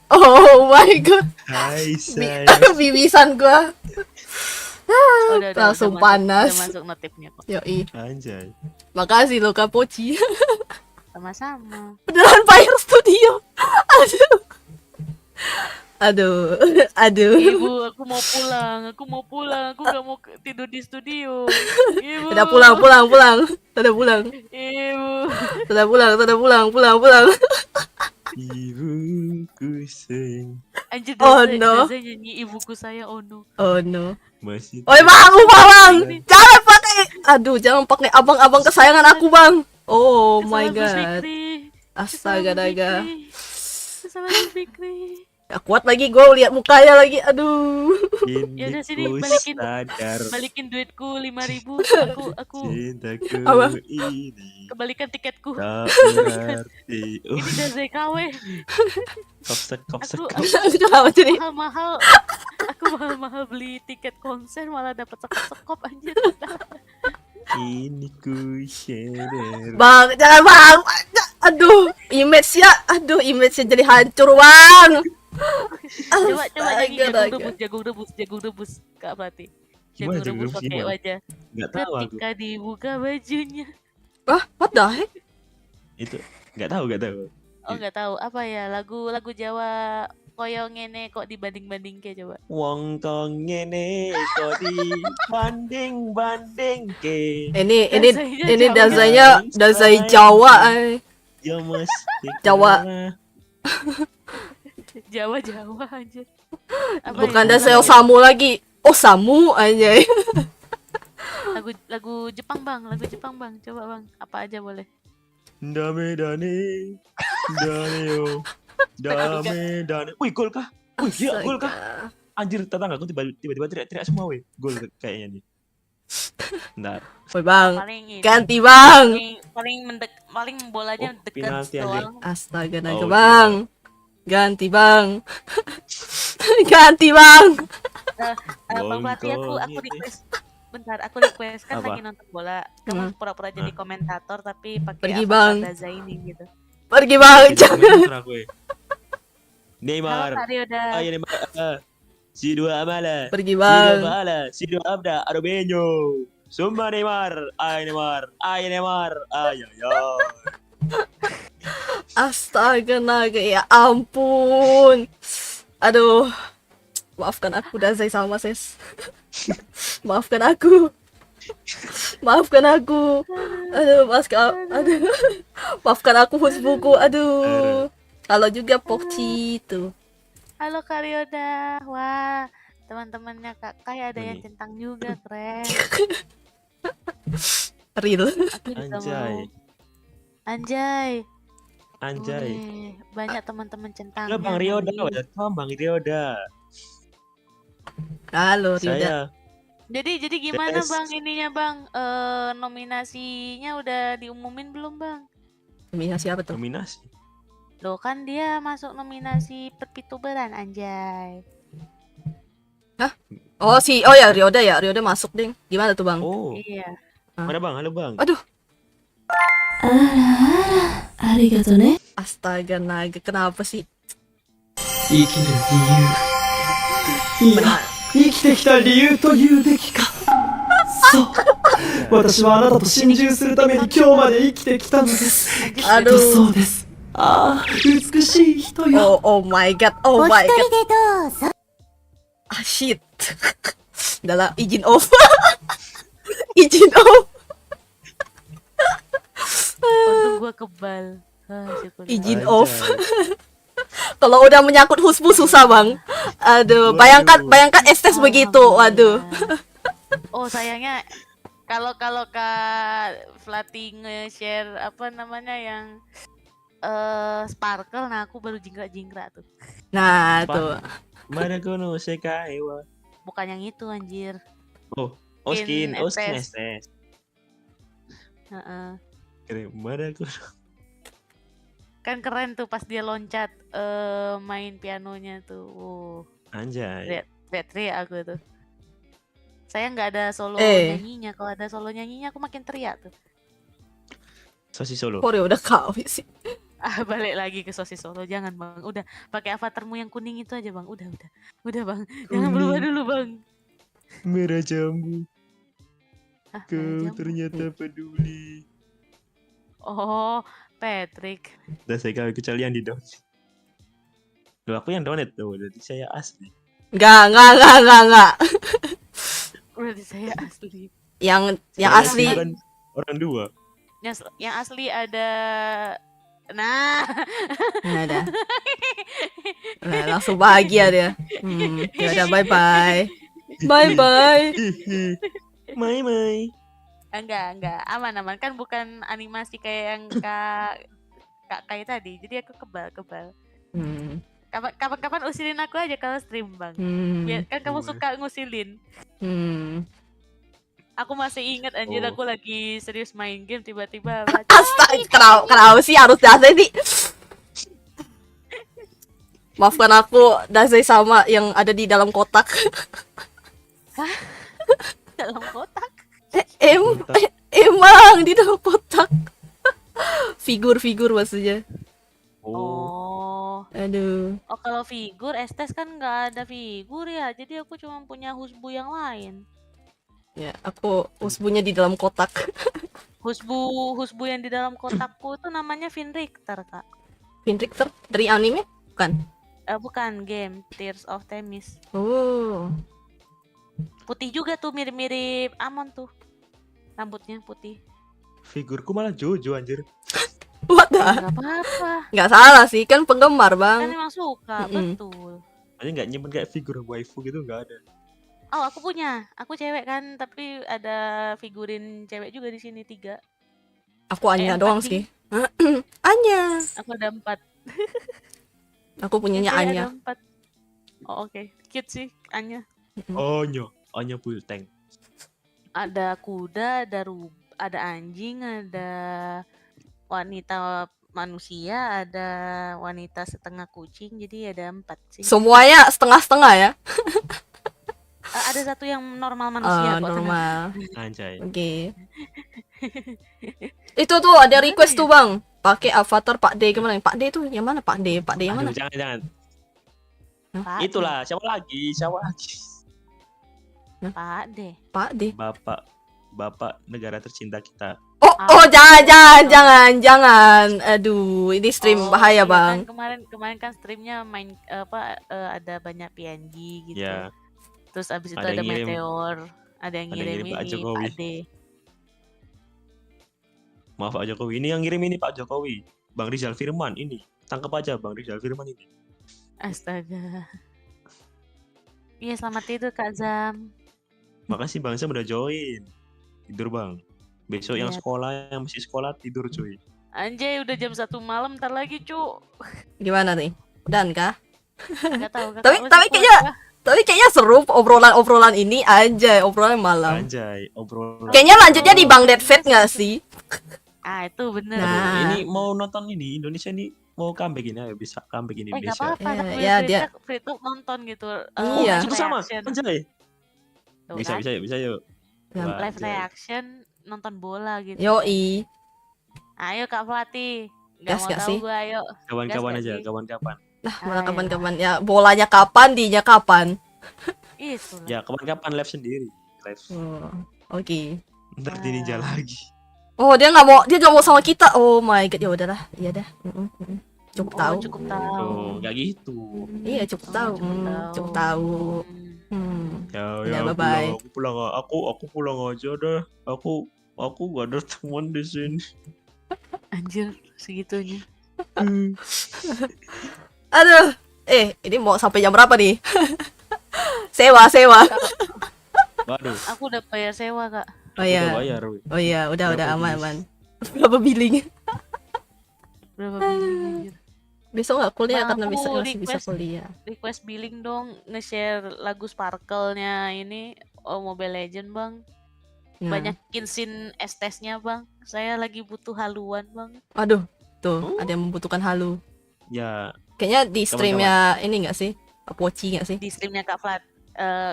Hai, say. Bibisan gua. Oh, udah, Langsung masuk- panas. Udah masuk notifnya kok. Yoi. Anjay. Makasih lo Kak Poci. Sama-sama. Beneran bayar studio. Aduh. Ibu, aku mau pulang. Aku gak mau tidur di studio. Ibu. Udah pulang. Udah pulang. Ibu. Pulang. Ibuku sing Anjir, Oh, Dazai, no. Dazai nyanyi ibuku saya, oh no. Oh no. masih. Oi bang, Jangan pakai Aduh, jangan pakai abang-abang kesayangan aku, Bang. Oh my Kesalahan Gus god. Fikri. Astaga naga. Kesalahan Gus Fikri. Gak kuat lagi gue lihat mukanya lagi. Aduh. Ya udah sini Ku sadar balikin duitku 5.000. Aku cintaku Apa? ini kembalikan tiketku. tak berarti. Ini udah ZKW. Kopset, kopset, Aku kopset. Kenapa jadi? mahal-mahal. Aku mahal-mahal beli tiket konser malah dapat sekop-sekop anjir. Ini ku sadar. Bang, jangan bang. Aduh, image-nya jadi hancur, Bang. Coba nyanyi Astaga. jagung rebus Kak Prati. Gimana Jagung rebus jagung rebus pakai gimana? wajah. Nggak tahu aku. Ketika dibuka bajunya. Wah, what the heck? Itu nggak tahu. Oh nggak tahu apa ya lagu Jawa koyo ngene kok dibanding-banding ke coba. Wong kong ngene kok dibanding ke. Ini Dazainya dazai Jawa. Ya mesti Jawa. Jawa anjir. Apa Bukan ya? dazai Osamu lagi. Osamu aja. Lagu Jepang bang, coba bang, apa aja boleh. Dame dane yo. Dame dane. Wih, gol kah? Wih, gila, gol kah? Anjir, tetangga aku tiba-tiba teriak-teriak semua weh. Gol kayaknya nih. Bentar. Woi, Bang. Paling ini. Ganti, Bang. Paling bolanya Oh, dekat penalti, anjir. doang. Astaga naga, Oh, Bang. Ganti, Bang. Ganti, Bang. Bang Prati aku Bongkong ini. request. Bentar, aku request kan Apa? lagi nonton bola. Kamu pura-pura jadi komentator tapi pakai Pergi, avatar Bang. Daza ini gitu. Pergi, Bang. Komentar aku, weh. Halo Neymar. Kak Rioda. Ayo Neymar. Si dua amala. Pergi, Si dua Bang. bala. Si dua abda. Arobenyo. Summa Neymar. Ay Neymar. Ay Neymar. Ay ay ay. Astaga naga, ya ampun. Aduh. Maafkan aku Dazai sama Ses. Maafkan aku. Maafkan aku. Aduh, maafkan aku Husbuku. Aduh. Kalau juga Pokci itu. Halo Kak Rioda. Wah, teman-temannya Kak Kai ada yang Ini. centang juga, keren. Real. Aku juga Anjay. mau. Anjay. Anjay. Wih, banyak teman-teman centang. Enggak Bang Rioda, welcome Bang Rioda. Halo, Rida. Saya Jadi gimana Yes. Bang ininya Bang? Nominasinya udah diumumin belum Bang? Nominasi apa tuh? nominasi. Loh kan dia masuk nominasi perpituberan anjay. Oh ya Ryoda ya. Ryoda masuk ding. Gimana tuh, Bang? Oh, Iya. mana Bang? Halo Bang. Aduh, あらあら、ありがとね。 astaga naga. Kenapa sih? 生きる理由いや生きてきた理由と言うべきかそう私はあなたと心中するために今日まで生きてきたのです Aduh. そうですああ美しい人よ Oh my god. Oh my god. Ah shit. Udah lah, izin off. Izin off. Untung gua kebal. Syukurlah. Izin Anjay. off. Kalau udah menyangkut husbu susah, Bang. Aduh, bayangkan estes begitu. Waduh. Oh sayangnya kalau Kak Flati nge-share apa namanya yang sparkle, nah aku baru jingkrak tuh. Nah, Apa? tuh. Mana kono sekai wa. Bukan yang itu anjir. Oh, Skin skin estes. estes. Heeh. Keren, mana kono. Kan keren tuh pas dia loncat main pianonya tuh. Anjay. Teriak aku tuh. Saya nggak ada solo Eh. nyanyinya. Kalau ada solo nyanyinya aku makin teriak tuh. Sosis Solo. Kok dia udah kawin sih? Balik lagi ke sosis solo. Jangan bang. Udah pakai avatarmu yang kuning itu aja bang. Udah bang. Jangan berubah dulu bang. Merah jambu. Ah, Kau merah jambu. ternyata peduli. Oh, Patrick. Dan saya kau kecuali yang di down. Loh, aku yang donate tuh, jadi saya asli. Enggak. Berarti saya asli. Yang Saya asli. bukan orang dua. Yang asli ada. Nah, Nah, dah. Nah, langsung bahagia dia. Ya udah, bye bye. Bye bye. Mai mai. Enggak, aman, kan bukan animasi kayak yang Kak Kai tadi. Jadi aku kebal. Hmm. Kapan-kapan usilin aku aja kalau stream, Bang. Hmm. Kan kamu Boleh. suka ngusilin. Hmm. Aku masih ingat anjir Oh. aku lagi serius main game tiba-tiba baca. Astaga, kenapa sih harus Dazai nih? Maafkan aku, Dazai sama yang ada di dalam kotak. Dalam kotak. Emang di dalam kotak. Figur-figur maksudnya. Oh. Aduh. Oh kalau figur Estes kan nggak ada figur ya. Jadi aku cuma punya husbu yang lain. Ya, aku usbunya di dalam kotak. Husbu yang di dalam kotakku itu namanya Finrikter, Kak. Finrikter dari anime? Bukan. Bukan game Tears of Themis. Oh. Putih juga tuh mirip-mirip Amon tuh. Rambutnya putih. Figurku malah Jojo anjir. What the? Nggak apa-apa. Nggak salah sih, kan penggemar, Kan Bang. emang suka, Mm-mm. betul. Aja nggak nyimpen kayak figur waifu gitu nggak ada. Oh, aku punya. Aku cewek kan, tapi ada figurin cewek juga di sini 3. Aku Anya doang 4 sih. Anya. Aku ada 4. Aku punyanya Yang cewek Anya. ada 4. Oh, oke. Cute sih Anya. Onyo full tank. Ada kuda, ada anjing, ada wanita manusia, ada wanita setengah kucing. Jadi ada 4 sih. Semuanya setengah-setengah ya. Ada satu yang normal manusia kok. tenang. Normal. Anjay. Oke. Itu tuh ada request tuh, Bang. Pakai avatar Pak D kemarin. Pak D tuh yang mana? Pak D yang mana? Aduh, jangan. Pak Itulah, siapa lagi? Pak D. Pak D. Bapak negara tercinta kita. Oh, jangan. Aduh, ini stream bahaya, iya Bang. kan, kemarin kan streamnya main ada banyak PNG gitu. Ya, Terus abis itu Ada ada yang ngirim. meteor, ada yang Ada yang ngirim ngirim Pak ini Jokowi. Pak D. maaf Pak Jokowi. Ini yang ngirim ini Pak Jokowi. Bang Rizal Firman ini. Tangkap aja Bang Rizal Firman ini. Astaga. Iya selamat tidur Kak Zam. Makasih Bang Sam udah join. Tidur Bang. Besok yang Iya. sekolah, yang masih sekolah tidur cuy. Anjay udah jam 1 malam ntar lagi cu. Gimana nih? Dan kah? Gak tahu. Tapi kayaknya seru obrolan ini aja, obrolan malam. Anjay, obrolan. Kayaknya lanjutnya di Bang Dead Fate nggak sih? Itu bener. Nah. Aduh, ini mau nonton ini Indonesia ini mau comeback ini ayo bisa comeback ini Gak Indonesia. apa-apa. Ya, dia- free to nonton gitu. Iya. Live Itu sama. reaction. Anjay. Tuh Bisa kan. bisa yuk. Ya, Wah, Live anjay. reaction nonton bola gitu. Yoi. Ayo Kak Fatih. Gas Gak mau gak tahu sih? gue ayo. Kawan-kawan Gas aja, gak sih? kawan-kawan. Nah, mana Ayo. kapan-kapan ya bolanya kapan, dinya kapan? Itu lah. Ya, kapan-kapan live sendiri. Live. Oh, oke. Ntar di ninja lagi. Oh, dia nggak mau sama kita. Oh my god, ya udahlah. Iya dah. Cukup tahu. Cukup tahu. Oh, enggak gitu. Iya, cukup tahu. Cukup tahu. Ya, Ya, ya, bye-bye. Aku pulang aja dah. Aku gak ada teman di sini. Anjir segitunya. Aduh. Ini mau sampai jam berapa nih? sewa. Waduh, Oh Aku udah bayar sewa Kak. udah iya. bayar. Wih. Oh iya, udah Berapa aman. Berapa billing? Berapa billing anjir. Besok nggak kuliah Bang, karena aku masih bisa request. kuliah. Request billing dong nge-share lagu Sparkle-nya ini Mobile Legend Bang. Nah. Banyakin scene Estes-nya Bang. Saya lagi butuh haluan Bang. Aduh, tuh ada yang membutuhkan halu. Ya, Kayaknya di streamnya ini nggak sih? Poci nggak sih? Di streamnya Kak Flat.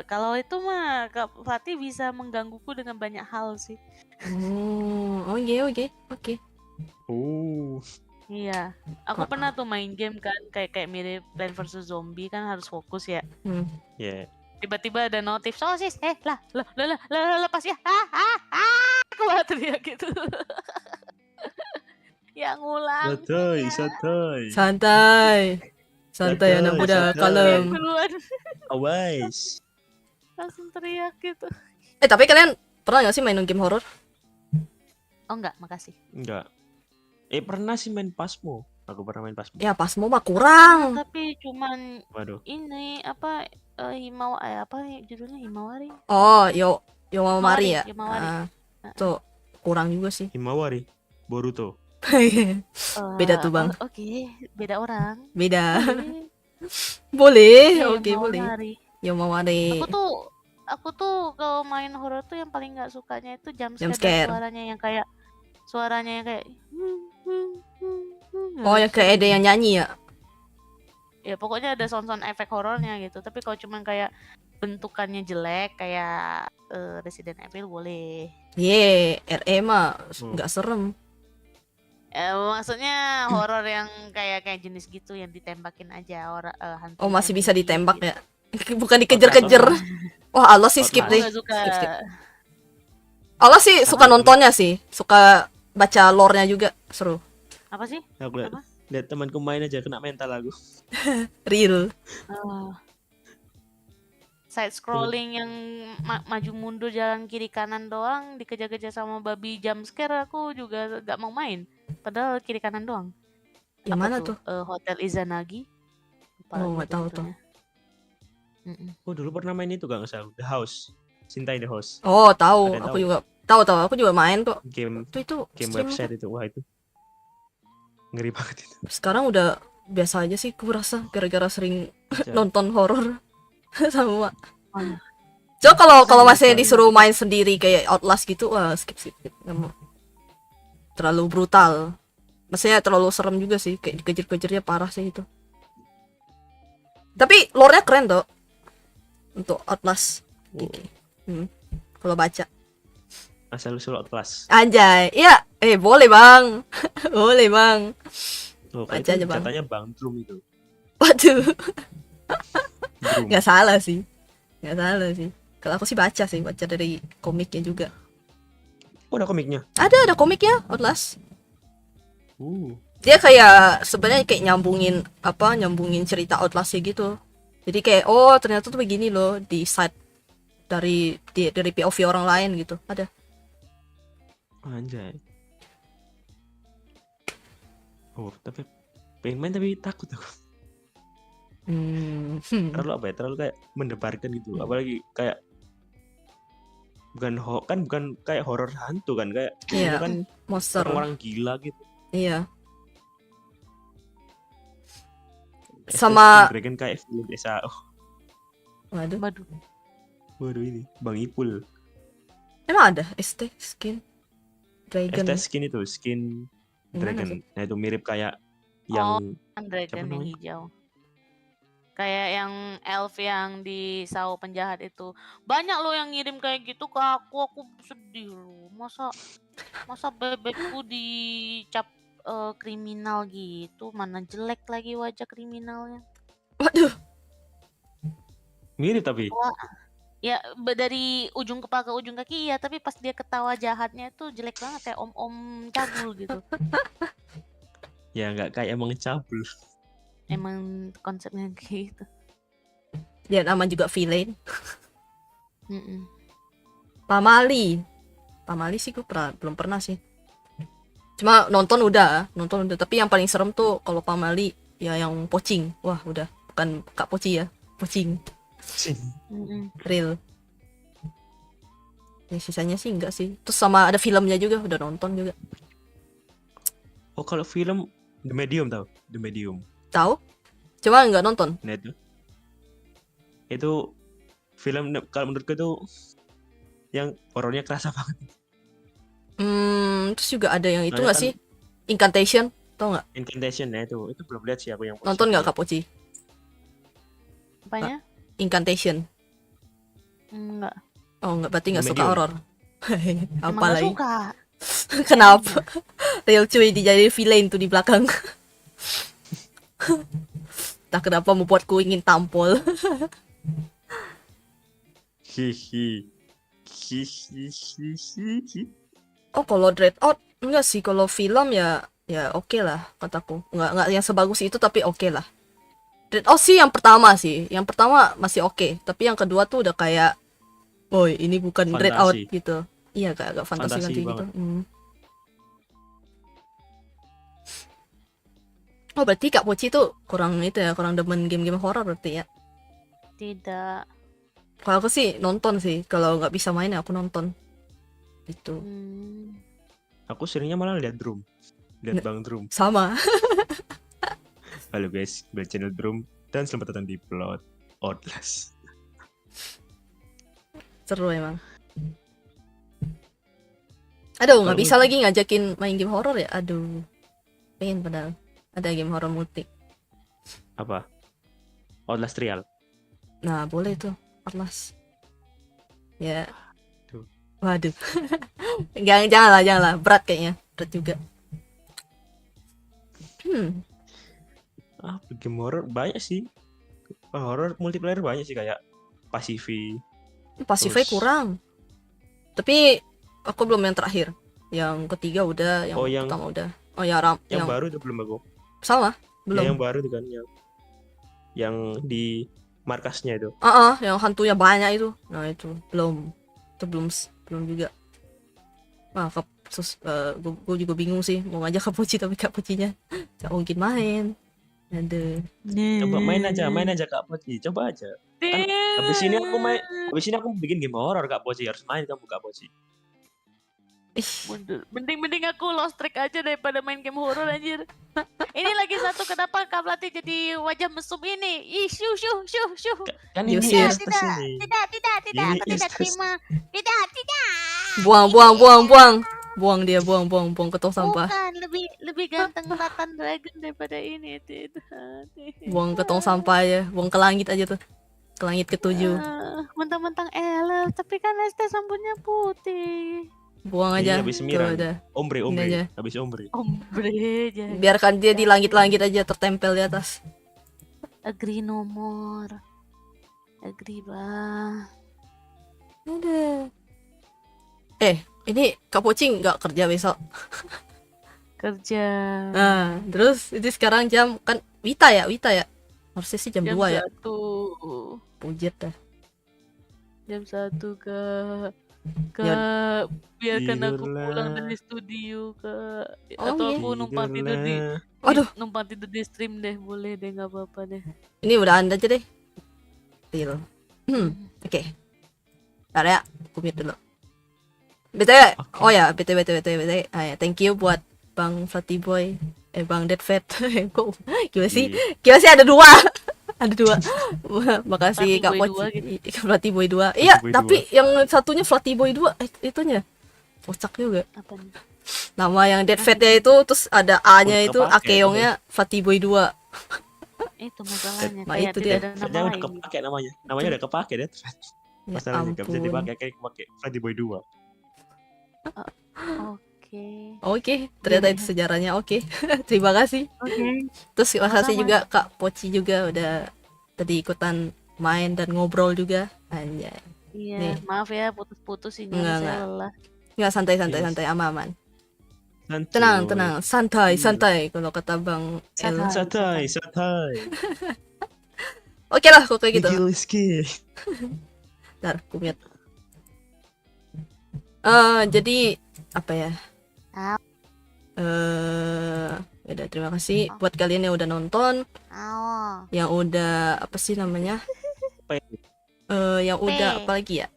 Kalau itu mah Kak Fatih bisa menggangguku dengan banyak hal sih. Oh iya, oke. Iya, aku pernah tuh main game kan kayak mirip Plan vs Zombie kan harus fokus ya. ya. Tiba-tiba ada notif sosis, lah, lepas ya, aku malah teriak gitu. Yang ngulang. Santai. Santai anak muda, santai. kalem. Duluan Awas. langsung teriak gitu. Tapi kalian pernah nggak sih main game horor? Oh enggak, makasih. Enggak. Pernah sih main Pasmo. Aku pernah main Pasmo. Ya pas mau mah kurang. Tapi cuman Waduh. ini apa apa judulnya Himawari. Oh, Yo Mari ya. Himawari. Tuh kurang juga sih. Himawari, Boruto. Beda tuh, Bang. Oke, beda orang. Beda. Oke. Boleh, Iya, oke mau boleh. lari. Yomawari. Aku tuh kalau main horor tuh yang paling nggak sukanya itu jump Jump scare dan scare. suaranya yang kayak Oh, yang kayak ada yang nyanyi ya? ya pokoknya ada sound efek horornya gitu. Tapi kalau cuman kayak bentukannya jelek kayak Resident Evil boleh. RE mah nggak serem. Maksudnya horor yang kayak jenis gitu yang ditembakin aja hantunya Oh, masih bisa di ditembak gitu. ya? Bukan dikejar-kejar. Wah, Allah sih skip Aku deh. nggak suka. Skip. Allah sih suka nontonnya sih, suka baca lore-nya juga, seru. Apa sih? Aku lihat, Apa? lihat temanku main aja kena mental aku. Real. Side scrolling yang maju mundur jalan kiri kanan doang dikejar-kejar sama babi jump scare aku juga gak mau main. Padahal kiri kanan doang. Yang Apa mana tuh? Hotel Izanagi. Lupa Oh, lagi nggak tahu tuh. itunya. Mm-mm. Oh dulu pernah main itu gak salah, The House. Cinta in the House. Oh, tahu. Ada yang Aku tahu? juga tahu, aku juga main kok. Game Itu game stream website itu, wah itu ngeri banget itu. sekarang udah biasa aja sih, aku rasa gara-gara sering Aja. nonton horor sama. Oh, iya. Coba kalau masih disuruh main sendiri kayak Outlast gitu, wah skip. Nggak mau. Terlalu brutal. Maksudnya terlalu serem juga sih, kayak dikejar-kejarnya parah sih itu. Tapi lore-nya keren tuh. Untuk Outlast. Oh, Kalau baca. asal usul kelas. Anjay. Iya, boleh, Bang. Boleh, Bang. Oh, Baca itu aja, Bang. katanya Bang Drum itu. Waduh, Drum. nggak salah sih. Kalau aku sih baca dari komiknya juga. Oh, ada komiknya. Ada komiknya Outlast. Uh, Dia kayak sebenarnya kayak nyambungin cerita Outlast gitu. Jadi kayak oh ternyata tuh begini loh di side dari POV orang lain gitu. Ada. anjay. Oh, tapi pengen main tapi takut aku. Terlalu apa ya? Terlalu kayak mendebarkan gitu. Apalagi kayak bukan kayak horor hantu kan, kayak Iya. itu kan Monster. orang-orang gila gitu. Iya. Sama- Dragon kayak film SAO. Waduh. Waduh. Waduh ini Bang Ipul. Emang ada ST skin Dragon. ST skin itu skin Yang mana dragon. tuh? Nah itu mirip kayak yang Dragon Siapa yang namanya? hijau. Kayak yang elf yang di Sao Penjahat itu. Banyak loh yang ngirim kayak gitu ke aku sedih loh. Masa bebekku dicap kriminal gitu, mana jelek lagi wajah kriminalnya. Waduh. mirip tapi Ya dari ujung kepala ke ujung kaki ya, tapi pas dia ketawa jahatnya tuh jelek banget kayak om-om cabul gitu. ya nggak kayak emang cabul. Emang konsepnya kayak gitu. Dia nama juga villain. Mm-mm. Pamali sih gue belum pernah sih. Cuma nonton udah. Tapi yang paling serem tuh kalau Pamali ya yang pocing. Wah udah, bukan Kak Poci ya, pocing Mm-mm. real. Ya sisanya sih enggak sih. Terus sama ada filmnya juga, udah nonton juga. Oh kalau film The Medium tau? The Medium. Tahu? Cuma nggak nonton. Nah itu film kalau menurutku itu yang horornya kerasa banget. Terus juga ada yang itu Soalnya nggak kan- sih? Incantation, tau nggak? Incantation ya itu belum lihat sih aku yang Nonton nggak Kak Poci? Apanya? Incantation. Enggak. Oh nggak, berarti nggak The suka Medium. horor. Emang Apa nggak lagi? suka. Kenapa? Real cuy dijadiin villain tuh di belakang. Tak kenapa membuatku ingin tampol. Hihi. Oh kalau Dread Out enggak sih, kalau film ya oke lah kataku. Enggak yang sebagus itu tapi oke lah. Dread Out sih yang pertama sih. Yang pertama masih oke, tapi yang kedua tuh udah kayak boy, ini bukan Dread Out Fantasi. gitu. Iya kayak agak fantasi Fantasi gitu. banget. Oh berarti Kak Poci tuh kurang itu ya, kurang demen game-game horor berarti ya. Tidak. Kalau aku sih nonton sih, kalau nggak bisa main ya aku nonton. Itu. Hmm. Aku seringnya malah lihat Drum. Lihat Bang Drum. Sama. Halo guys, buat channel Drum dan selamat datang di Plot Outlast. Seru emang. Aduh, nggak Kalau bisa lagi ngajakin main game horor ya. Aduh. Pengen padahal. Ada game horor multi. Apa? Outlast Trial. Nah, boleh tuh. Atlas. Ya. Tuh. Waduh. Janganlah. Berat kayaknya. Berat juga. Game horor banyak sih. Horor multiplayer banyak sih kayak Pasifi. Pasifnya Terus- kurang. Tapi aku belum yang terakhir. Yang ketiga udah, yang Oh, yang- pertama udah. Oh ya, Ram. Yang baru itu belum aku. sama, Ya, belum. yang baru itu kan yang di markasnya itu. Yang hantunya banyak itu. Nah, itu belum. Itu belum juga. Wah, gue juga bingung sih mau ngajak Kak Poci tapi Kak Pocinya gak mungkin main. Ada. Coba main aja Kak Poci, coba aja. Kan habis ini aku bikin game horor Kak Poci, harus main kamu Kak Poci. Mending aku lost track aja daripada main game horor anjir. Ini lagi satu kenapa Kak Melati jadi wajah mesum ini? Ih, syuh. Kan Diusir. ini Estes ini. Tidak, Ini aku tidak Estes. terima. Tidak. Buang dia, buang ke tong sampah. Bukan, lebih ganteng Tatan Dragon daripada ini. Tidak. Buang ke tong sampah aja, buang ke langit aja tuh. Ke langit ketujuh. Mentang-mentang elf, tapi kan Estes rambutnya putih. Buang Ini aja. habis Tuh Miran. udah. Ombre, Ini aja. habis ombre. Ombre aja. Biarkan dia di langit-langit aja tertempel di atas. Agree no more. Agree bah. Udah. Ini Kak Poci nggak kerja besok. Kerja. Nah, terus itu sekarang jam kan Wita ya. Harusnya sih jam 2 ya. 1. Pujet dah. Jam 1 Kak. Ya. Kak, biarkan aku Tidurlah. pulang dari studio Kak. Oh, Atau iya. aku numpang tidur di Aduh. numpang tidur di stream deh, boleh deh, nggak apa-apa deh. Ini udah anda aja deh. Deal. Oke. Bentar ya, aku mute dulu. BTW, oh ya, BTW. Ya, thank you buat Bang Flatty Boy, Bang Deadfat. Kok gimana sih? Gimana sih ada 2? Ada 2. Makasih Flatty Kak Boy Poci. 2 Flatty Boy 2. Iya, Boy tapi yang satunya Flatty Boy 2 itunya. Kocak juga. Apa nih? Nama yang Deadfat-nya itu terus ada A-nya Udah itu, kepake, Akeongnya Flatty Boy 2. Itu masalahnya, Nah, kayak itu tidak dia. ada nama Kayaknya udah lain. kepake namanya. Namanya udah kepake deh. Ya Masalahnya nggak bisa ampun. dipakai kayak pakai Freddy Boy 2. Oke. Oke, ternyata itu sejarahnya. Oke. Terima kasih. Oke. Terus terima kasih Sama-sama. juga Kak Poci juga udah tadi ikutan main dan ngobrol juga. Anjay. Iya, Nih. maaf ya putus-putus ini Enggak, saya enggak. lelah. Nggak santai, Yes. aman. Santuy. Tenang, santai kalau kata Bang El. Santai. Santai. Oke lah, kok kayak gitu. Rizky. Bentar, aku mute. Jadi apa ya? Ah. Udah terima kasih buat kalian yang udah nonton, Aw. yang udah apa sih namanya? Apa Yang udah P. apa lagi ya?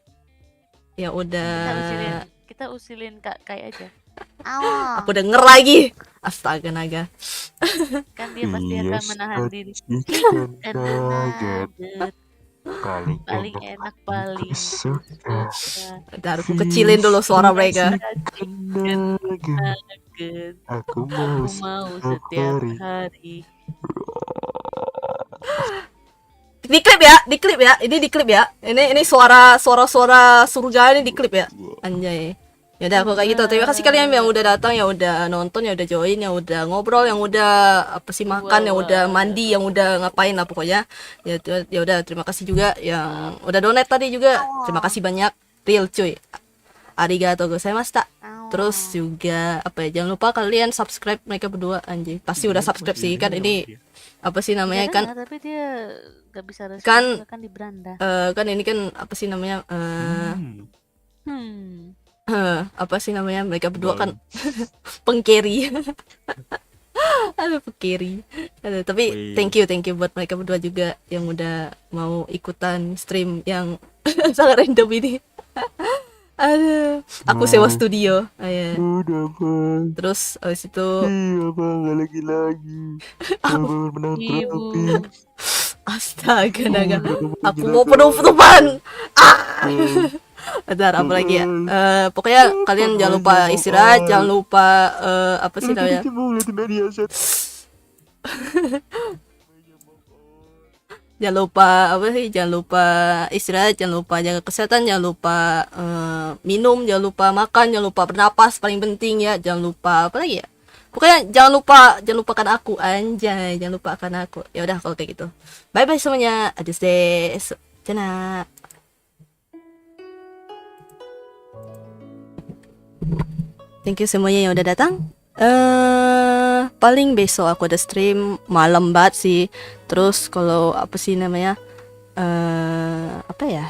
Yang udah Kita usilin Kak Kai aja. Aw. aku denger lagi. Astaga naga. Kan dia pasti akan menahan diri. Paling enak, paling suka. Bentar, aku kecilin dulu suara mereka. Aku Aku mau setiap hari. Di klip ya. Ini di klip ya. Ini suara surga ini di klip ya. Anjay. Ya udah aku kayak gitu. Terima kasih kalian yang udah datang, yang udah nonton, yang udah join, yang udah ngobrol, yang udah apa sih makan, yang udah mandi, yang udah ngapain lah pokoknya. Ya udah terima kasih juga yang udah donate tadi juga. Terima kasih banyak. Real cuy. Arigatou gozaimashita. Terus juga apa ya? Jangan lupa kalian subscribe mereka berdua anjing. Pasti udah subscribe sih kan ini apa sih namanya Iya kan tapi dia gak bisa respon Kan- kan di beranda. kan ini kan apa sih namanya apa sih namanya mereka berdua kan pengkeri. Aduh pengkeri. Aduh, tapi Wih. thank you buat mereka berdua juga yang udah mau ikutan stream yang sangat random ini. Aduh, aku sewa studio. Iya. Udah bang. Terus abis itu Iya bang, gak lagi. Abang menang Ibu. astaga naga. Aku mau penutupan. Ah. Bentar, apa lagi ya? Pokoknya kalian jangan lupa istirahat, jangan lupa apa sih namanya? Jangan lupa apa sih? Jangan lupa istirahat, jangan lupa jaga kesehatan, jangan lupa minum, jangan lupa makan, jangan lupa bernapas, paling penting ya. Jangan lupa apa lagi ya? Pokoknya jangan lupakan aku, anjay, jangan lupakan aku. Ya udah kalau kayak gitu. Bye bye semuanya. Adios des. Cana. Thank you semuanya yang udah datang. Paling besok aku ada stream malam banget sih. Terus kalau apa sih namanya? Apa ya?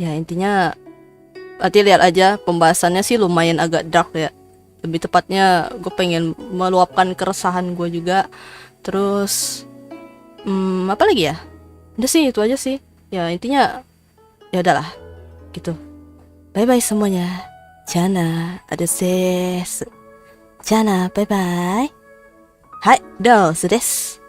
Ya intinya nanti lihat aja, pembahasannya sih lumayan agak dark ya. Lebih tepatnya gue pengen meluapkan keresahan gue juga. Terus apa lagi ya? Udah sih itu aja sih. Ya intinya ya udahlah gitu. Bye bye semuanya. Jana, ada ses. Jana, bye bye. Hai, do, desu.